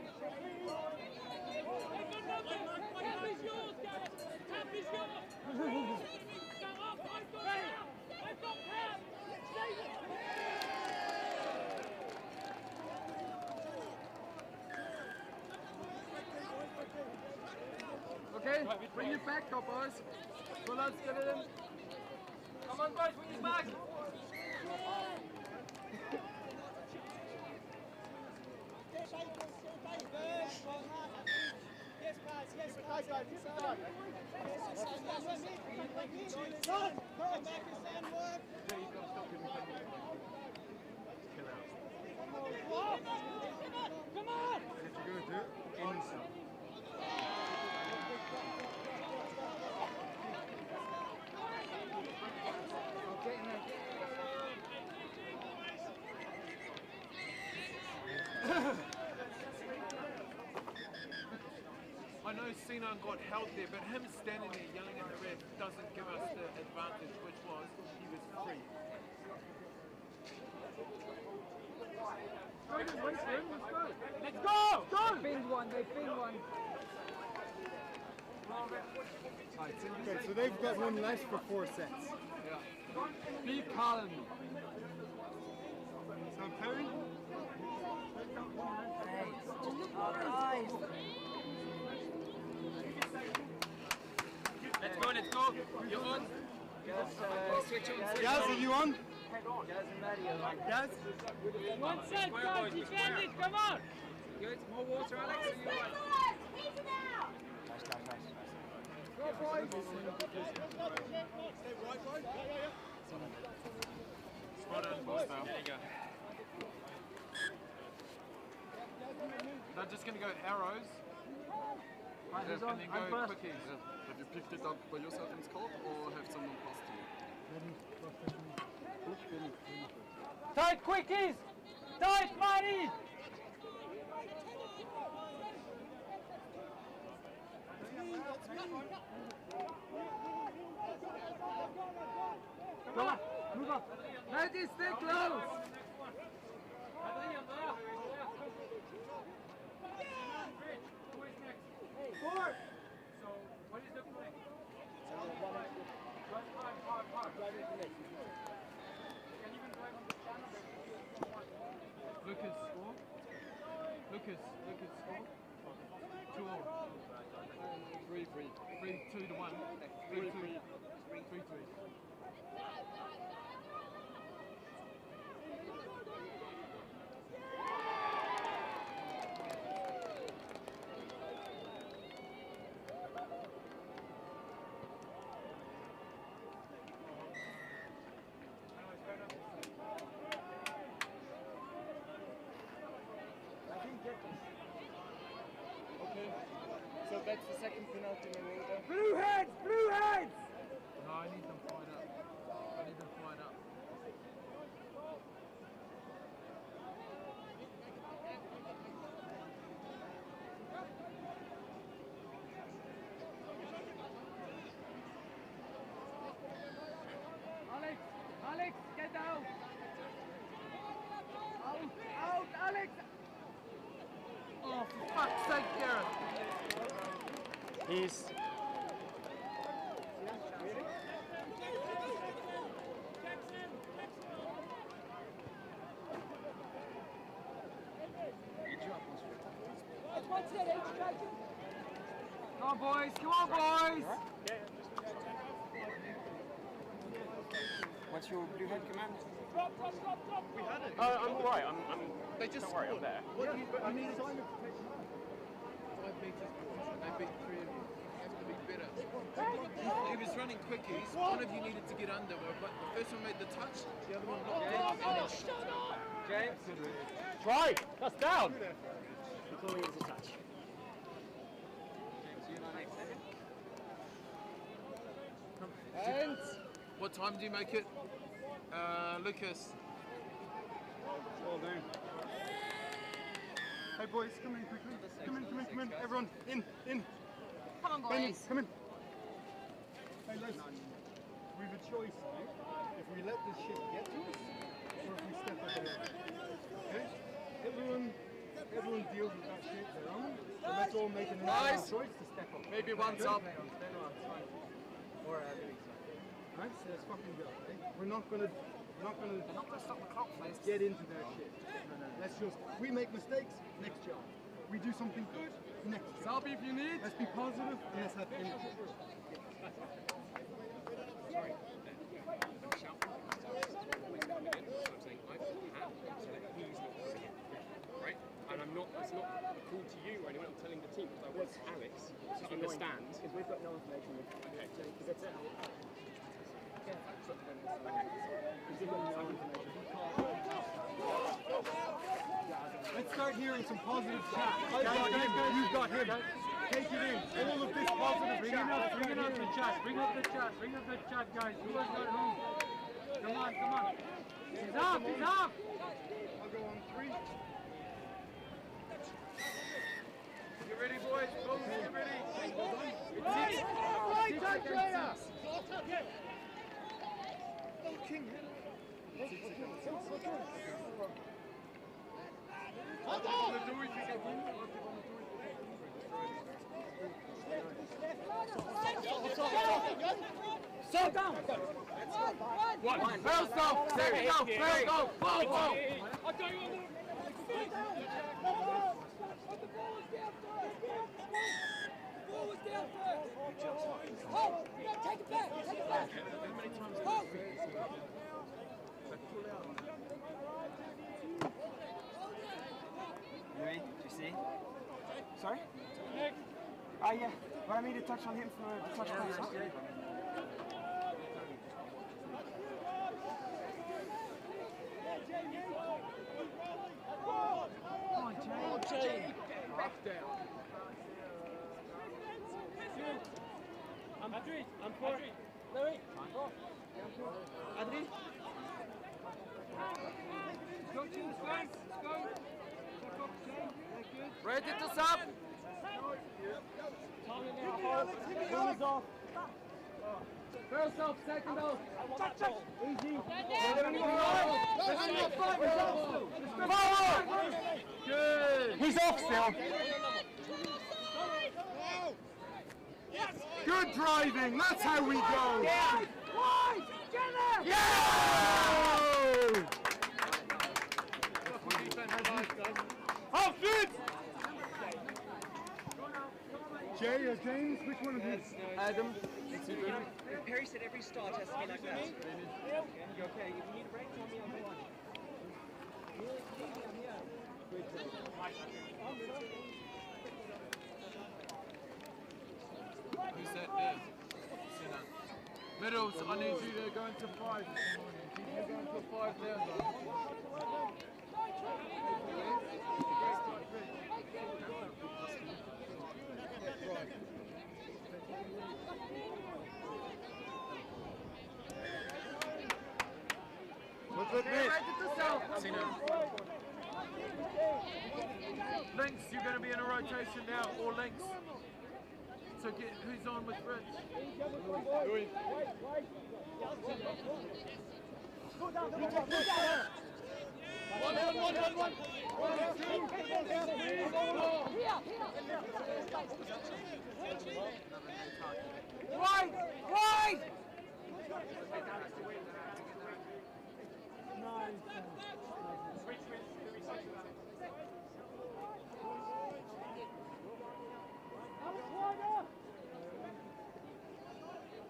Okay, bring it back, boys. So let's get it in. Come on, boys, bring it back. yes, inside, guys, inside. Son, come back and work. Come on! If you're going to do it, inside. Okay, now. I know Sinan got held there, but him standing there yelling at the ref doesn't give us the advantage, which was he was free. Let's go! Go! They pinned one, they pinned one. Okay, so they've got one less for 4 sets. Yeah. Be calm. So Perry? Let's go, let's go. You're on. Switch on. Gaz, are you on? Gaz and Maddie are on. Gaz? One side, guys, defend it, come on. Good, more water, Alex, are you right? Nice. Go, boys. Spot on, boss now. There you go. They're just going to go arrows. And then go quickies. Have you picked it up by yourself in Scout or have someone passed you? Tight quickies! Tight money! Come on, move up. Ladies, stay close. Four. So, what is the play? Run hard. Lucas score. Lucas score. 2-all. 3-3. 2-1. 3-3. 3-3. Okay, so that's the second penalty in a row then. Blue heads! No, I need them fired up. Alex, get down! Out, Alex! Oh, for fuck's sake, Gareth! He's... Come on, boys! What's your blue head command? Drop! We had it. I'm alright, They just don't worry, I'm there. What do you need is 5 meters, boys, and they beat 3 of you. You have to be better. He was running quickies. One of you needed to get under, but the first one made the touch, the other one knocked in, and then shot up. James, try! That's down! He called it as a touch. And what time do you make it? Lucas. All down. Hey boys, come in quickly. Come in. Everyone, in. Come on, boys. Come in. Hey, lads. We've a choice now. If we let this shit get to us, or if we step up and okay? Everyone deals with that shit their own. So let's all make an Nice. choice to step up. Maybe one's up. Or Right, so let's fucking go. Okay? We're not gonna Stop the clock, please. get into their shit. No. Let's just, we make mistakes, next job. We do something good, next job. Salby if you need. Let's be positive and let's have energy. Sorry. Don't shout. Always coming in. I'm saying I put hand so that he's not coming in. Right? And I'm not, it's not called to you or anyone, I'm telling the team because I want Alex to understand. Because we've got no information. Okay. Because that's it. Okay. Because you've got no information. Let's start hearing some positive chat. You've got him. Take it in. All of this positive chat. Bring up the chat. Bring up the chat. Bring up the chat, guys. Who has got home? Come on, come on. He's up. He's up. I'll go on 3. You ready, boys? Both get ready. Right, Andrea. King. Sit down. One. First off. There we go. First off. Ball. Take it back. Take it back. Louis, do you see? Sorry? Yeah. But I made a touch on him for the touch pass. Come on, Jay. Back down. I'm for Louis. Adri. Go teams, guys. Go. Ready to sub. Who's off? First off, second off. Easy. Good. He's off still. Good driving. That's how we go. Yeah! Off it! Jay or James, which one of you? Adam. Perry said every start has to be like that. You okay? If you need a break, tell me, I'll go on. Who's that there? Middles, I need you to go into 5. You go into 5 there. What's with me? Links, you're going to be in a rotation now, or links. So get who's on with Rich? Louis. Wide!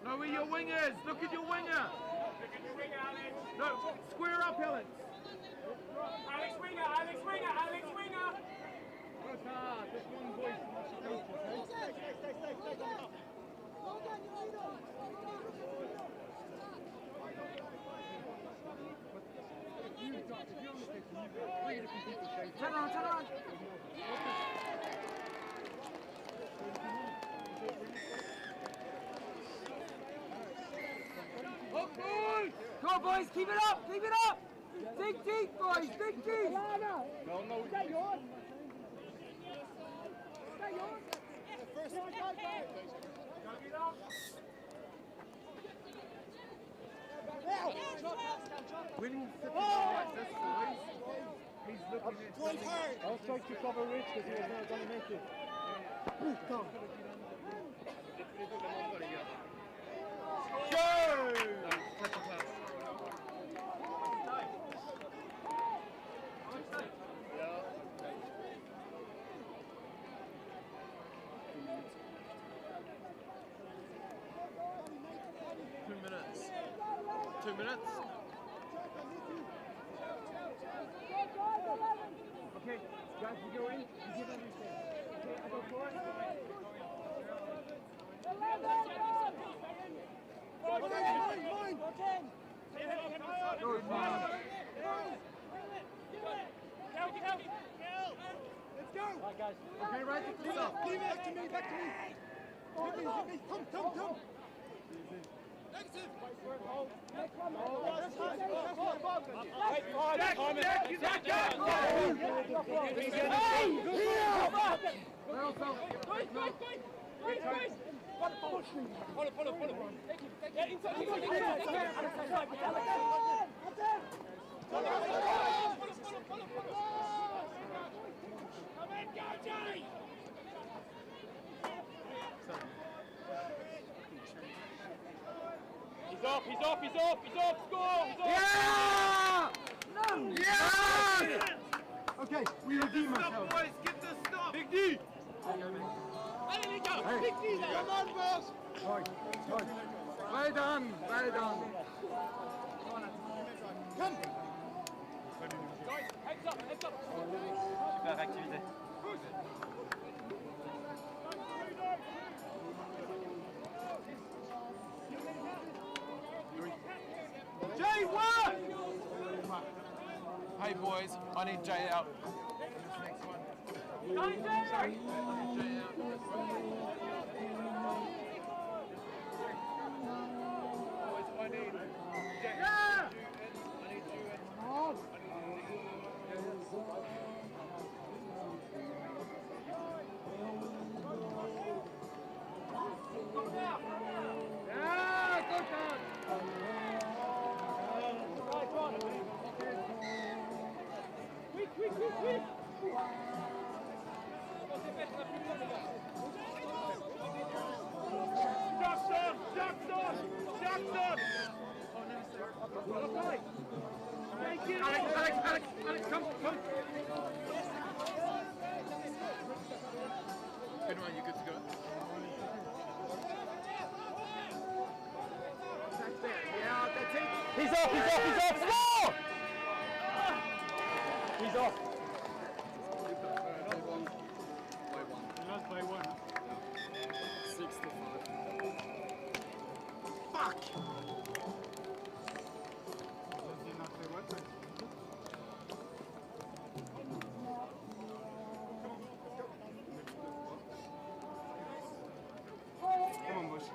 No, where your wingers. Look at your winger. No, square up, Alex. Alex Winger, Alex Winger, Alex Winger. Work hard. Just one voice. Turn around. Come on, boys, keep it up, Dig deep, boys, dig deep. No. Is that yours? Is that yours? When he's sitting like this, boys, he's looking at... I'll try to cover Rich because he was never going to make it. Come. Go! 2 minutes. Okay, guys, you go in, you give everything. Okay, Good man. Let's go! Right, guys. Okay, right at the top. Leave it. Back to me, back to me. Hit me. Come. Negative. Follow. Get inside. He's off, score! Yeah! Yeah! Okay, we redeem ourselves. Boys, get the stop! Big D! Allez les gars, Hey. Big D là! Come on, boss! Right. Well done. Come! Heads up! Super activité. Jay, work! Hey boys, I need Jay out. Sorry. Boys, I need Jay. Yeah! I need you and Yeah, good man! Quick! Jackson! Okay. Alex, come! good one, you good to go? Yeah, that's it! He's off! Score! He's off! Lost by 1. 6-5. Fuck! Come on, boys.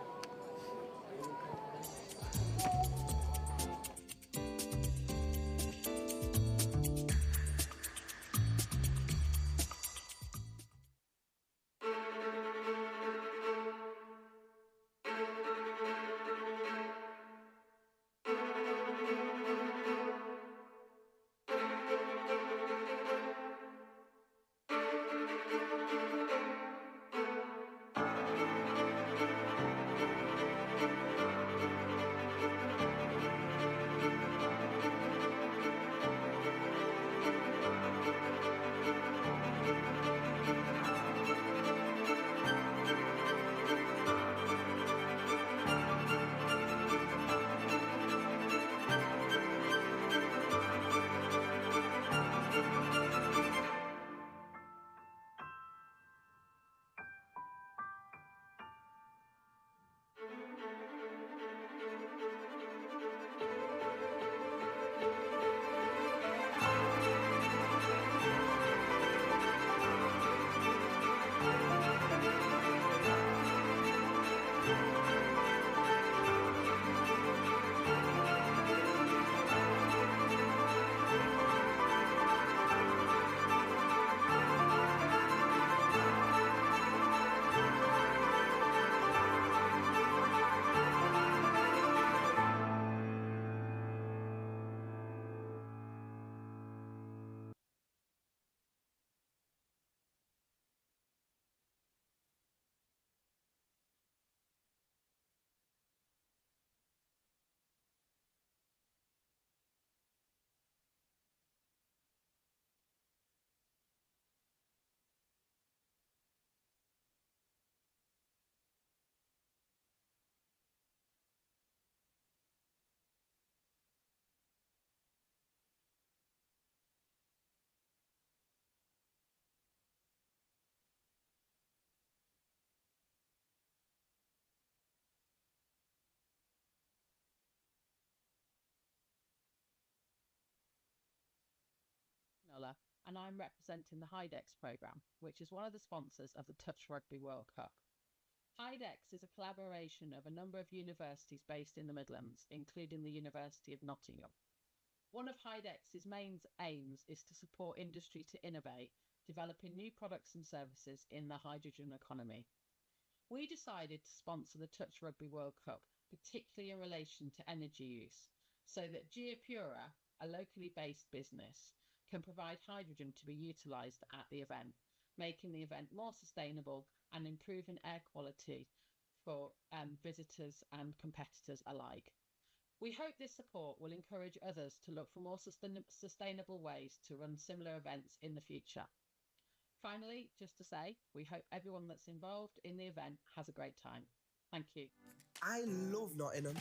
and I'm representing the HIDEX programme, which is one of the sponsors of the Touch Rugby World Cup. HIDEX is a collaboration of a number of universities based in the Midlands, including the University of Nottingham. One of HIDEX's main aims is to support industry to innovate, developing new products and services in the hydrogen economy. We decided to sponsor the Touch Rugby World Cup, particularly in relation to energy use, so that Geopura, a locally based business, can provide hydrogen to be utilised at the event, making the event more sustainable and improving air quality for visitors and competitors alike. We hope this support will encourage others to look for more sustainable ways to run similar events in the future. Finally, just to say, we hope everyone that's involved in the event has a great time. Thank you. I love Nottingham.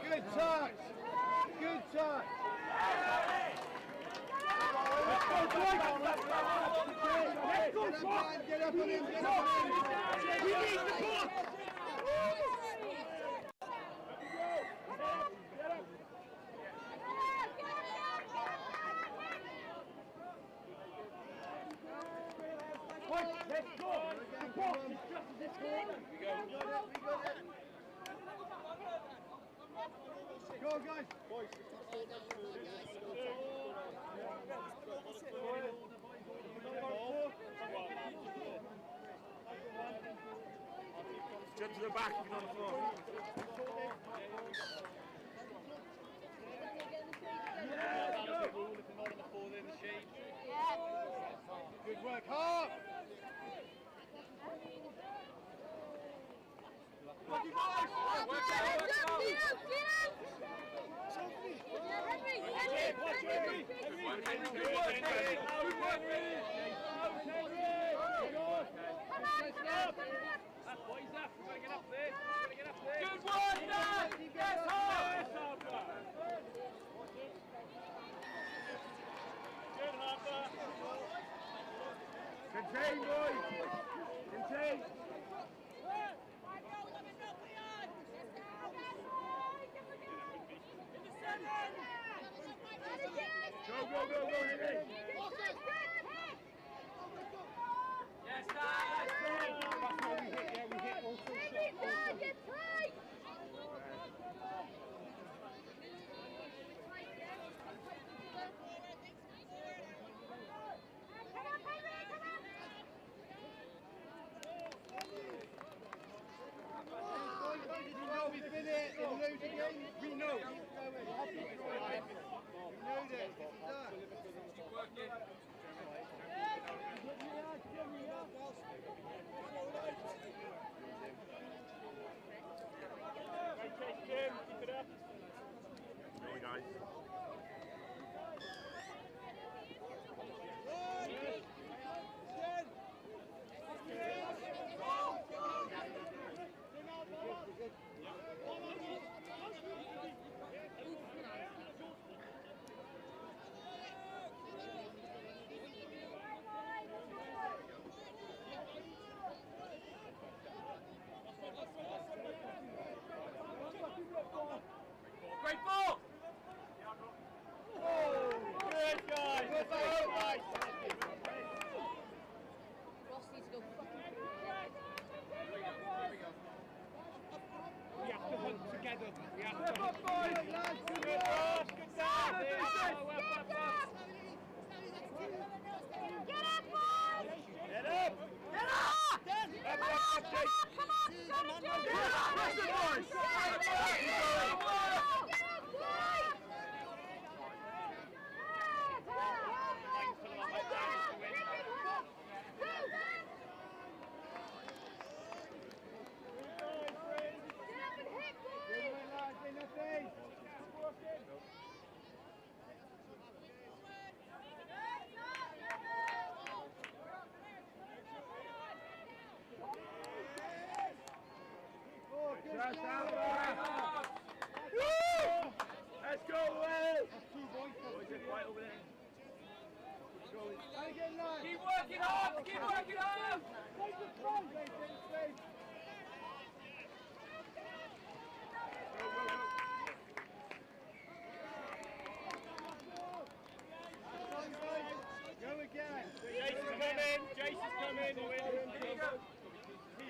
Good touch! Good touch! Let's go, Bob! Get up on him! Get up on him! We need the ball! Let's go! The ball is just as it's going. We got it. Go, guys! Boys. Jump to the back, you can on the floor. Good work, Hart! Good one, Nat! Yes, Hart! Good, Harper. Contain, boys! Contain! Go, go, go, go, Henry! Yes, Dad! That's where we hit, yeah, we hit also shot. Come on,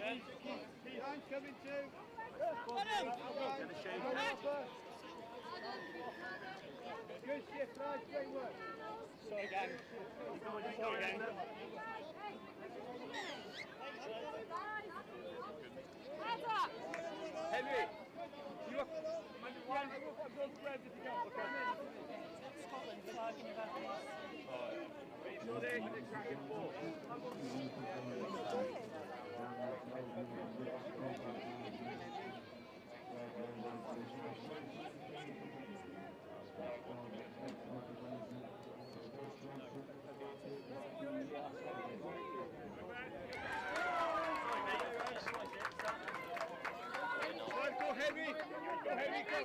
Key hands coming too. Good shift, lads. Great work. Sorry, gang. Sorry, gang. Henry, you are. Scotland talking about this. Make sure they're cracking ball. Go Henry! Go Henry, go!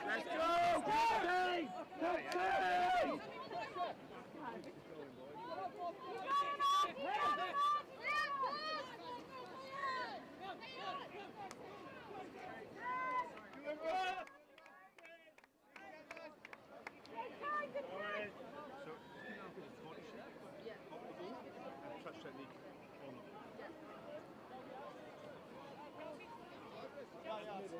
Let's go! Top team! Touch technique on them.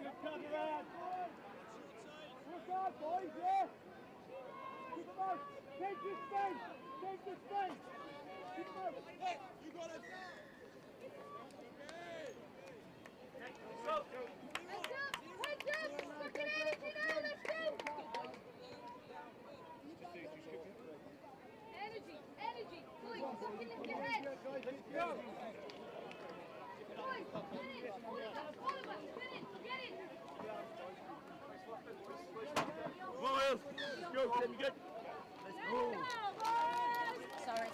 Good cover, Rad. Look out, boys, yeah? Keep them out. Take this space. Take this space. Keep them out. Hey, you got it. Heads up! Fucking energy now, let's go! Energy! Boys, fucking lift your heads! Boys, finish! All of us, finish! Get it! Miles! Let's go, Tim, you good? Let's go! Sorry.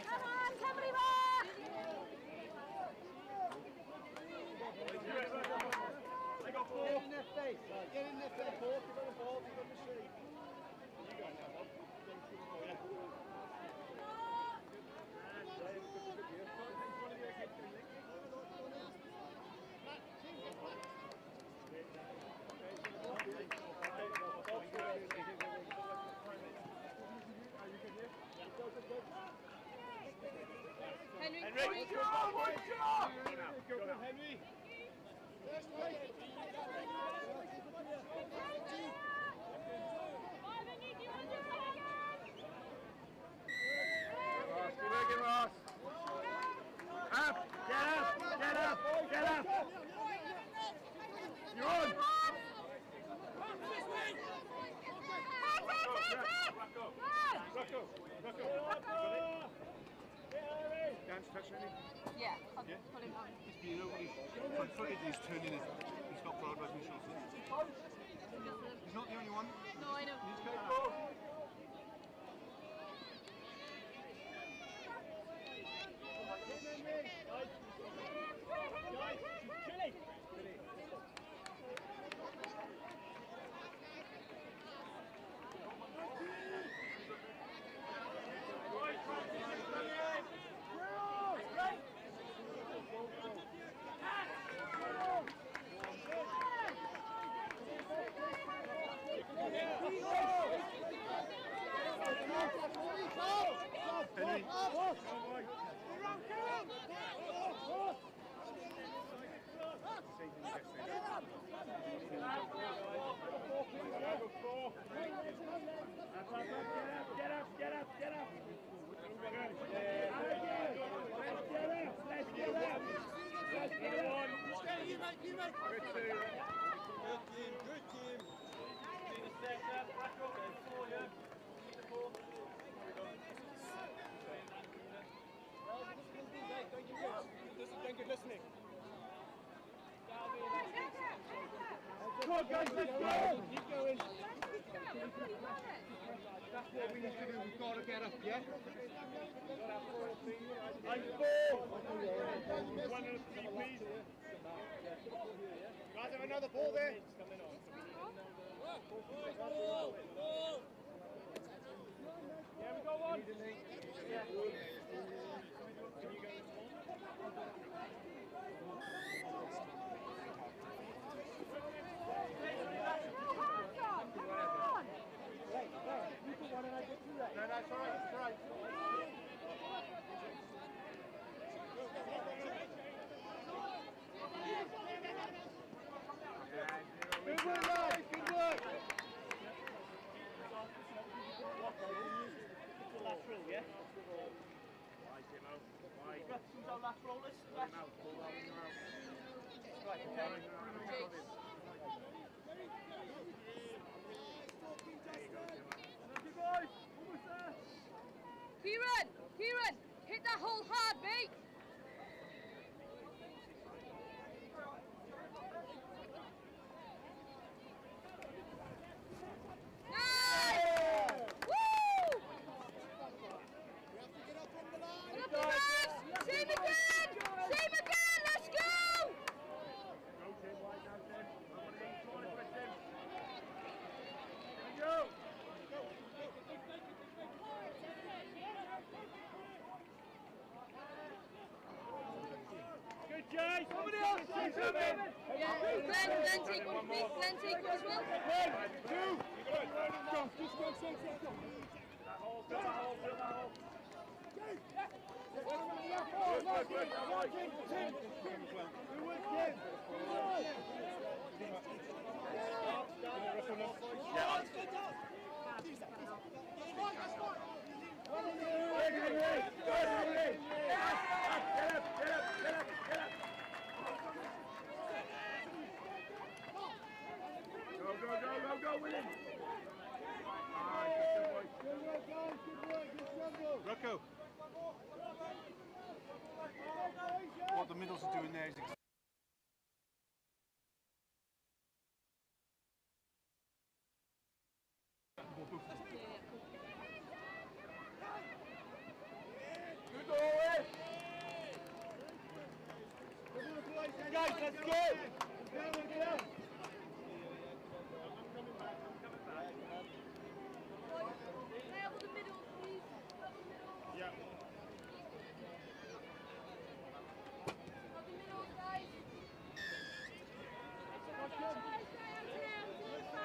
Come on, somebody back! Get in their face. Get in their face. Give them the ball. Give them the shape. You go now, Bob. Henry, Henry, Henry, go, Henry. Ross. Up, get up. You're on. Rocco. Dance touch anything? Yeah, I'll pull him on. You know when he's front footed, he's turning his, he's not prioritizing his shoulders. He's not the only one. No, I know. He's got Come on, guys, let's go! Keep going. That's what we need to do. We've got to get up, yeah? And four! One of the please. Guys, have another ball there. Yeah, we got one. Yeah. Good work, guys. Good work. Lateral, yeah? Practicing our lateral, let's right, Kieran, hit that hole hard, mate. Same again, let's go! Good, Jay. Somebody else take something. Yeah, Glenn take one, please. Glenn take one as well. 1, 2. Go, just go. Go, William. Good work, guys. Good work. Good struggle. Rocco. What the middles are doing there is Guys, let's go! Get out. Yeah.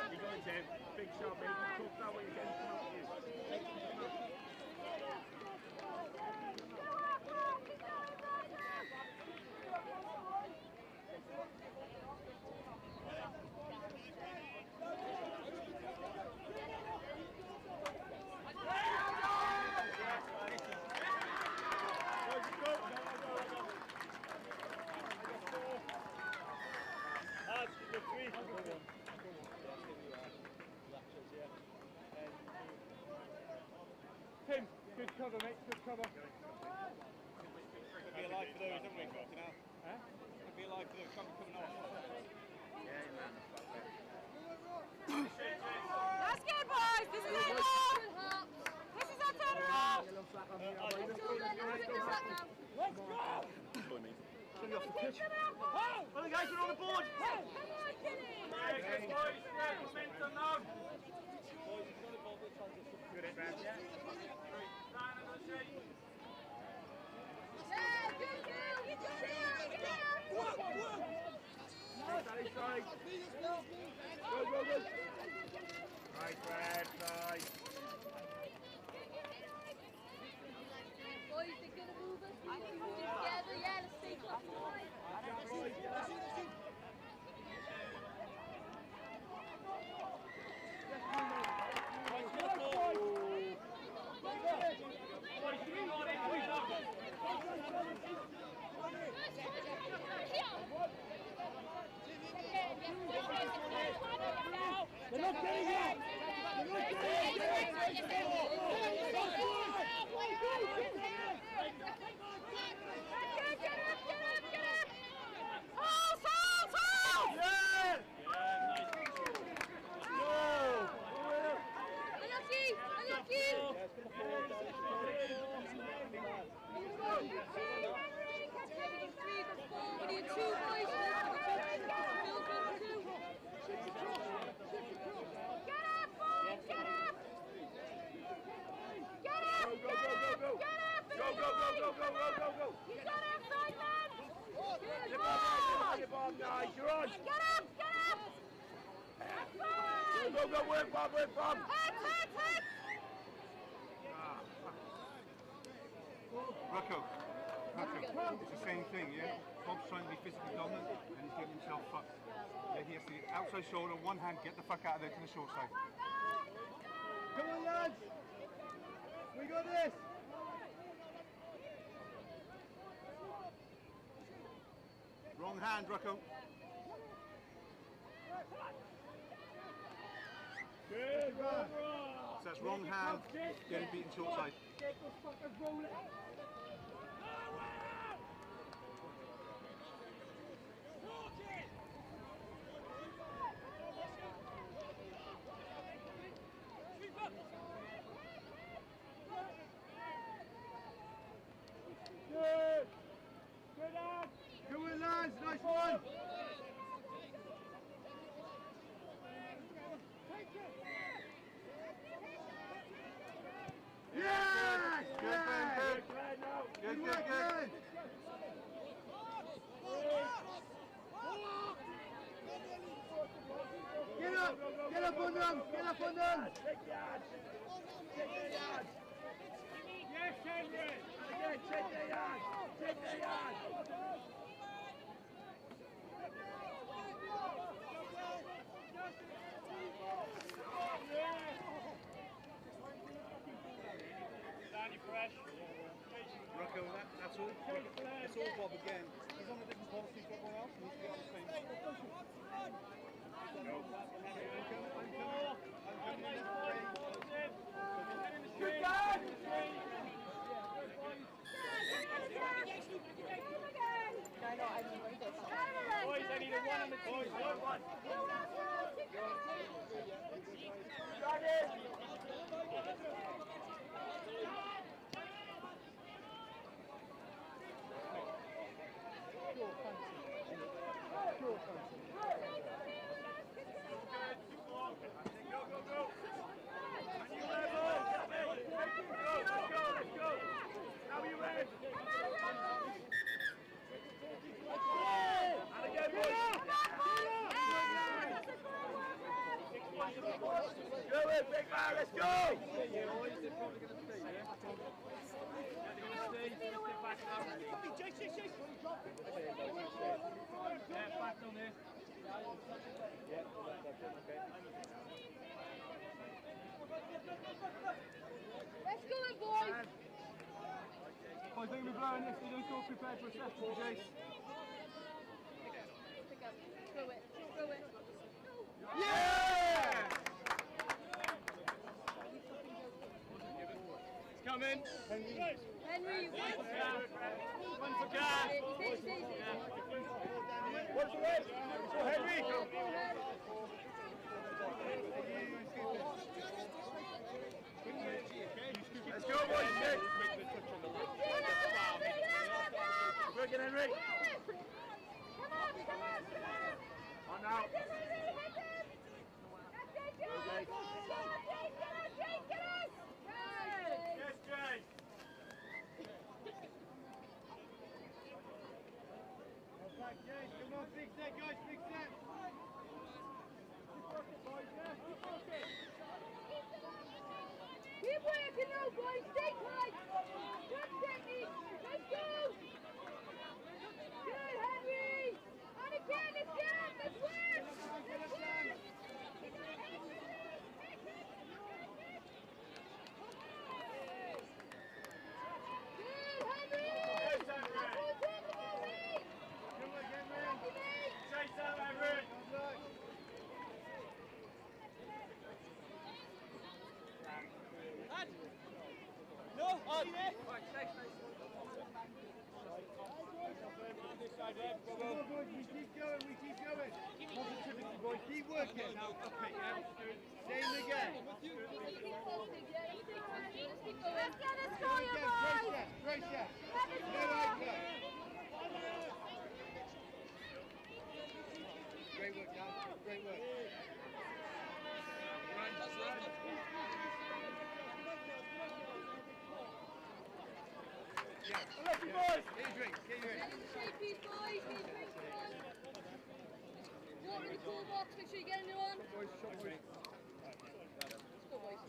You're going to big shot, baby. Talk that way again. Tim, good cover, mate, good cover. Could be alive for those, haven't we, fucking hell? Huh? Could be alive for those, can't be coming off. Yeah, man. That's good, boys. This is our turn. This is our turnaround. Let's go! Send you off the pitch. Well, the guys are on the board. Come on, Kenny. Momentum now. Good at that. Yeah, good girl. Get your Side. Go. Nice, Brad, nice. Boys, they're going to move us. We can move together. Yeah, let's stay close. They're not getting it! Go, work, Bob. Head. Rocco, it's the same thing, yeah? Bob's trying to be physically dominant and he's getting himself fucked. Yeah, he has to get outside shoulder, one hand, get the fuck out of there to the short side. Come on, lads! We got this! Wrong hand, Rocco. Good, man. So that's wrong hand, getting beaten short side. Get those fuckers rolling. Good. Good, lads. Come on, lads. Nice one. Yes! Good, good, good. Good, good, good. Get up on them! Get up on them! Yes, Henry! Again, take their yards! Take their yards! Rocco, that's all. It's all Bob again. He's on a different policy to everyone else. He needs to get on the same. Good guys! Boys, I need a one on the boys. One. Let's go! Let's go, boys! Boys, they're going to be blowing this. They don't go prepared for a session, Jace. Pick up. Throw it. Throw it. Yeah! It's coming. Henry, you win. One for Gav. What's the way? Go, Henry! Let's go, boys. Working, Henry. Come on, come on, come on. On now. Hit him, Henry, hit him. That's it, get us. Get us, Jake, get us. Yes, Jay. Back, Jace. Come on, big set, guys, big set. Keep working now, boys. Stay tight. Good technique. Let's go. Good, Henry. And again, let's get up. Let's work. Let's work. Good, Henry. Chase out, Henry. No, on. Come on, boys, we keep going, we keep going. Positivity, boys, keep working. Now, okay, yeah. Same again. Let's get this for you, Great boys. shot, great shot. Have it No for right there. Great work, Dan. Great work. Yeah. Let's go, boys. Get your drinks, get your drinks. Shapey, boys. Get your drinks on. Water in the cool box. Make sure you get a new one. Boys, shot boys. Let's go, boys.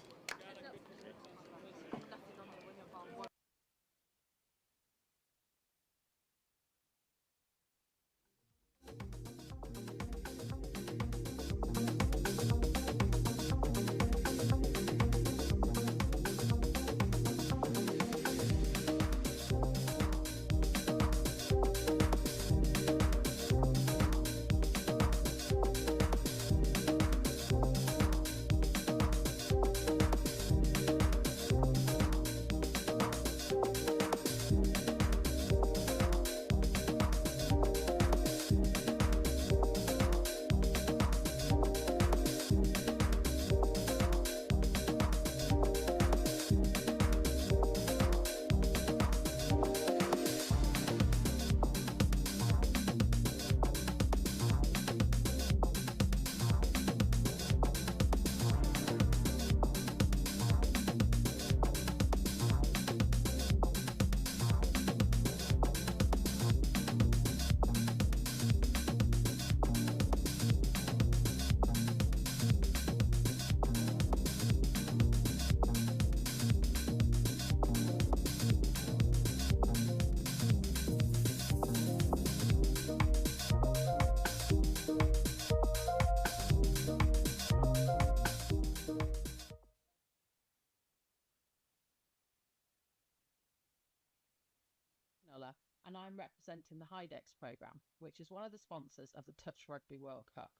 Muller, and I'm representing the HIDEX programme, which is one of the sponsors of the Touch Rugby World Cup.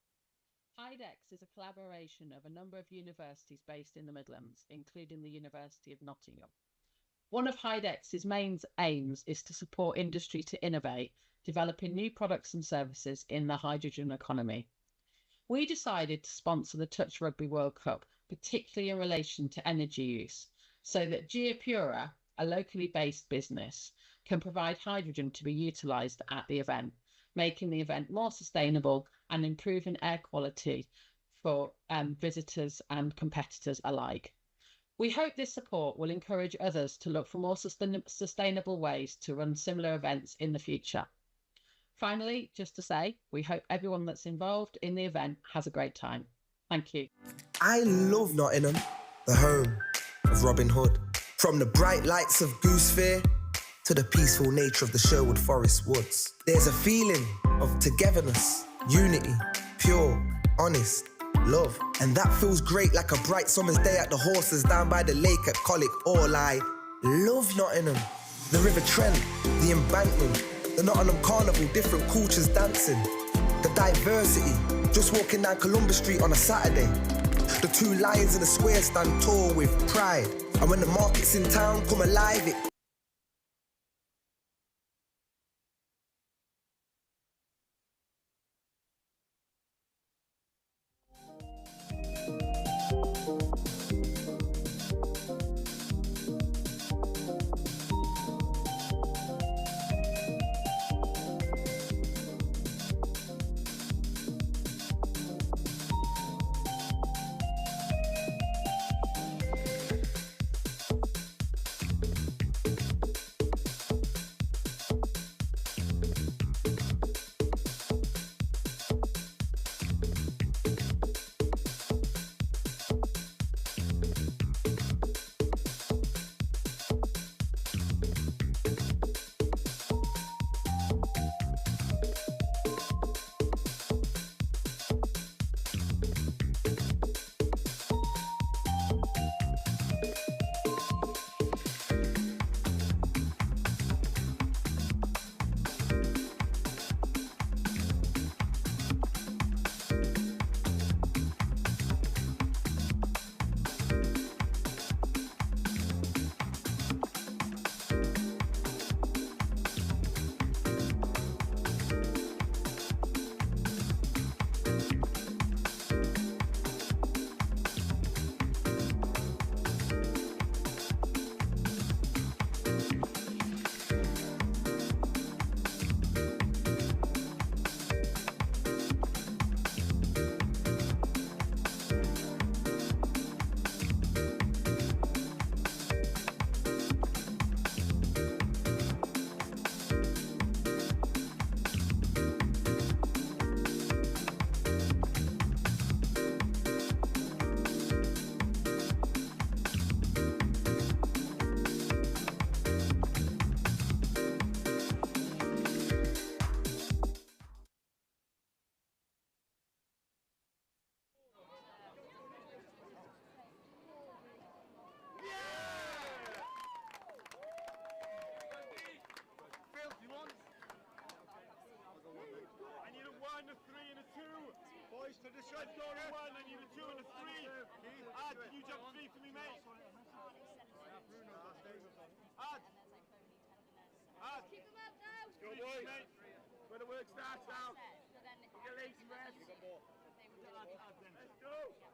HIDEX is a collaboration of a number of universities based in the Midlands, including the University of Nottingham. One of HIDEX's main aims is to support industry to innovate, developing new products and services in the hydrogen economy. We decided to sponsor the Touch Rugby World Cup, particularly in relation to energy use, so that Geopura, a locally based business, can provide hydrogen to be utilised at the event, making the event more sustainable and improving air quality for visitors and competitors alike. We hope this support will encourage others to look for more sustainable ways to run similar events in the future. Finally, just to say, we hope everyone that's involved in the event has a great time. Thank you. I love Nottingham, the home of Robin Hood. From the bright lights of Goose Fair to the peaceful nature of the Sherwood Forest woods. There's a feeling of togetherness, unity, pure, honest, love. And that feels great like a bright summer's day at the horses down by the lake at Colic. All I love Nottingham. The River Trent, the embankment, the Nottingham Carnival, different cultures dancing. The diversity, just walking down Columbus Street on a Saturday. The two lions in the square stand tall with pride. And when the market's in town come alive, it To the side, go on one, I need a 2 and a 3. Can you jump 3 for me, mate? Keep them up now. Go, boys. Where the work starts now. Get your legs and rest. Let's go.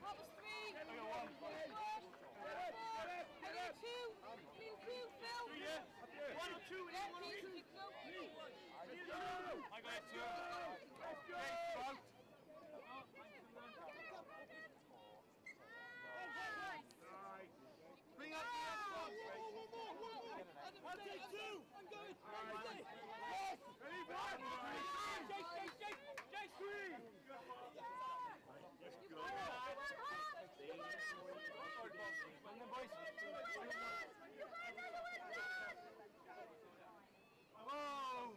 That was 3. I got 1. I need 2. I need 2, Phil. 2, yeah. 1 or 2. Yeah, please, you go. I got 2. Let's go. Bring up the Xbox. I'll take 2. I'm going. Yes. Ready, Jake, 3. Let's go. Bring them, boys. Whoa!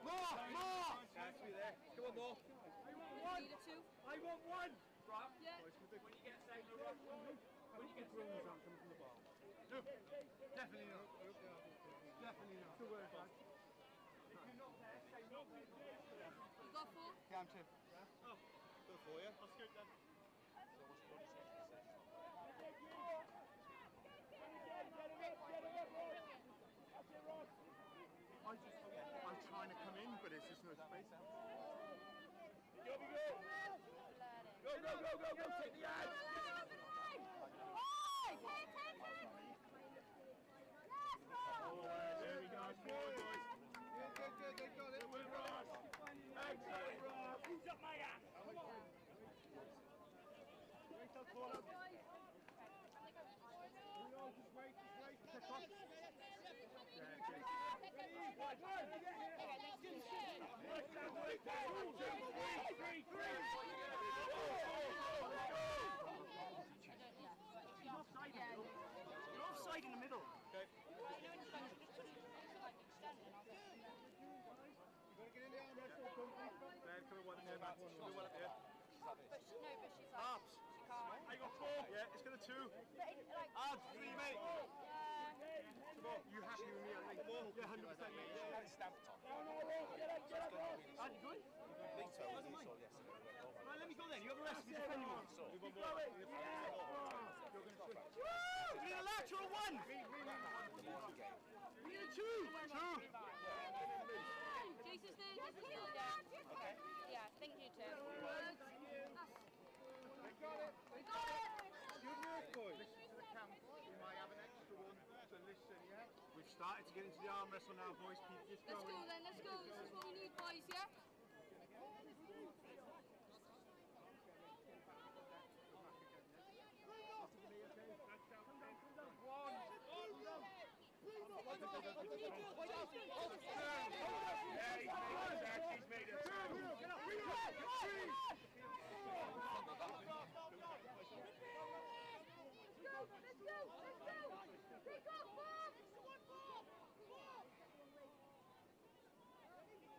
More! Catch me there. Come on, more. I want 1. Need a 2. I want 1. Right. Yeah. When you get saved, when you get through, coming from the bar. No. Definitely not. Definitely not. Good work, lad. You got 4? Yeah, I'm 2. Oh, go 4, yeah? I'll scoot then. I'm trying to come in, but it's just no space. Go, take the edge! There we go, boys. Good, they got it. Good, Ross. Excellent, Ross. Who's up my ass? Come on. Wait till corner. Just wait. Pick up. You're offside in the middle. Okay. But she's like, Arps. she can't. I got 4. Yeah, it's got a 2. Add 3, mate. Come on, you happy with me? I think. Yeah, 100%, mate. Yeah, it's stamped on. Are you good? Right, let me go then. You have a rest of your defending one. We need a lateral 1. We need a 2. Jesus there, Okay. Yeah, thank you too. We got it. Good work, boys. Listen to the camp. We might have an extra one to listen, yeah? We've started to get into the arm wrestle now, boys. Keep this going. Let's go then, let's go. This is what we need, boys, yeah? He's made it.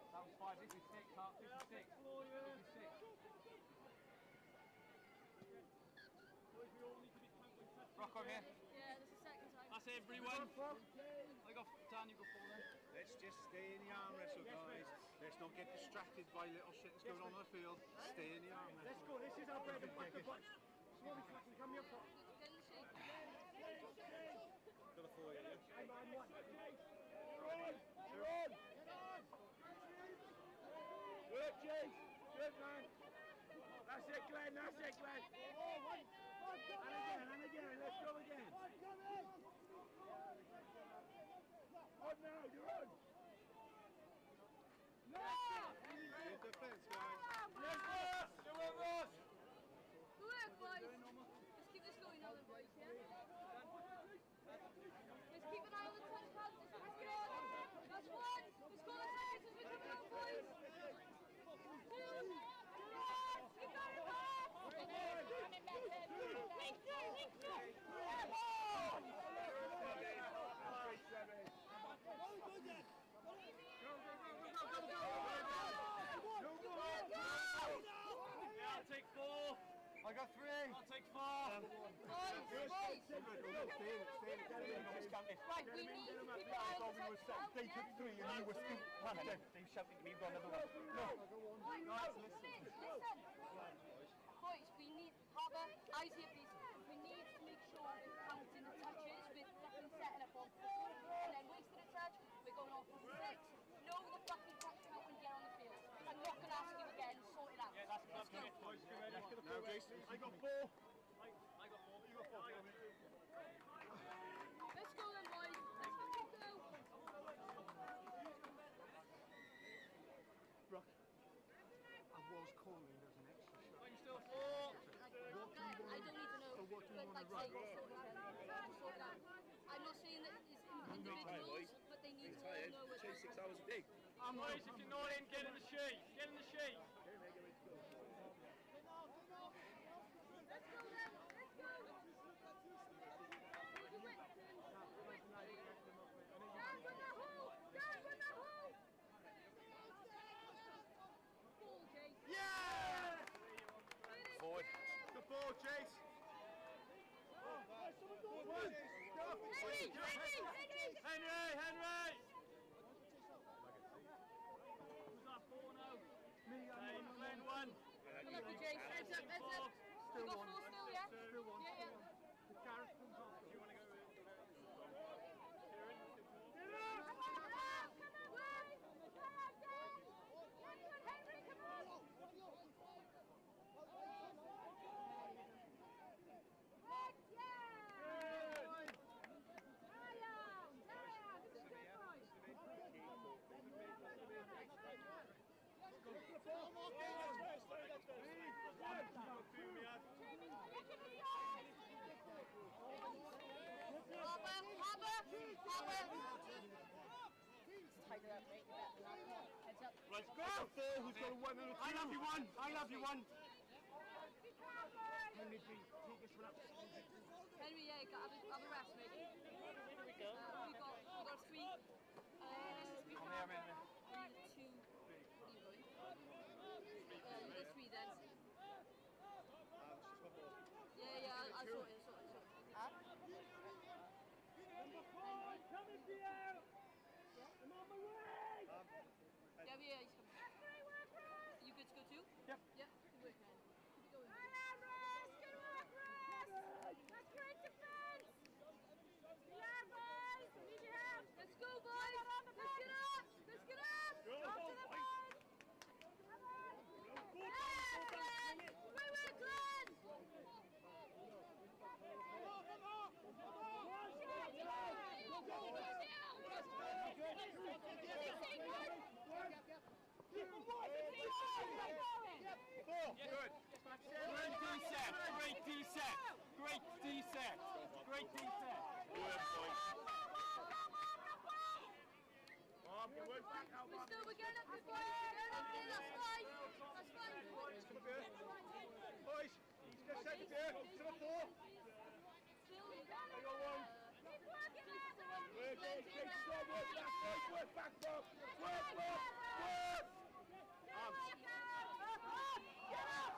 That was 5. This is 6, Hart. This is 6. Rock on here. Yeah, this is second time. That's everyone. I got Dan, you got 4 then. Let's just stay in the arm wrestle, guys. Let's not get distracted by little shit that's going on the field. Stay in the arm wrestle. Let's go. This is our bread and butter. Slowly fucking come here for. Got a 4 here, yeah? I'm on 1. You're on. Good, Chase. Good, man. That's it, Glenn. And again. Let's go again. On now, you're on. No! Good defense, guys. Yes, boss. Do it, Ross. Good work, boys. Let's keep this going now then, boys, yeah? Let's keep an eye on the touch pads. Let's go. That's 1. Let's go the seconds as we come out, boys. 2. You got it, Ross. Coming back there. Link through. I'll take 4. I got 3. I'll take 4. Boys. Right, we need to keep an eye on the touch pads. They took 3 and you were still panicking. They shouted at me, run another one. No. Listen. Boys, we need, Harbour, eyes here please. We need to make sure we're counting the touches, we're fucking setting up on 4, and then wasting a touch, we're going on for 6. Know the fucking touch count when you get on the field. I'm not going to ask you again, sort it out. Yeah, let's go. Boys, get ready. now, Jason. I got 4. I got 4. You got 4. Let's go then, boys. Let's fucking go. Brooke, I was calling as an extra shot. Are you still 4? I don't even know. So what do you want to Like, run? sort it out. I'm not saying that it's individuals, but they need to all know what. 6 hours a day. Boys, if you're not in, get in the sheet. Get in the sheet. Let's go then. Let's go. Down with the hole. Down with the hole. Ball, Jake. Yeah! Forward. The ball, Chase. Henry! Who's that 4 now? Me, Hey, Glenn 1. Good luck, Jake. Heads up, heads up. You got 4 still, yeah? Still one. Yeah, yeah. The Gareth comes off. Do you want to go with Tighten up, mate. Heads up. Let's go! Who's got a 1 and a 2? I love you, 1. I love you, 1. Henry, take this one up. Henry, yeah, have a rest, mate. We got 3. You got 2. You got 3 then. Yeah, I'll sort it. Huh? Number 4, coming to you! I'm on my way! Yeah, he's coming. You good to go too? Yep. Yep, good work, man. Keep it going. Good work, Russ! That's great defense! Yeah, boys! We need your help! Let's go, boys! Let's get up! Let's get up! Up to the boys! Yeah, Glenn! Great work, Glenn! Good. Great D-set. Great D-set. Great D-set. We're getting up, good boys. We're getting up there. That's fine. That's fine. Boys, let's set it there. To the 4. I got 1. Keep working, Work, work back, Bob. Work. Get up!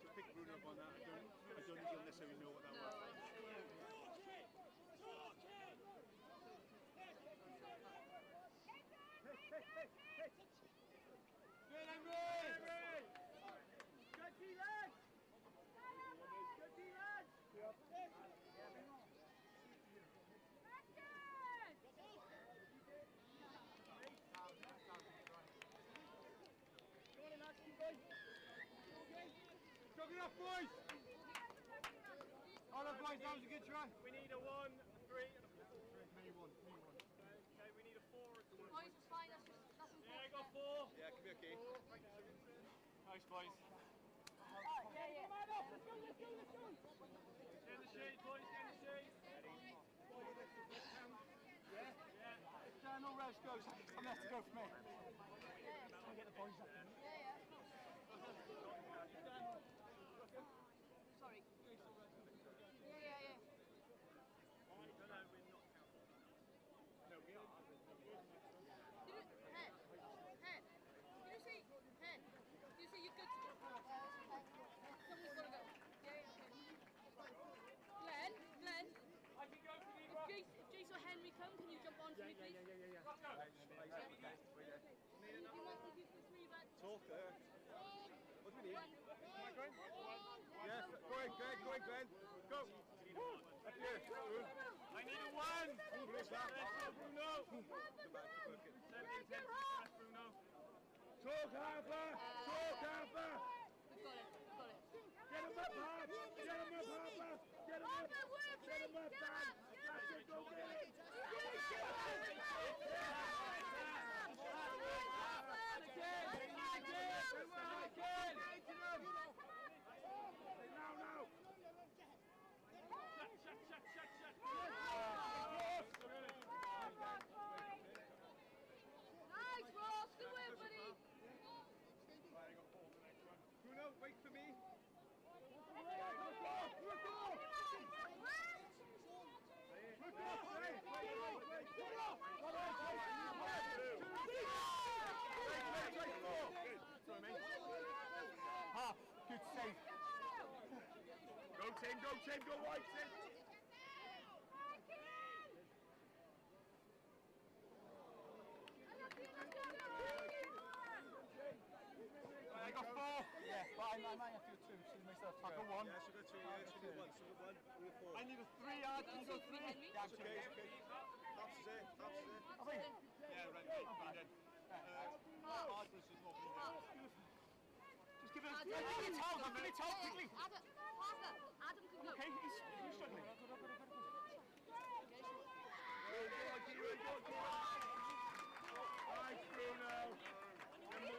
Just pick Bruno up on that. I don't even necessarily know what that was. Hey. Good, Henry! Good D, lads! Good D, lads! Yep. Jog it up, boys! All right, boys, that was a good try. We need a 1, a 3, and a 4. Me one. Okay, we need a 4 and a 2. Boys, it's fine. That's important. Yeah, I got 4. Yeah, it can be okay. Nice, boys. Yeah. Get in the shade, boys, get in the shade. Yeah? If Dan or Rez goes, I'm there to go for me. Try and get the boys up. Yeah. Sorry. Yeah. No, we're not counting. No, we are. Hen. You see you're good to go. Somebody's got to go. Yeah. Glenn. I can go for the If Jace or Henry come, can you jump on for me, please? Yeah. If you want to do the 3 but... Talk there. What do we need? One. Yes, go ahead, Glenn. Go. I need a one. Bruno. Bruno. Talk, Harper! Talk, Harper! We've got it. Get him up, Harper! Get him up, Harper! Get him up! Get him up, Dan! That's it, go get it! Now! Shut. Nice, Ross. Good work, buddy. Bruno, wait for me. Good save. Go team, go right team. I got 4. Yeah, but I might have to go 2. See myself. I'll go 1. Yeah, should go 2. Yeah, should go 1. Should go 1. We'll go 4. I need a 3. I can go 3. Yeah, it's okay. Taps is there. Yeah, right. Just give it a towel. Give me a towel quickly. Adam can go. Okay, he's struggling. Nice, Bruno. Number 1.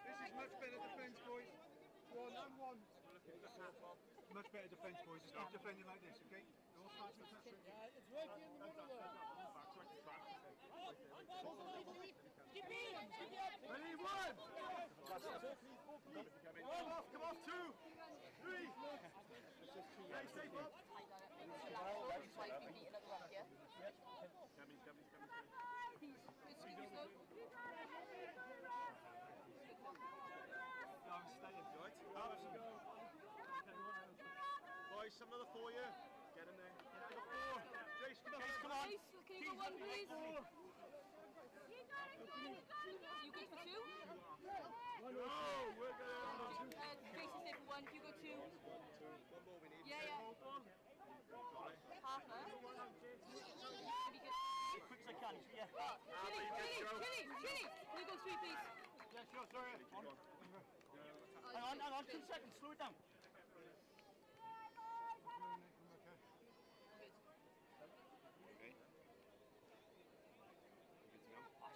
This is much better defence, boys. 1 and 1. Much better defence, boys. Just keep defending like this, okay? Don't start to touch it. It's working in the middle there. Ready, 1. Come off, 2, 3. Stay up. I'm staying, right? Boys, some another for you. Get in there. Jace, come on. Jace, can you go 1, please? You go for 2? No, we're going Jace is there for 1. If you go 2. 1 more we need. Yeah. Harper. Quick as I can. Yeah. Chili. Can you go 3, please? Yeah, sure. Sorry. Hang on. 2 seconds. Slow it down.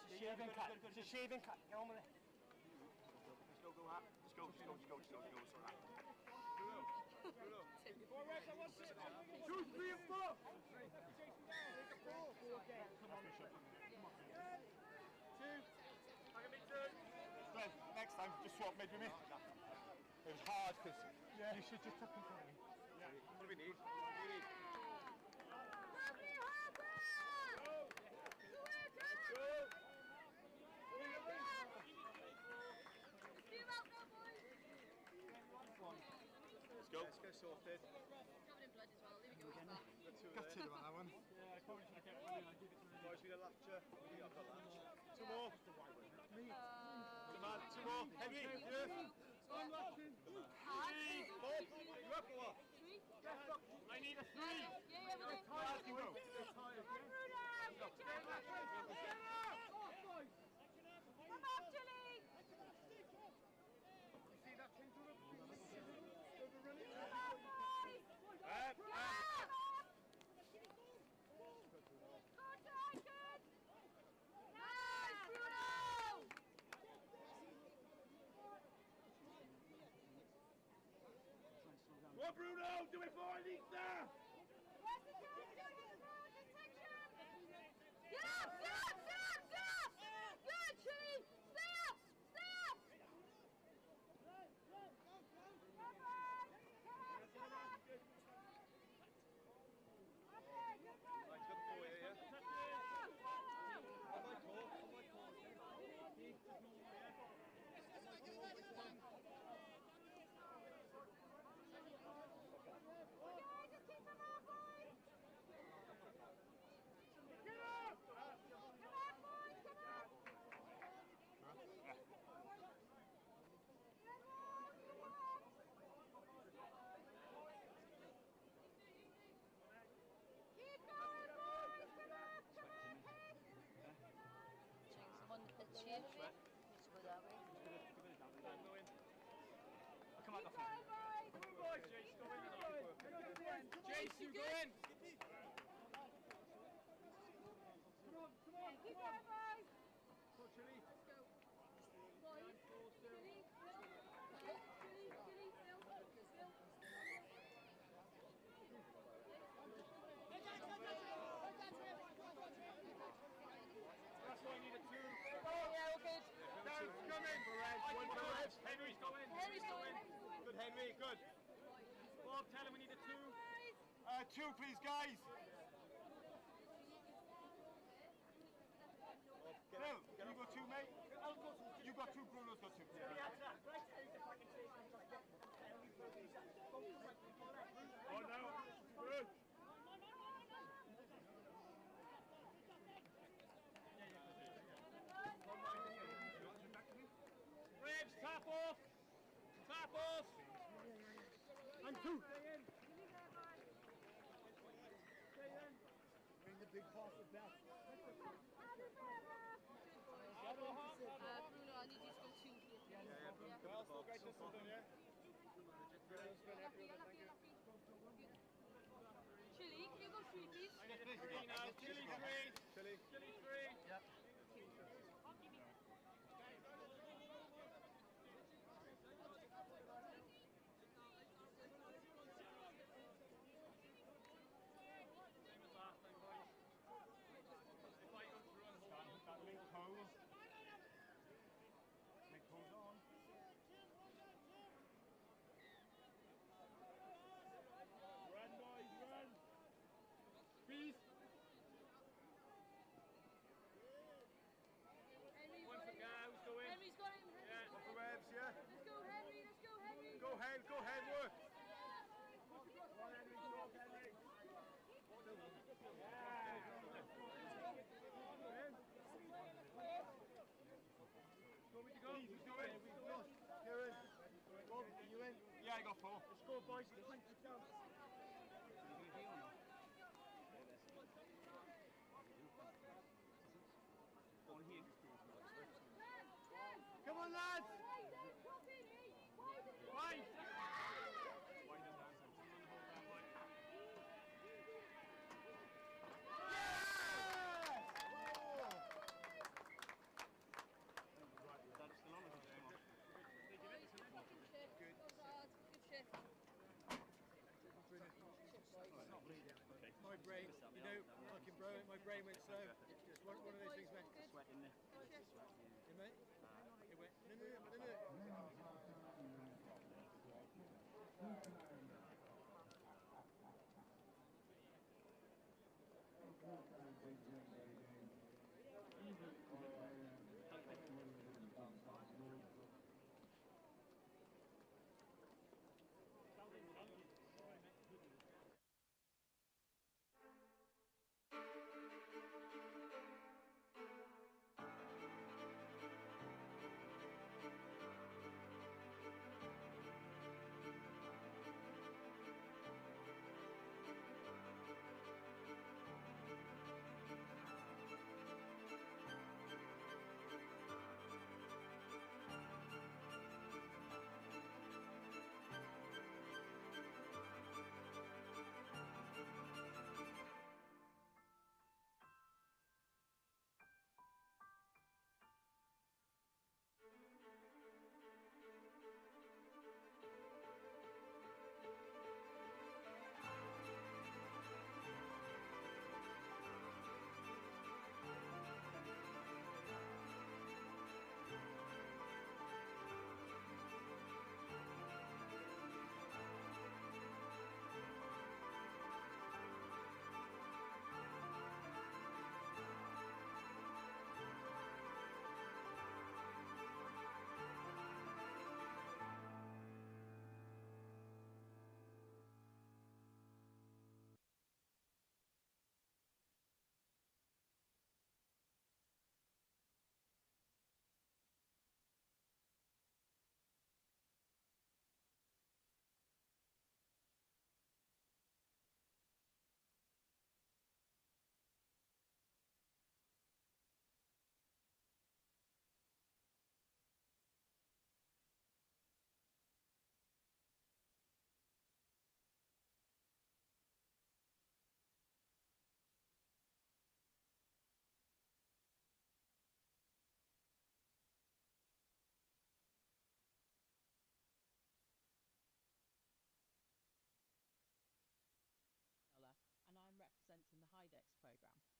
It's a shaving cut. It's a shaving cut. Get on with it. Just go. Bruno. 2, 3 and 4. Come on, Bishop. Come on. 2. I can be 2. Glenn, next time, just swap mid with me. It was hard because you should just tuck in front of me. Yeah. What do we need? Let's go. Let's get sorted. Covered in blood as well. There we go. Got 2 on that one. Yeah, I probably should have kept running. I'll give it to him. Boys, we need a latcher. I've got latch. 2 more. Come on, 2 more. Henry, I'm latching. 3, 4. You up or what? 3. I need a 3. Yeah, we're there. Tired, can go. Come on, Chili. See that thing to the Nice, Bruno! What, Bruno? Do it for Anita! Get up! Good, Chili! Stay up! Keep him back off. Jace, you go in. Keep going, boys. Go, Chili. That's why I need a 2. Oh, yeah, all good. Down, coming. One for Reg. Henry's going. Henry's going. Good, Henry, good. Bob, tell him we need a 2. 2 please, guys. Phil, you got 2, mate? You got 2, Bruno's got 2. Oh, no. Good. Ribs, tap off. Tap off. And 2. Bring the big parcel back. Bruno, I need you to go 2 here. Well, still great to something, yeah? Chili, can you go 3, please? Chili now, Chili 3. Chili 3. Yep. That link pose. Link pose on. Run, boys, run. Peace. One for Gow's going. Henry's got him. Yeah. One for Rebs, yeah? Let's go, Henry. Let's go, Henry. Go, Hen, work. Want me to go? Who's going? Kieran. Bob, are you in? Yeah, I got 4. Let's go, boys. Clink it down. Come on, lads! Why? My brain, you know, fucking bro, my brain went slow. Just one of those things went. Sweat in there. You mate? It went. No.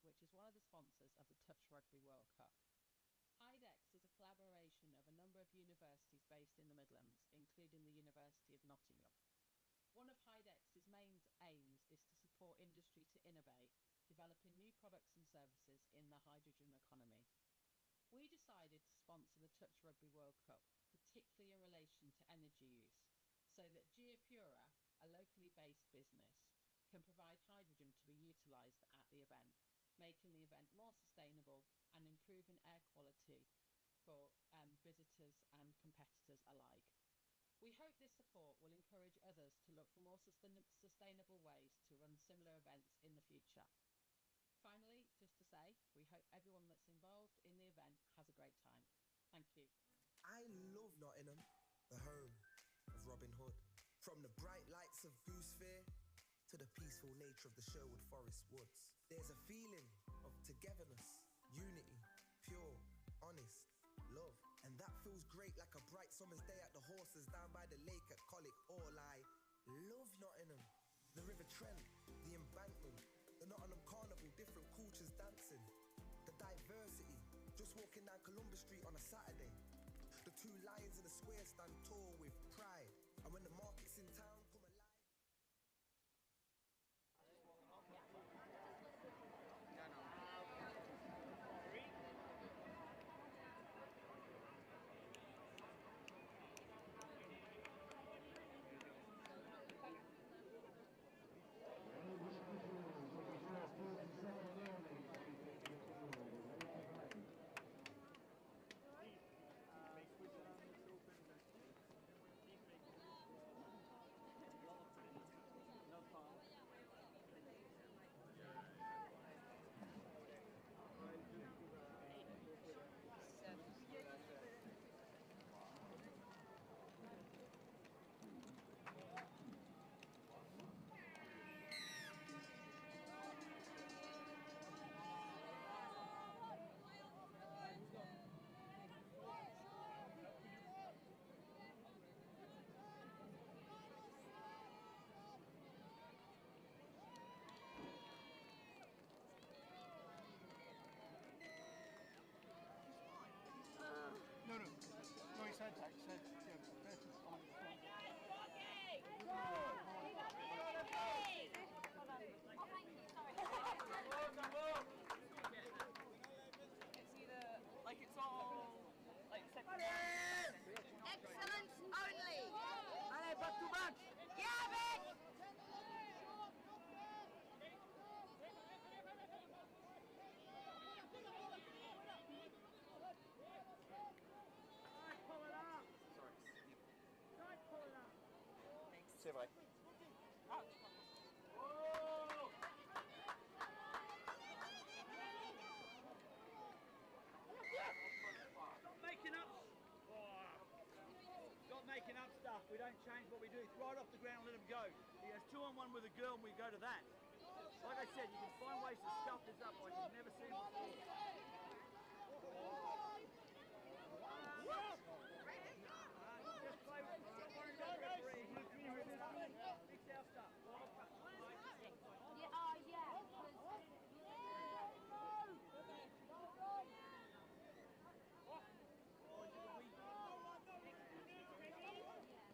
which is one of the sponsors of the Touch Rugby World Cup. HyDex is a collaboration of a number of universities based in the Midlands, including the University of Nottingham. One of HyDex's main aims is to support industry to innovate, developing new products and services in the hydrogen economy. We decided to sponsor the Touch Rugby World Cup, particularly in relation to energy use, so that Geopura, a locally based business, can provide hydrogen to be utilised at the event, making the event more sustainable and improving air quality for visitors and competitors alike. We hope this support will encourage others to look for more sustainable ways to run similar events in the future. Finally, just to say, we hope everyone that's involved in the event has a great time. Thank you. I love Nottingham, the home of Robin Hood. From the bright lights of Goosefair to the peaceful nature of the Sherwood Forest woods. There's a feeling of togetherness, unity, pure, honest, love. And that feels great like a bright summer's day at the horses down by the lake at Colic. All I love Nottingham. The River Trent, the embankment, the Nottingham Carnival, different cultures dancing. The diversity, just walking down Columbus Street on a Saturday. The two lions in the square stand tall with pride. And when the markets in town come alive. No, he said, yeah, better on the front. It's either, like, it's all, like, Excellence only. Allez, back to back. Yeah, bitch. C'est vrai. Stop making up. Stop making up stuff. We don't change what we do. It's right off the ground, let him go. He has 2-on-1 with a girl and we go to that. Like I said, you can find ways to stuff this up like you've never seen before. Just play with it. Don't worry about the referee. Fix our stuff. Yeah, yeah.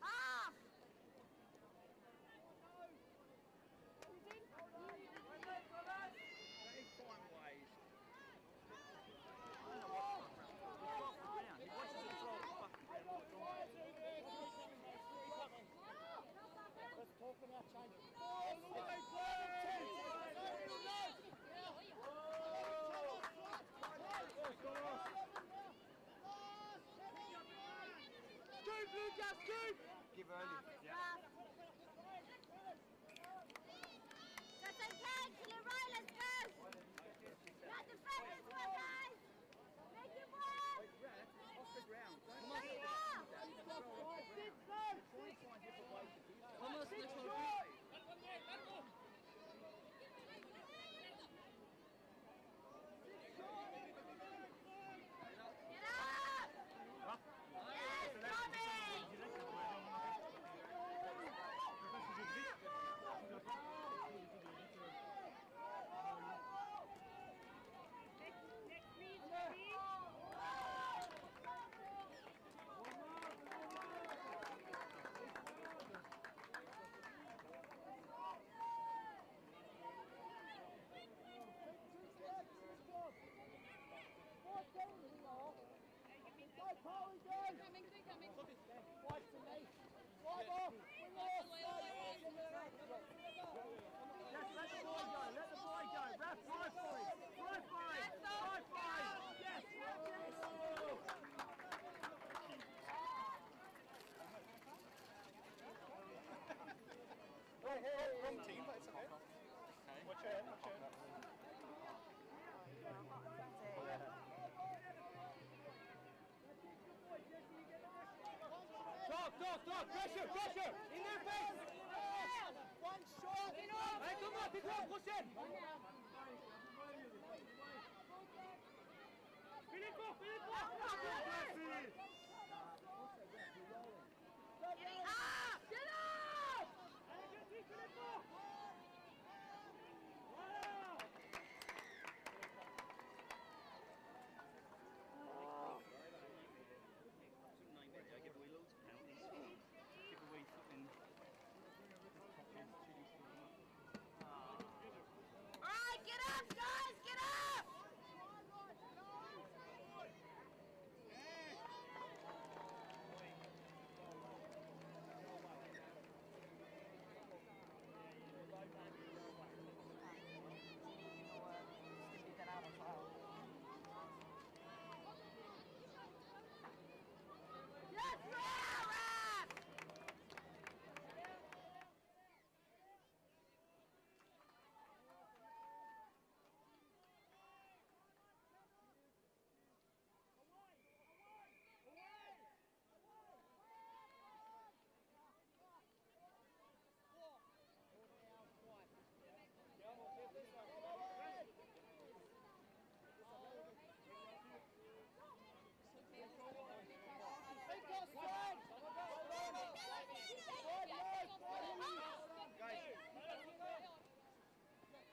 Ah! They find ways. I don't know what's off the ground. He watches it throw the fucking ground all the time. Let's talk about changing. Scoop, Lucas, scoop! Give early. Yeah. That's okay, kill it right, let's go! Let the defenders work, guys! Make it work! Off the ground. Come on, Almost literally. Get up! Yes, Tommy! Polly, go! Coming. Wide to me. Wide off. Bring it off. Yes, let the boy go. Let the boy go. Ref, drive for it. Drive for it. Drive for it. Yes. Wrong team, but it's okay. Watch your head, watch your head. Talk, pressure, in their face! One shot! Hey, come on, prochaine! Philippe! Get up! Give away loads of penalties. Give away fucking Alright, get up, guys! Get up! Yes, Ref!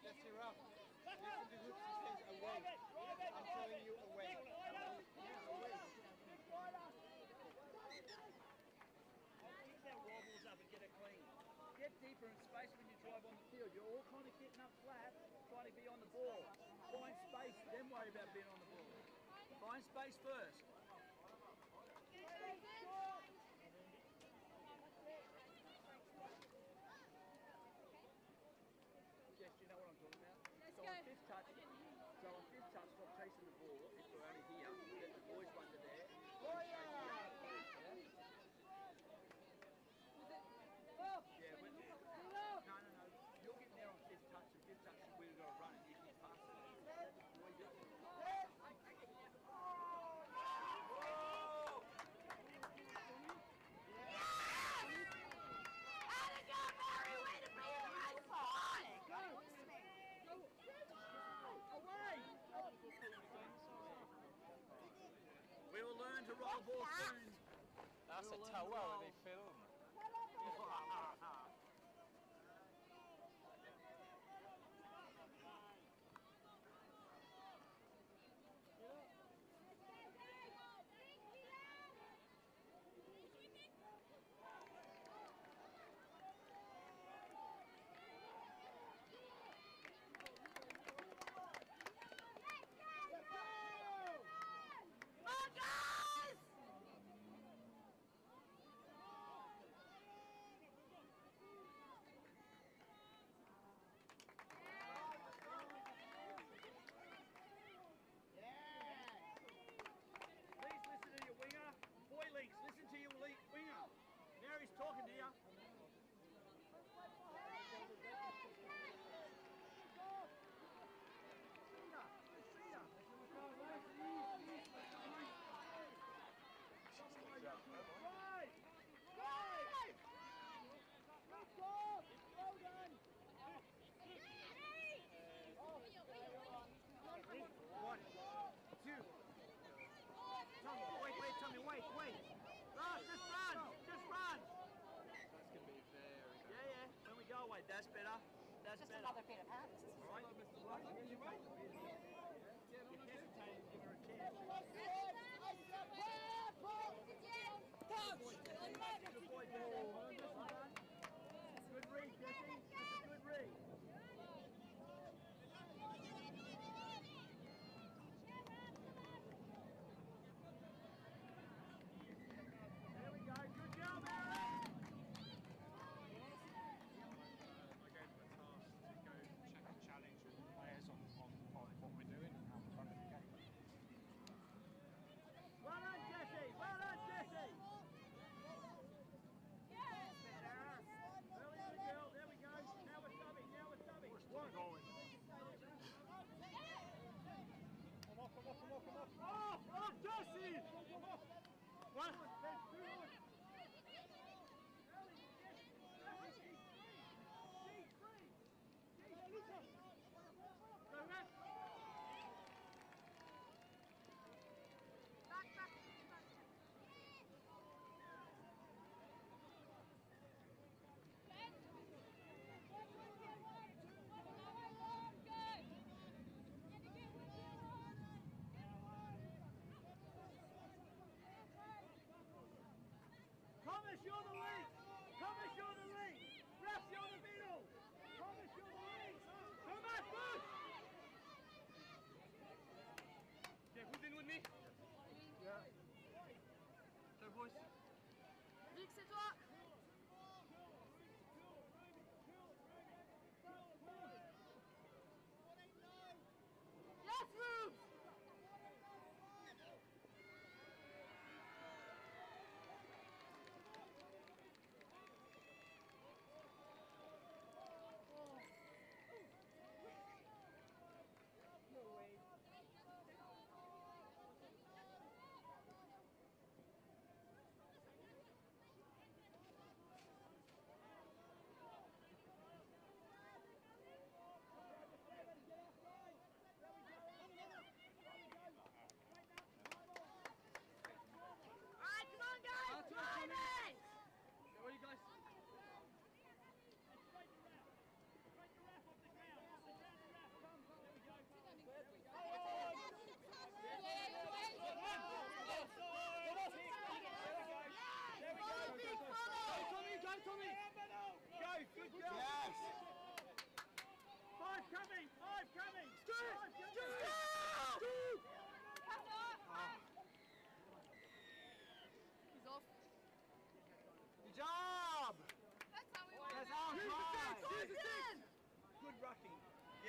That's your rough. Listen to who says away. I'm telling you away. Yeah, away. Keep that wobbles up and get it clean. Get deeper in space when you drive on the field. You're all kind of getting up flat, trying to be on the ball. Find space, then worry about being on the ball. Find space first. Jess, do you know what I'm talking about? Let's so go. On fifth touch, stop chasing the ball. If we're only here, get the boys run to there. Yeah, but no. You're getting there on fifth touch, and fifth touch is where you've got to run, and you can pass it. Boys go. We will learn to roll ball soon. That's a tower with a film.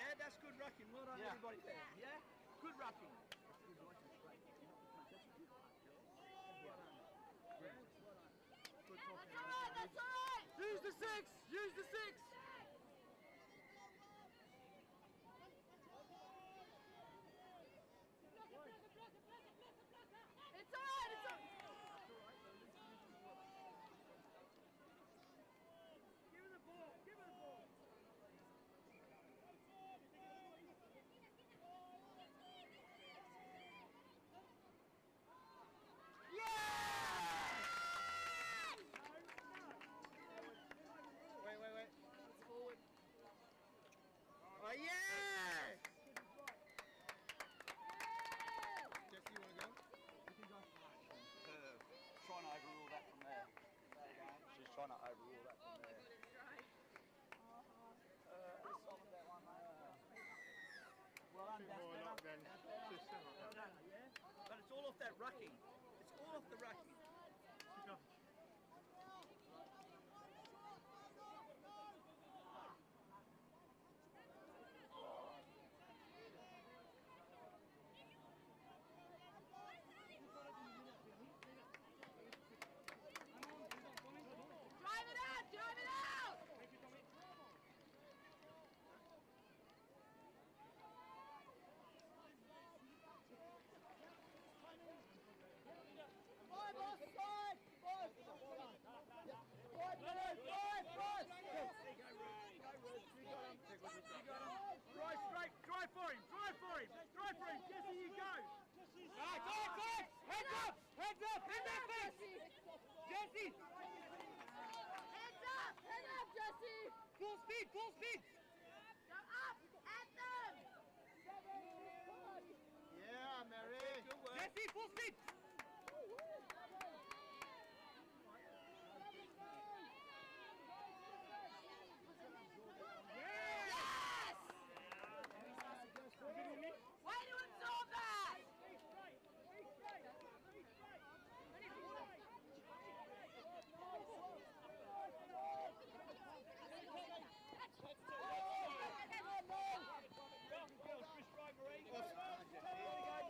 Yeah, that's good rucking. Well done, Yeah. everybody there. Yeah? Good rucking. That's all right, that's all right! Use the 6! Use the 6! It's all right, it's all right! Give her the ball, give her the ball. Wait. Forward. Oh, yes! Jesse, you want to go? Trying to overrule that from there. She's trying to overrule that from there. Well done, that's More better. not then. That's better. Just so Well done, yeah? But it's all off that rucking. It's all off the rucking. Drive it out! Drive it out! Five offside! Five! Drive straight, drive for him, Jesse, you go! Right, heads up, Jesse! Jesse! Heads up, Jesse! Full speed! Go up, at them! Yeah, Mary. Jesse, full speed! Yes! Way to absorb that!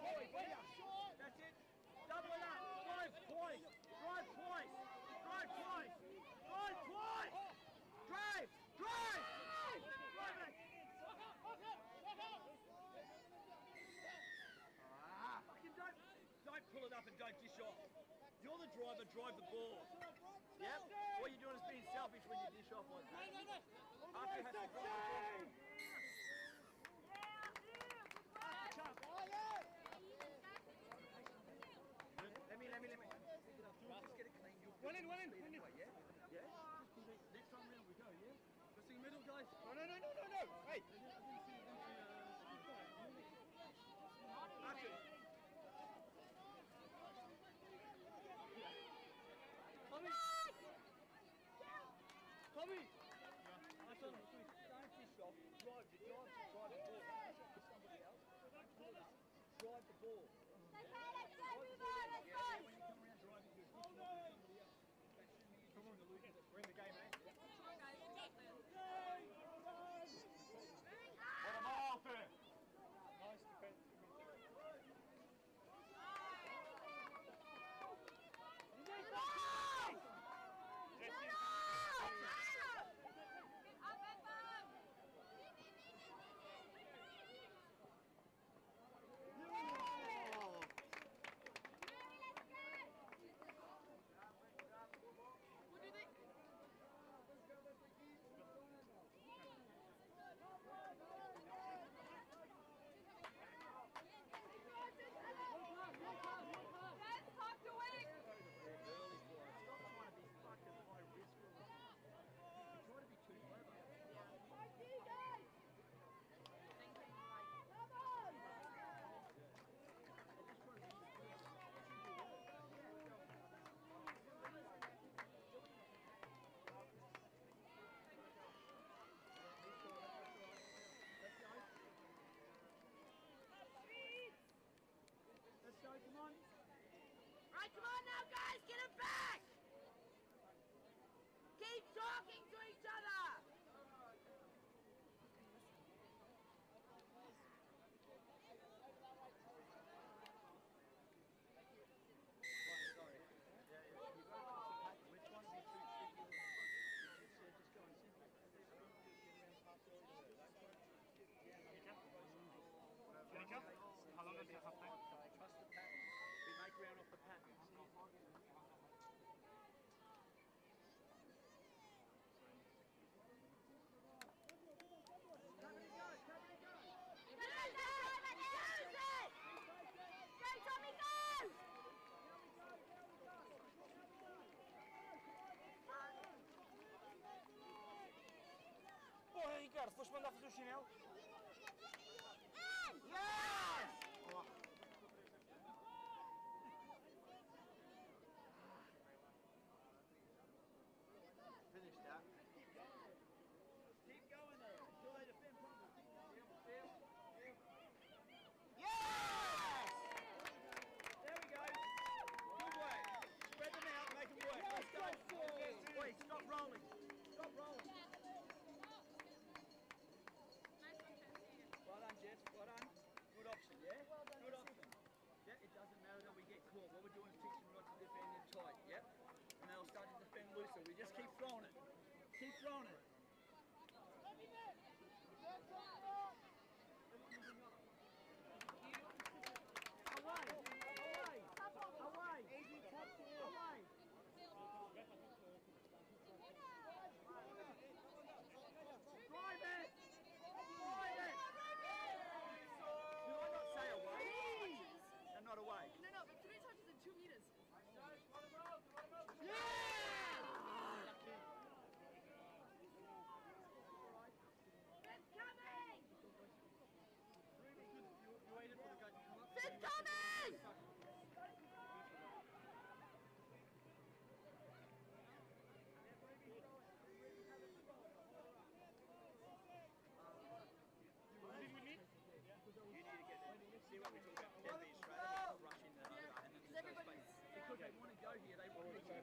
That's it. Double it up. Drive twice. Drive twice. Drive twice. Drive twice. Drive. Drive. Drive it. Fucking don't pull it up and don't dish off. You're the driver, drive the ball. Yep. What you're doing is being selfish when you dish off like that. After you have to drive. Let me. Just get it clean. One in. Yeah? Yeah? Next time round we go, yeah? Let's see middle, guys. No. Hey! Action. Tommy! That's on. Don't fish off. Drive the ball. Somebody else. Pull it up. Drive the ball. Let's go, let's go! When you come around driving, you're fishing off with somebody else. That shouldn't be you fishing the losing. We're in the game, eh? What a Martin! Nice defense. Right, come on now, guys, get it back! Keep talking to each other! one off the chinel. Yes! Finish that. Keep going there until they defend properly. Yes! There we go. Good work. Spread them out, make them work. Let's go. Wait, stop rolling. Stop rolling. Well done, Jess. Well done. Good option, yeah? Good option. Yeah, it doesn't matter that we get caught. What we're doing is teaching Rod to defend in tight, yep? And they'll start to defend looser. We just keep throwing it. Keep throwing it. Away! Away! Away! Easy touch to you. Away! Drive it! Drive it! Do I not say away? And not away? No, no, but 3 touches in 2 meters. It's coming! You waited for the guy to come up? It's coming! See what we talk about. Them being straight, they have to rush in and over, and then there's no space. Because they want to go here, they want to go there.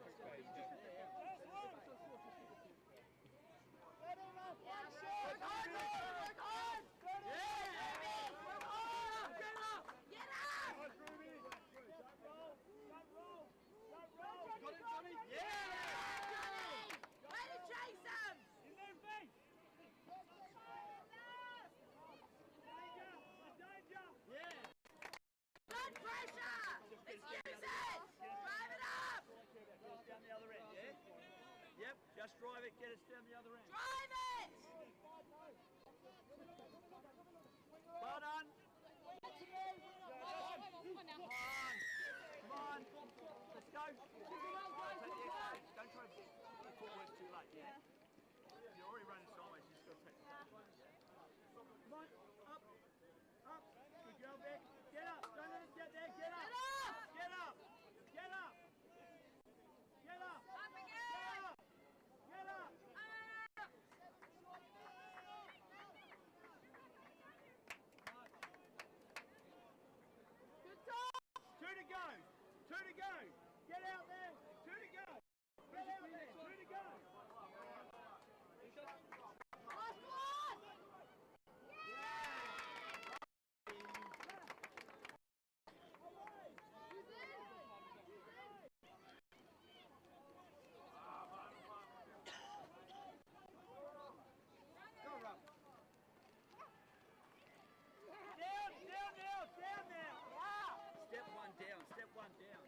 Work hard, work hard! Yeah! Work hard! Get up! Get up! Got it, Johnny? Yeah! Way to chase them! In their face! Yeah! Blood pressure! Excuse it! Drive it up! Get us down the other end, yeah? Yep, just drive it, get us down the other end. Drive it! Well done! Come on! Come on! Let's go! Don't try to get the footwork too late, yeah? You're already running sideways, you just got to take the back. Come on, up! Up! Good girl, Beck! Get up! Don't let us get there! Get up! Get up! Get up! Get up! Up again! Get up! Get up! Good talk! 2 to go! 2 to go! Get out there! 2 to go! Get out there! 2 to go! Last one! Go, Rob! Down now! Down now! Step one down, step one down.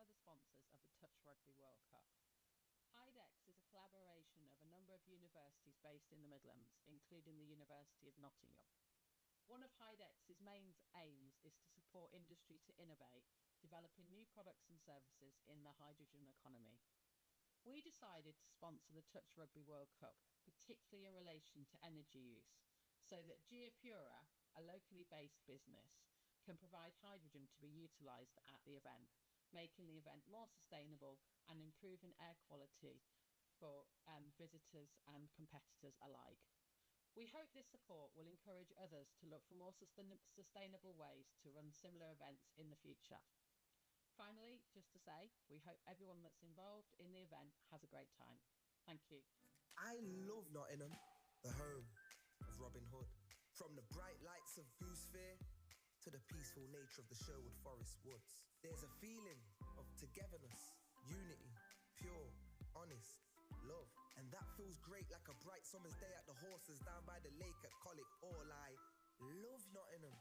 the sponsors of the Touch Rugby World Cup. HyDex is a collaboration of a number of universities based in the Midlands, including the University of Nottingham. One of HyDex's main aims is to support industry to innovate, developing new products and services in the hydrogen economy. We decided to sponsor the Touch Rugby World Cup, particularly in relation to energy use, so that Geopura, a locally based business, can provide hydrogen to be utilised at the event, making the event more sustainable and improving air quality for visitors and competitors alike. We hope this support will encourage others to look for more sustainable ways to run similar events in the future. Finally, just to say, we hope everyone that's involved in the event has a great time. Thank you. I love Nottingham, the home of Robin Hood. From the bright lights of Goose Fair to the peaceful nature of the Sherwood Forest woods. There's a feeling of togetherness, unity, pure, honest, love. And that feels great like a bright summer's day at the horses down by the lake at Colic. All I love Nottingham.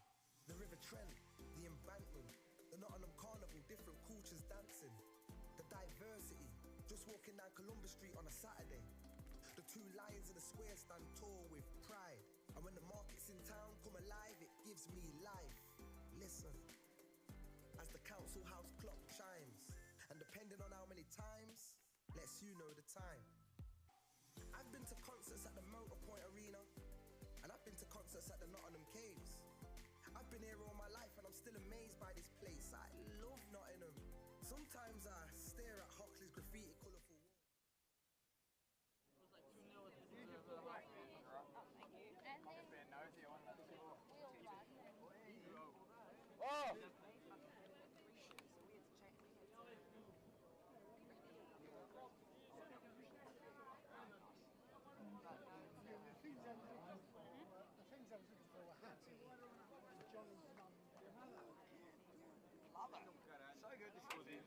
The River Trent, the embankment, the Nottingham Carnival, different cultures dancing. The diversity, just walking down Columbus Street on a Saturday. The two lions in the square stand tall with pride. And when the markets in town come alive, it gives me life. Listen, as the council house clock chimes, and depending on how many times, lets you know the time. I've been to concerts at the Motorpoint Arena, and I've been to concerts at the Nottingham Caves. I've been here all my life and I'm still amazed by this place. I love Nottingham. Sometimes I stare at Hockley's graffiti colourful walls. Oh! The things I was looking for were hats. Johnny's mum. Love it. So good to see you.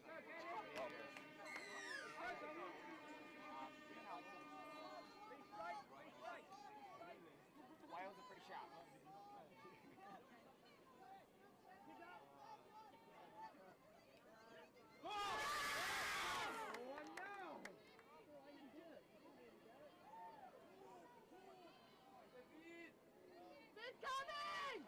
Wales are pretty sharp. It's coming!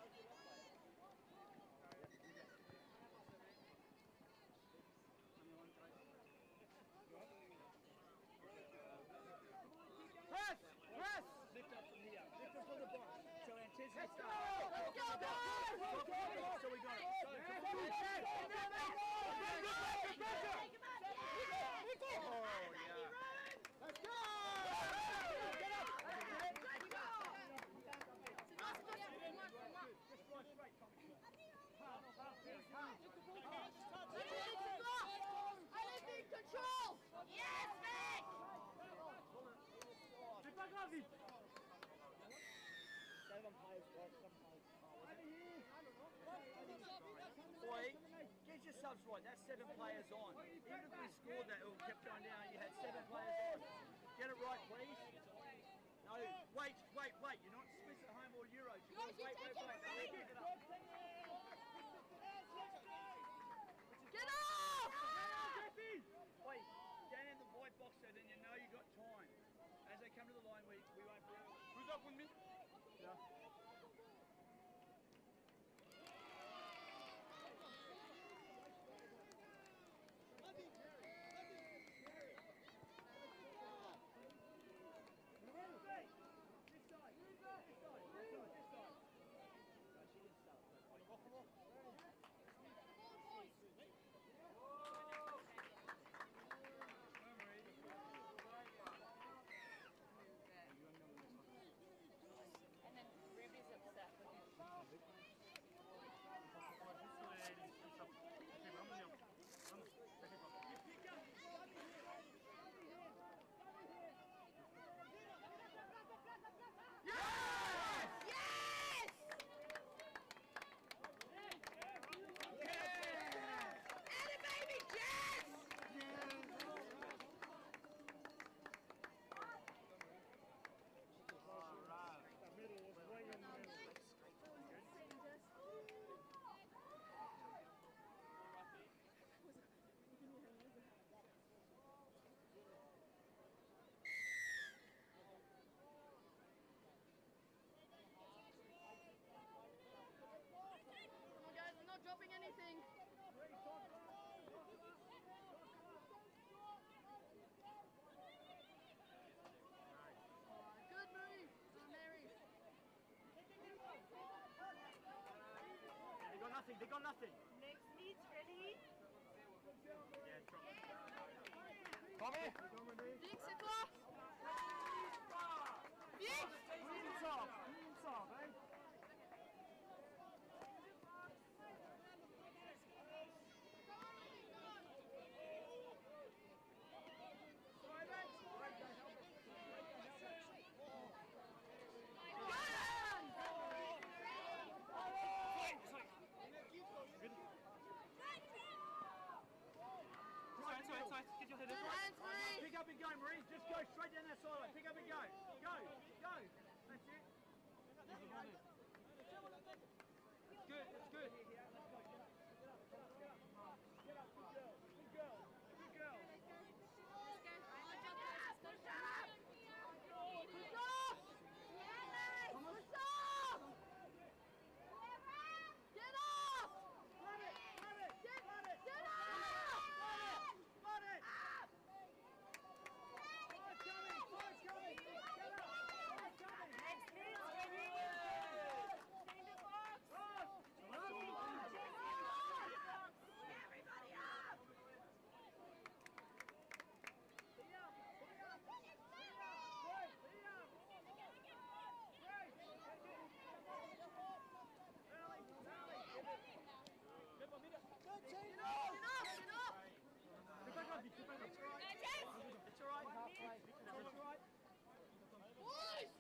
Press! Press! Lift up from here. Lift up from the box. So anticipate. Let's go! Let's go, guys! So we got it. Let's go! Anything control! Yes, Vic! Boy, get your subs right. That's 7 players on. Even if we scored that, it kept going down. You had 7 players on. Get it right, please. No, wait. You're not Swiss at home or Euros. You got to wait. Get it up. Get off! Wait, down in the white box there, then you know you got time. As they come to the line, we won't be able. Who's up with me? Yeah. nothing. They got nothing. Next meet, ready? Yeah, drop. Tommy! Vic, c'est toi? Vic! Sorry. Get your head in. Pick up and go, Marie. Just go straight down that sideline. Pick up and go. Go. That's it. Good, that's good. Good girl. It's all right. Boys!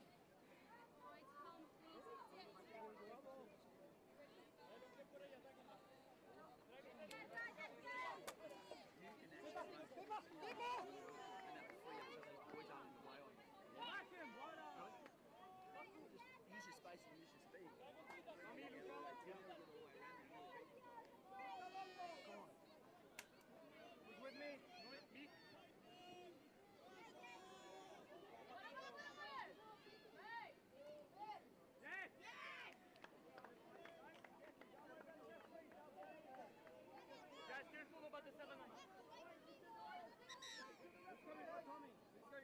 Use your space and use your speed. Come on. Who's with me? Me? Guys, careful about the 7-9. Let's go with Tommy. Yeah.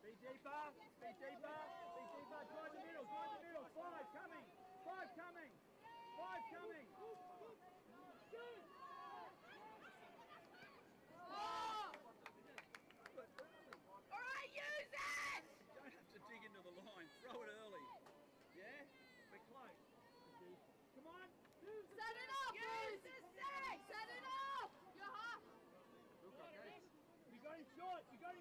Be deeper. Drive the middle. 5 coming. 5 coming. All right, use it! You don't have to dig into the line. Throw it early. Yeah? We're close. Come on. Set it up! Use the set! Set it up! You're hot! You got him short. Come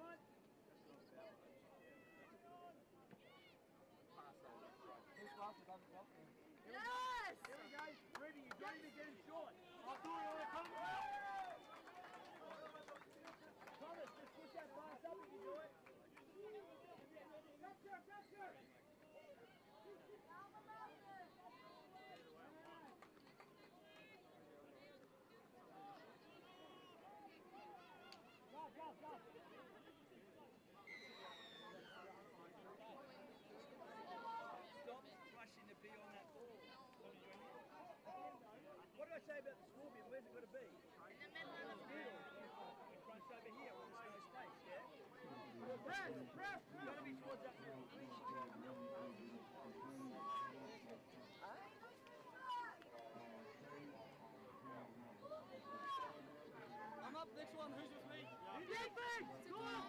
on. Yes! Here we go. Ruby, you got him to get him short. I'll do it. Thomas, just push that pass up if you do it. Gotcha. Go. Stop rushing to be on that ball. What did I say about the scorpion? Where's it got to be? In the middle of the Middle. In front over here where there's no space, yeah? Press! Got to be towards that middle. I'm up, next one. Who's with me? Go on!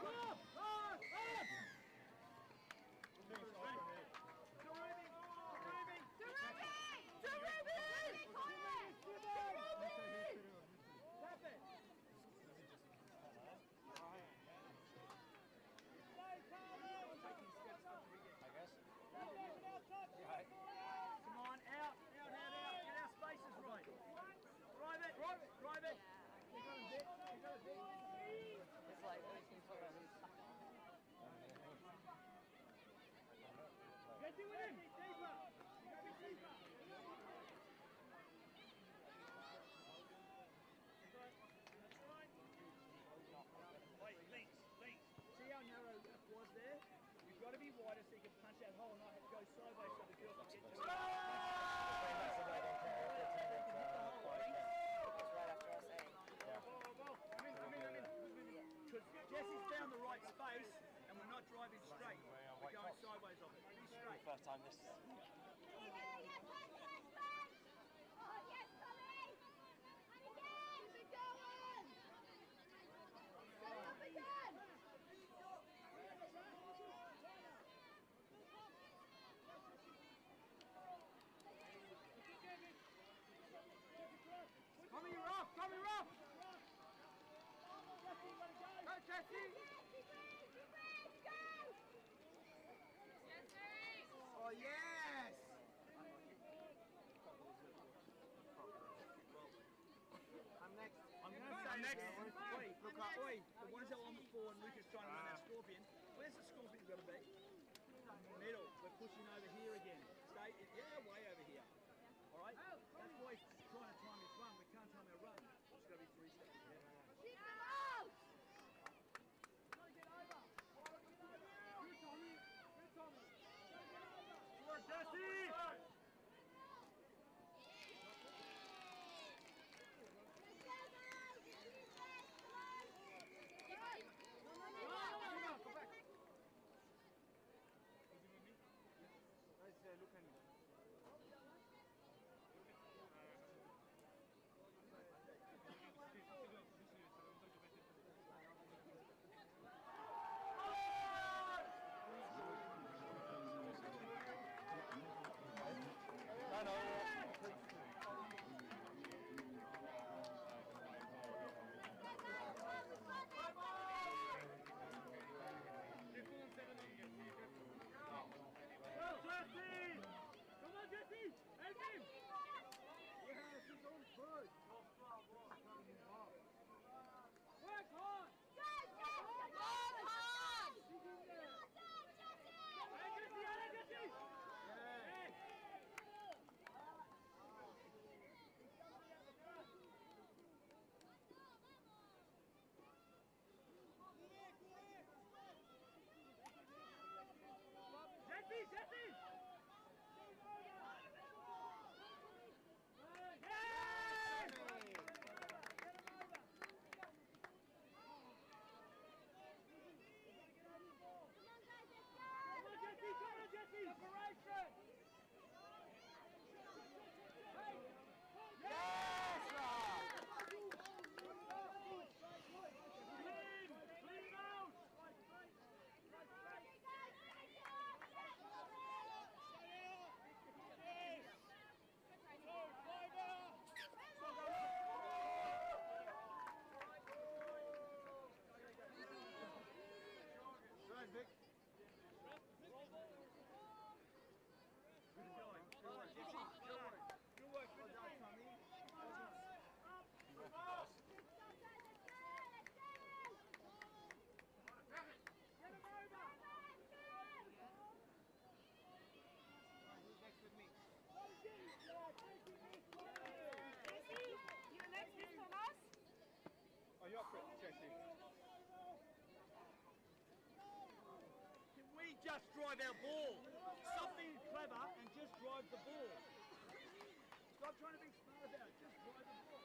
Come on, out. Get our spaces right. Drive it. You got a bit. It's like everything for us. Get to him. Deeper. hole and I had to go sideways so the girl could get to it. Because Jesse's found the right space and we're not driving straight. We're going sideways of it. Be straight. First time this. Tommy, you're off! Tommy, you're off! Go, Jesse! Oh, yes! I'm next. I'm going to say next. Oi, look up. Oi, the ones that were on before and Lucas trying to run that scorpion. Where's the scorpion got to be? Middle. We're pushing over here again. Stay. Yeah, way over here. All right. That's why he's trying to time his run. We can't time our run. It's got to be 3 steps ahead. Keep them out! Jesse! Are you up for it, Jesse? Can we just drive our ball? Stop being clever and just drive the ball. Stop trying to be smart about it. Just drive the ball.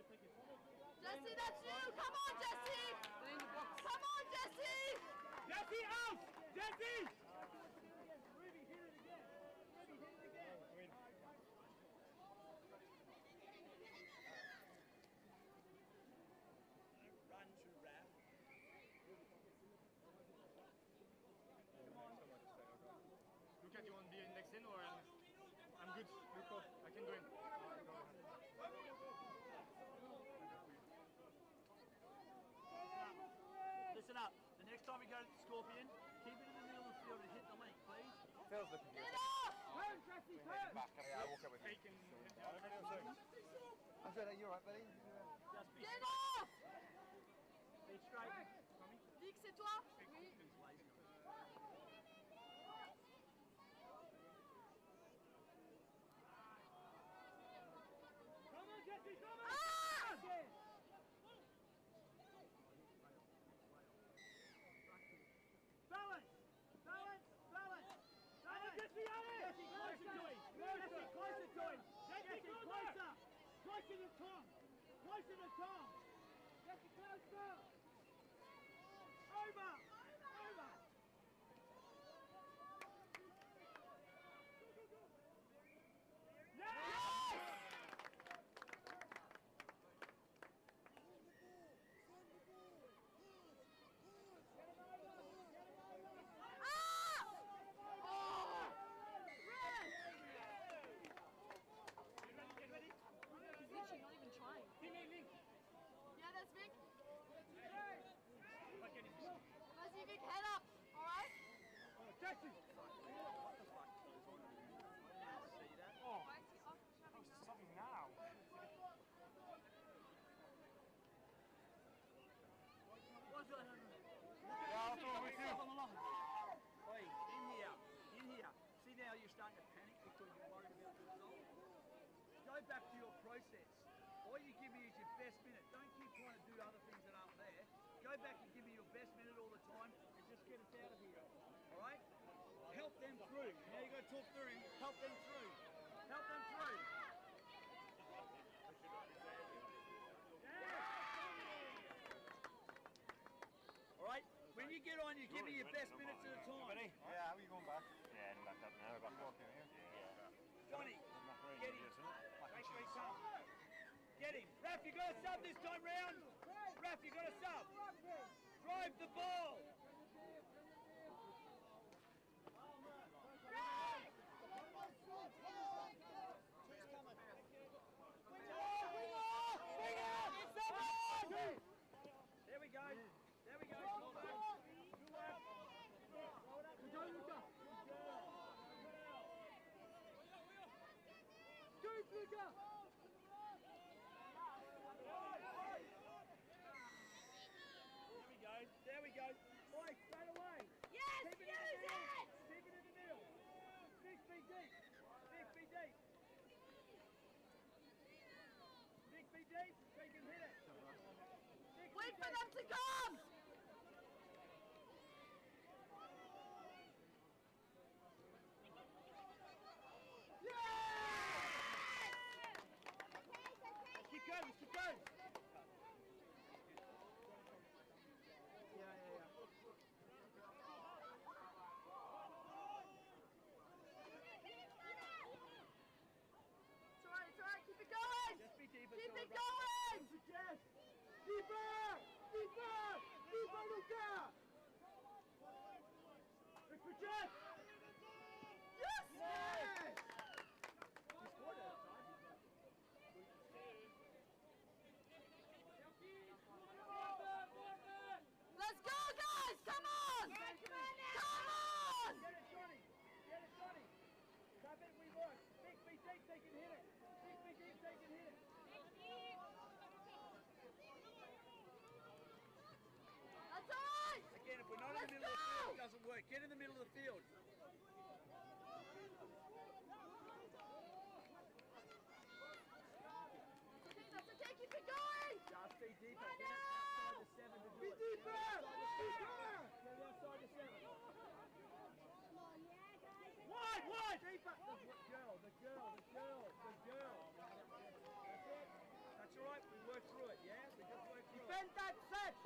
Jesse, that's you! Come on, Jesse! Come on, Jesse! Jesse, out! Jesse! Ruby, hit it again. Ruby, hit it again. Run to Raf. Luca, do you want to be next in or I'm good? Luca, I can go in. Listen up. The next time we go to the Scorpion, keep it in the middle of the field and hit the link, please. Phil's looking good. Get off! Turn, Jesse, turn! Yeah, I'll walk up with you. I'm good, are you alright, buddy? Just be Get off! Be straight. Vic, c'est toi? Oui. Come on, Jesse, come on! Ah! Balance! Balance! Balance! Balance! Jesse, Jesse, closer to him! Jesse, closer to him! Jesse, closer! Closer to Tom! Closer to Tom! Jesse, closer! Over! Over! Yes! Yeah, that's Vic. Vas-y, Vic, head up. All right? Jesse! Oh, something now. What's going on? Yeah, I'll throw it with you. Oi, in here. In here. See now you're starting to panic because you're worried about the result. Go back to your process. All you give me is your best minute. Don't keep trying to do other things that aren't there. Go back and give me your best minute all the time and just get us out of here. All right? Help them through. Now you got to talk through him. Help them through. Help them through. All right? When you get on, you give me your best minutes at a time. Ready? Yeah, how are you going back? Yeah, back up now. Back up here. Yeah. Johnny, get him. Make sure he comes. Get him. Raf, you got to sub this time round. Raf, you got to sub. Drive the ball. There we go. There we go. Well done. Good work. Go, Luca! Scoop, Luca! There we go. Oi, straight away. Yes, Keep it in use the middle. it! Keep it in the middle. 6 feet deep. 6 feet deep. 6 feet deep, so you can hit it. Wait for them to come! Keep going, keep going. It's alright, keep it going! Just be deeper. Keep it going! Yes! Deeper! Deeper! Deeper, Luca! Look for Jeff! Yes! Yes! Let's go, guys! Come on! Come on! Get it, Johnny. Get it, Johnny. That bit we work. 6 feet deep, so you can hit it. 6 feet deep, so you can hit it. That's alright! Again, if we're not in the middle of the field, it doesn't work. Get in the middle of the field. That's okay, keep it going! Just be deeper. Get outside the 7 to do Be it. deeper! Deeper! Get outside the 7. Wide, wide! Deeper. The girl. That's it. That's all right. We work Defend that set.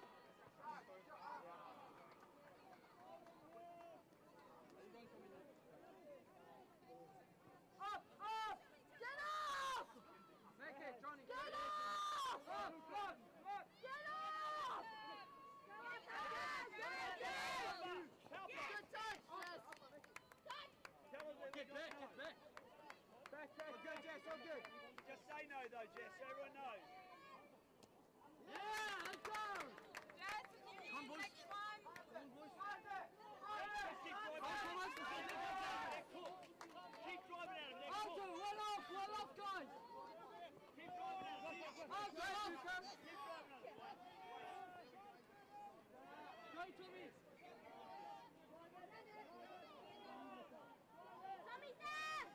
Up, up! Get up! Make it, Johnny. Get up! Up, up, up! Get up! Good touch, Jess. Get back, get back. Back, back, good, Jess, all good. Just say no though, Jess, so everyone knows. Yeah, let's go! Jess, Come on, boys. next one. Come on, boys. Just keep driving at them. Keep driving at them, they're cooked. Arthur, one off, guys. Keep driving at them. Arthur, off. Keep driving at them. Go, Tommy. Tommy, Sam!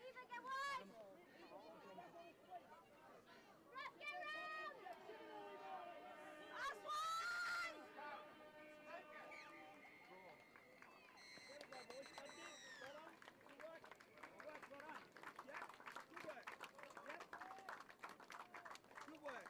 Eva, get one! Ref, get round! Last one! Good work.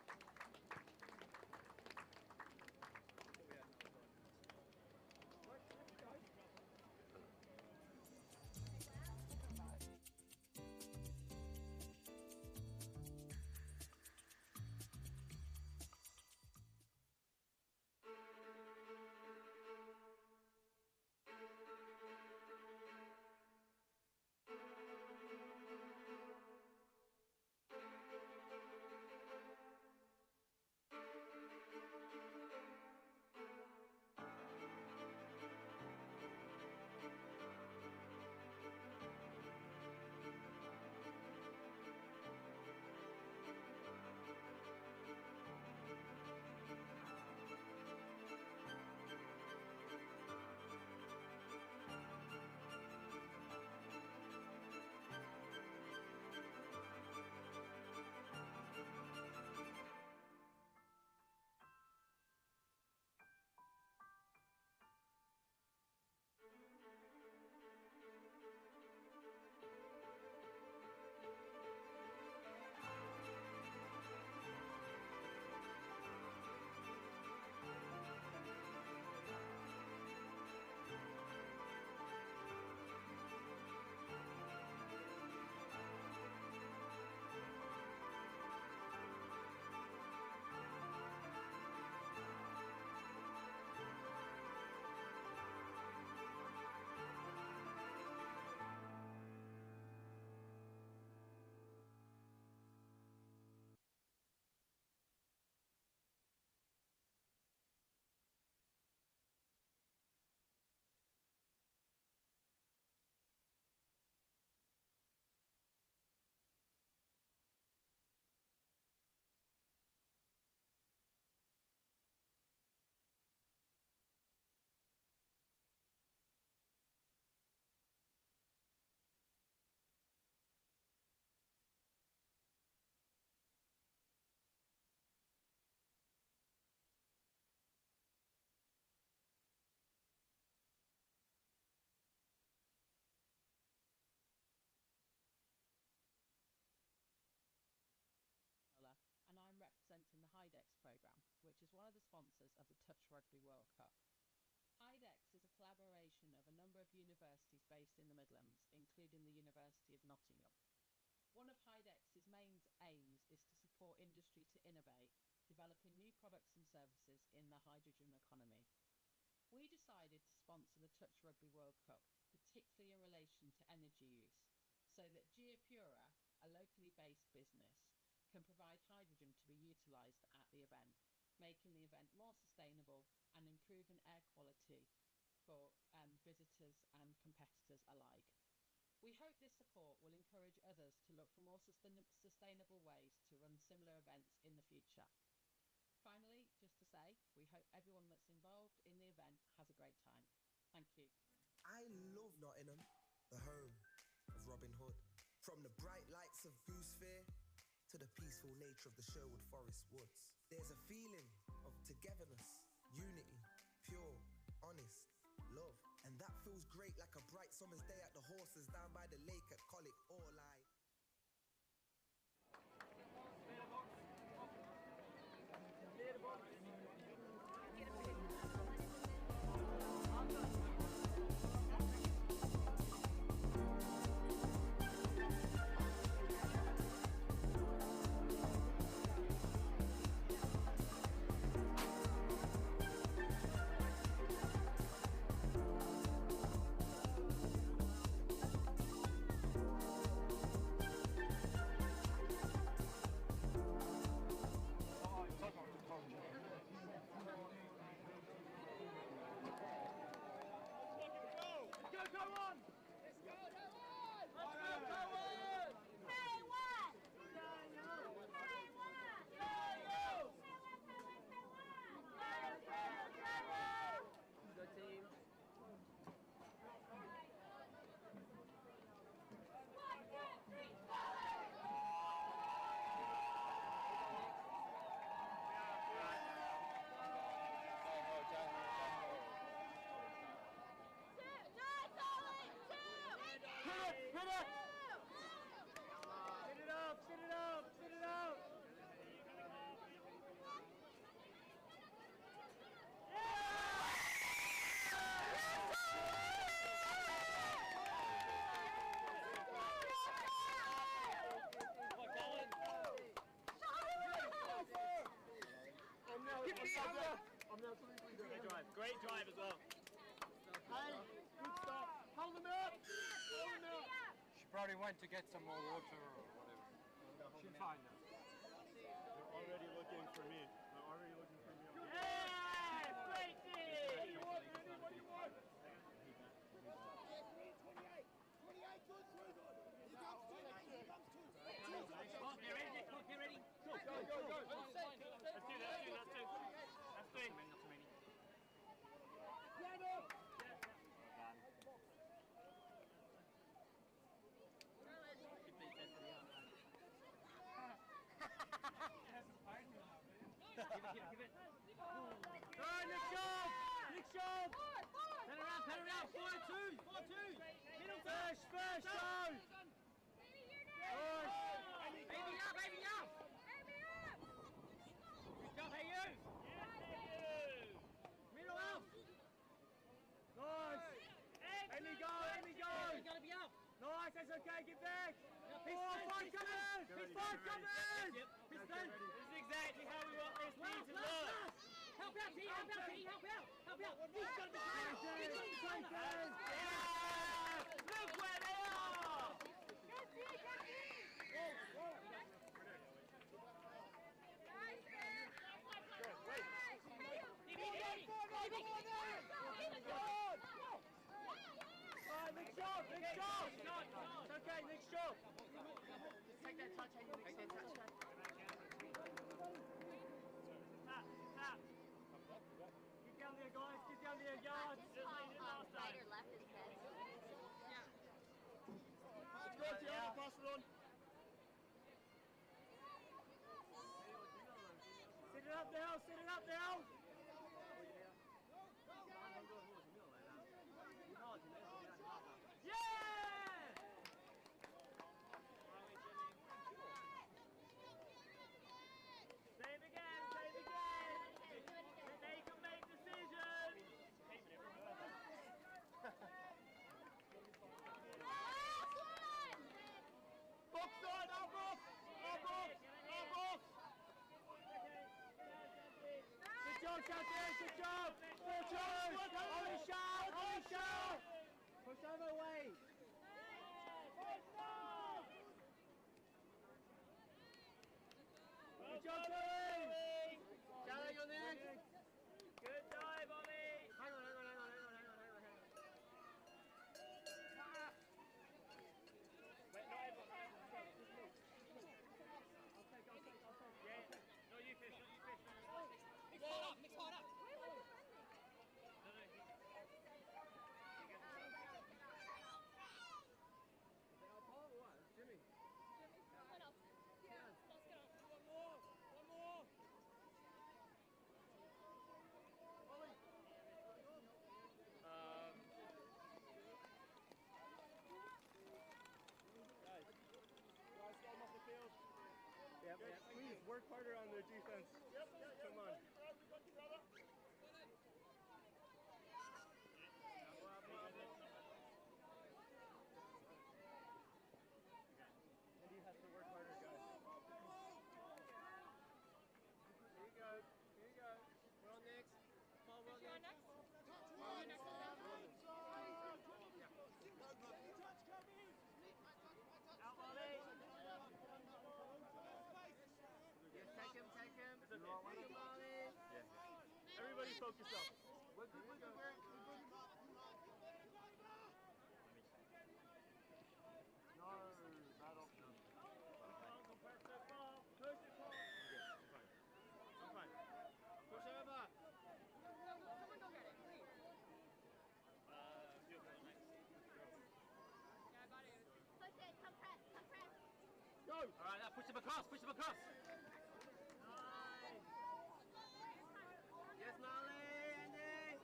And I'm representing the HIDEX programme, which is one of the sponsors of the Touch Rugby World Cup. HIDEX is a collaboration of a number of universities based in the Midlands, including the University of Nottingham. One of HIDEX's main aims is to support industry to innovate, developing new products and services in the hydrogen economy. We decided to sponsor the Touch Rugby World Cup, particularly in relation to energy use, so that Geopura, a locally based business, can provide hydrogen to be utilised at the event, making the event more sustainable and improving air quality for visitors and competitors alike. We hope this support will encourage others to look for more sustainable ways to run similar events in the future. Finally, just to say, we hope everyone that's involved in the event has a great time. Thank you. I love Nottingham, the home of Robin Hood. From the bright lights of Goose Fair to the peaceful nature of the Sherwood Forest woods. There's a feeling of togetherness, unity, pure, honest, love. And that feels great like a bright summer's day at the horses down by the lake at Colic, all I. Great drive as well. Hey, good stop. Hold them up. Hold them up. She probably went to get some more water or whatever. She'll find them. They're already looking for me. They're already looking for me. Hey, Tracy! What do you want, Vinny? What do you want? 28, good, through good. Here comes two, mate. Here comes two. Get ready, get ready. Go. Let's do that, that's two. That's three. Not too many. Stand up! Give it. Alright, next shot! Next shot! Pen around, 4-2! Middle first, go! Baby up! Good job, hey you! Middle out! Nice! Amy go! You gotta be up. Nice, that's okay, get back! Piston, Five coming! Five coming! Piston. This is exactly how we want this team to look. Help out, T, help out! He's gotta be clean. Yeah! Look where they are! Next shot! It's okay, next shot! Take that touch, Amy. Take that touch. Tap. Get down there, guys. Get down there, yards. Right or left is head. Let's go, Tiana. Pass it on. Set it up now. Yeah! Save again. They can make decisions. Box side, our box. Good job, Chantel, good job. 4-2. Only shot. Push over away. Good job, Joey. Charlie, you're next. Good dive, Ollie. Hang on. Wait, not everyone. Yeah, not you fish. Mix hard up. No. work harder on their defense. Come on. Andy has to work harder, guys. Here you go. Here you go. We're on next. Paul, we're on next. Out, Molly. Yes, take him. Take him, Molly. Yeah. Everybody focus up. We're good, we're good. No, bad option. Push it, Paul. I'm fine. Push over. Someone go get it, please. Push it, come press. Go! Alright, now push him across. Nice. Yes, Molly, Andy.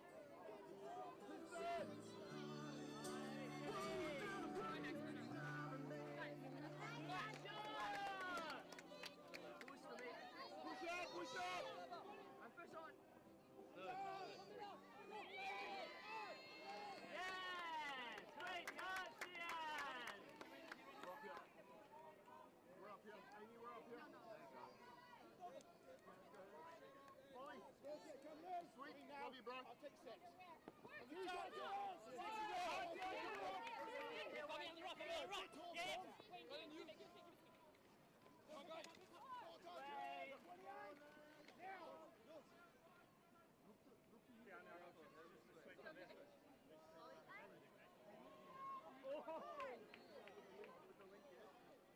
Push up! And push on! Yes! Great touch, Ian! We're up here. Amy, we're up here. Fine. Sweet. Love you, bro. I'll take 6.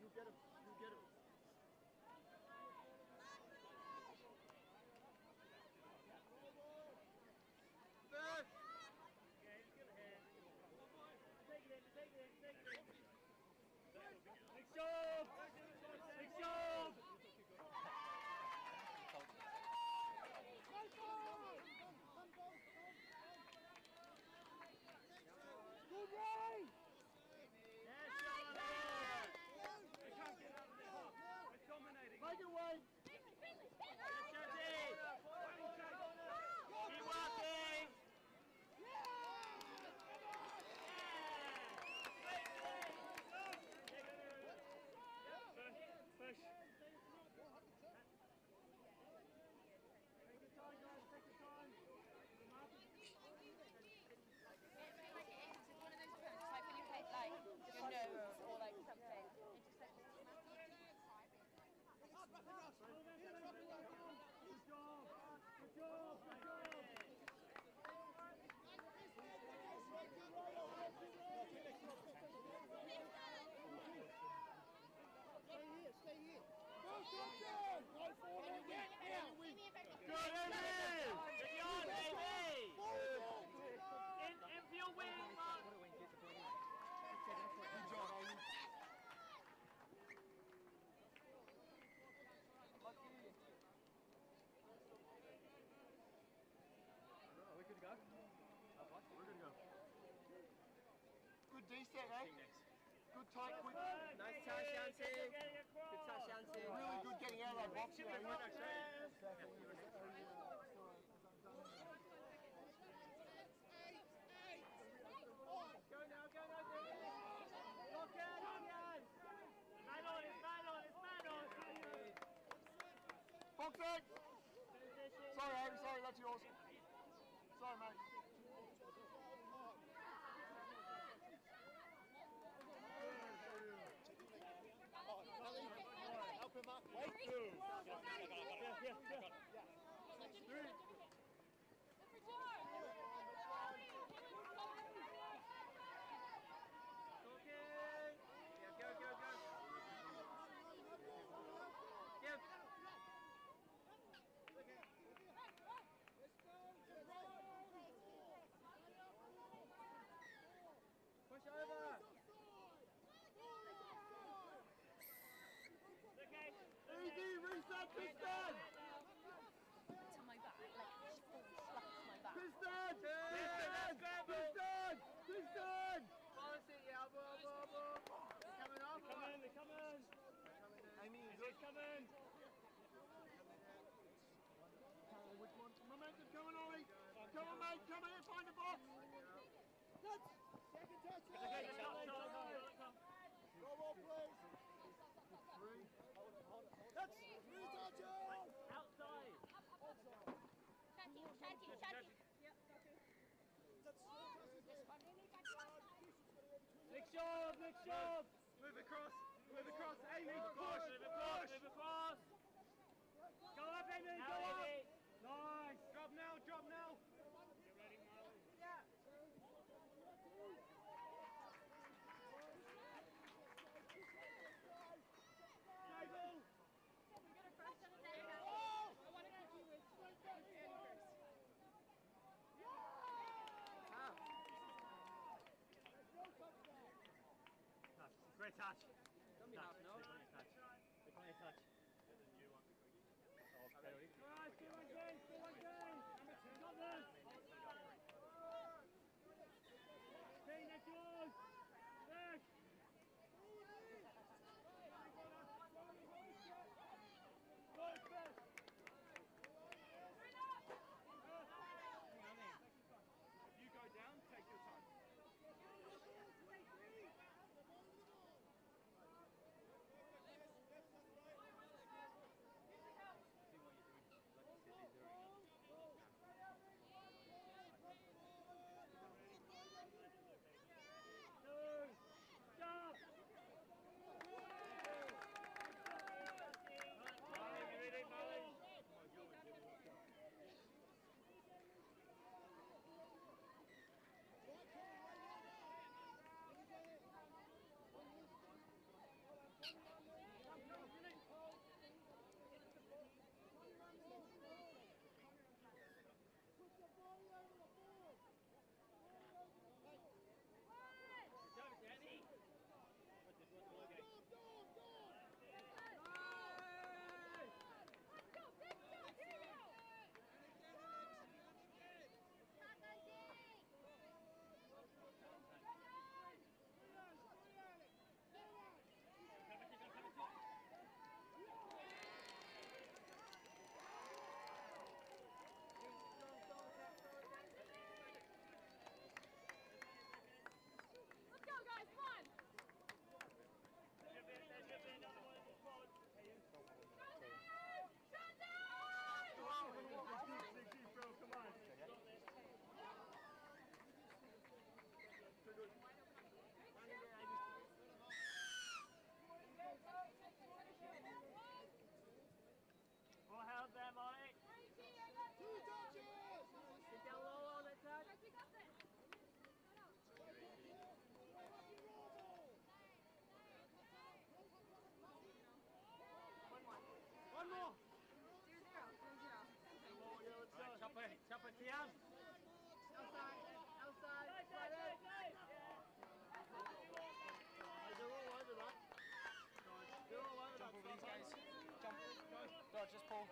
You get him. First. Okay, let's get ahead. Take it in. Big job. Good Ray! Yes, Charlotte! They can't get out of there. They're dominating. Make it wait. Yes, Josie! Keep working! Push. Take your time, guys. Take your time. One of those poses, like when you play like your nose or like something. Good job. Stay here. Go down. Go forward. Get down. Good, Amy! Get on, baby! In for your wing, Mark! Good job, Amy. Are we good to go? We're good to go. Good D-set, eh? Good tight, quick. Nice touch, Yancy. Good touch, Yancy. Really good getting out of that box here, Amy. Go now, Lock out, Ian! Man on. Box it! Sorry, Amy, that's yours. Sorry, mate. Help him up. Wait. Yeah. Three. Go. Give. Push over. Okay. Easy, reset, Piston. To my back, like full slap to my back. Piston. Policy, elbow. Coming up. They're coming. Amy, He's coming. Come on, mate. Come here, find the box. That's second touch. Go on, please. Three. That's three touches. Outside. Big shot, big shot. Move across, Amy. Push, push. Move across. Go up, Amy, go up. Nice. Drop now, drop now. Get ready, Molly. Yeah. Table. Great touch. Don't be half, no. Great touch. Great touch. Alright, still again, still again. Got this. Okay, next one. Next. Good, best. If you go down, take your time. More help there, Molly. 2 touches! Get down low on that touch. One more! 2-0. Right, chop it, Tian. Outside, right in. They're all over that. They're all over Jump that. over these guys. Jump. Dodge, just pull.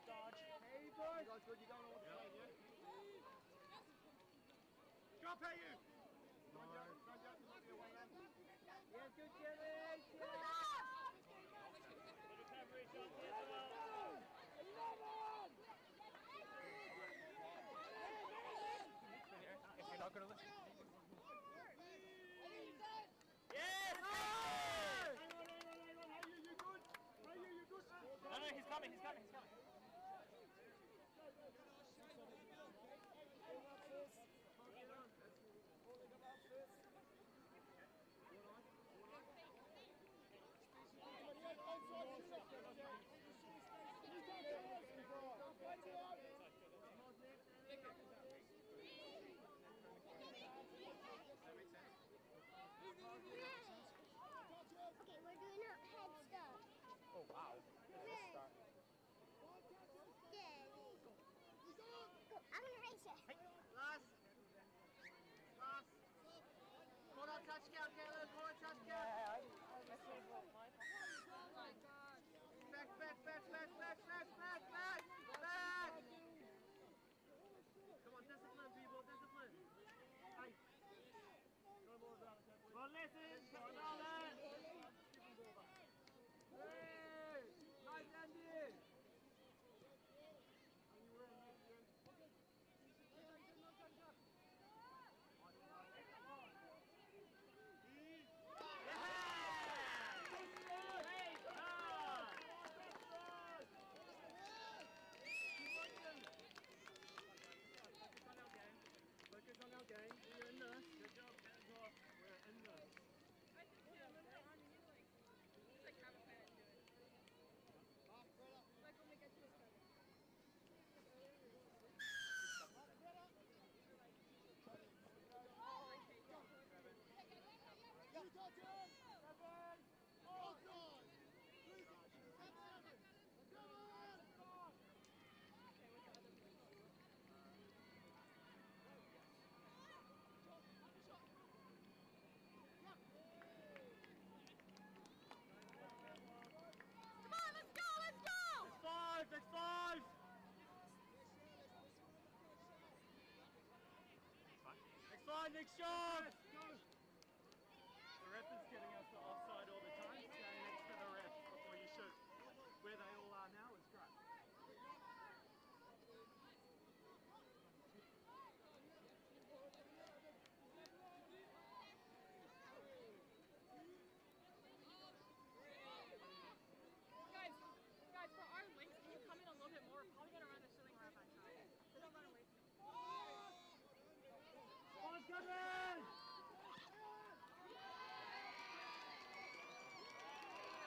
Dodge. Hey, boys. You guys good? You don't know what to play, yeah? Drop at you. Run down. You might be away then. Yeah, good, Jimmy. Recovery shot here as well. If you're not going to listen. Yes! Hang on. You good? You good? No, he's coming. Okay, we're doing a head start. Oh, wow. Ready. Go. I'm gonna race it. Last. Corner touchdown, Caleb. Corner touchdown. Back. Come on, discipline, people, discipline. Hey. Well, listen. Hey, nice Andy. Offside, next shot! The ref is getting us to offside all the time. Stand next to the ref before you shoot. Where they all are now is great. Guys, for our links, can you come in a little bit more? We're probably going to run a shilling around by time. So don't run away from me. Ball's coming!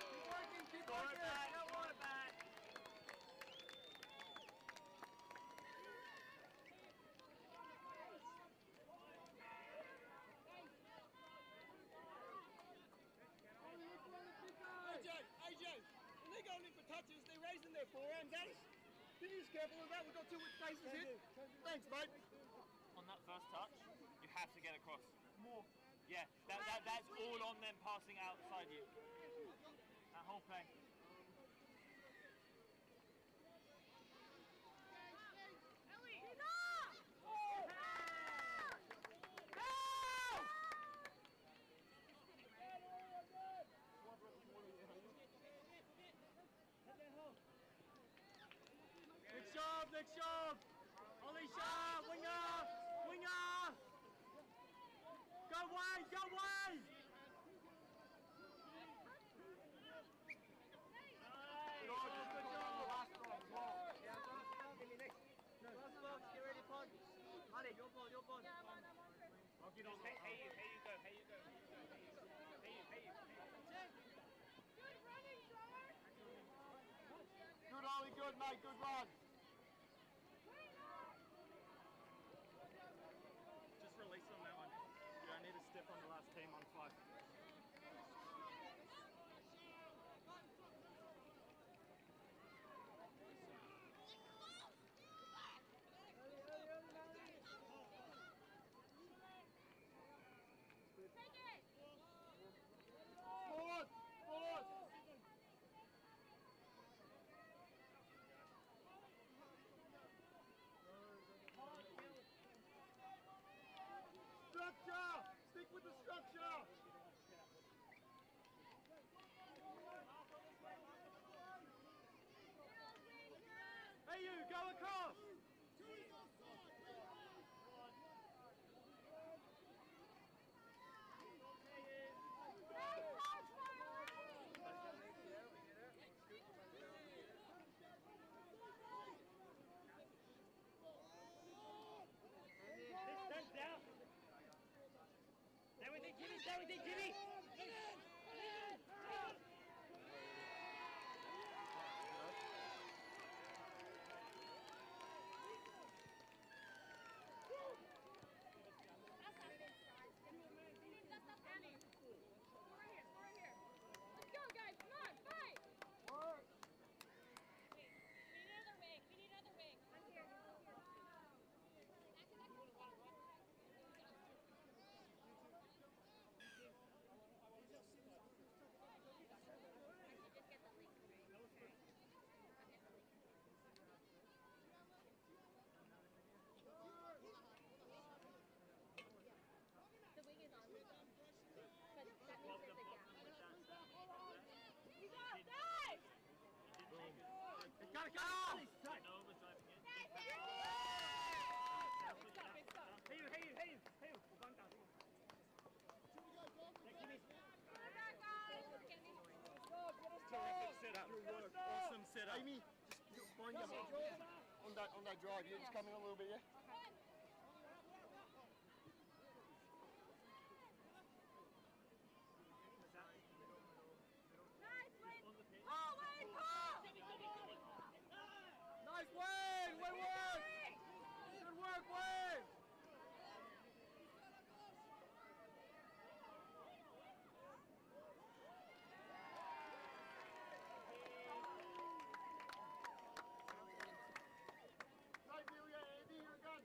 Keep working, keep working! Don't want it back! AJ, when they go in for touches, they're raising their forearms at us. Can you just careful of that? We've got two with faces here. Thanks, mate. On that first touch, you have to get across. More. Yeah, that's all on them passing outside you. That whole play. Next job! Ollie sharp! Winger! Winger! Go Wayne! Go Wayne! Get ready, Pond. Honey, your ball, your ball. I'll get on. Hey, you go. Good running, George! Good, Ollie, good, mate, good run. Just release on that one. You don't need to step on the last team on 5. Forward! Forward! Structure! Stick with the structure! Hey you, go across! Stand down! Stay with it, Jimmy! Stay with it, Jimmy! Let's go, guys! Come on, fight! Work! We need another wing. I'm here. The wing is on. But that means there's a gap. You got that! Gotta go! Hey you! Terrific setup. Awesome setup. Amy, just find your mark on that drive. You just come in a little bit, yeah? Nice, Wayne! Good work! Good work, Wayne! Right, Bill, yeah, Andy, here it goes.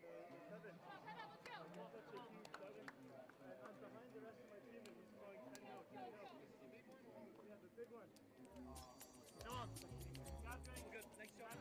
7. That's such a huge 7. And behind the rest of my team that he's throwing 10 mil. Yeah, the big one. Come on. Good. Thanks, John.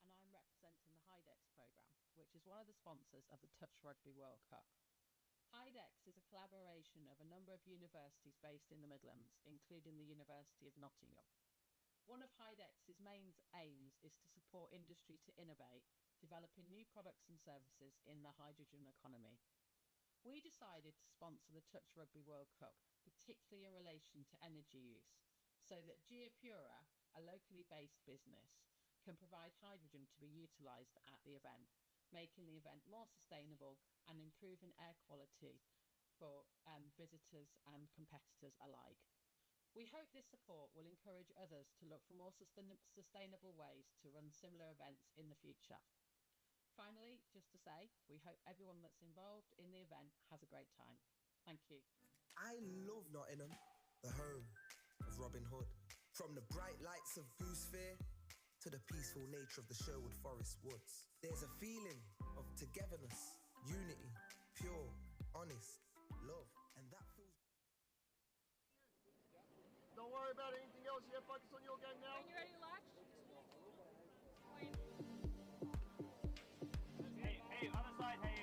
And I'm representing the HIDEX programme, which is one of the sponsors of the Touch Rugby World Cup. HIDEX is a collaboration of a number of universities based in the Midlands, including the University of Nottingham. One of HIDEX's main aims is to support industry to innovate, developing new products and services in the hydrogen economy. We decided to sponsor the Touch Rugby World Cup, particularly in relation to energy use, so that Geopura, a locally based business, can provide hydrogen to be utilised at the event, making the event more sustainable and improving air quality for visitors and competitors alike. We hope this support will encourage others to look for more sustainable ways to run similar events in the future. Finally, just to say, we hope everyone that's involved in the event has a great time. Thank you. I love Nottingham, the home of Robin Hood. From the bright lights of Goose Fair to the peaceful nature of the Sherwood Forest woods. There's a feeling of togetherness, unity, pure, honest, love, and that feels... Don't worry about anything else yet, focus on your game now. When you ready to launch? Hey, other side, hey.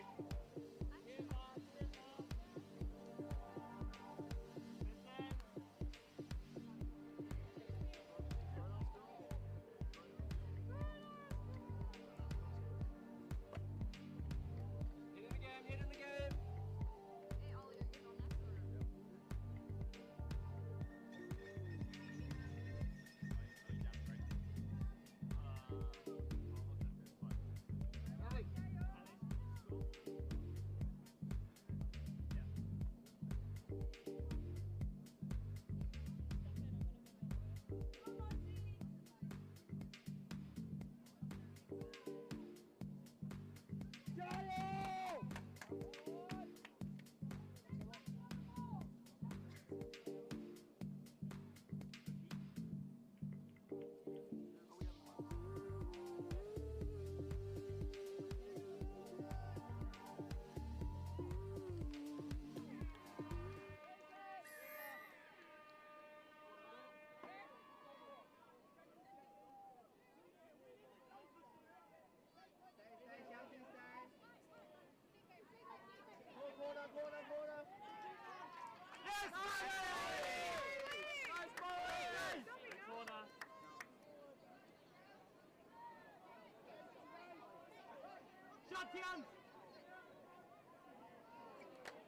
on, Tian!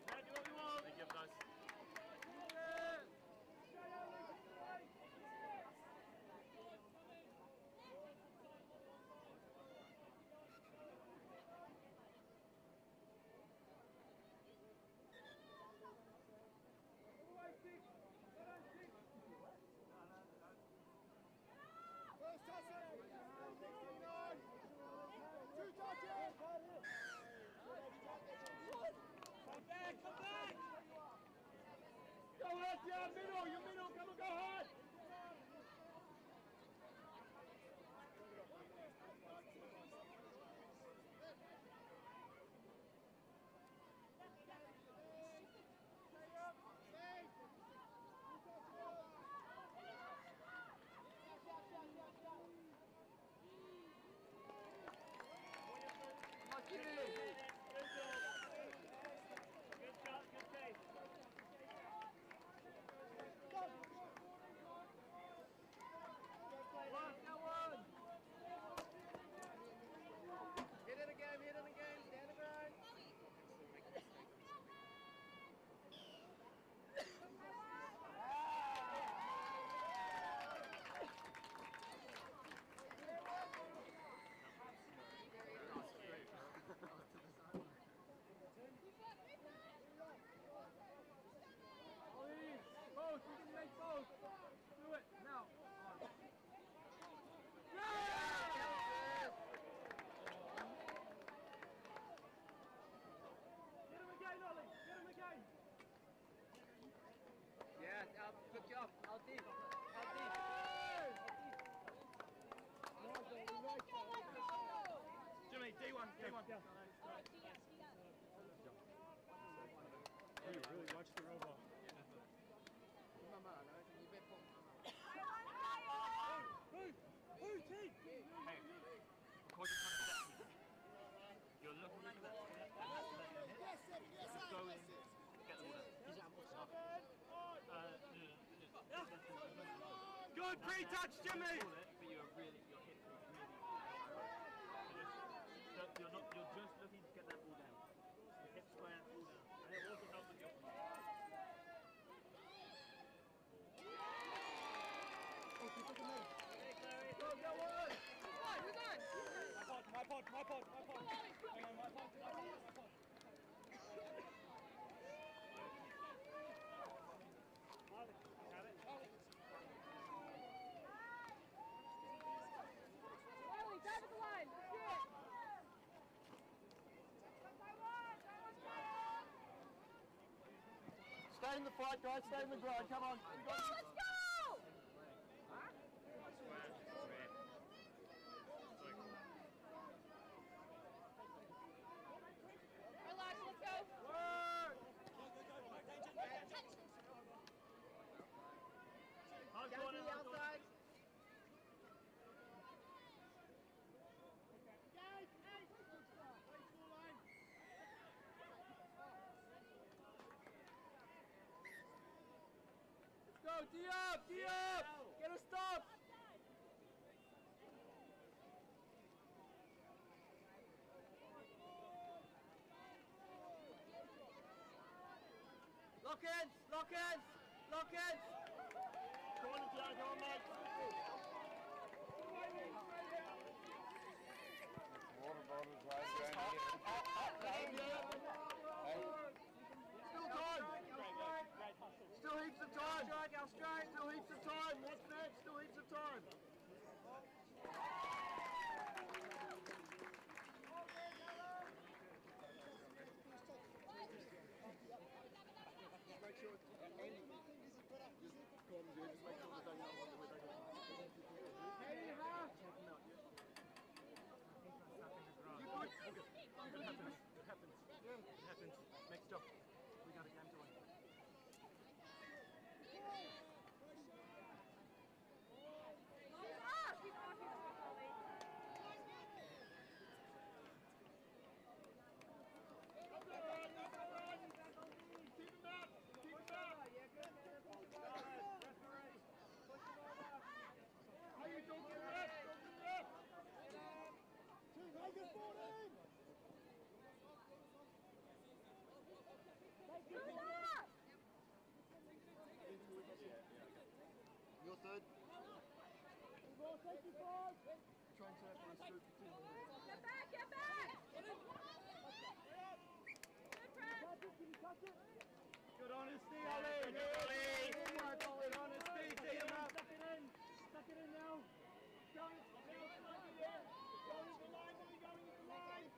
Thank you, guys. First touch it! 69! 2 touches! Come back, come back! Go ahead, yeah, middle, your middle, come on, go ahead! Hit it again, stand the ground. Both, we can make both. Do it, now. Get him again, Ollie, get him again. Yeah, good job. Out deep. Jimmy, D1, D1. Hey, really watch the robot. Who, team? Hey, because you're trying to set me, you're looking at that hit, go in, get the ball down. Good pre-touch, Jimmy! But you're hitting really high. You're just looking to get that ball down. You hit square and ball down. And it also helps with your Go on! My pod. Hang on, my pod. Ellie, dive at the line. Let's do it. Stay in the fight, guys. Stay in the grind. Come on. Let's go! Let's go! Relax, let's go. Down to the outside. Go, D-up! Get a stop! Lock in! Come on, Tian, come on, mate. Water bottles right here. Still time. Still heaps of time. Still heaps of time. What's next? Still heaps of time. Just make sure it's ending. Just make sure it's ending. Try and set up on a scoop for 2 more. Get back, get back! Good honesty, Ollie. Good Ollie. Good honesty. Tee him up. Stuck it in. Stuck it in now. Go in. Go in the line. Go in the line.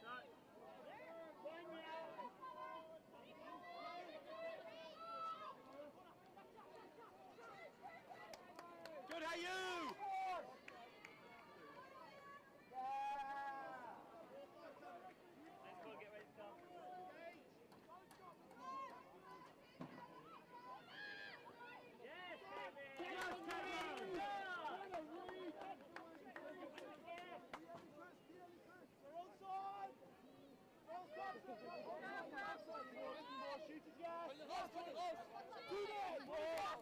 Start. Line now. Good, how you? Let's go get ready to go. Yes, Kevin! Yes, Kevin! We're onside! Shooters, yes! Do that!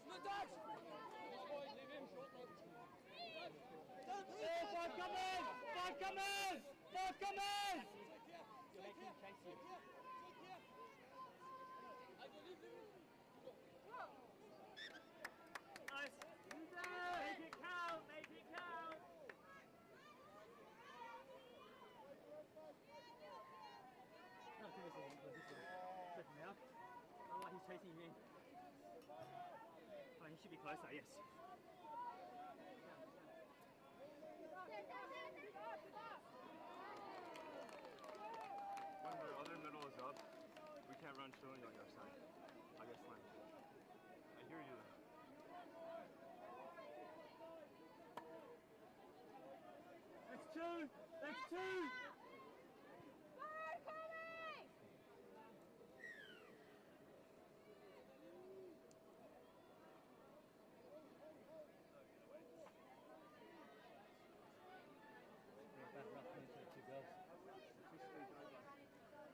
No touch! Five coming! Five coming! Five coming! You're making him chase you. Nice! Make it count! Make it count! No, give us a hint, this one. Check him out. Oh, like he's chasing me. Oh, he should be closer, yes. When the other middle is up, we can't run showing on your side. I guess fine. I hear you. That's two! That's two!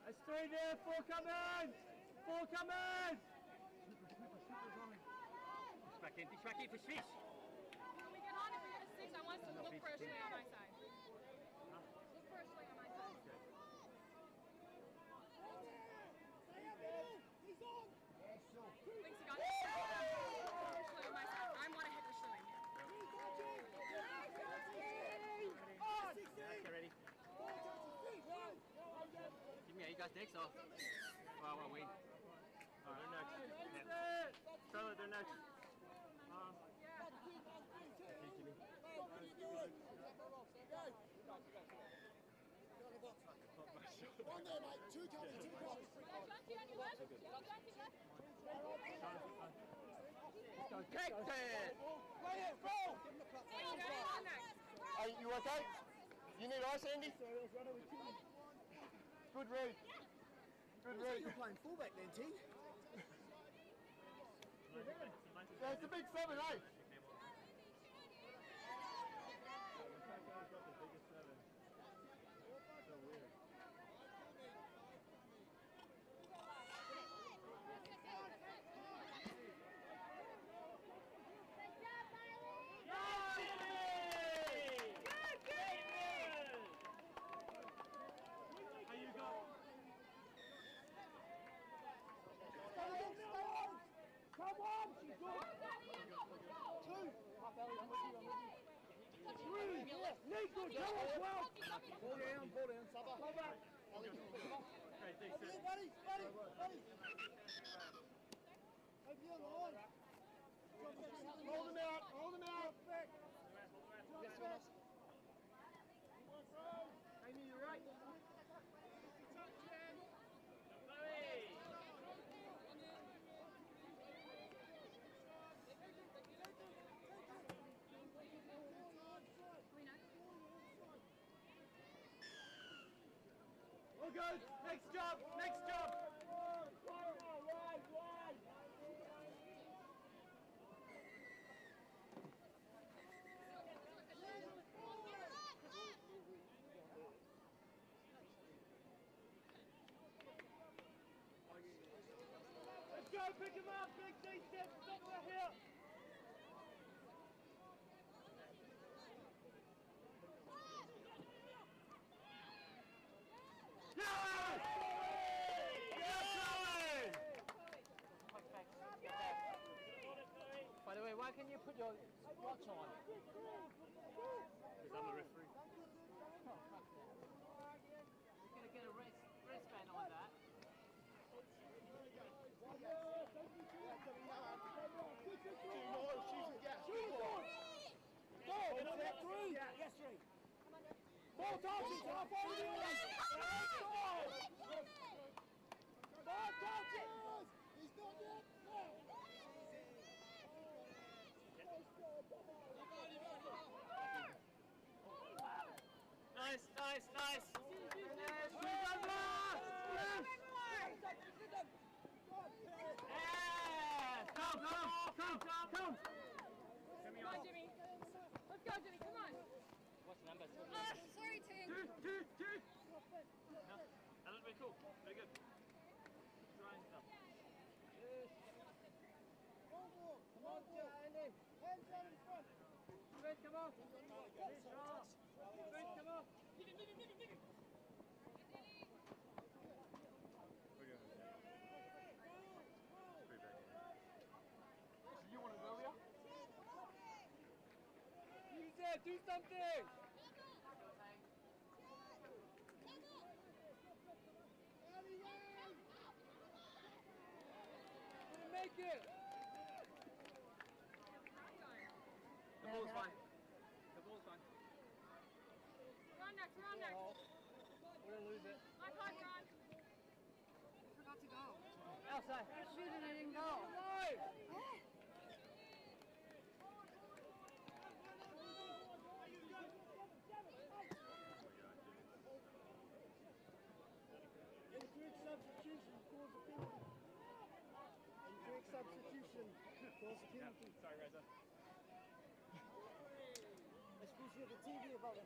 That's three there, four coming! Four coming! Dish back in for Swish. When we get on, if we get a 6, I want us to look for a swing on my side. Look for a swing on my side. Thanks, you got it. Swing on my side. I want to hit the swing here. Yeah, ready. Give me, you guys next off. Oh, I win. Alright, they're next. Yeah. Charlotte, they're next. One there, mate. Two coming, 2 blocks. Kicked it! Play it, roll! Are you okay? You need ice, Andy? Good read. Good read. You're playing fullback then, T. Yeah, it's a big 7, eh? Come on, she's good. 2. Three. Nick, good. Go on, 12. Ball down, Saba. Hold back. Buddy, buddy. Over your line. Hold him out, hold him out. Yes, Jonas. Amy, you're right. All good. Next job. Next job. Wide. Let's go. Pick him up. Big D step. Stop right here. why can you put your watch on? Because I'm a referee. Oh, fuck that. You're going to get a wristband on that. Yes, three. Four touches, half over the end. Four touches! He's not yet. Nice, nice, nice. Come. Come on, Jimmy. Let's go, Jimmy. Come on. What's the number? Sorry, Tim. Two. No, that looks very cool. Very good. Trying stuff. Come on, Andy. Hands down in front. Fred, come on. Fred, come on. Give him. You want to go here? Use it, do something! Make it! The ball's fine. Run next. We're gonna lose it. My card, Ron. I forgot to go. Outside. I shoot and I didn't go. Substitution, cause a penalty. Sorry, Reza. Especially at the TV about it.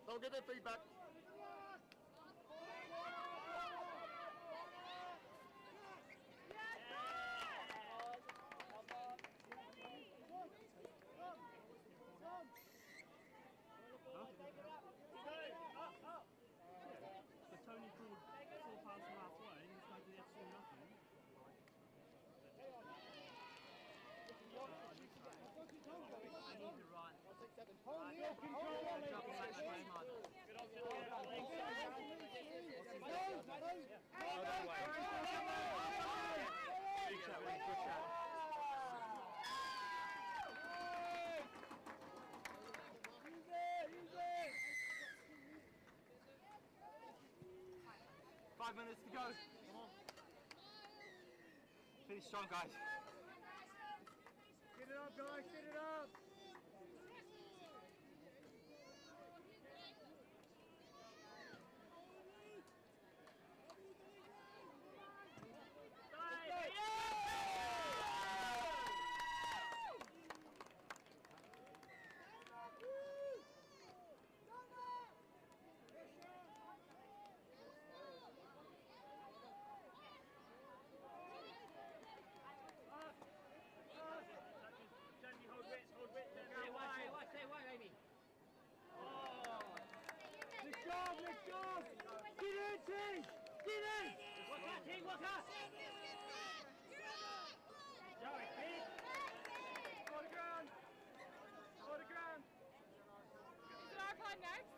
Don't get their feedback. So Tony called 4 pounds from halfway and he's going to the absolute nothing. I need to run. Five minutes to go. Come on. Finish strong, guys. Get it up, guys, get it up! Stay away, Amy. Lift off! Get it! Team! Get in! Work out, team, work out! Joey, big! Go to ground! Go to ground! Is it our pod next?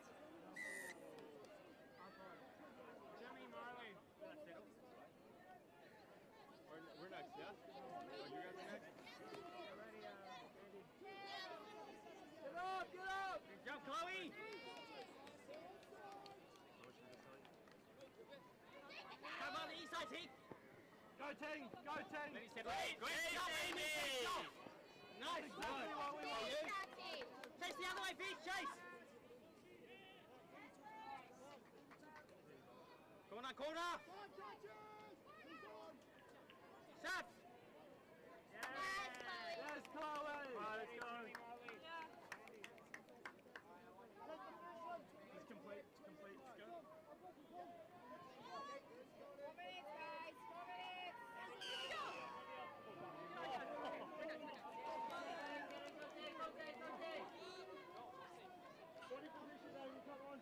Jimmy, Marley. We're next, yeah? Oh, you guys are next? Get up, get up! Good job, Chloe! Come on, the east side, team! Go, team! Go, team! Great job, Amy! Nice! Exactly what we want. Chase the other way, Beach, chase! Corner, corner! Shot! Yes, Chloe! Right, let's go. It's complete, it's complete, let's go. 4 minutes, guys. 4 minutes. Body position, Amy, come on.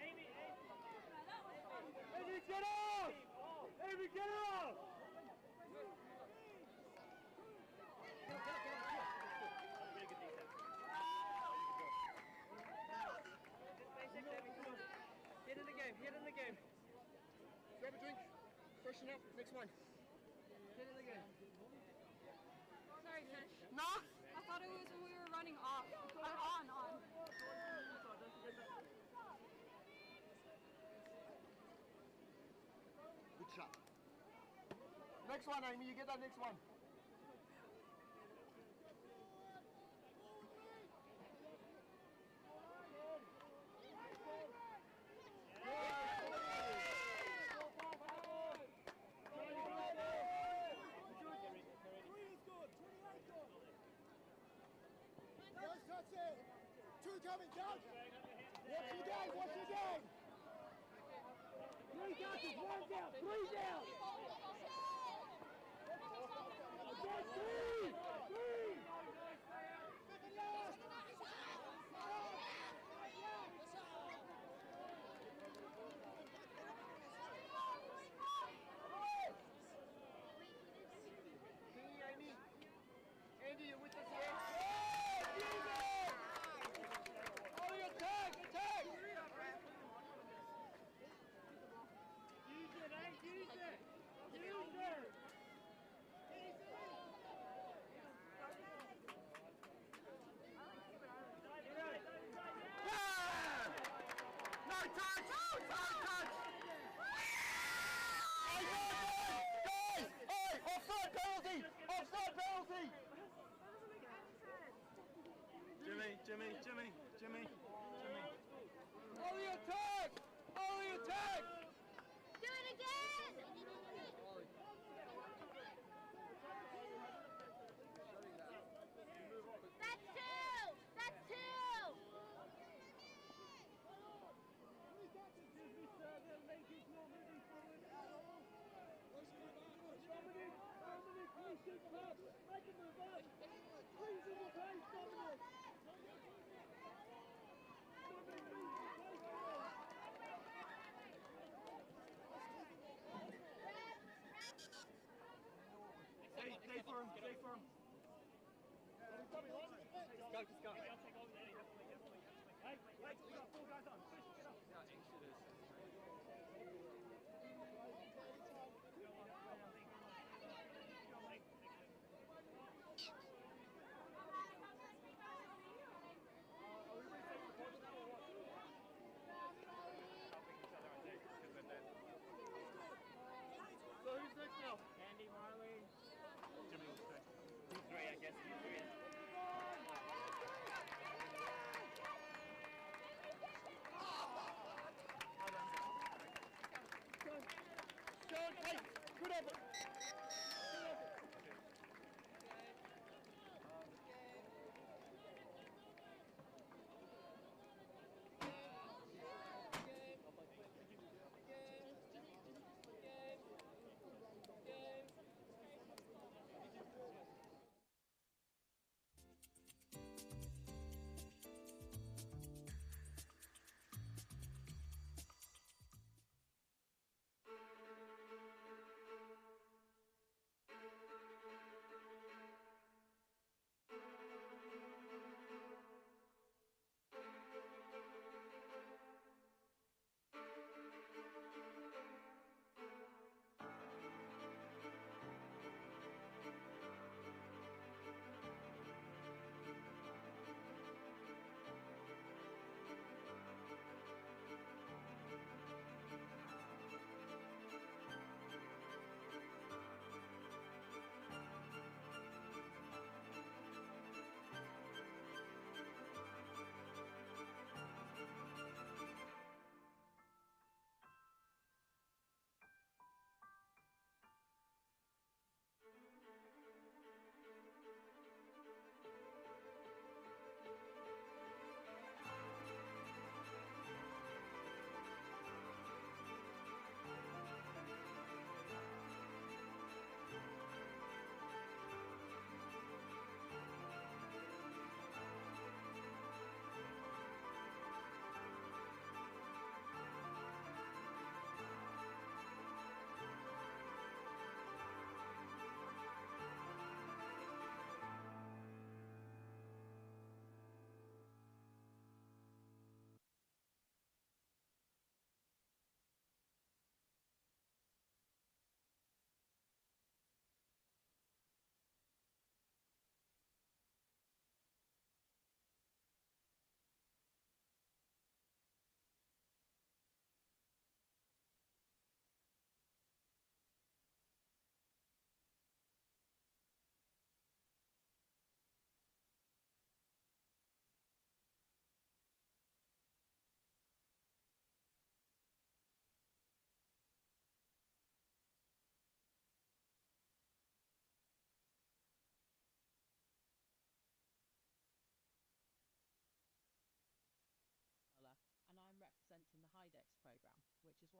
Amy, get off! Amy, get off! Get in the game, get in the game. Grab a drink, freshen up, next one. Get in the game. Sorry, Fish. No? I thought it was when we were running off. On. Good shot. Next one, Amy, you get that next one. That's it. Two coming, down. Watch your game, watch your game. 3 down, 1 down, 3 down. Again, 3. Amy. Andy, you with us here? Jimmy. Ollie attack! Ollie attack! Do it again! That's 2! That's 2! Stay firm, stay firm. Let's go. Hey, wait, we got 4 guys on. Push, get up. So who's next now? Andy, Marley. Jimmy was next. You 3, I guess. You 3.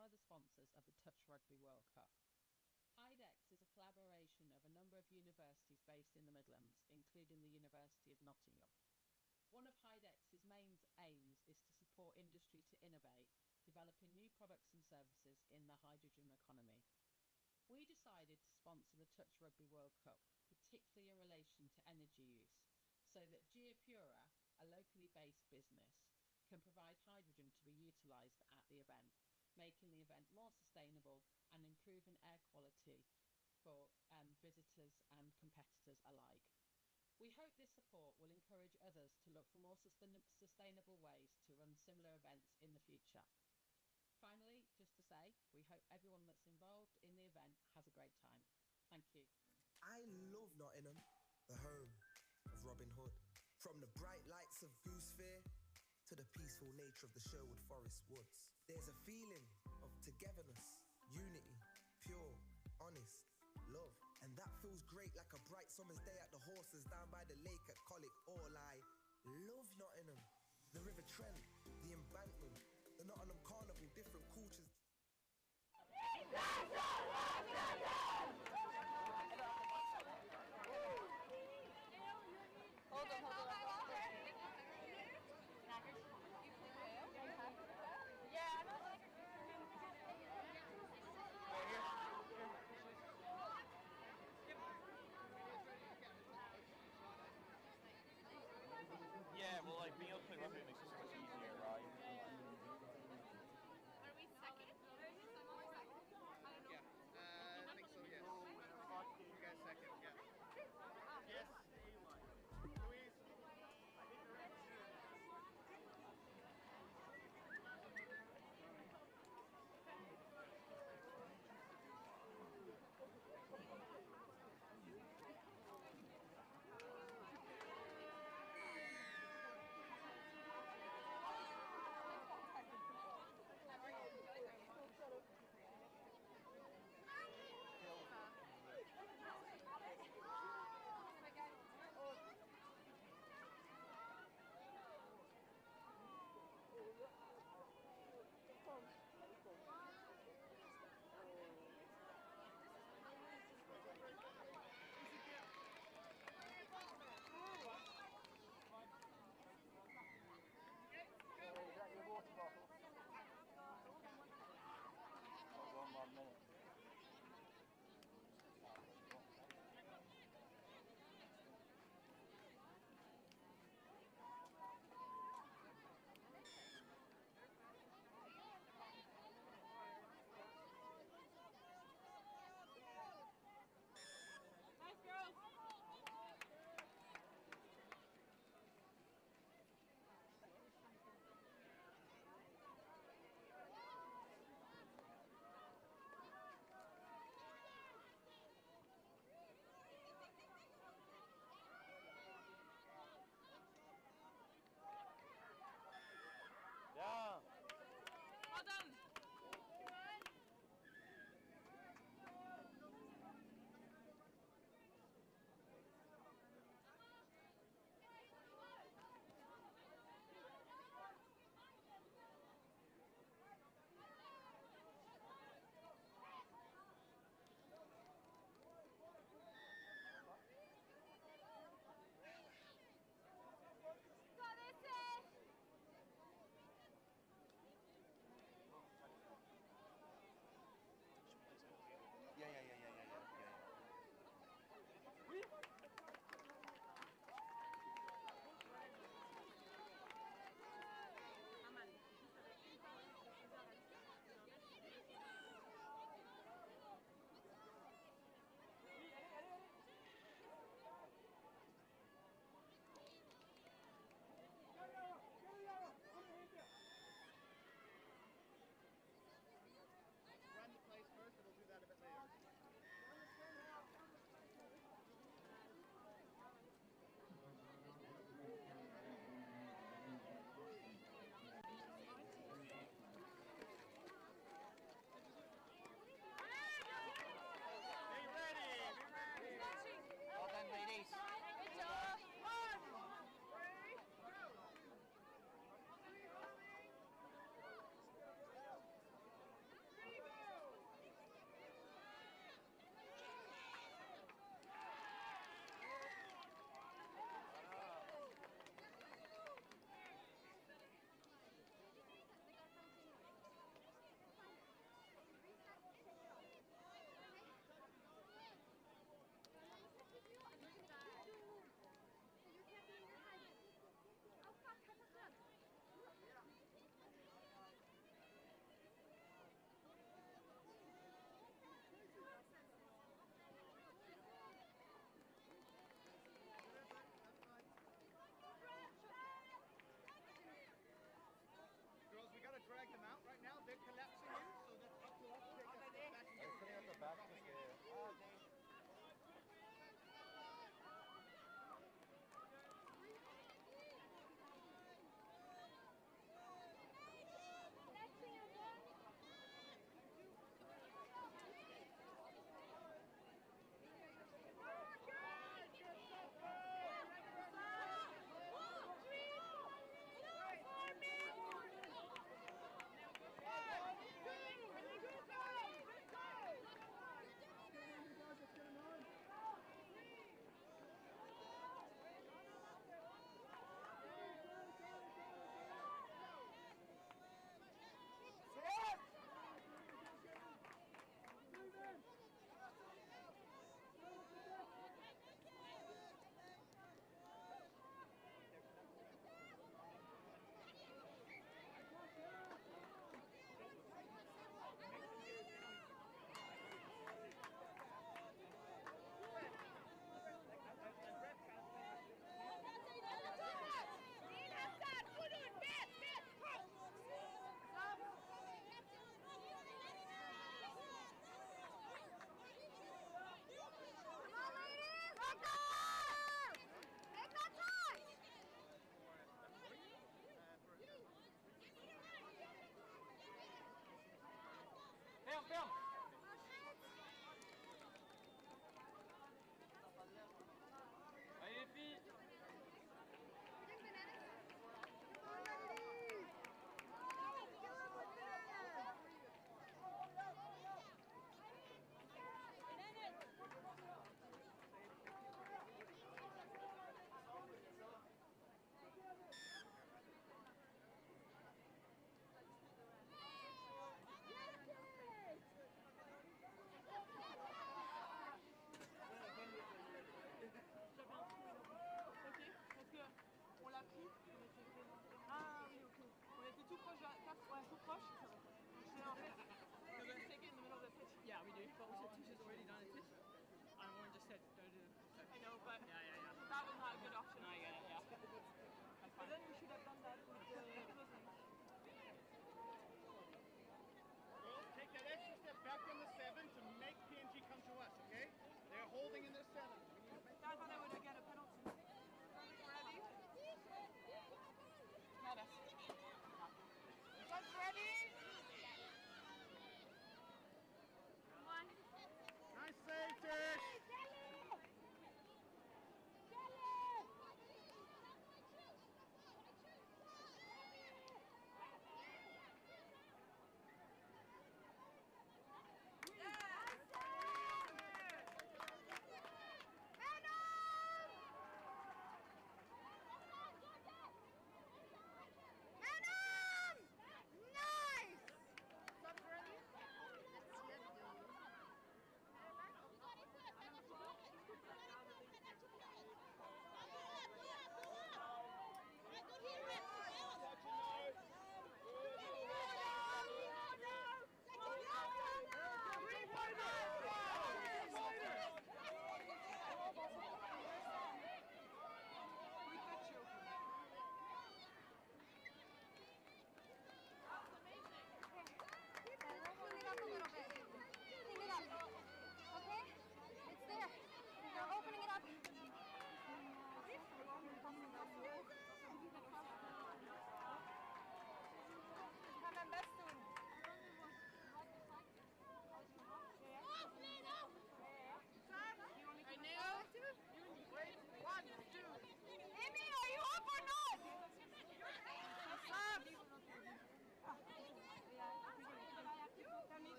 one of the sponsors of the Touch Rugby World Cup. HydeX is a collaboration of a number of universities based in the Midlands, including the University of Nottingham. One of HydeX's main aims is to support industry to innovate, developing new products and services in the hydrogen economy. We decided to sponsor the Touch Rugby World Cup, particularly in relation to energy use, so that Geopura, a locally based business, can provide hydrogen to be utilised at the event, making the event more sustainable and improving air quality for visitors and competitors alike. We hope this support will encourage others to look for more sustainable ways to run similar events in the future. Finally, just to say, we hope everyone that's involved in the event has a great time. Thank you. I love Nottingham, the home of Robin Hood. From the bright lights of Goose Fair to the peaceful nature of the Sherwood Forest woods. There's a feeling of togetherness, unity, pure, honest, love. And that feels great like a bright summer's day at the horses down by the lake at Colic. All I love Nottingham. The River Trent, the embankment, the Nottingham Carnival, different cultures. Yeah, well, like being able to play rugby makes it so much easier, right?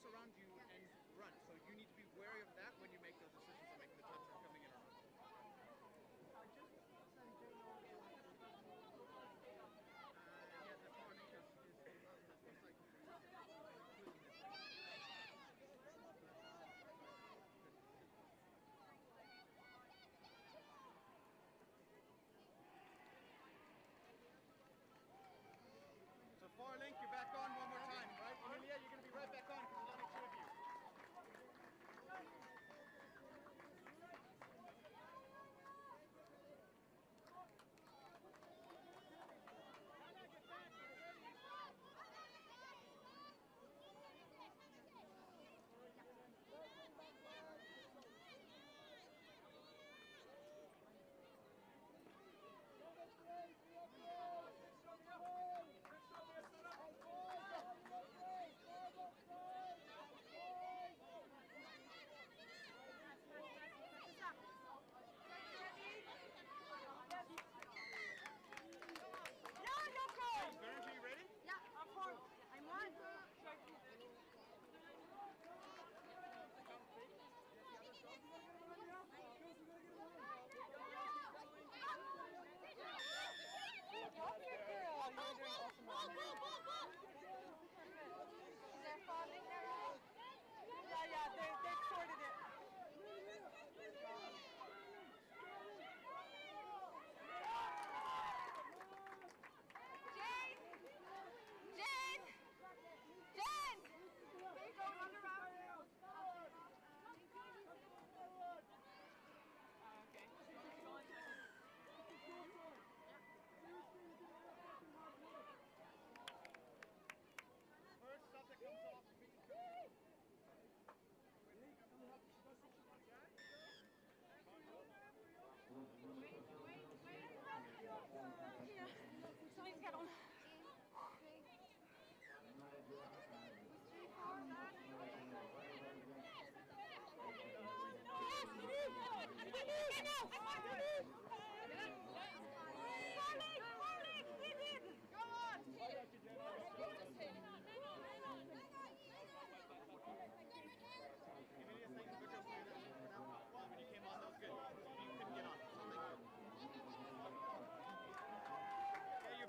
press around you and run. So you need to be wary of that when you make those decisions on making the touch or coming in or not. Yeah, the far link is like so far link, you're back on one more time, right? Emilia, you're going to be right back on because there's only two of you.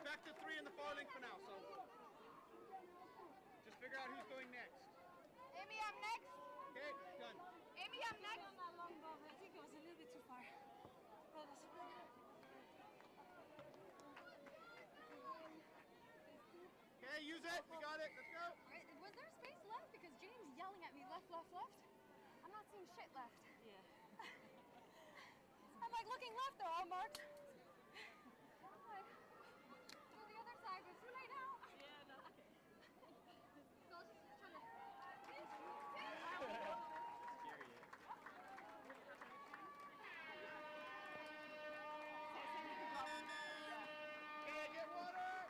Back to three in the far link for now, so just figure out who's going next. Amy, I'm next. Okay, done. Amy, I'm next. Not long ago, I think it was a little bit too far. But it's okay, use it. We got it. Let's go. Right, was there space left? Because Jane's yelling at me, left, left, left. I'm not seeing shit left. Yeah. I'm like looking left, they're all marked. I'm like, go the other side, but it's too late now. Yeah, no, okay. So I was just trying to... Okay, get water.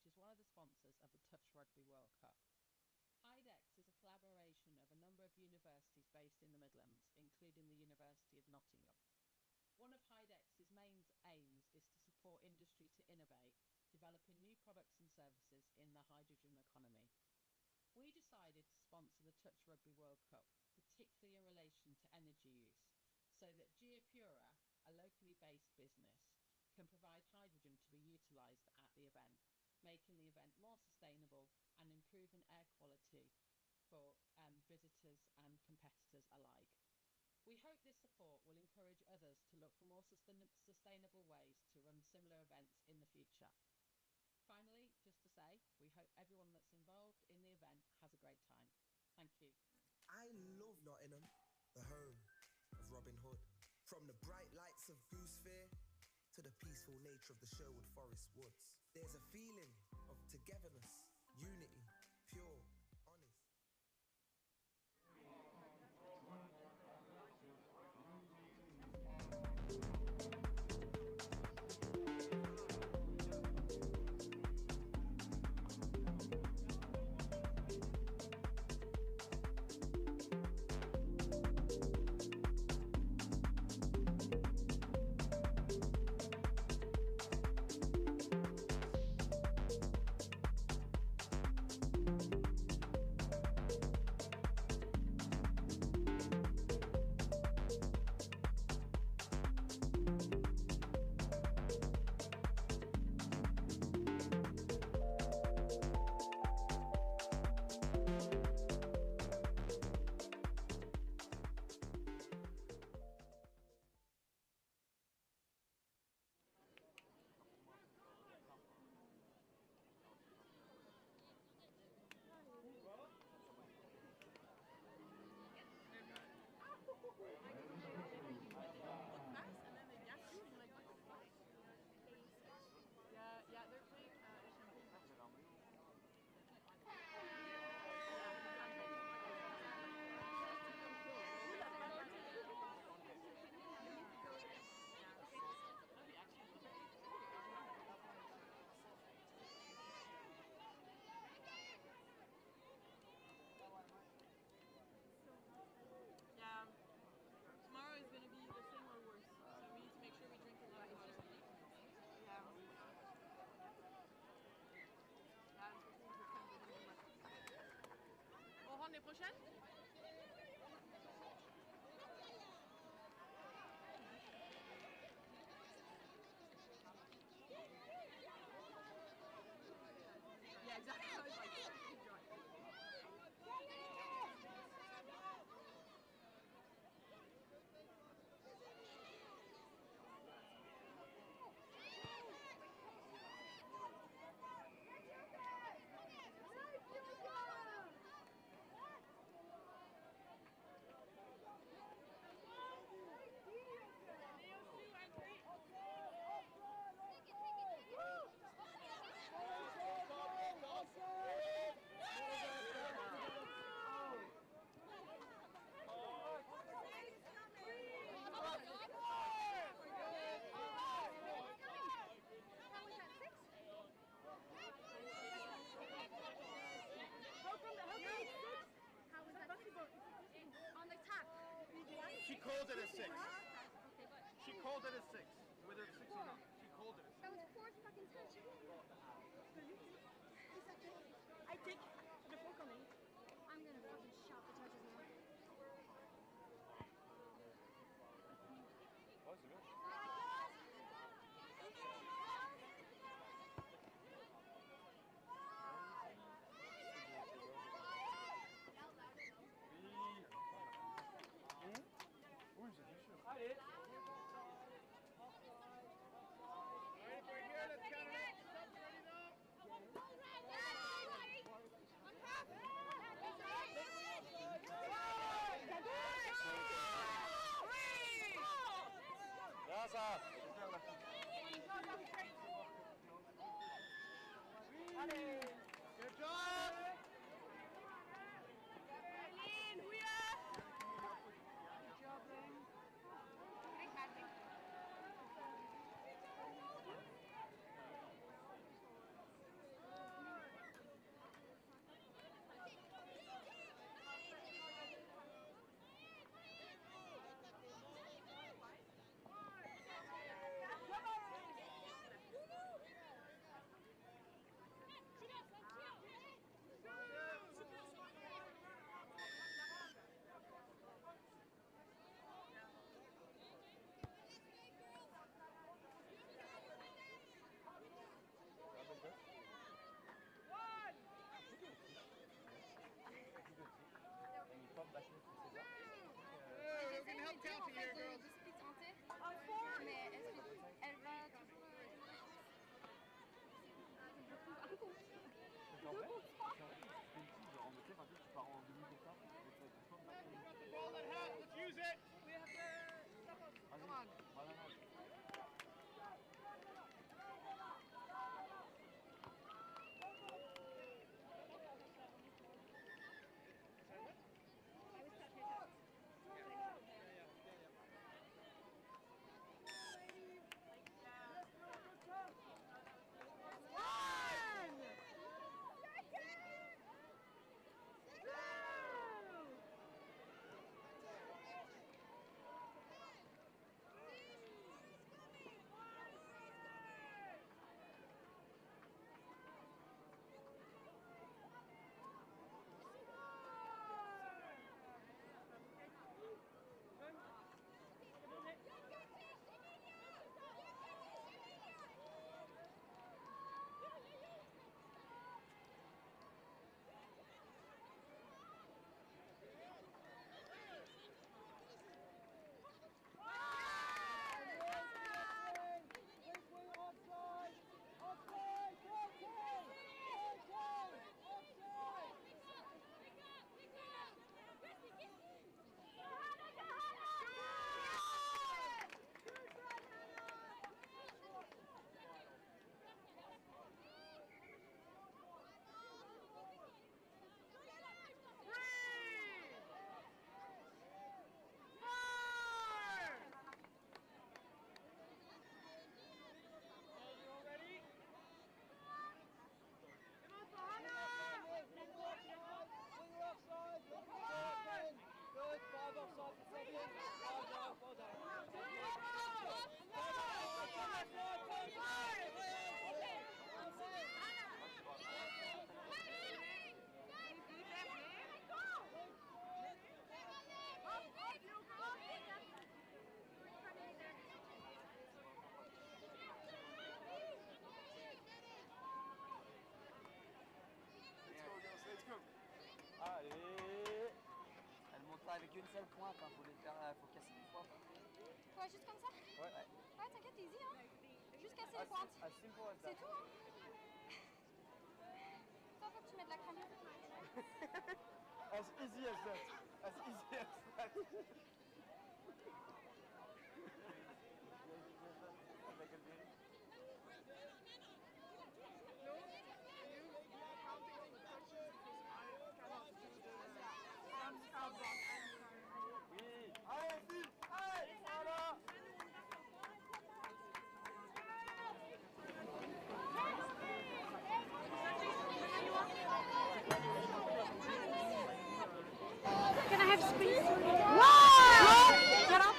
which is one of the sponsors of the Touch Rugby World Cup. HIDEX is a collaboration of a number of universities based in the Midlands, including the University of Nottingham. One of HIDEX's main aims is to support industry to innovate, developing new products and services in the hydrogen economy. We decided to sponsor the Touch Rugby World Cup, particularly in relation to energy use, so that Geopura, a locally based business, can provide hydrogen to be utilised at the event, making the event more sustainable and improving air quality for visitors and competitors alike. We hope this support will encourage others to look for more sustainable ways to run similar events in the future. Finally, just to say, we hope everyone that's involved in the event has a great time. Thank you. I love Nottingham, the home of Robin Hood. From the bright lights of Goose Fair to the peaceful nature of the Sherwood Forest woods. There's a feeling of togetherness, unity, pure, honest. Tomorrow is going to be the same or worse, so we need to make sure we drink a lot of water. Yeah. On rentre les prochaines? Yeah, exactly. I was like, keep dry. On the tap. She called it a 6. She called it a 6. Whether it's 6 or not. She called it a 6. That was 4 fucking touch. I take the fork on me. I'm gonna fucking shot the touches now. I did. Ready for here, let's count it up. Subs ready now? On half. Good job. Eileen, booyah! Good job, Lynn. fois, enfin, faut casser une fois. Ouais, juste comme ça? Ouais. Ouais, t'inquiète, easy, hein. Juste casser les pointes. C'est tout, hein. Attends, faut que tu mettes de la crème. As easy as that. As easy as that. Can I have space? One! Get up.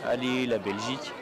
Allez, la Belgique.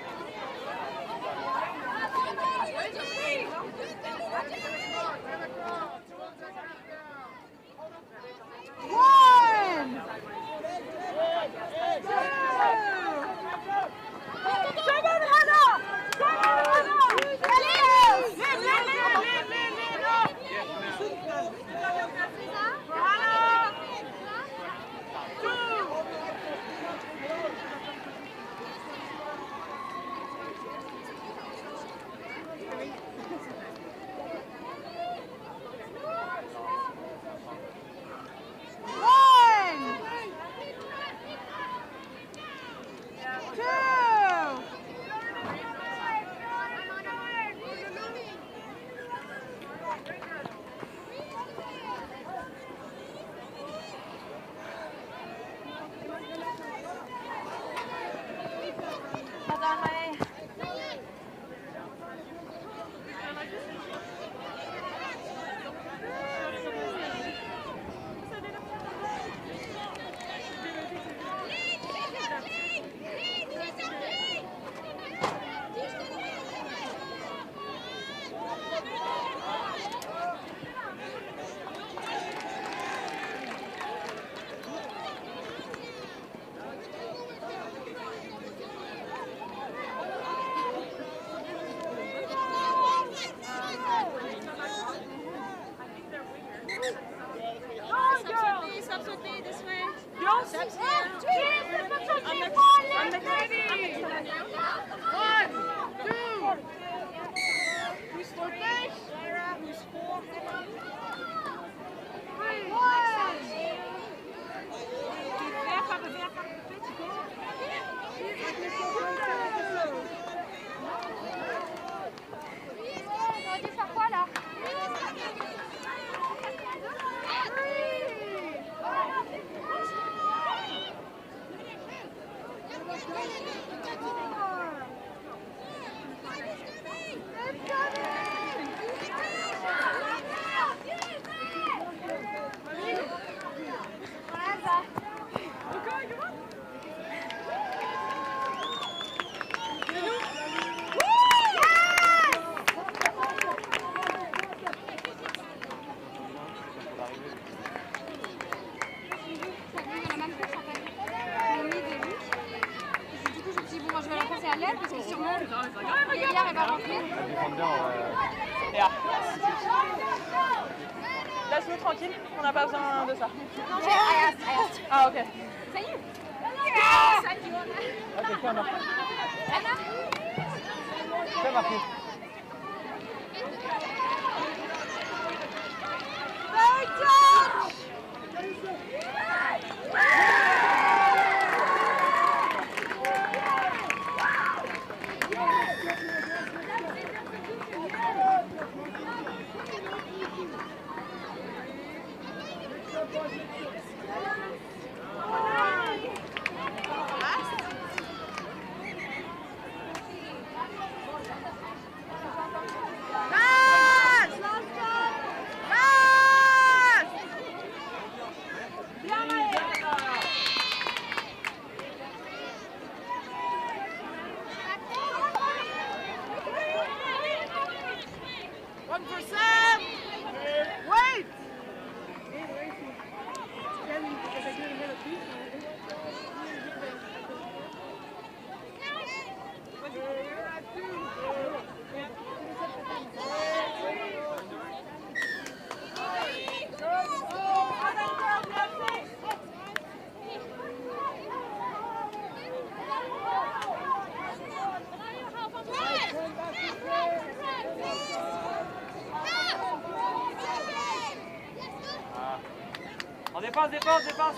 Absolutely, this way. Yes. Steps here. On the ready. 1, 2. Who's for fish? Who's for? 3. On aurait dû faire quoi là? Je vais la passer à l'aile parce que sûrement Lilia elle va rentrer. Yeah. Laisse-nous tranquille, on n'a pas besoin de ça. Non, j'ai I asked. Ah, ok. Ça y est. Ok, fais un marqué. Anna. Fais un marqué. On dépasse, dépasse, dépasse.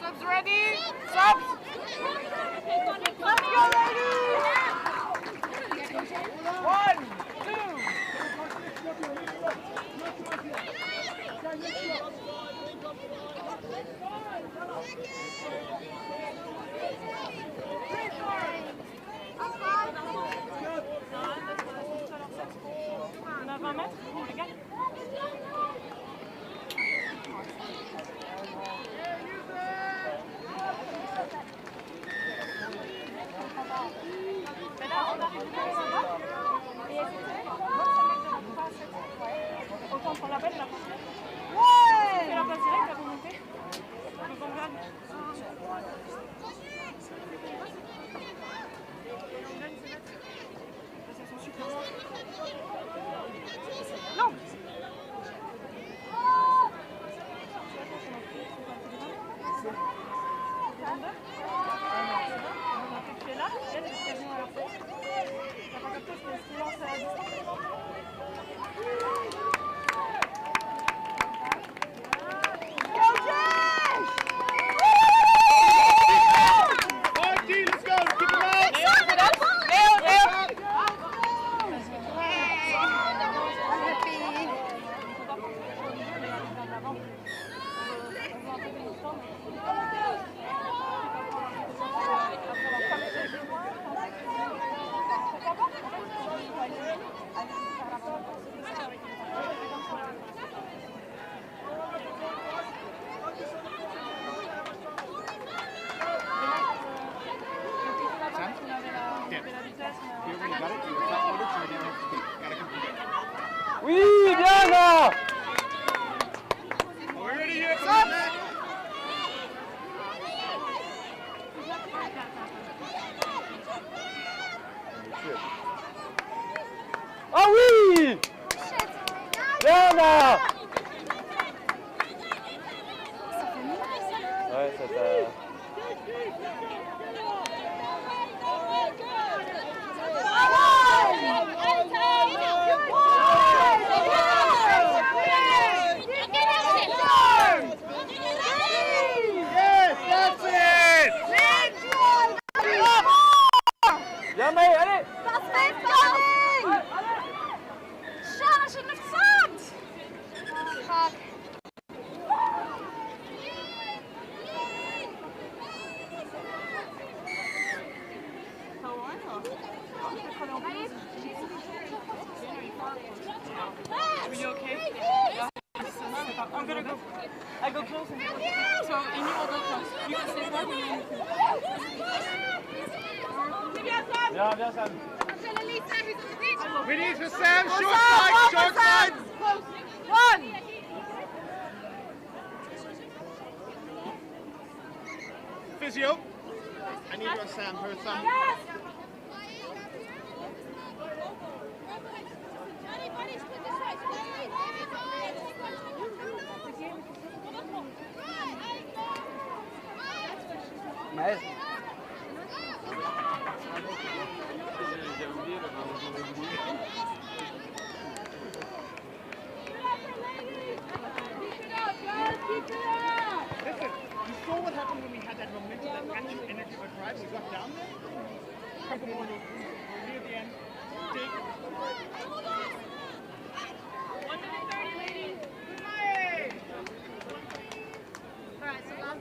Subs ready? Subs! Let's go, ladies! 1, 2. On a 20 mètres, les gars. Mais là, on arrive de là et elle autant prendre la belle, la passer. Ouais! C'est la place directe, la remontée. Le bon grade. Non! depth. You already got it, you're flat footed, so you don't have to speak. Gotta complete it. Oui, bien là. Are we ready here for that? Ah oui! Bien là. Ouais, c'est Bien, mais allez! Das hilft gar nicht! Schade, ich hab nicht gesagt! Fuck. Are you okay? I'm gonna go. I go close and so and you will go close. You can stay there and then Bien, bien, Sam. We need for Sam, short side, short side. One! Physio. I need your Sam, her thumb. Nice. Listen, you saw what happened when we had that momentum, that action, energy, or drive. We got down there. Couple more. We're near the end. Dig. 1 minute 30, ladies. Alright, so last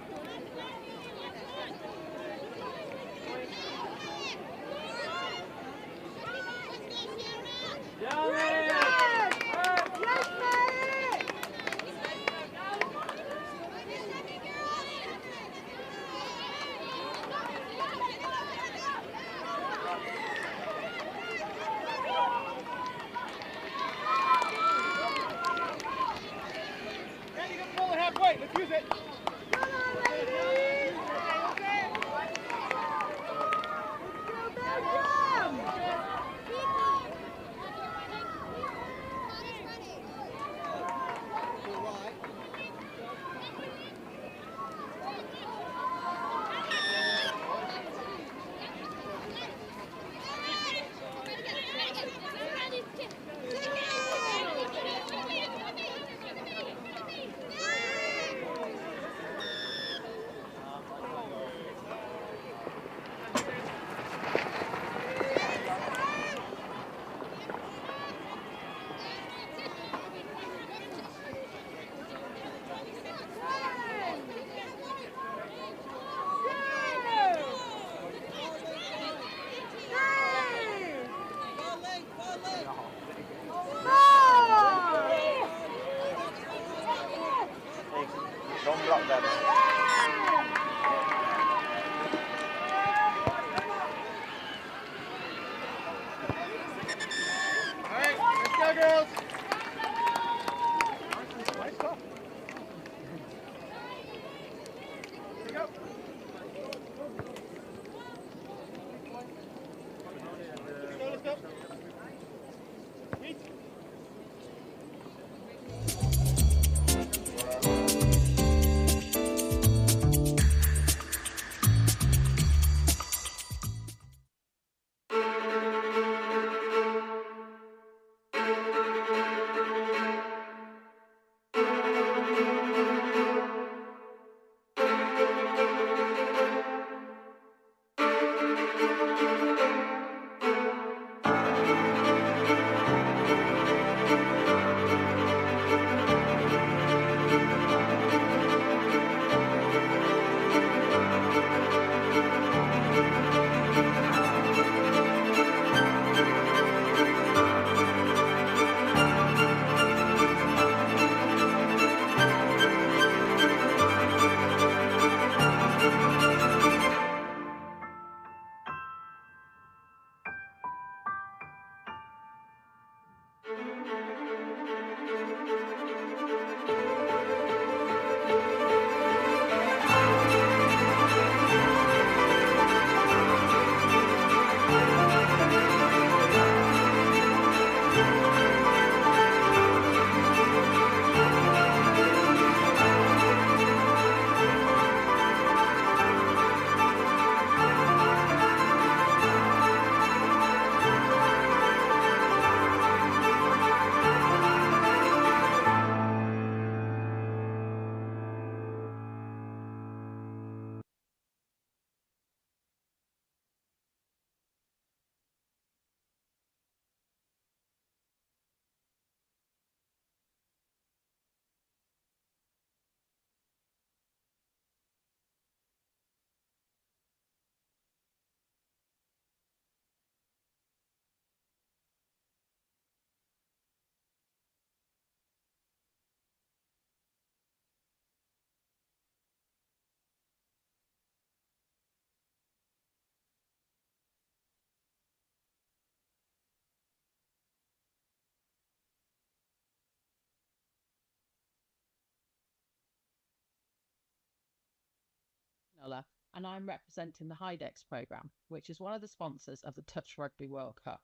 Muller, and I'm representing the HIDEX programme, which is one of the sponsors of the Touch Rugby World Cup.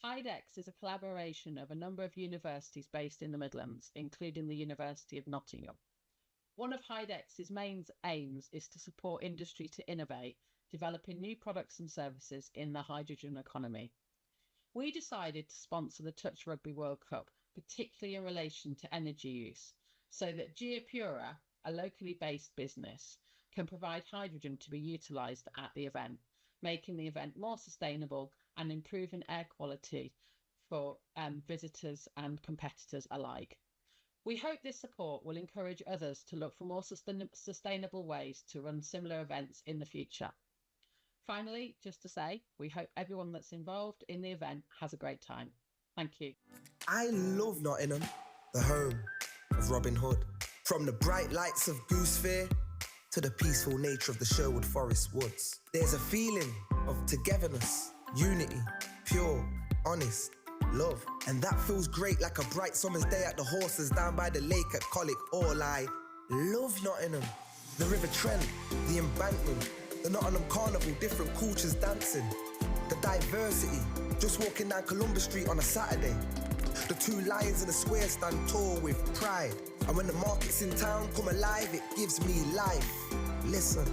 HIDEX is a collaboration of a number of universities based in the Midlands, including the University of Nottingham. One of HIDEX's main aims is to support industry to innovate, developing new products and services in the hydrogen economy. We decided to sponsor the Touch Rugby World Cup, particularly in relation to energy use, so that Geopura, a locally based business, can provide hydrogen to be utilised at the event, making the event more sustainable and improving air quality for visitors and competitors alike. We hope this support will encourage others to look for more sustainable ways to run similar events in the future. Finally, just to say, we hope everyone that's involved in the event has a great time. Thank you. I love Nottingham, the home of Robin Hood. From the bright lights of Goose Fair to the peaceful nature of the Sherwood Forest woods. There's a feeling of togetherness, unity, pure, honest, love. And that feels great like a bright summer's day at the horses down by the lake at Colic. All I love Nottingham. The River Trent, the embankment, the Nottingham Carnival, different cultures dancing. The diversity, just walking down Columbus Street on a Saturday. The two lions in the square stand tall with pride. And when the markets in town come alive, it gives me life. Listen,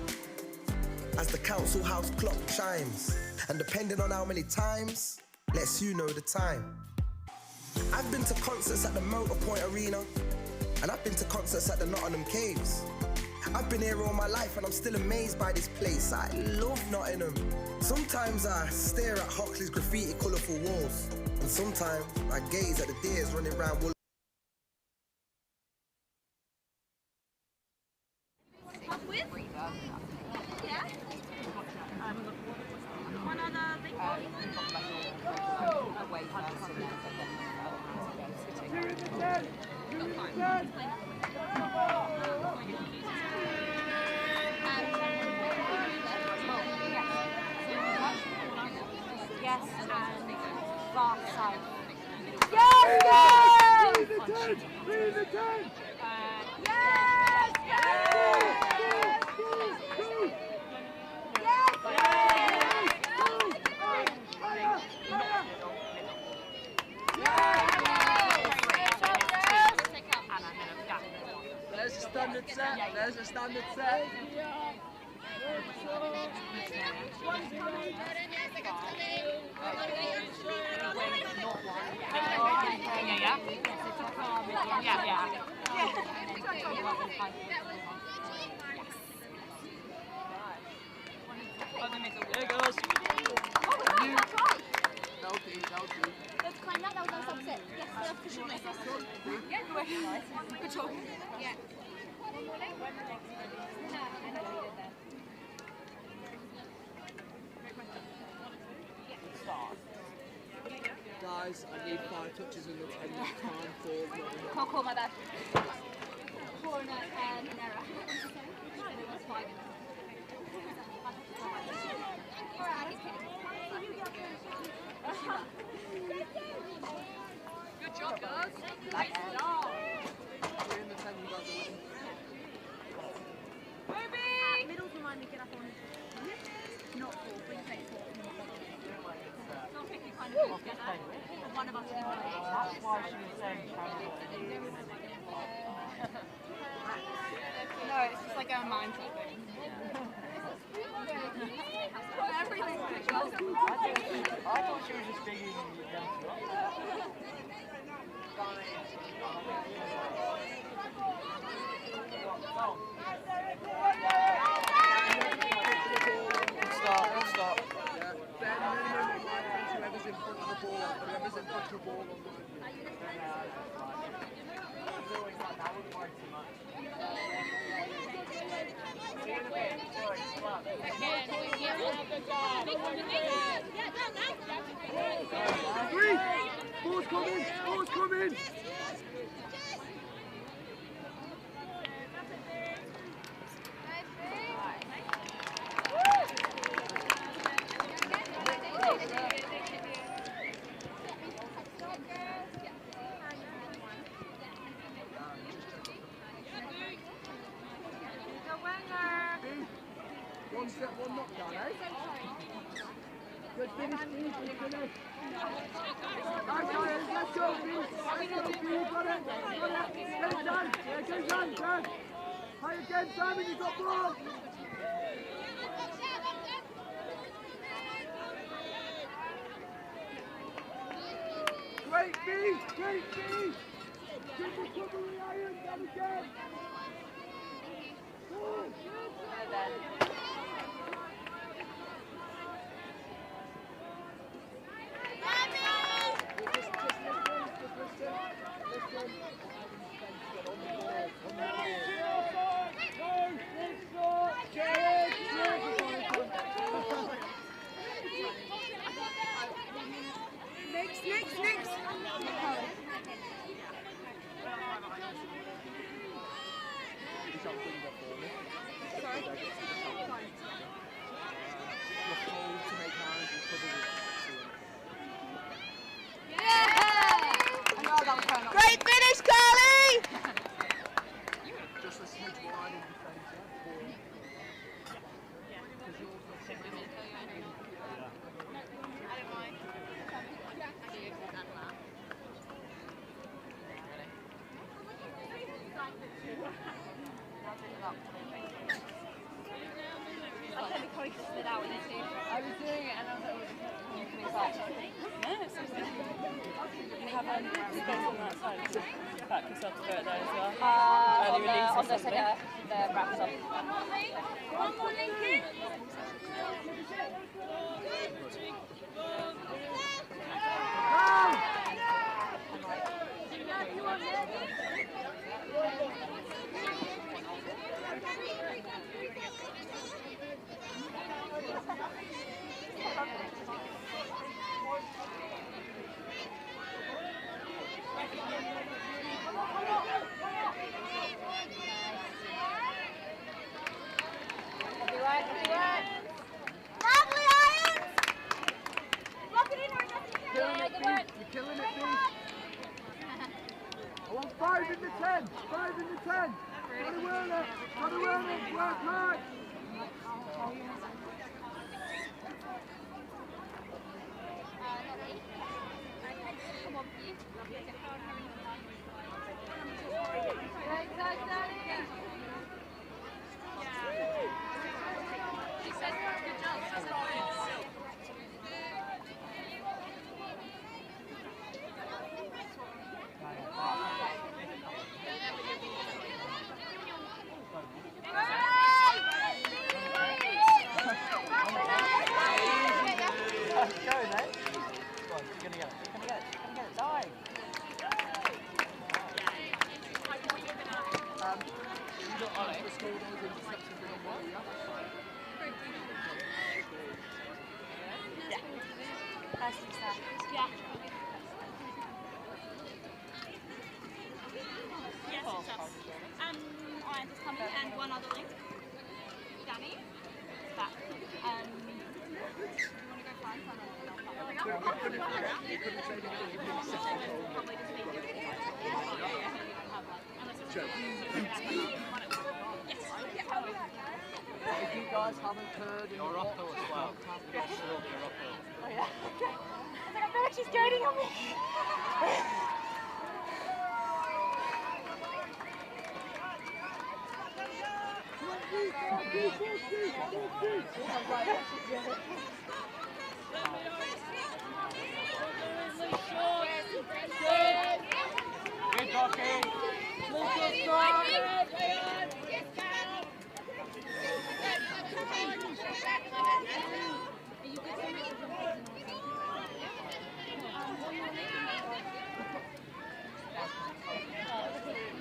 as the council house clock chimes, and depending on how many times, lets you know the time. I've been to concerts at the Motorpoint Arena, and I've been to concerts at the Nottingham Caves. I've been here all my life and I'm still amazed by this place. I love Nottingham. Sometimes I stare at Hoxley's graffiti colourful walls, and sometimes I gaze at the deers running around Wool. Yeah? One other thing. Yes, and far south. Yes, go! Leave the 10! Leave the 10! Yes! There's a standard set. There's a standard set. There goes. Let's climb that. That was our subset. Yes, that's for sure. Yeah, good job. Yeah. Guys, I need 5 touches in the 10-minute time for Cool, my bad. Corner and Nera. It was 5 minutes. Good job, guys. Nice job. We're in the 10, you guys are winning. Ruby! Middles remind me to get up on. Not 4, please take 4. Not 50 kind of move together. One of us can do it. That's why she was saying No, it's just like a mindset thing. Everything's good. I thought she was just digging you down to Good start. Yeah. Ben, whoever's in front of the ball, whoever's in front of the ball. It's always like that, wouldn't worry too much. See you in a bit. Three! Ball's coming! Ball's coming! set, one knockdown, eh? Good finish, please, good finish. Nice, guys, let's go, please. Let's go, please, got it, got it. Get it done, yeah, get it done, done. High again, Simon, you got ball. Great B, great B. Good recovery, Iron, done again. Next. Great finish, Carly! Just a smidge wide in defence, I was doing it and I was like, no, it's so good. You have space on that side, so back yourself to go there as well. Early release or something. The wraps up. One more, Lincoln. Killing it, B. I want 5 in the 10. 5 in the 10. Got to earn it. Got to earn it. Work hard. I just coming and one other link. Danny, back. You want to go find someone? Probably just be here. If you guys haven't heard, you're uphill as well. Yes. Oh yeah. Okay. I feel like she's skating on me. Good talking.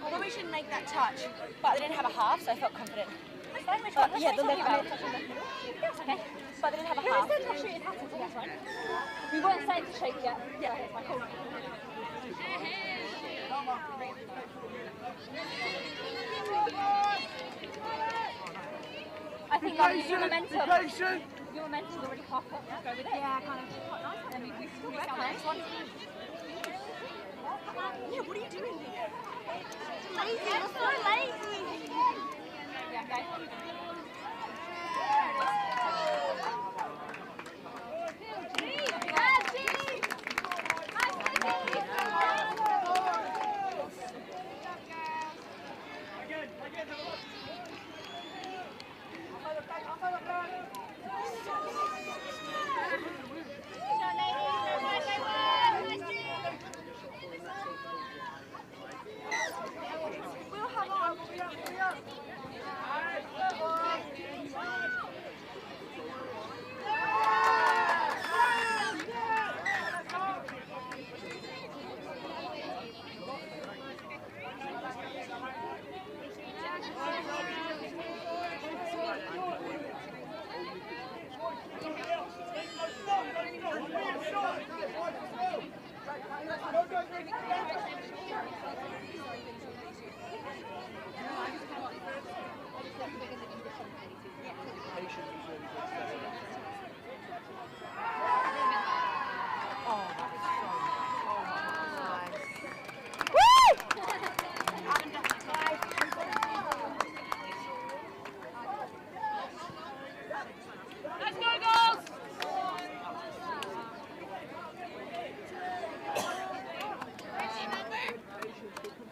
I thought we shouldn't make that touch, but they didn't have a half, so I felt confident. Yeah, the left. Okay. But they didn't have a half. We weren't saying to shake yet. Yeah, cool. I think your momentum's already popped up. Let's go with it. Yeah, kind of. Quite nice. And we still work on this one. Yeah, what are you doing here? Lazy, you're so lazy. Yeah, go.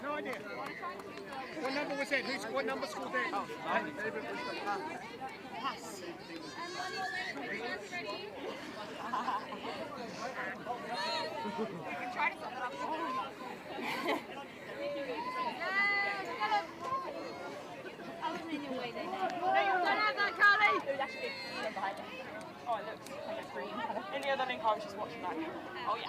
No idea. What number was it? What number scored it? Oh, David was the pass. Try to stop I wasn't in your way then. No, you don't have that, Carly! It was actually behind me. Oh, it looks like a screen. In the other link, I was just watching that. Oh, yeah.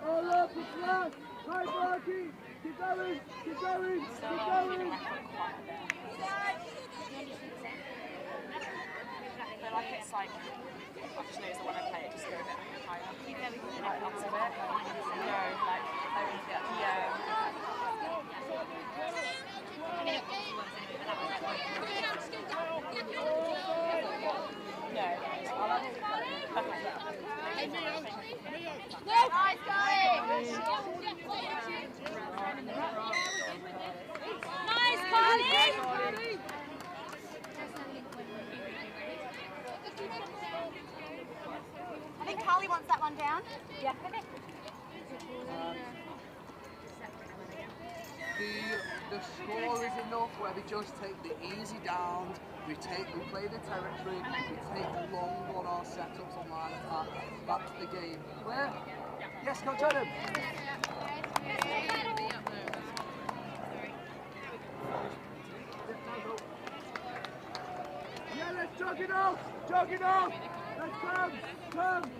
All up, it's left. Hi, Marky. Keep going, keep going, keep going. I feel like it's like, I just noticed that when I play it, just go a bit higher. Like lots of it. Like, Nice going! Nice, Carly! I think Carly wants that one down. Yeah. Okay. The score is enough where they just take the easy downs, we play the territory, we take the long one-hour setups on line attack. That's the game. Clear? Yes, Coach Adam. Yeah, let's jog it off! Jog it off! Let's come! Come!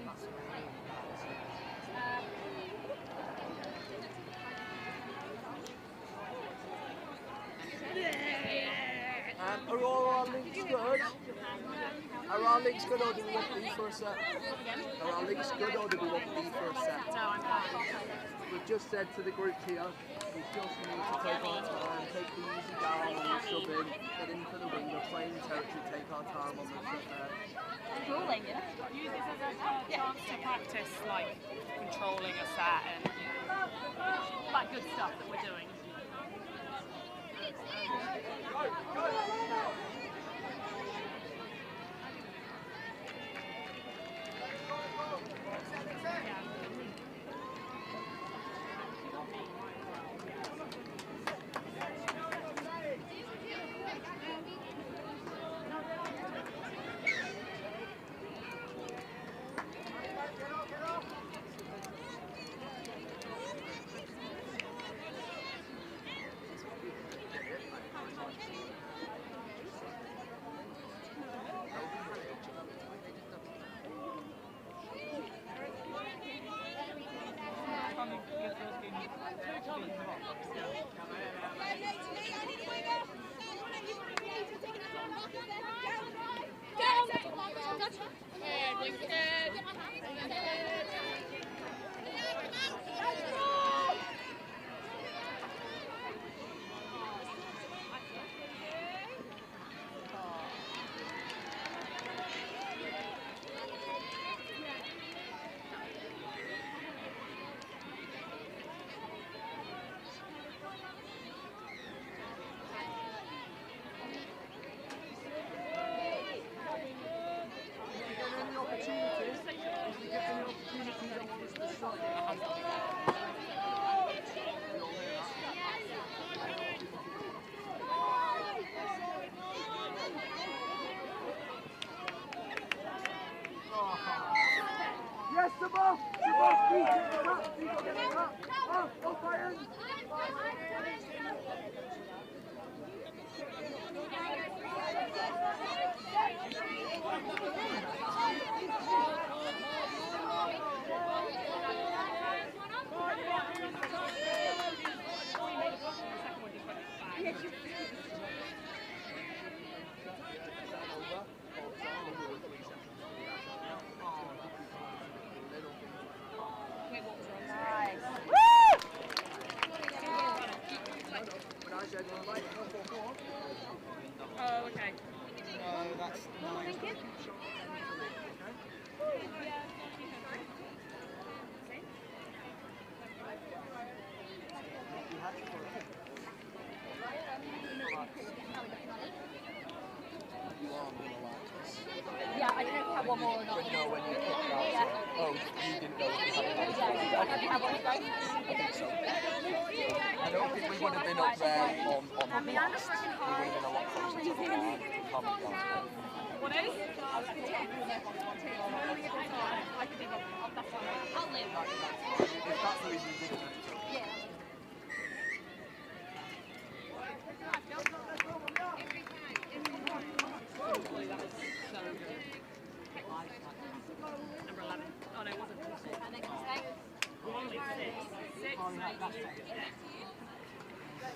Are all our links good? Are our links good or do we want B for a set? Are our links good or do we want B for a set? We've just said to the group here, we just need to take our time, take the easy down on the sub-in, get in for the winger, play in territory, take our time on the sub-in. Controlling, yeah? Use this as a chance to practice, like, controlling a set and that good stuff that we're doing. Oh, okay. No, that's nice. Yeah, I don't know if you have one more or not. But no, when you kicked out, oh, you didn't know if you had one. Have you had one to go? I think so. I don't think we would have been up there on we would have been a lot closer to the line. What is? I'll live. If that's the reason you did it. Yeah. Number 11. Oh no, it wasn't. And then can you stay? Only 6. 6.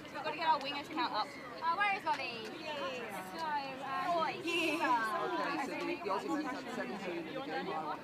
We've got to get our wingers count up. Oh, where is Ollie? So, boys. Okay, so the Aussie men's had 17 in the game. I want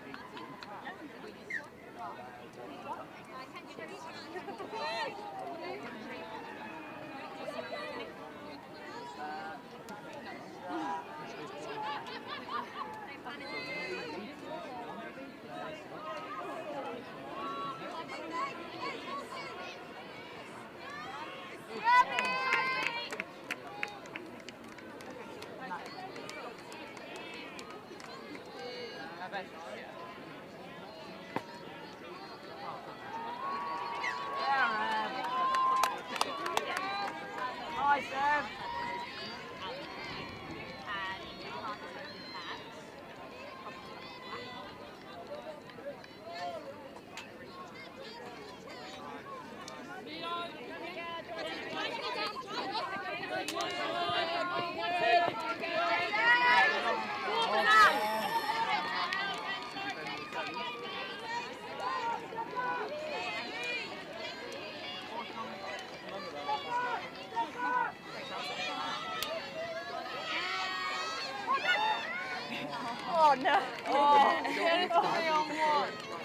'Oh no! Oh, that's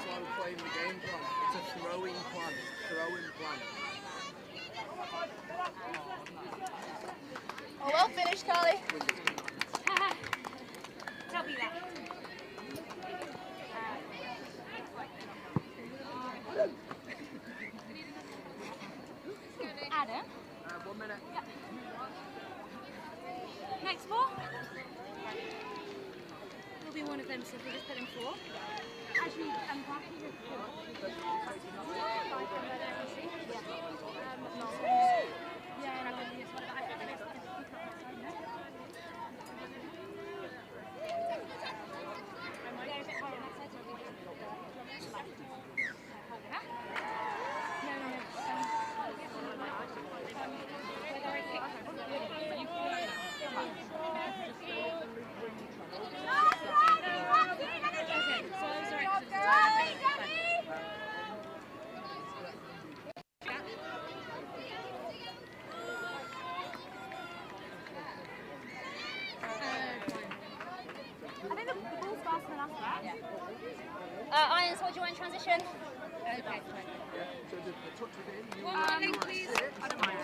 why we're playing the game plan. It's a throwing plan. Throwing plan. Oh, well finished, Carly. Tell me that. Adam? 1 minute. Yep. Next ball. Will be one of them, so we'll just put in 4. Actually, I'm happy with 4. I think the ball's faster than us, right? Irons, what do you want in transition? Okay. So the touch it in. One more link, please. I don't mind.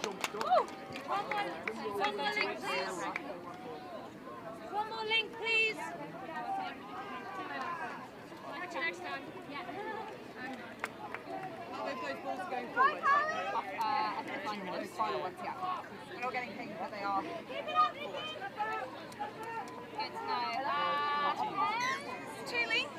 One more link, please. One more link, please. Catch you next time. Yeah. Those balls are going forward. I think the final ones, yeah. We're not getting pinged, but they are forward. Good to know. 2 links.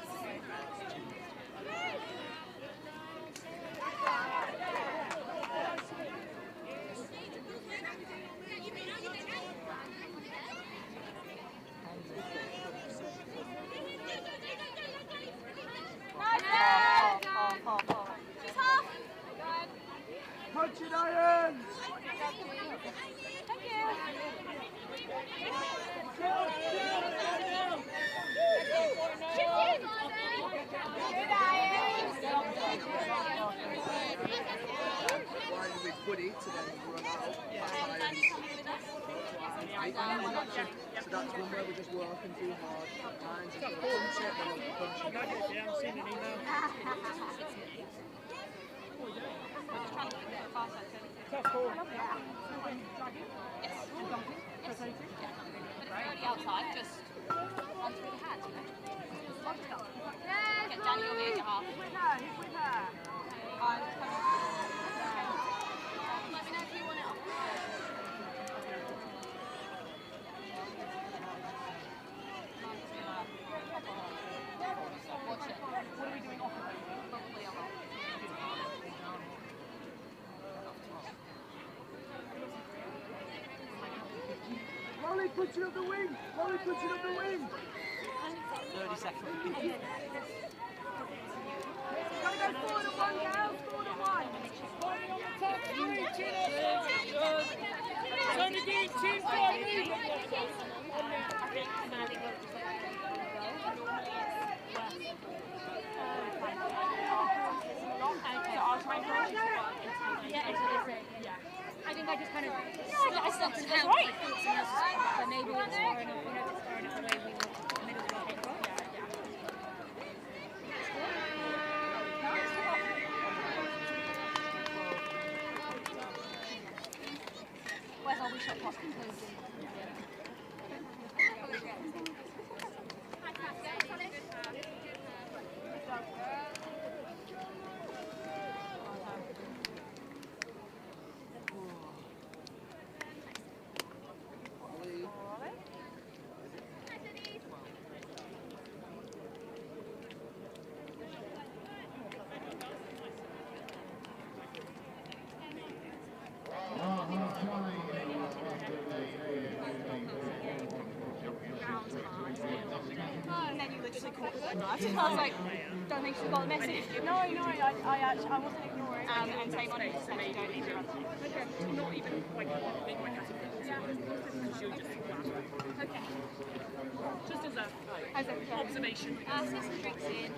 Punch it, Iron! Thank you. Shift in. right? So that's one where we're just working too hard. Sometimes if we're punch it, then we'll punch it. Yeah, I'm seeing an email. Tough call. Yes. Yes. But it's already outside, just run through the hands, you know? Get Danny over here, half. He's with her, he's with her. Let me know if you want it off. Watch it. What are we doing off of it? Probably a lot. Molly, pushing up the wing! Molly, pushing up the wing! 30 seconds. Gotta go forward at one, girls, forward at one. I think I just kind of I stopped and helped. Right. But maybe it's far enough, you know, it's far enough away we look in the middle of the paper. Where's our wee shot pop? And then you literally caught the knife. I was like, don't think she got the message. No, I wasn't ignoring. And same on it, just said you don't need to run. Okay, not even like big my category. She'll just Okay. just as a observation. See some drinks in.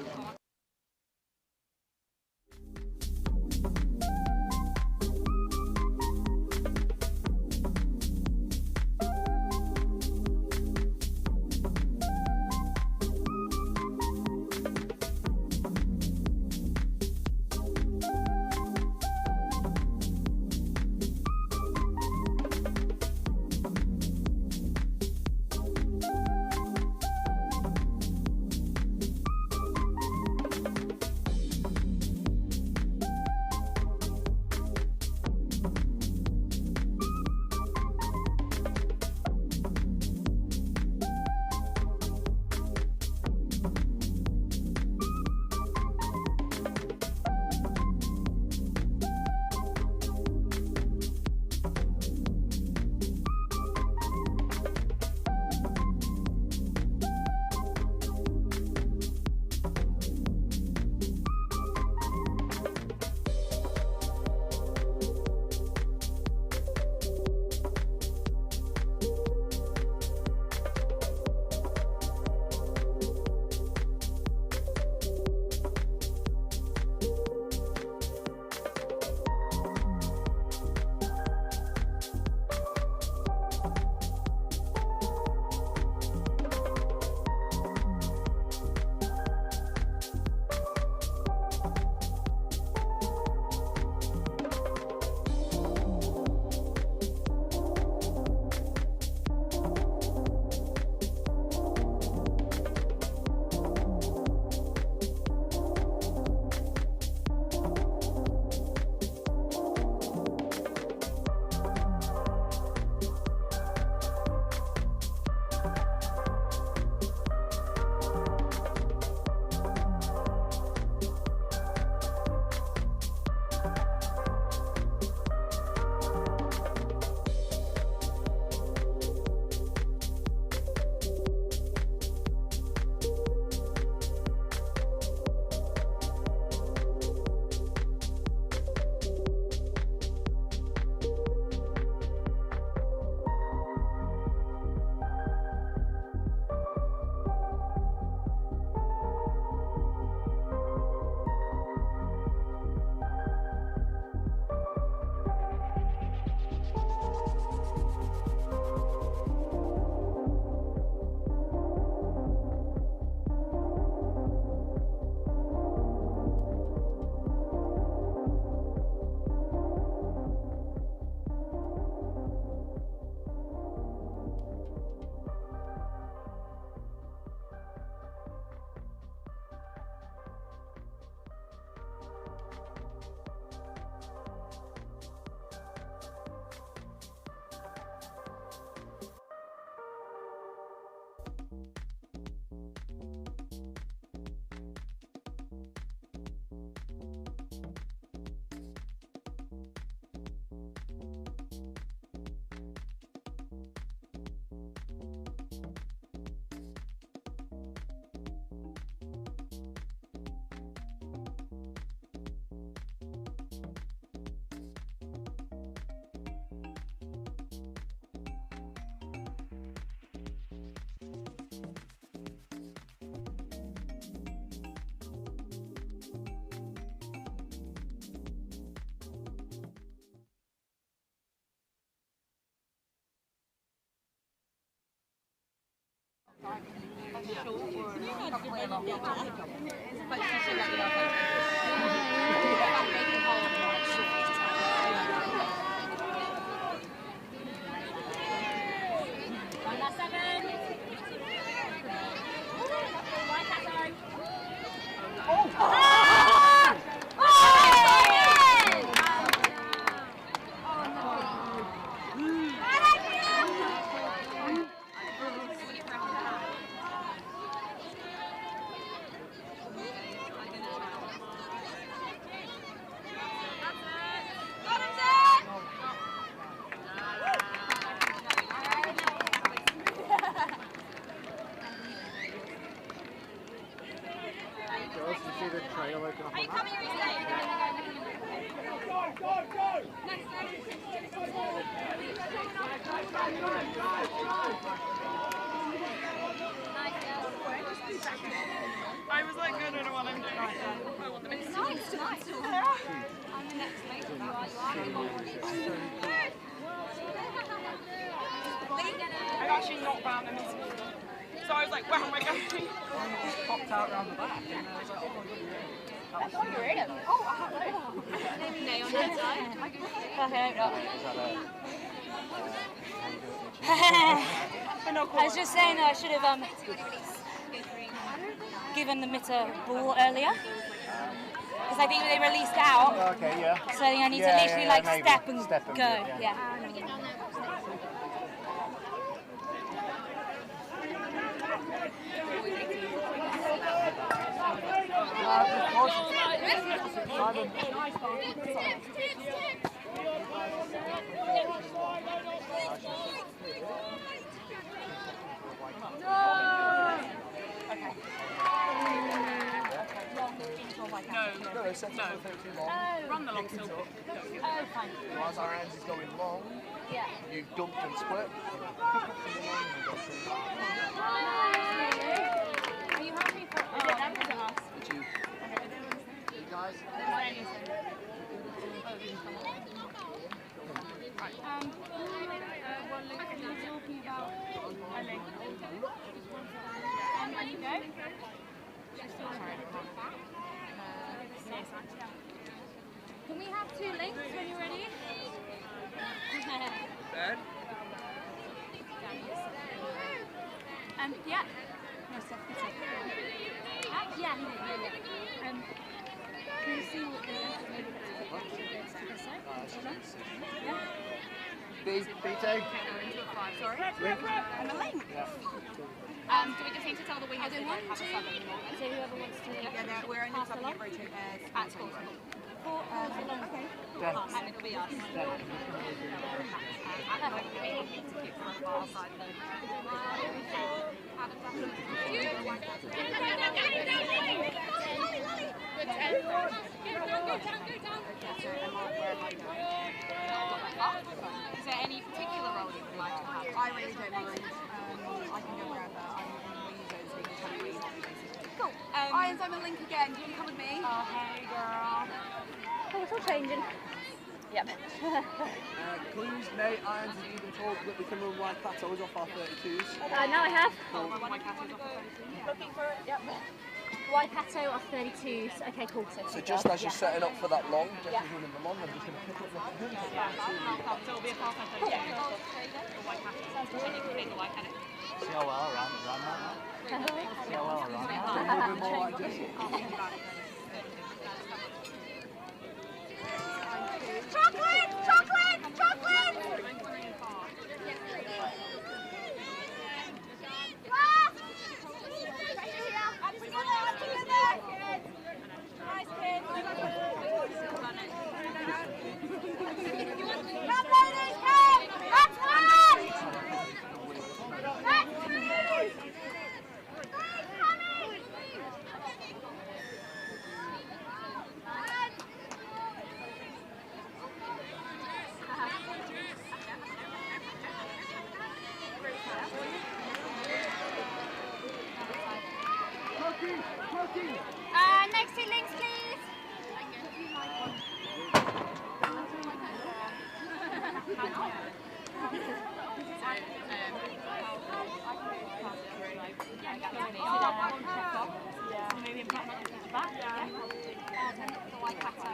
short or probably a lot longer. But she should let me know. Making hole and like short. Last 7. White Casso. Girls, you see the trail open up on that? I was like, I don't know what I'm doing. I want them in Nice. I'm the next mate. I've actually not found them in school. So I was like, where am I going? One just popped out around the back, and I was like, oh my god, you're in. That's what you're in. Oh, I have maybe no on that side. I hope not. I was just saying that I should have given the mitter ball earlier. Because I think they released out. Okay, yeah. So I think I need to literally like step and go. Yeah. No, they set up a bit too long. Run the long Picked it still. up. Whilst our hands is going long, you dumped and split. Are you happy for us? Did you? You guys? Well, Luke, you were talking about Ellie. And you go? Can we have 2 links when you're ready? Bad? Yeah. No, Steph, yeah. Can you see what the BT? Sorry? And the link? Yeah. Do we just need to tell the wingers they don't have a sub anymore? So whoever wants to... Yeah, we're only subbing at rotate at school. Okay. Yeah. And it'll be us. At the moment, we need to keep for a far side though. How does that look? Is there any particular role you would like to have? I really don't mind. I can go wherever. I'm in the zone, so you can tell me where you want me basically. Cool. Irons, I'm a link again. Do you want to come with me? Oh, hey girl. Oh, it's all changing. Yep. Clues, Nate, irons, and even talk that we can run wide plateaus off our 32s. Now I have. Cool. Looking for it. Yep. Wide plateau off 32s. Okay, cool. So just as you're setting up for that long, just as running the long, I'm just going to pick up the So it'll be a far side. Yeah. The white hat. And you can make the white hat. See how well I ran that? See how well I ran that? A little bit more like Jesse. Chocolate! Chocolate! Chocolate! Nice kids. Come ladies, come! That's one! That's three! Three's coming! Next 2 links, please. Maybe in front of the back. The Waikato.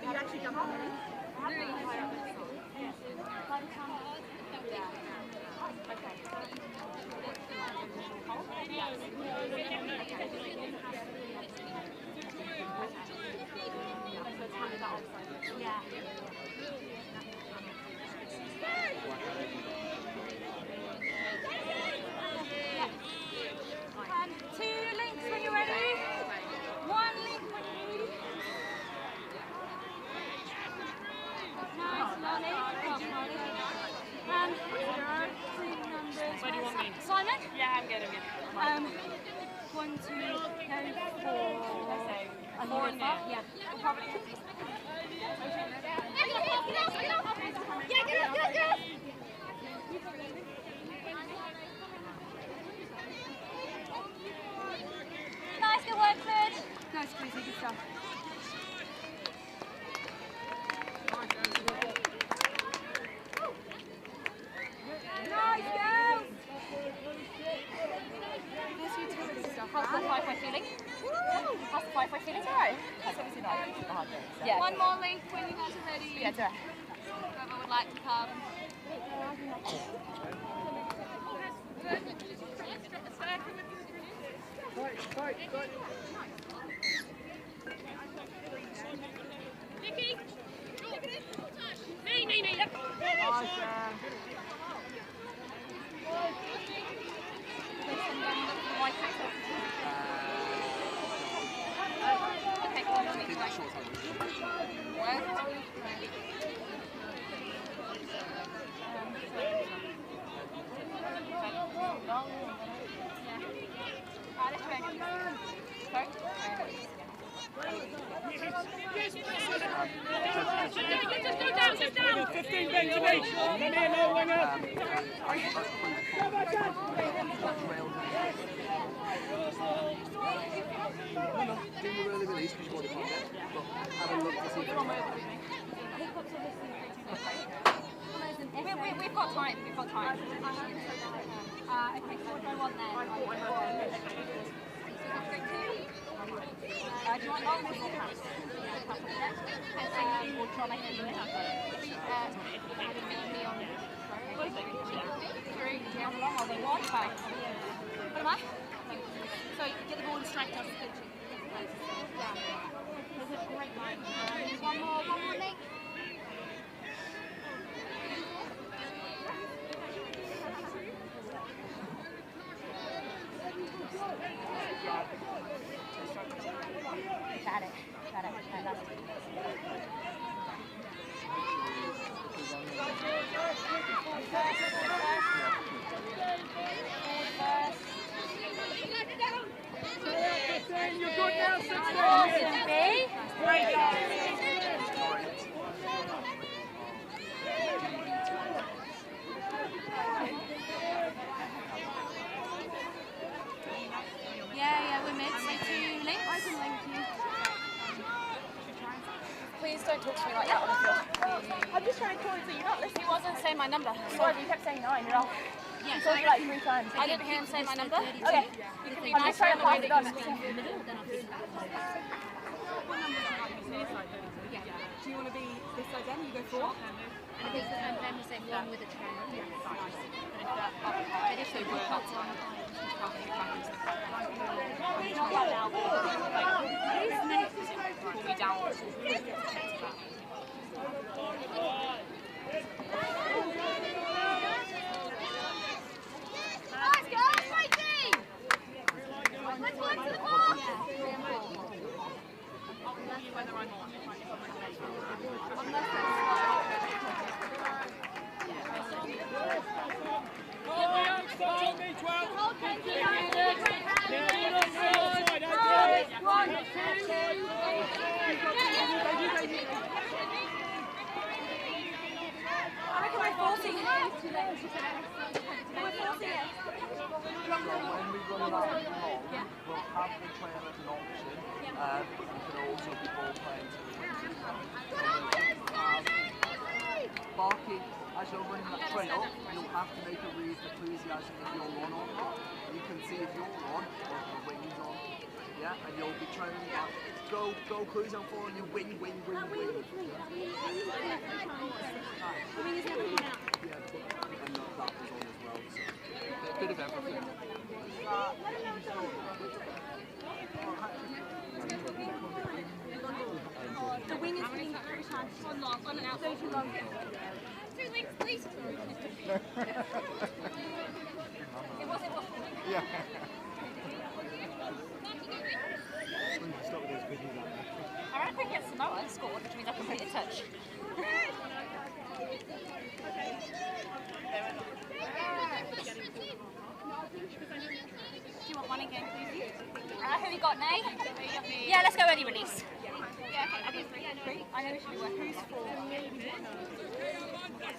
You actually jump on it? Really high up. Yeah. 2 links when you're ready. 1 link when you're ready. Nice, Molly. Numbers. Where do you want me? Simon? Yeah, I'm good. 1, 2, go for. Four in there. Yeah. Nice, good work, Fred. Nice, Chrissy, good stuff. Nice, girls. This utility stuff. How's the 5-way feeling? How's the 5-way feeling? It's alright. That's obviously not a hard day. Yeah. 1 more link when you guys are ready. Yeah, it's alright. Whoever would like to come. Fight. Nicky! Me. Yep. Just go down. 15 bends of each. Come here, no winger. Do the early release because you want to pop it. But have a look to see if you We've got time. Okay, so what do I want then? Do you want long or pass? Or try to make it three on long, I'll be one. What am I? So get the ball and strike us. There's a great line. One more link. Got it. You're good now, 16. Awesome, B. Great goal. Yeah, we're mid. So 2 links. I can link you. Please don't talk to me like that on the field. I'm just trying to call you so you're not listening. He wasn't saying my number. Sorry, you kept saying 9. You're off. Yeah, so like 3 times. I didn't hear him say my number. Okay. I'm just trying to find it on. Do you want to be this side then? You go 4? And then we say 1 with a trend. And if they work out on not right now. Pull me down. Nice, girls, great team! Let's work to the ball! when we run around the hall, we'll have the trail as an option. You can also be ball playing to the Barking still bring that tray up, you'll have to make a read for enthusiasm if you're on or not. You can see if you're on or the wings on. Yeah, and you'll be trying to go cruise on for and you wing. The wing is never coming out. Yeah, and that was on as well. So a bit of everything. The wing is being every time. On and out. So too long. 2 wings, please. It was. Yeah. I reckon get Samoa scored, which means I can put it in touch. Do you want one again, please? Who we got, Nay? Yeah, let's go early release. Yeah, okay, I do 3. I know we should be working. Who's 4?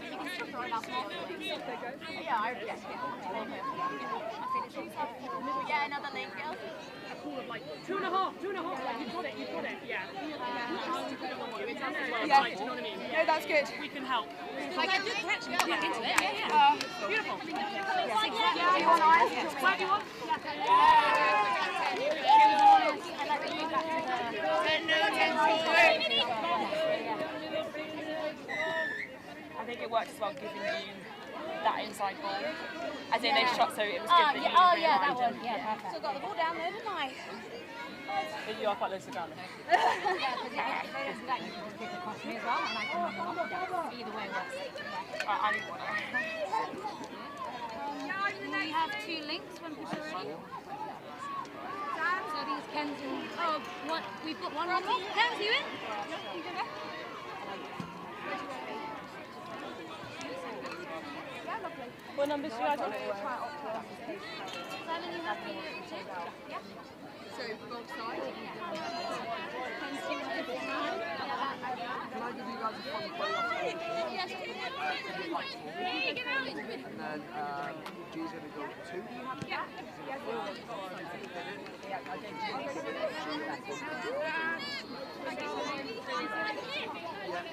You can still throw it out more. Yeah, I guess. Yeah, another link, girls. Like 2.5, like you got it, yeah. Yeah. Like, do you know what I mean? No, that's good. We can help. Like a good catch and back into it. Yeah. Beautiful. Do you want ours? Where do you want? I think it works as well giving you that inside ball. As in they've shot, so it was good that you that one. Yeah, perfect. So I got the ball down there, didn't I? You are quite low to the ground. Yeah, because if they don't do that, you can just kick across me as well, and I can run them off down. Either way works. I need one. We have 2 links when push already. So these Ken's and we've got one more. Ken's, you in? What numbers do you have? 7, you have to yeah. So both sides? Can I give you guys a fun play off? Yes. And then G's going to go 2. Yeah. Yeah,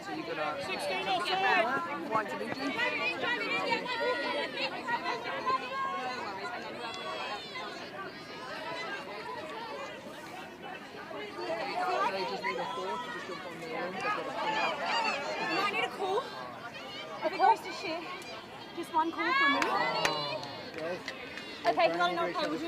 so you're going to 16 offside. Fly to lead you. They just need a 4 to just jump on their own. They've got to come out. I need a call. If it goes to shit, just one call from me. Okay, not enough time. Well,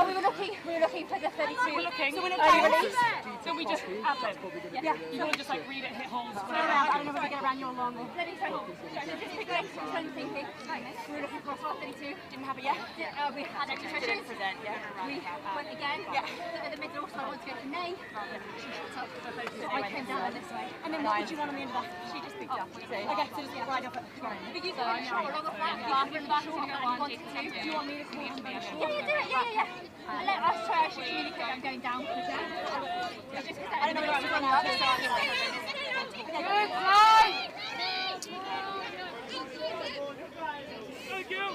we were looking for the 32. So we're release. So we just add them. Yeah. You want to just like read it, hit holes. I don't know if I get around your long. Let me try. Just pick the extra one thinking. We were looking for a 32. Didn't have it yet. We had extra questions. We went again. Yeah. At the middle, so I wanted to go for Nay. She shut up. So I came down this way. And then what did you want on the end of that? She just picked up. Okay, so just get right off it. But you can short along the flat, bathroom, one. Do you want me to call them? Yeah, do it. Yeah. And let us try to communicate. I'm going down. It's just because I don't know where I'm going out. Good play. Thank you.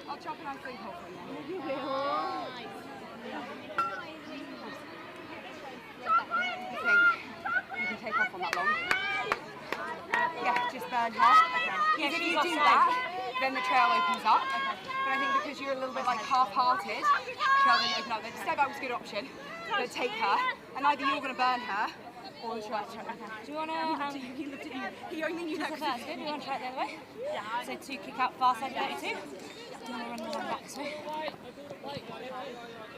I'll chop it on 3 hole for you. You will. I think you can take off on that long. Yeah, just burn her. Okay. Yeah, if you do that, then the trail opens up. Okay. But I think because you're a little bit like half-hearted, trail didn't open up. The step out was a good option. But take her, and either you're going to burn her, or the trail. Okay. Do you want to? He looked at you. He only knew that. That's good. Do you want to try it the other way? Yeah. So 2 kick out far side 32. Do you want to run the one back this way?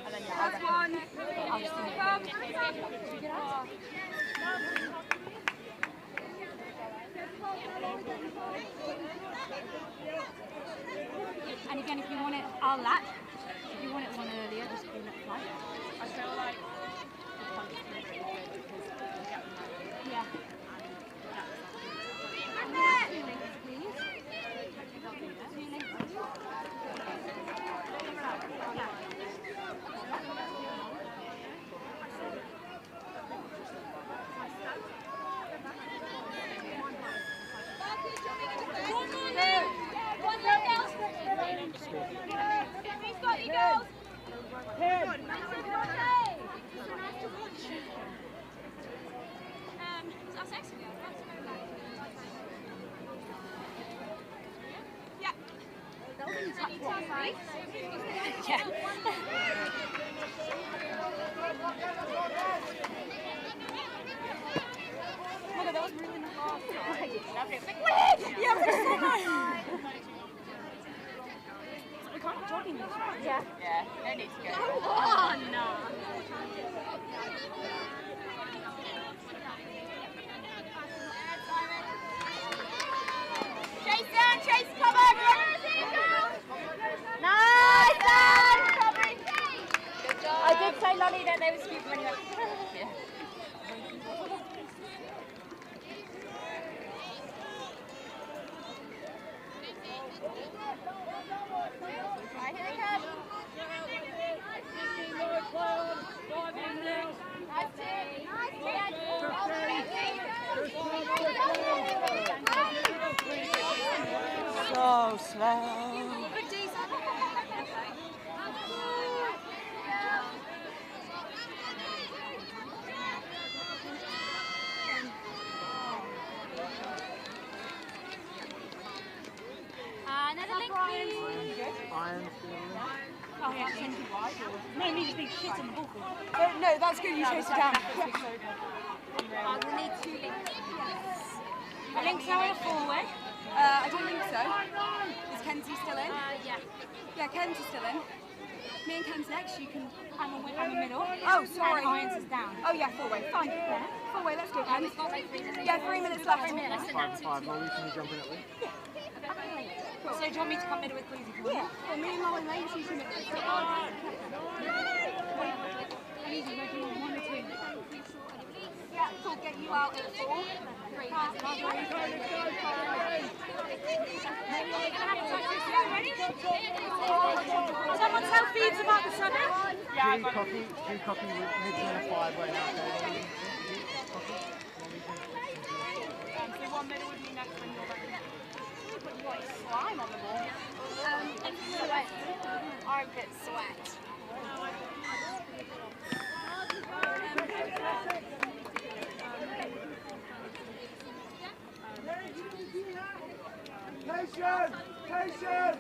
And then that's one. I'll just do it. And again, if you want it, I'll lap. If you want it one earlier, just call it flight. I feel like the punch is really good because you get them like Yeah. Two links, please. Two links, please. Yeah. Oh, that was really hard. Yeah, for sure. We can't be jogging this, right? Yeah. yeah, no need to go. Go on. Chase, cover. Nice, good job. I did say Lonnie that they were stupid when you went. Yeah. Right, here they come. So slow. Another link, please. Oh, yeah, send you wide. No, me just being shit in the ball. No, that's good. You chase it down. We'll need two links. Links now in a four-way. I don't think so. Is Kenzie still in? Yeah. Yeah, Kenzie's still in. Me and Ken's next. You can. I'm a middle. Oh, sorry. And Irons is down. Oh yeah, four-way. Fine. Yeah. Four-way. Let's go, Ken. We've got like 3 minutes. Yeah, 3 minutes left. 3 minutes. 5 Molly, can you jump in at least? So do you want me to come middle with please? Yeah. Well, me and Molly Lane, she's in it. Easy, we're doing 1 or 2. Yeah, so get you out at 4. 3. Someone tell Phoebes about the summit? Yeah, Do copy with mids in a 5-way now, okay? so 1 minute with me next when you're ready. Slime on the wall. And sweat. Armpit sweat. Patient!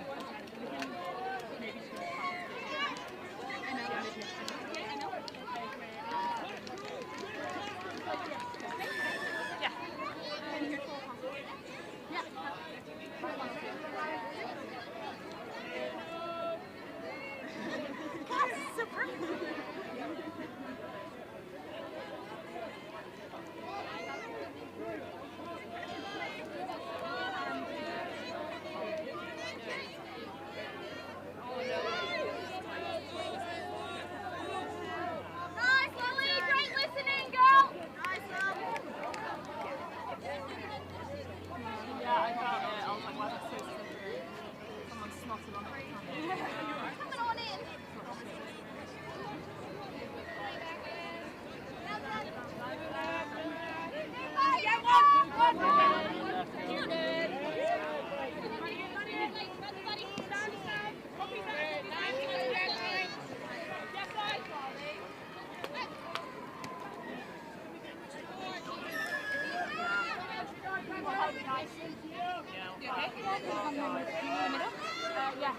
Yeah,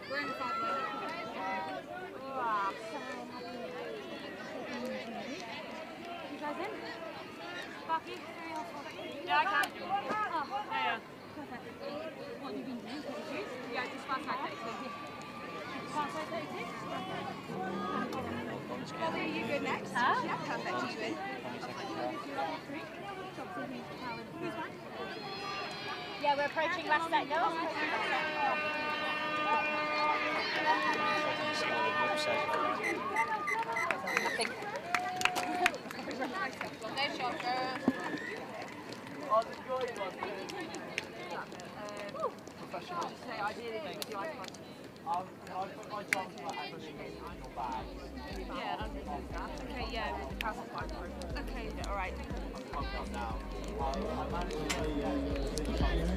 we're in the 5-way. You guys in? Bucky, 3 or 4? Yeah, I can. Oh, Yeah. perfect. What have you been doing? 32? Yeah, just fast like 32. Fast like 32? Molly, are you good next? Huh? Yeah, perfect. You in? Who's that? Yeah, we're approaching last set, girls. Nothing. Nice shot, girls. Professional. Yeah, okay, yeah, with the castle back. Okay, all right. Thanks, guys. Well done. Well played.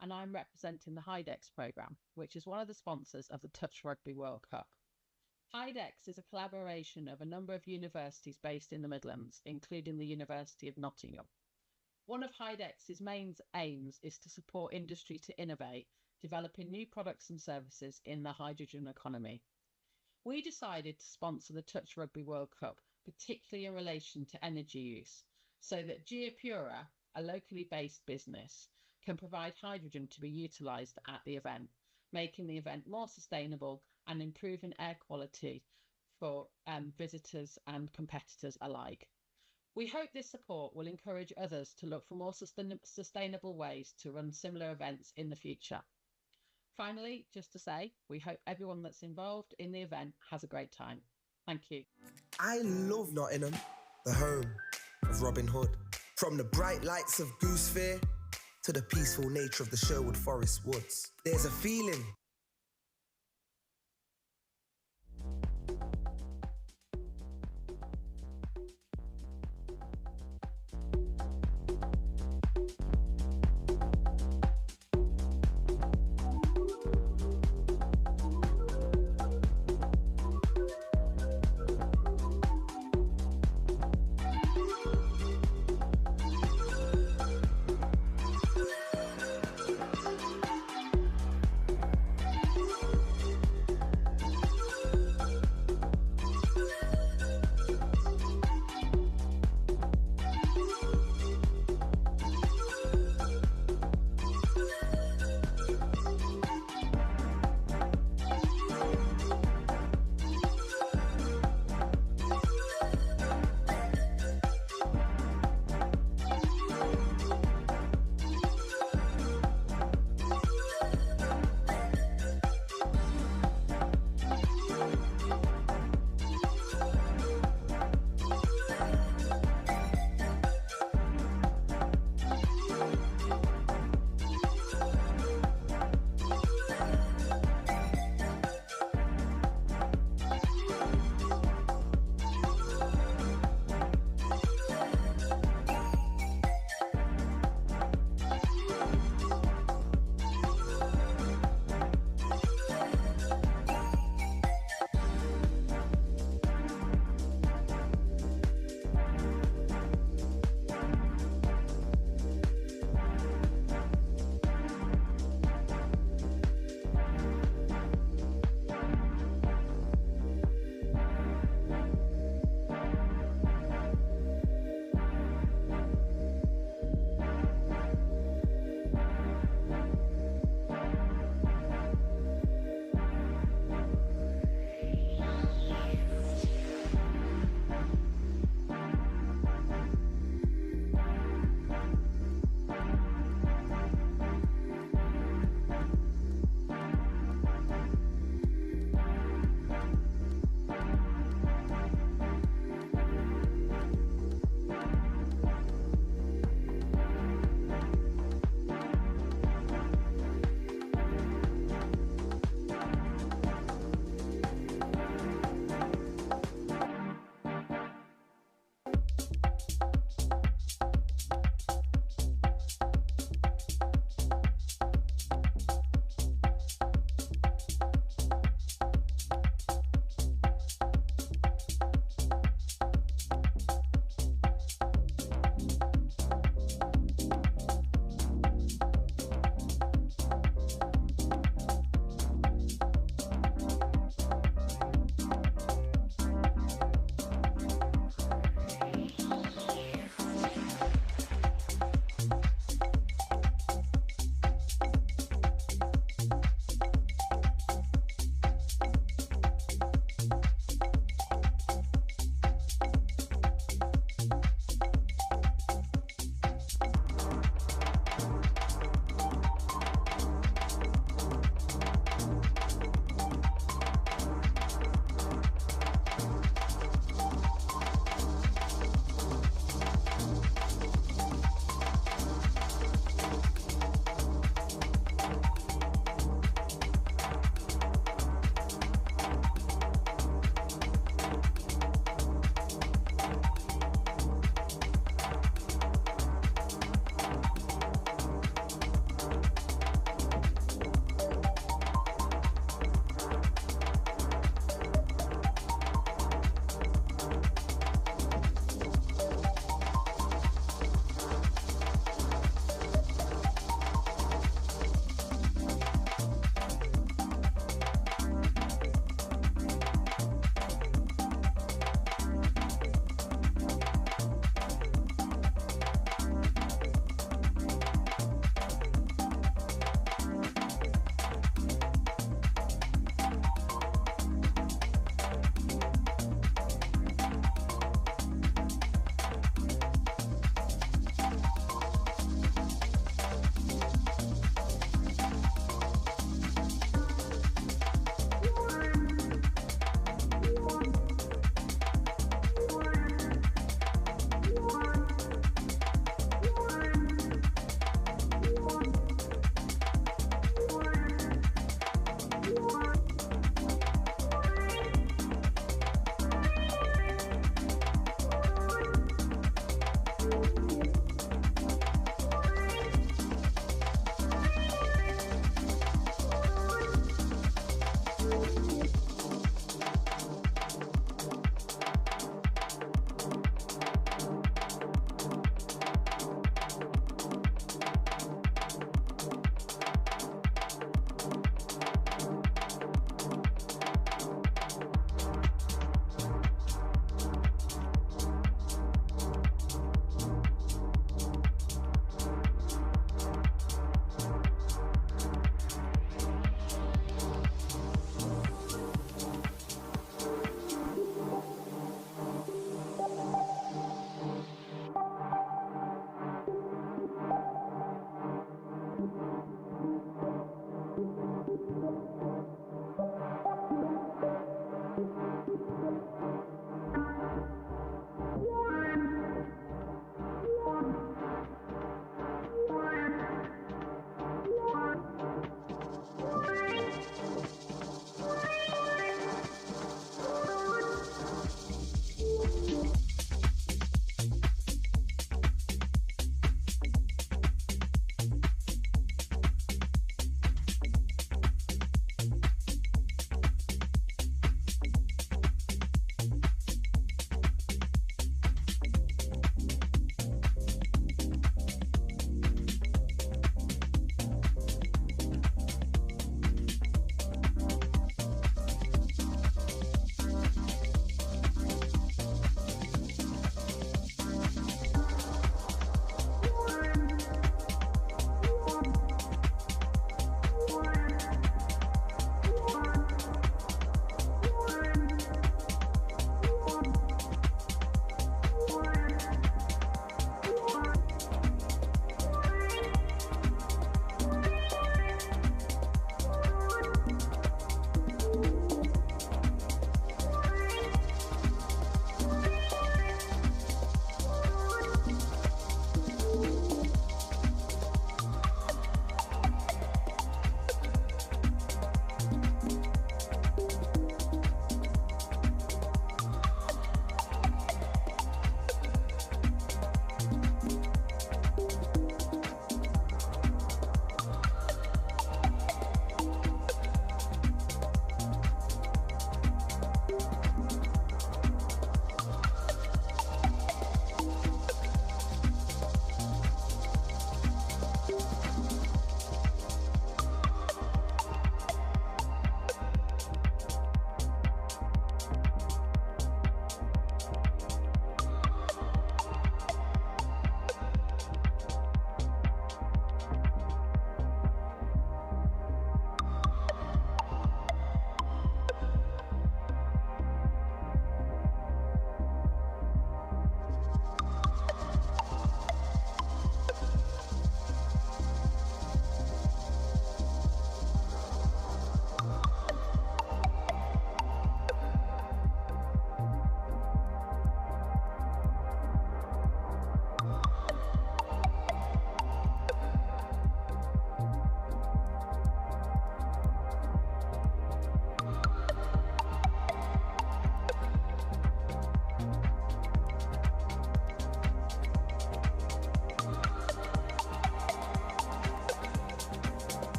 And I'm representing the HIDEX programme, which is one of the sponsors of the Touch Rugby World Cup. HIDEX is a collaboration of a number of universities based in the Midlands, including the University of Nottingham. One of HIDEX's main aims is to support industry to innovate, developing new products and services in the hydrogen economy. We decided to sponsor the Touch Rugby World Cup, particularly in relation to energy use, so that Geopura, a locally based business, can provide hydrogen to be utilised at the event, making the event more sustainable and improving air quality for visitors and competitors alike. We hope this support will encourage others to look for more sustainable ways to run similar events in the future. Finally, just to say, we hope everyone that's involved in the event has a great time. Thank you. I love Nottingham, the home of Robin Hood. From the bright lights of Goose Fair to the peaceful nature of the Sherwood Forest woods. There's a feeling